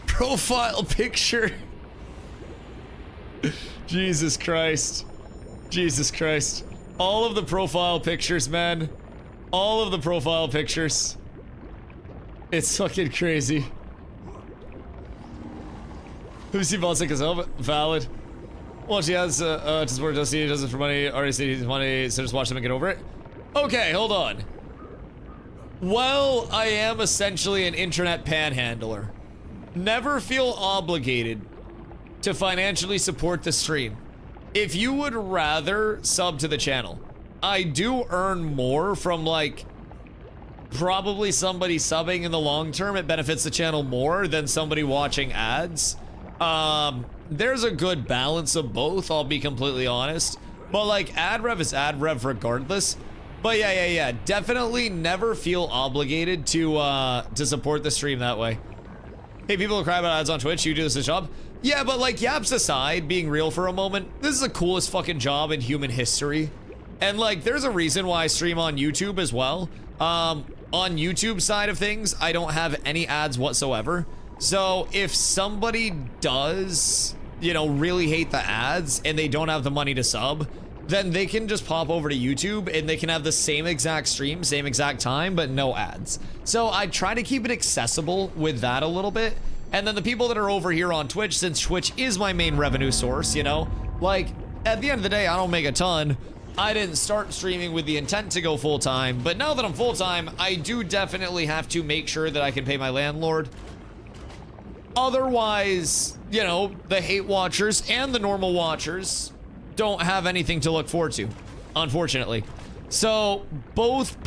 Profile picture. Jesus Christ. All of the profile pictures, man. All of the profile pictures. It's fucking crazy. Who's he bots like himself? Valid. Well, she has to support Dusty, does it for money, already said he's money, so just watch them and get over it. Okay, hold on. Well, I am essentially an internet panhandler. Never feel obligated to financially support the stream. If you would rather sub to the channel, I do earn more from, like, probably somebody subbing in the long term. It benefits the channel more than somebody watching ads. There's a good balance of both, I'll be completely honest. But, like, ad rev is ad rev regardless. But yeah, definitely never feel obligated to support the stream that way. Hey, people who cry about ads on Twitch, you do this as a job? Yeah, but like, yaps aside, being real for a moment, this is the coolest fucking job in human history. And like, there's a reason why I stream on YouTube as well. On YouTube side of things, I don't have any ads whatsoever. So if somebody does, you know, really hate the ads and they don't have the money to sub, then they can just pop over to YouTube and they can have the same exact stream, same exact time, but no ads. So I try to keep it accessible with that a little bit. And then the people that are over here on Twitch, since Twitch is my main revenue source, you know, like, at the end of the day, I don't make a ton. I didn't start streaming with the intent to go full-time, but now that I'm full-time, I do definitely have to make sure that I can pay my landlord. Otherwise, you know, the hate watchers and the normal watchers don't have anything to look forward to, unfortunately. So both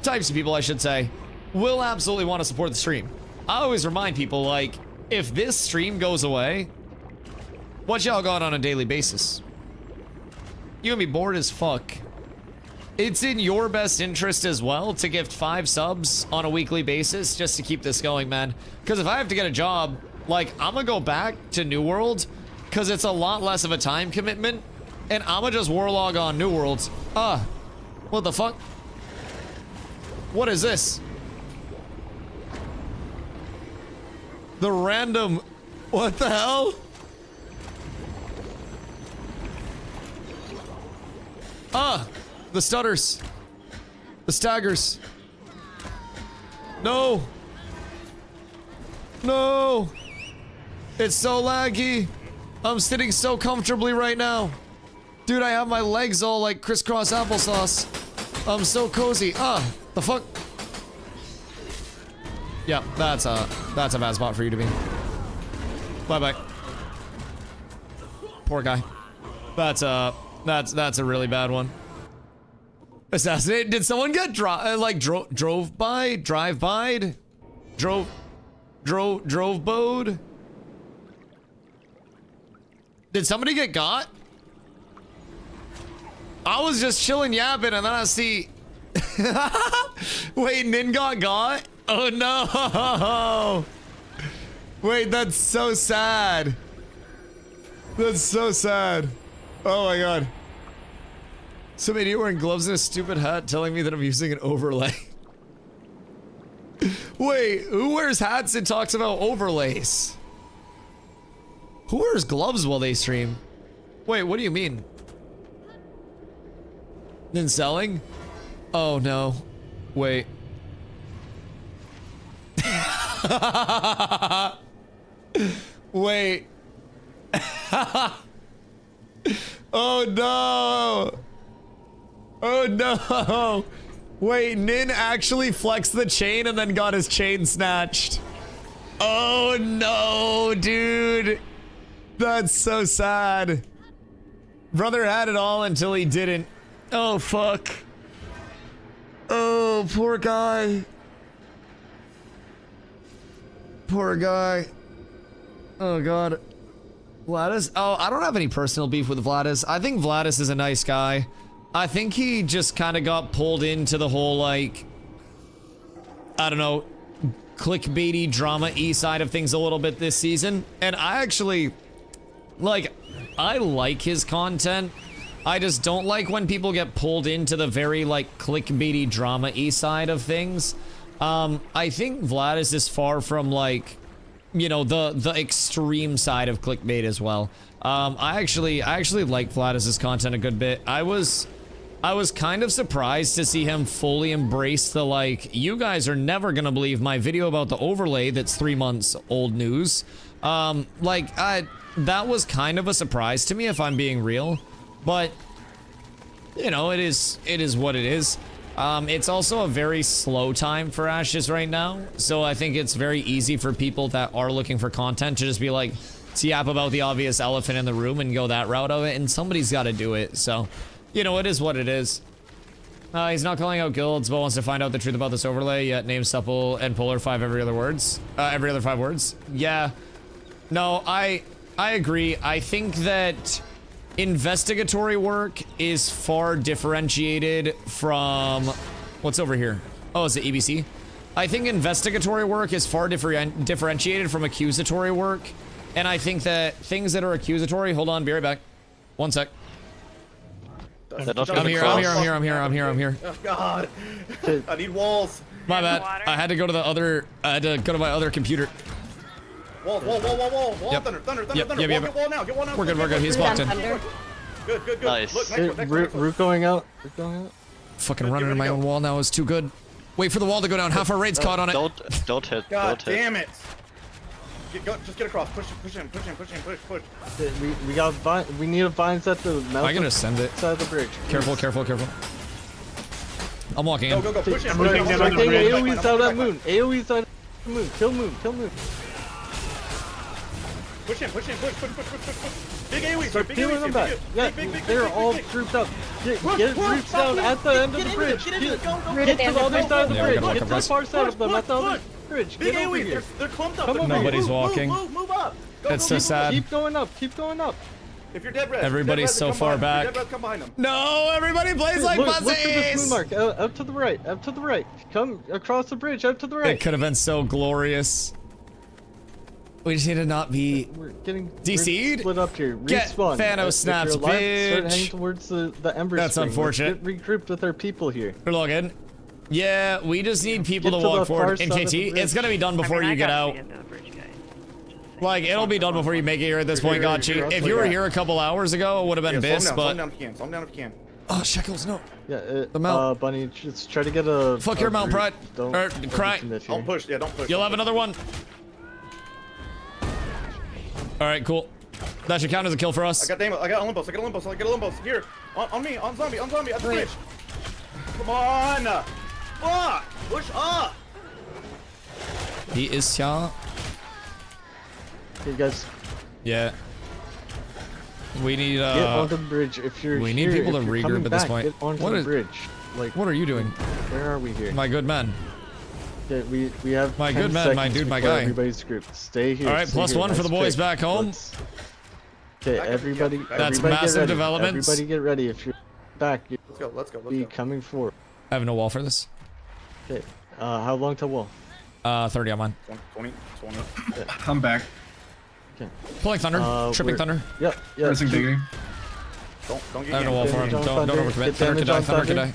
types of people, I should say, will absolutely want to support the stream. I always remind people, like, if this stream goes away, what y'all got on a daily basis? You're gonna be bored as fuck. It's in your best interest as well to gift 5 subs on a weekly basis just to keep this going, man. Because if I have to get a job, like, I'm gonna go back to New World because it's a lot less of a time commitment, and I'm gonna just warlog on New Worlds. What the fuck? What is this? The random... What the hell? The stutters. The staggers. No. No. It's so laggy. I'm sitting so comfortably right now. Dude, I have my legs all like crisscross applesauce. I'm so cozy. Ah, the fuck? Yeah, that's a bad spot for you to be. Bye-bye. Poor guy. That's a really bad one. Assassinate? Did someone get drove by? Drive by? Drove bowed? Did somebody get got? I was just chilling yapping and then I see wait, Nin got? Oh no! Wait, that's so sad. That's so sad. Oh my god. Some idiot wearing gloves and a stupid hat telling me that I'm using an overlay. Wait, who wears hats and talks about overlays? Who wears gloves while they stream? Wait, what do you mean? Then selling? Oh no. Wait. Wait. Oh no. Oh no. Wait, Nin actually flexed the chain and then got his chain snatched. Oh no, dude. That's so sad. Brother had it all until he didn't. Oh fuck. Oh, poor guy. Poor guy. Oh god. Vladis? Oh, I don't have any personal beef with Vladis. I think Vladis is a nice guy. I think he just kind of got pulled into the whole, like, I don't know, clickbaity drama-y side of things a little bit this season. And I actually, like, I like his content. I just don't like when people get pulled into the very, like, clickbaity drama-y side of things. I think Vladis is far from, like, you know, the extreme side of clickbait as well. I actually like Vladis's content a good bit. I was kind of surprised to see him fully embrace the, like, you guys are never gonna believe my video about the overlay that's 3 months old news. That was kind of a surprise to me, if I'm being real. But, you know, it is what it is. It's also a very slow time for Ashes right now, so I think it's very easy for people that are looking for content to just be like, to yap about the obvious elephant in the room and go that route of it, and somebody's got to do it, so, you know, it is what it is. He's not calling out guilds, but wants to find out the truth about this overlay, yet names supple and polar every other 5 words. Yeah. No, I agree. I think that investigatory work is far differentiated from what's over here. Oh, is it EBC? I think investigatory work is far differentiated from accusatory work, and I think that things that are accusatory. Hold on, be right back. 1 sec. I'm here. Oh god. I need walls. My bad. I had to go to the other. I had to go to my other computer. Wall. Yep. Thunder. Yep. Get wall now. We're good. He's locked in. Good. Nice. Look, Root going out. Fucking running in my own wall now is too good. Wait for the wall to go down. Half our raid's caught on it. Don't hit. God damn it. Just get across. Push in. We need a vines at the mouth. I can just send it. Side of the bridge. Careful. I'm walking in. Go. Push in. AoE's out at moon. AoE's out at moon. Kill moon. Push. Big AoE. Start peeling them back. Yeah, they're all grouped up. Get roots down at the end of the bridge. Get to the other side of the bridge. Get to the far side of them at the other bridge. Big Get over AoE. here. They're clumped up. Nobody's walking. Move up. That's so sad. Keep going up. If you're dead red, everybody's so far back. Come behind them. No, everybody plays like Look for this pussies. moon mark. Up to the right. Come across the bridge. Up to the right. It could have been so glorious. We just need to not be We're getting DC'd. split up here. Get Respawn. Thanos snaps, Start heading bitch. towards the Ember That's Spring. unfortunate. Let's get regrouped with our people here. We're logging. Yeah, we just need people Get to to walk the forward. far In side of KT, the bridge. it's gonna be done before you get out. Like, it'll be done before you make it here at this point, Gotchi. If you were here a couple hours ago, it would have been Biss, but... Slow down if you can. Oh, Shekels, no. Yeah, The mount. Bunny, just try to get a... Fuck your mount, Pride. Don't Cry. Don't push, yeah, don't push. You'll have another one. Alright, cool. That should count as a kill for us. I got Olympus, Here, on me, on zombie, at the bridge. Come on! Fuck! Push up! He is here. Hey, guys. Yeah. We need, Get onto the bridge if you're we need people to regroup at this point. Get onto the bridge. Like, what are you doing? Where are we here? My good man. Yeah, we have my 10 good man, my dude, my guy. Everybody's grouped. Stay here. Alright, +1 for the boys back home. Okay, everybody. That's everybody massive developments. Everybody get ready. If you're back, let's go. Be coming forward. I have no wall for this. Okay. How long till wall? 30 on mine. 20. I'm back. Okay. Pulling thunder. Tripping thunder. Yep. Pressing diggity. Don't get I have no wall for him. Don't overcommit. Thunder could die. Thunder could die.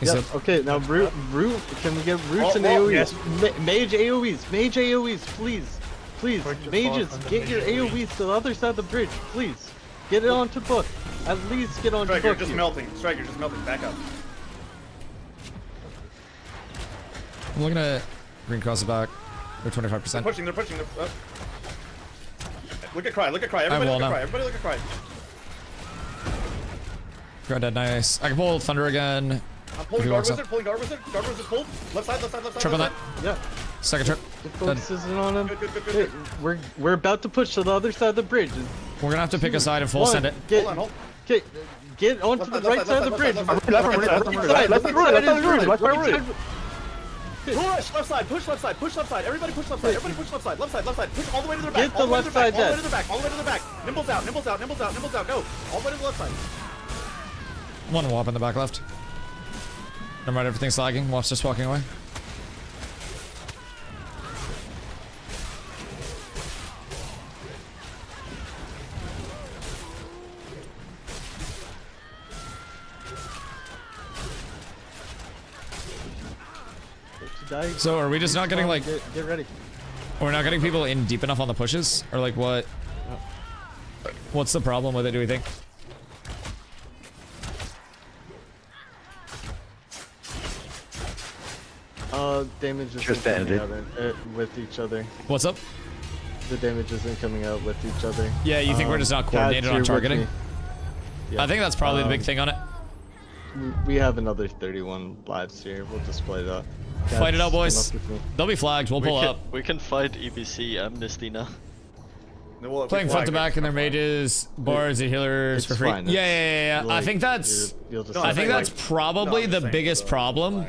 Yep. Okay, now root. Can we get roots and AoEs? Yes. Mage AoEs, please. Mages, get your AoEs to the other side of the bridge, please. Get it onto book. At least get onto Strike, book. you're just melting. Strike, you're just melting. Back up. I'm looking at green cross the back. They're 25%. They're pushing. Look at Cry. Everybody look at Cry. Cry dead, nice. I can pull thunder again. I'm pulling guard wizard. Guard wizard pulled. Left side. Trip on that. Yeah. Second trip. Focus on him. Good. Hey, we're about to push to the other side of the bridge. We're gonna have to pick a side and full send it. Hold on. Okay, get onto the right side of the bridge. Push left side. Everybody push left side. Left side. Push all the way to their back. Get the left side dead. All the way to the back. Nimbles out. Go. All the way to the left side. One wop in the back left. Never mind, everything's lagging. Wop's just walking away. So are we just not getting like... Get ready. We're not getting people in deep enough on the pushes? Or like what? What's the problem with it, do we think? Damage isn't coming out with each other. What's up? The damage isn't coming out with each other. Yeah, you think we're just not coordinated on targeting? Yeah. I think that's probably the big thing on it. We have another 31 lives here. We'll just play it out. Fight it out, boys. They'll be flagged. We'll pull up. We can fight EBC Amnesty now. Playing front to back and their mages, bards, and healers for free. Fine. Yeah. I think that's probably the biggest problem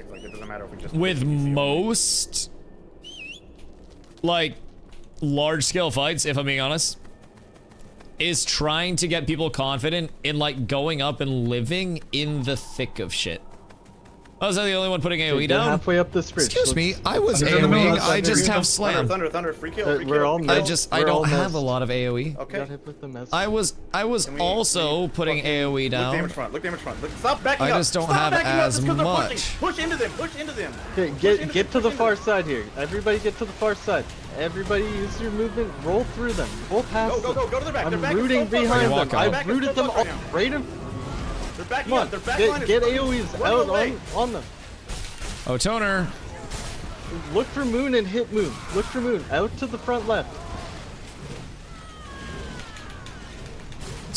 with most like large scale fights, if I'm being honest, is trying to get people confident in like going up and living in the thick of shit. Oh, was I the only one putting AoE down? Halfway up this bridge. Excuse me, I was AoEing. I just have slam. Thunder, free kill. I don't have a lot of AoE. Okay. I was also putting AoE down. Look damage front. Stop backing up. I just don't have as much. Push into them. Okay, get to the far side here. Everybody get to the far side. Everybody use your movement. Roll through them. Roll past them. Go to their back. I'm rooting behind them. I've rooted them all. Right in. They're backing Come on, up. They're backing up. get AoEs out on them. Oh, Toner. Look for Moon and hit Moon. Look for Moon. Out to the front left.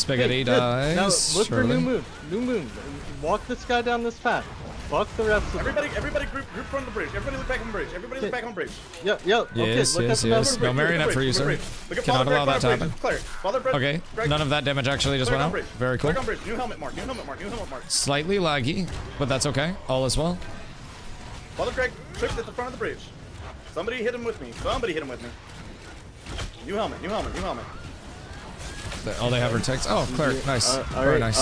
Spaghetti dies. Now look for New Moon. New Moon. Walk this guy down this path. Fuck the rest of them. Everybody group front of the bridge. Everybody look back on the bridge. Yep. Yes. No marionette for you, sir. Cannot allow that to happen. Okay, none of that damage actually just went out. Very cool. New helmet mark. Slightly laggy, but that's okay. All is well. Father Craig tripped at the front of the bridge. Somebody hit him with me. New helmet. Oh, they have her text. Oh, cleric. Nice. Very nice.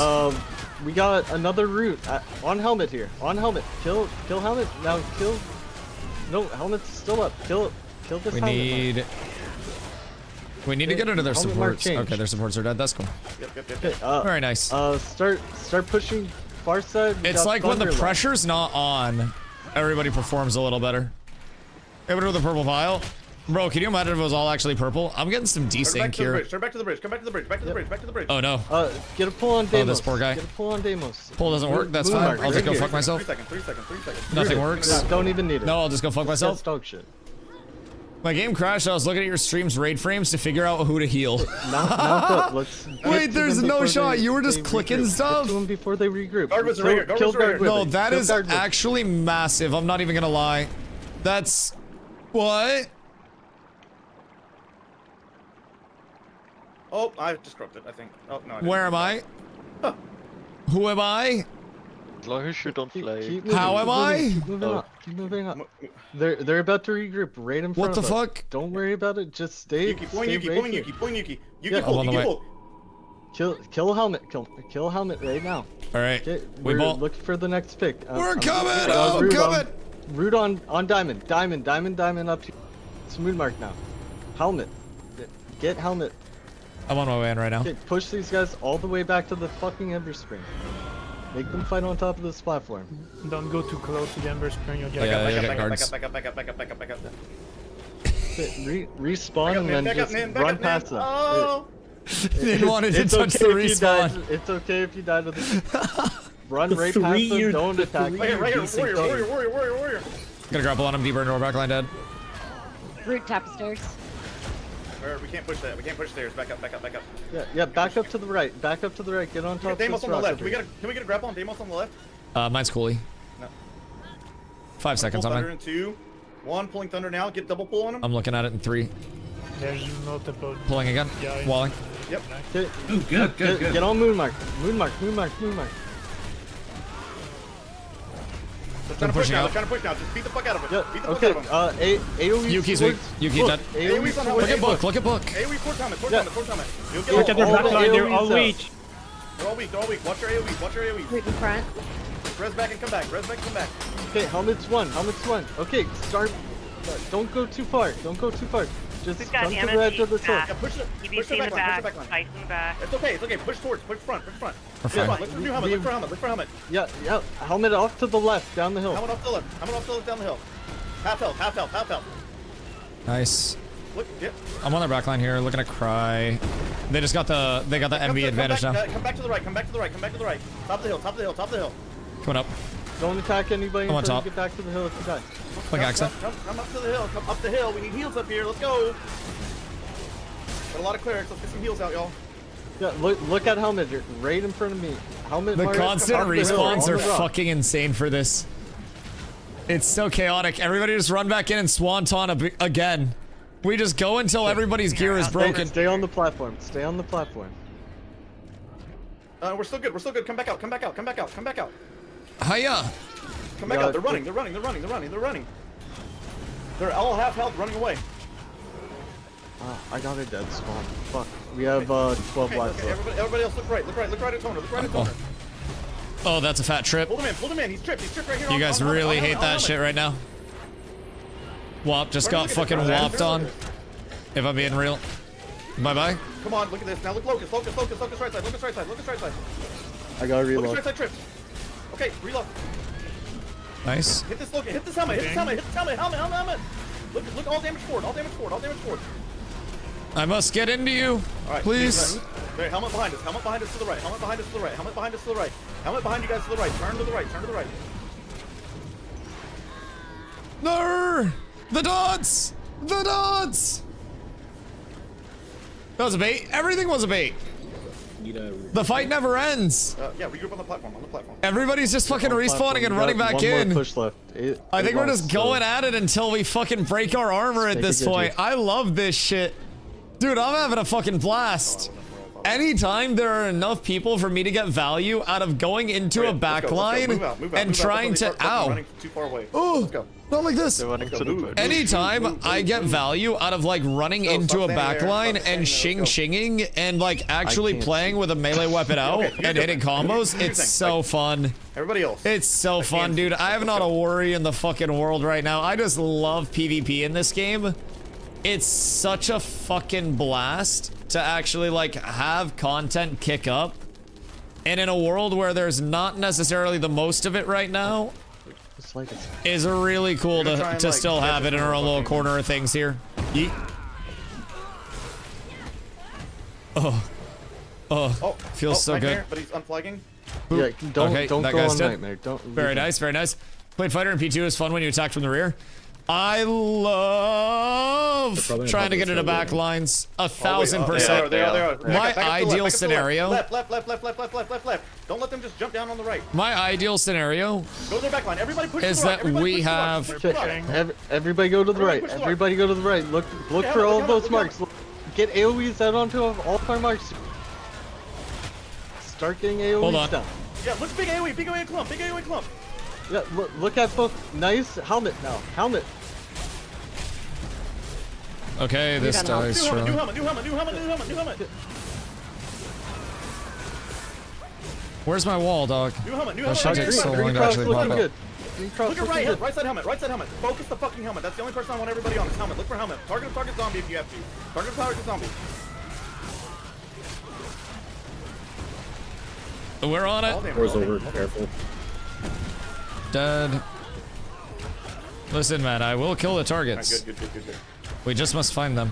We got another route on helmet here. On helmet. Kill helmet. Now kill. No, helmet's still up. Kill this helmet. We need to get into their supports. Okay, their supports are dead. That's cool. Yep. Very nice. Start pushing far side. It's like when the pressure's not on, everybody performs a little better. Everybody with a purple vial. Bro, can you imagine if it was all actually purple? I'm getting some desync here. Turn back to the bridge. Come back to the bridge. Back to the bridge. Back to the bridge. Oh no. Get a pull on Deimos. Oh, this poor guy. Get a pull on Deimos. Pull doesn't work. That's fine. I'll just go fuck myself. 3 seconds. Nothing works. Yeah, don't even need it. No, I'll just go fuck myself. That's dog shit. My game crashed. I was looking at your stream's raid frames to figure out who to heal. Wait, there's no shot. You were just clicking stuff. Get to them before they regroup. Guard was right here. No, that is actually massive. I'm not even gonna lie. That's what? Oh, I just croaked it, I think. Oh, no, I didn't. Where am I? Huh. Who am I? As long as you don't play. How am I? Keep moving up. Keep moving up. They're about to regroup right in front What the of us. fuck? Don't worry about it. Just stay. Pulling Yuki. Yuki, Yeah, pull, I'm on the way. Kill helmet. Kill helmet right now. All right. We're looking for the next pick. We're coming. I'm coming. Root on diamond. Diamond up here. It's moon mark now. Helmet. Get helmet. I'm on my way in right now. Okay, push these guys all the way back to the fucking Ember Spring. Make them fight on top of this platform. Don't go too close to the Ember Spring. You'll get Back up. Respawn and then just run past them. Oh! Didn't want it to touch the respawn. It's okay if you die to the... Run right past them, don't attack. Right here, warrior. Gonna grapple on him deeper into our backline, Dad. Root top of stairs. We can't push that. We can't push stairs. Back up. Yeah, back up to the right. Get on top of Deimos this on the rock left. over here. Can we get a grapple on Deimos on the left? Mine's coolie. No. 5 seconds on Thunder mine. in 2. 1, pulling Thunder now. Get double pull on him. I'm looking at it in 3. There's multiple. Pulling again. Walling. Yep. Ooh, good. Get on moon mark. They're trying to push now. Just beat the fuck out of it. Yeah, Beat the fuck out of him. AoE Yuki's weak. Yuki dead. AoE's on helmet. Look at book. AoE force helmet. You'll get Look at their all the backline. They're all AoEs weak. They're all weak. Watch your AoEs. Root in front. Res back and come back. Okay, helmet's one. Okay, start. Don't go too far. Just We've got come to the Amity edge of the hill. back. Yeah, push it. EBC Push the in the back line. back. Ice in the back. It's okay. Push front. We're Come on, fine. look for new helmet. Look for helmet. Yeah. Helmet off to the left, down the hill. Helmet off to the left down the hill. Half health. Nice. Look, yeah. I'm on their backline here, looking to cry. They just got the MV advantage now. Come back to the right. Top of the hill. Coming up. Don't attack anybody I'm on until top. you get back to the hill if you die. Quick accent. Come up to the hill. Come up the hill. We need heals up here. Let's go. Got a lot of clerics. Let's get some heals out, y'all. Yeah, look at helmet right in front of me. Helmet. The Mars, constant top of the hill, respawns on are the rock. fucking insane for this. It's so chaotic. Everybody just run back in and swanton again. We just go until everybody's gear is broken. Stay on the platform. We're still good. Come back out. Hiya. Come back out. They're running. They're all half health running away. I got a dead spawn. Fuck. We have 12 lives left. Everybody else look right at Toner. Oh, that's a fat trip. Pull him in. He's tripped right here. You guys really hate that shit right now. Wop just got fucking whopped on. If I'm being real. Bye-bye. Come on, look at this. Now look Locust right side. I gotta reload. Locust right side trip. Okay, reload. Nice. Hit this Locust. Hit this helmet. Helmet. Look, all damage forward. I must get into you. All right, please. Right, helmet behind us to the right. Helmet behind you guys to the right. Turn to the right. No! The dots! That was a bait. Everything was a bait. The fight never ends. Yeah, regroup on the platform. Everybody's just fucking respawning and running back in. One more push left. I think we're just going at it until we fucking break our armor at this point. I love this shit. Dude, I'm having a fucking blast. Anytime there are enough people for me to get value out of going into a backline and trying to... Ow. Oh, not like this. Anytime I get value out of like running into a backline and shinging and like actually playing with a melee weapon out and hitting combos, it's so fun. Everybody else. It's so fun, dude. I have not a worry in the fucking world right now. I just love PvP in this game. It's such a fucking blast to actually like have content kick up. And in a world where there's not necessarily the most of it right now, is really cool to still have it in our own little corner of things here. Yeet. Oh. Oh. Feels so good. But he's unflagging. Yeah, don't Okay, go that guy's on dead. Nightmare. Don't. Very nice, very nice. Played fighter in P2 is fun when you attack from the rear. I love trying to get into back lines. 1000%. They are. My ideal scenario. Left. Don't let them just jump down on the right. My ideal scenario Go to their back line. Everybody push is to the right. that Everybody we push to the right. have. Push to the right. Everybody go to the right. Everybody push to the Everybody go to the right. Look for all of those marks. Get AoEs out onto all of our marks. Start getting AoEs down. Yeah, look big AoE clump. Yeah, look at both. Nice helmet now. Helmet. Okay, this dies New from. helmet. Where's my wall, dog? New helmet. That should take so long Green to cross actually pop looking up. good. Green cross Look at looking good. right side helmet. Focus the fucking helmet. That's the only person I want everybody on. Is helmet. Look for helmet. Target zombie if you have to. Target zombie. We're on it. Over. Careful. Dead. Listen, man, I will kill the targets. Good. We just must find them.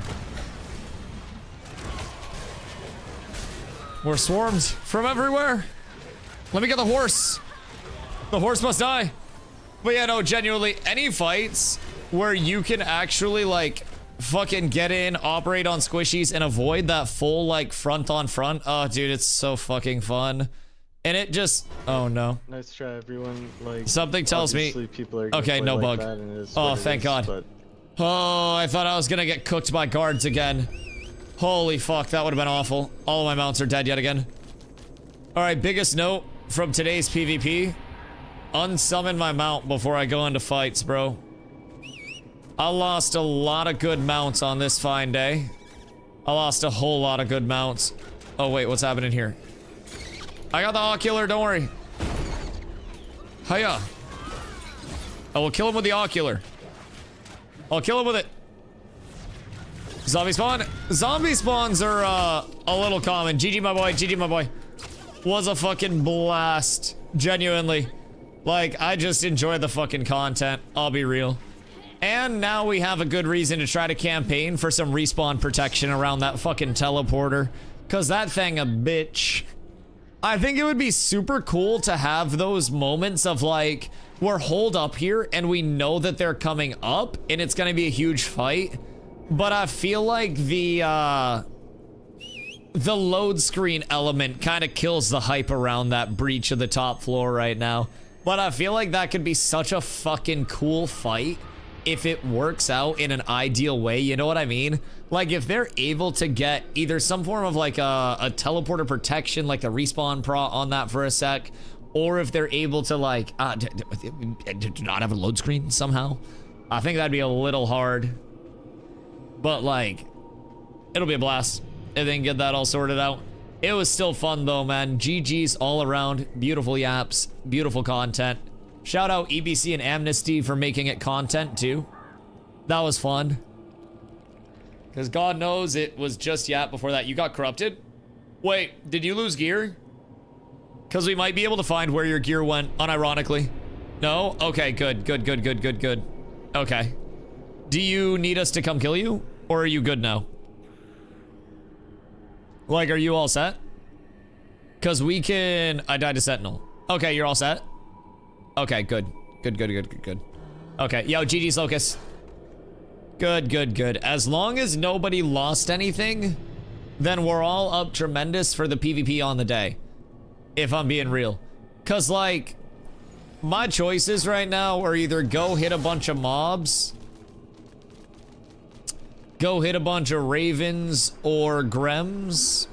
We're swarmed from everywhere. Let me get the horse. The horse must die. But yeah, no, genuinely, any fights where you can actually, like, fucking get in, operate on squishies, and avoid that full, like, front on front. Oh, dude, it's so fucking fun. And it just, oh no. Nice try, everyone. Like something tells me. People are gonna okay, play no like bug. that, and it is Oh, what it thank is, God. but- Oh, I thought I was gonna get cooked by guards again. Holy fuck, that would have been awful. All of my mounts are dead yet again. All right, biggest note from today's PvP: unsummon my mount before I go into fights, bro. I lost a lot of good mounts on this fine day. I lost a whole lot of good mounts. Oh wait, what's happening here? I got the ocular, don't worry. Hiya. I will kill him with the ocular. I'll kill him with it. Zombie spawn. Zombie spawns are a little common. GG my boy, was a fucking blast. Genuinely. Like, I just enjoy the fucking content, I'll be real. And now we have a good reason to try to campaign for some respawn protection around that fucking teleporter. Cause that thing a bitch. I think it would be super cool to have those moments of like, we're holed up here and we know that they're coming up and it's gonna be a huge fight. But I feel like the load screen element kind of kills the hype around that breach of the top floor right now. But I feel like that could be such a fucking cool fight if it works out in an ideal way, you know what I mean? Like if they're able to get either some form of like a teleporter protection, like the respawn pro on that for a sec, or if they're able to like do not have a load screen somehow. I think that'd be a little hard, but like it'll be a blast if they can get that all sorted out. It was still fun though, man. GG's all around. Beautiful yaps, beautiful content. Shout out EBC and Amnesty for making it content too. That was fun. Because God knows it was just yap before that. You got corrupted? Wait, did you lose gear? Because we might be able to find where your gear went, unironically. No? Okay, good. Okay. Do you need us to come kill you? Or are you good now? Like, are you all set? Because we can... I died to Sentinel. Okay, you're all set? Okay, good. Good. Okay, yo, GG's Locust. Good. As long as nobody lost anything, then we're all up tremendous for the PvP on the day. If I'm being real. Cause like, my choices right now are either go hit a bunch of mobs, go hit a bunch of ravens or grems,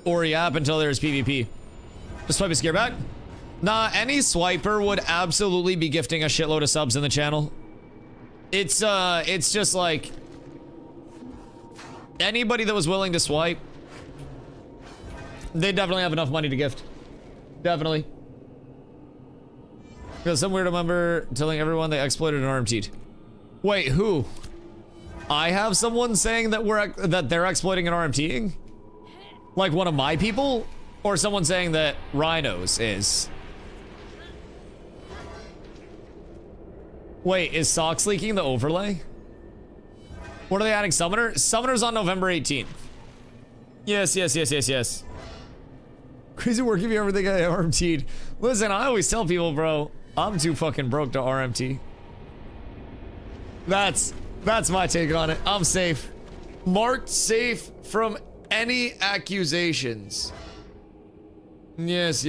or yap until there's PvP. Just swipe his gear back. Nah, any swiper would absolutely be gifting a shitload of subs in the channel. It's just like anybody that was willing to swipe, they definitely have enough money to gift. Definitely. Because some weirdo member telling everyone they exploited and RMT'd. Wait, who? I have someone saying that they're exploiting and RMTing? Like one of my people? Or someone saying that Rhinos is? Wait, is Socks leaking the overlay? What are they adding? Summoner? Summoner's on November 18th. Yes. Crazy work if you ever think I RMT'd. Listen, I always tell people, bro, I'm too fucking broke to RMT. That's my take on it. I'm safe. Marked safe from any accusations. Yes.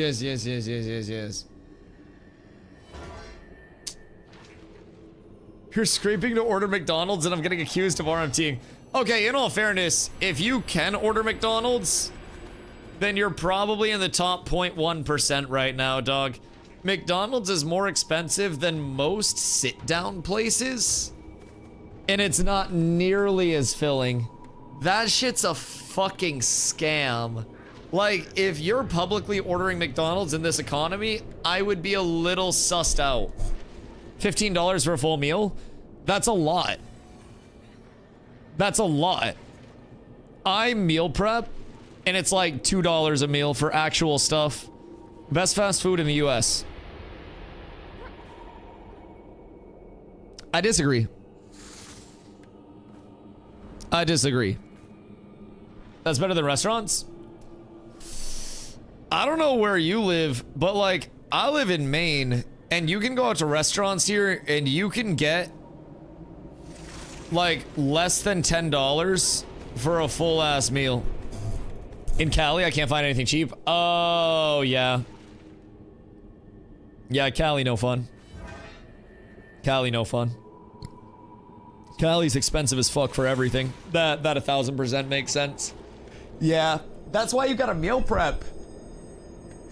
You're scraping to order McDonald's and I'm getting accused of RMTing. Okay, in all fairness, if you can order McDonald's, then you're probably in the top 0.1% right now, dog. McDonald's is more expensive than most sit-down places, and it's not nearly as filling. That shit's a fucking scam. Like, if you're publicly ordering McDonald's in this economy, I would be a little sussed out. $15 for a full meal? That's a lot. That's a lot. I meal prep, and it's like $2 a meal for actual stuff. Best fast food in the US. I disagree. That's better than restaurants? I don't know where you live, but like, I live in Maine, and you can go out to restaurants here, and you can get like less than $10 for a full-ass meal. In Cali, I can't find anything cheap. Oh, yeah. Yeah, Cali, no fun. Cali, no fun. Cali's expensive as fuck for everything. That 1000% makes sense. Yeah, that's why you gotta meal prep.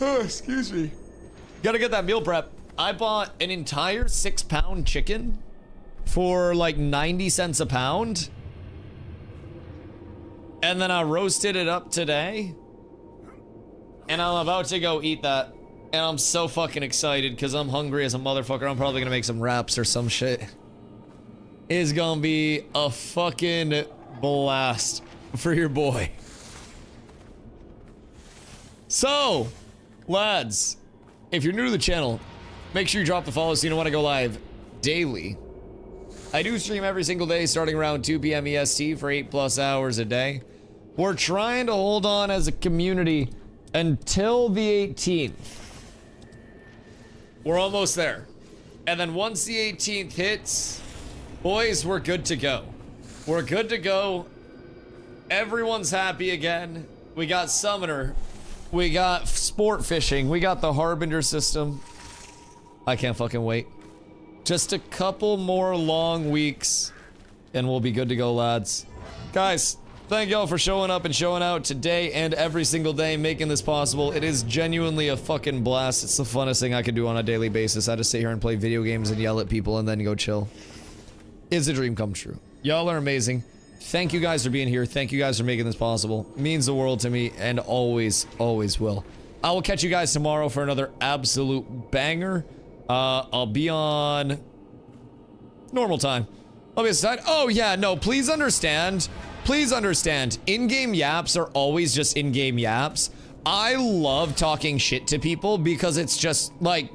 Oh, excuse me. Gotta get that meal prep. I bought an entire 6-pound chicken for like 90 cents a pound. And then I roasted it up today. And I'm about to go eat that. And I'm so fucking excited because I'm hungry as a motherfucker. I'm probably gonna make some wraps or some shit. It's gonna be a fucking blast for your boy. So, lads, if you're new to the channel, make sure you drop the follow so you know when I go live daily. I do stream every single day starting around 2 p.m. EST for 8+ hours a day. We're trying to hold on as a community until the 18th. We're almost there. And then once the 18th hits, boys, we're good to go. We're good to go. Everyone's happy again. We got Summoner. We got sport fishing. We got the Harbinger system. I can't fucking wait. Just a couple more long weeks and we'll be good to go, lads. Guys, thank y'all for showing up and showing out today and every single day, making this possible. It is genuinely a fucking blast. It's the funnest thing I can do on a daily basis. I just sit here and play video games and yell at people and then go chill. It's a dream come true. Y'all are amazing. Thank you guys for being here. Thank you guys for making this possible. It means the world to me and always, always will. I will catch you guys tomorrow for another absolute banger. I'll be on normal time. I'll be aside. Oh yeah, no, please understand. Please understand. In-game yaps are always just in-game yaps. I love talking shit to people because it's just like,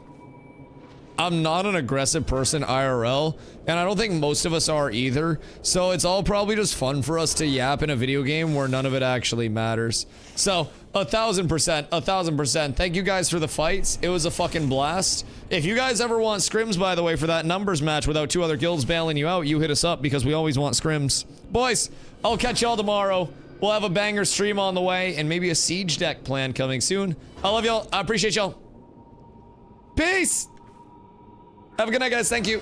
I'm not an aggressive person IRL, and I don't think most of us are either. So it's all probably just fun for us to yap in a video game where none of it actually matters. So 1000%. Thank you guys for the fights. It was a fucking blast. If you guys ever want scrims, by the way, for that numbers match without 2 other guilds bailing you out, you hit us up because we always want scrims. Boys, I'll catch y'all tomorrow. We'll have a banger stream on the way and maybe a siege deck plan coming soon. I love y'all. I appreciate y'all. Peace. Have a good night, guys. Thank you.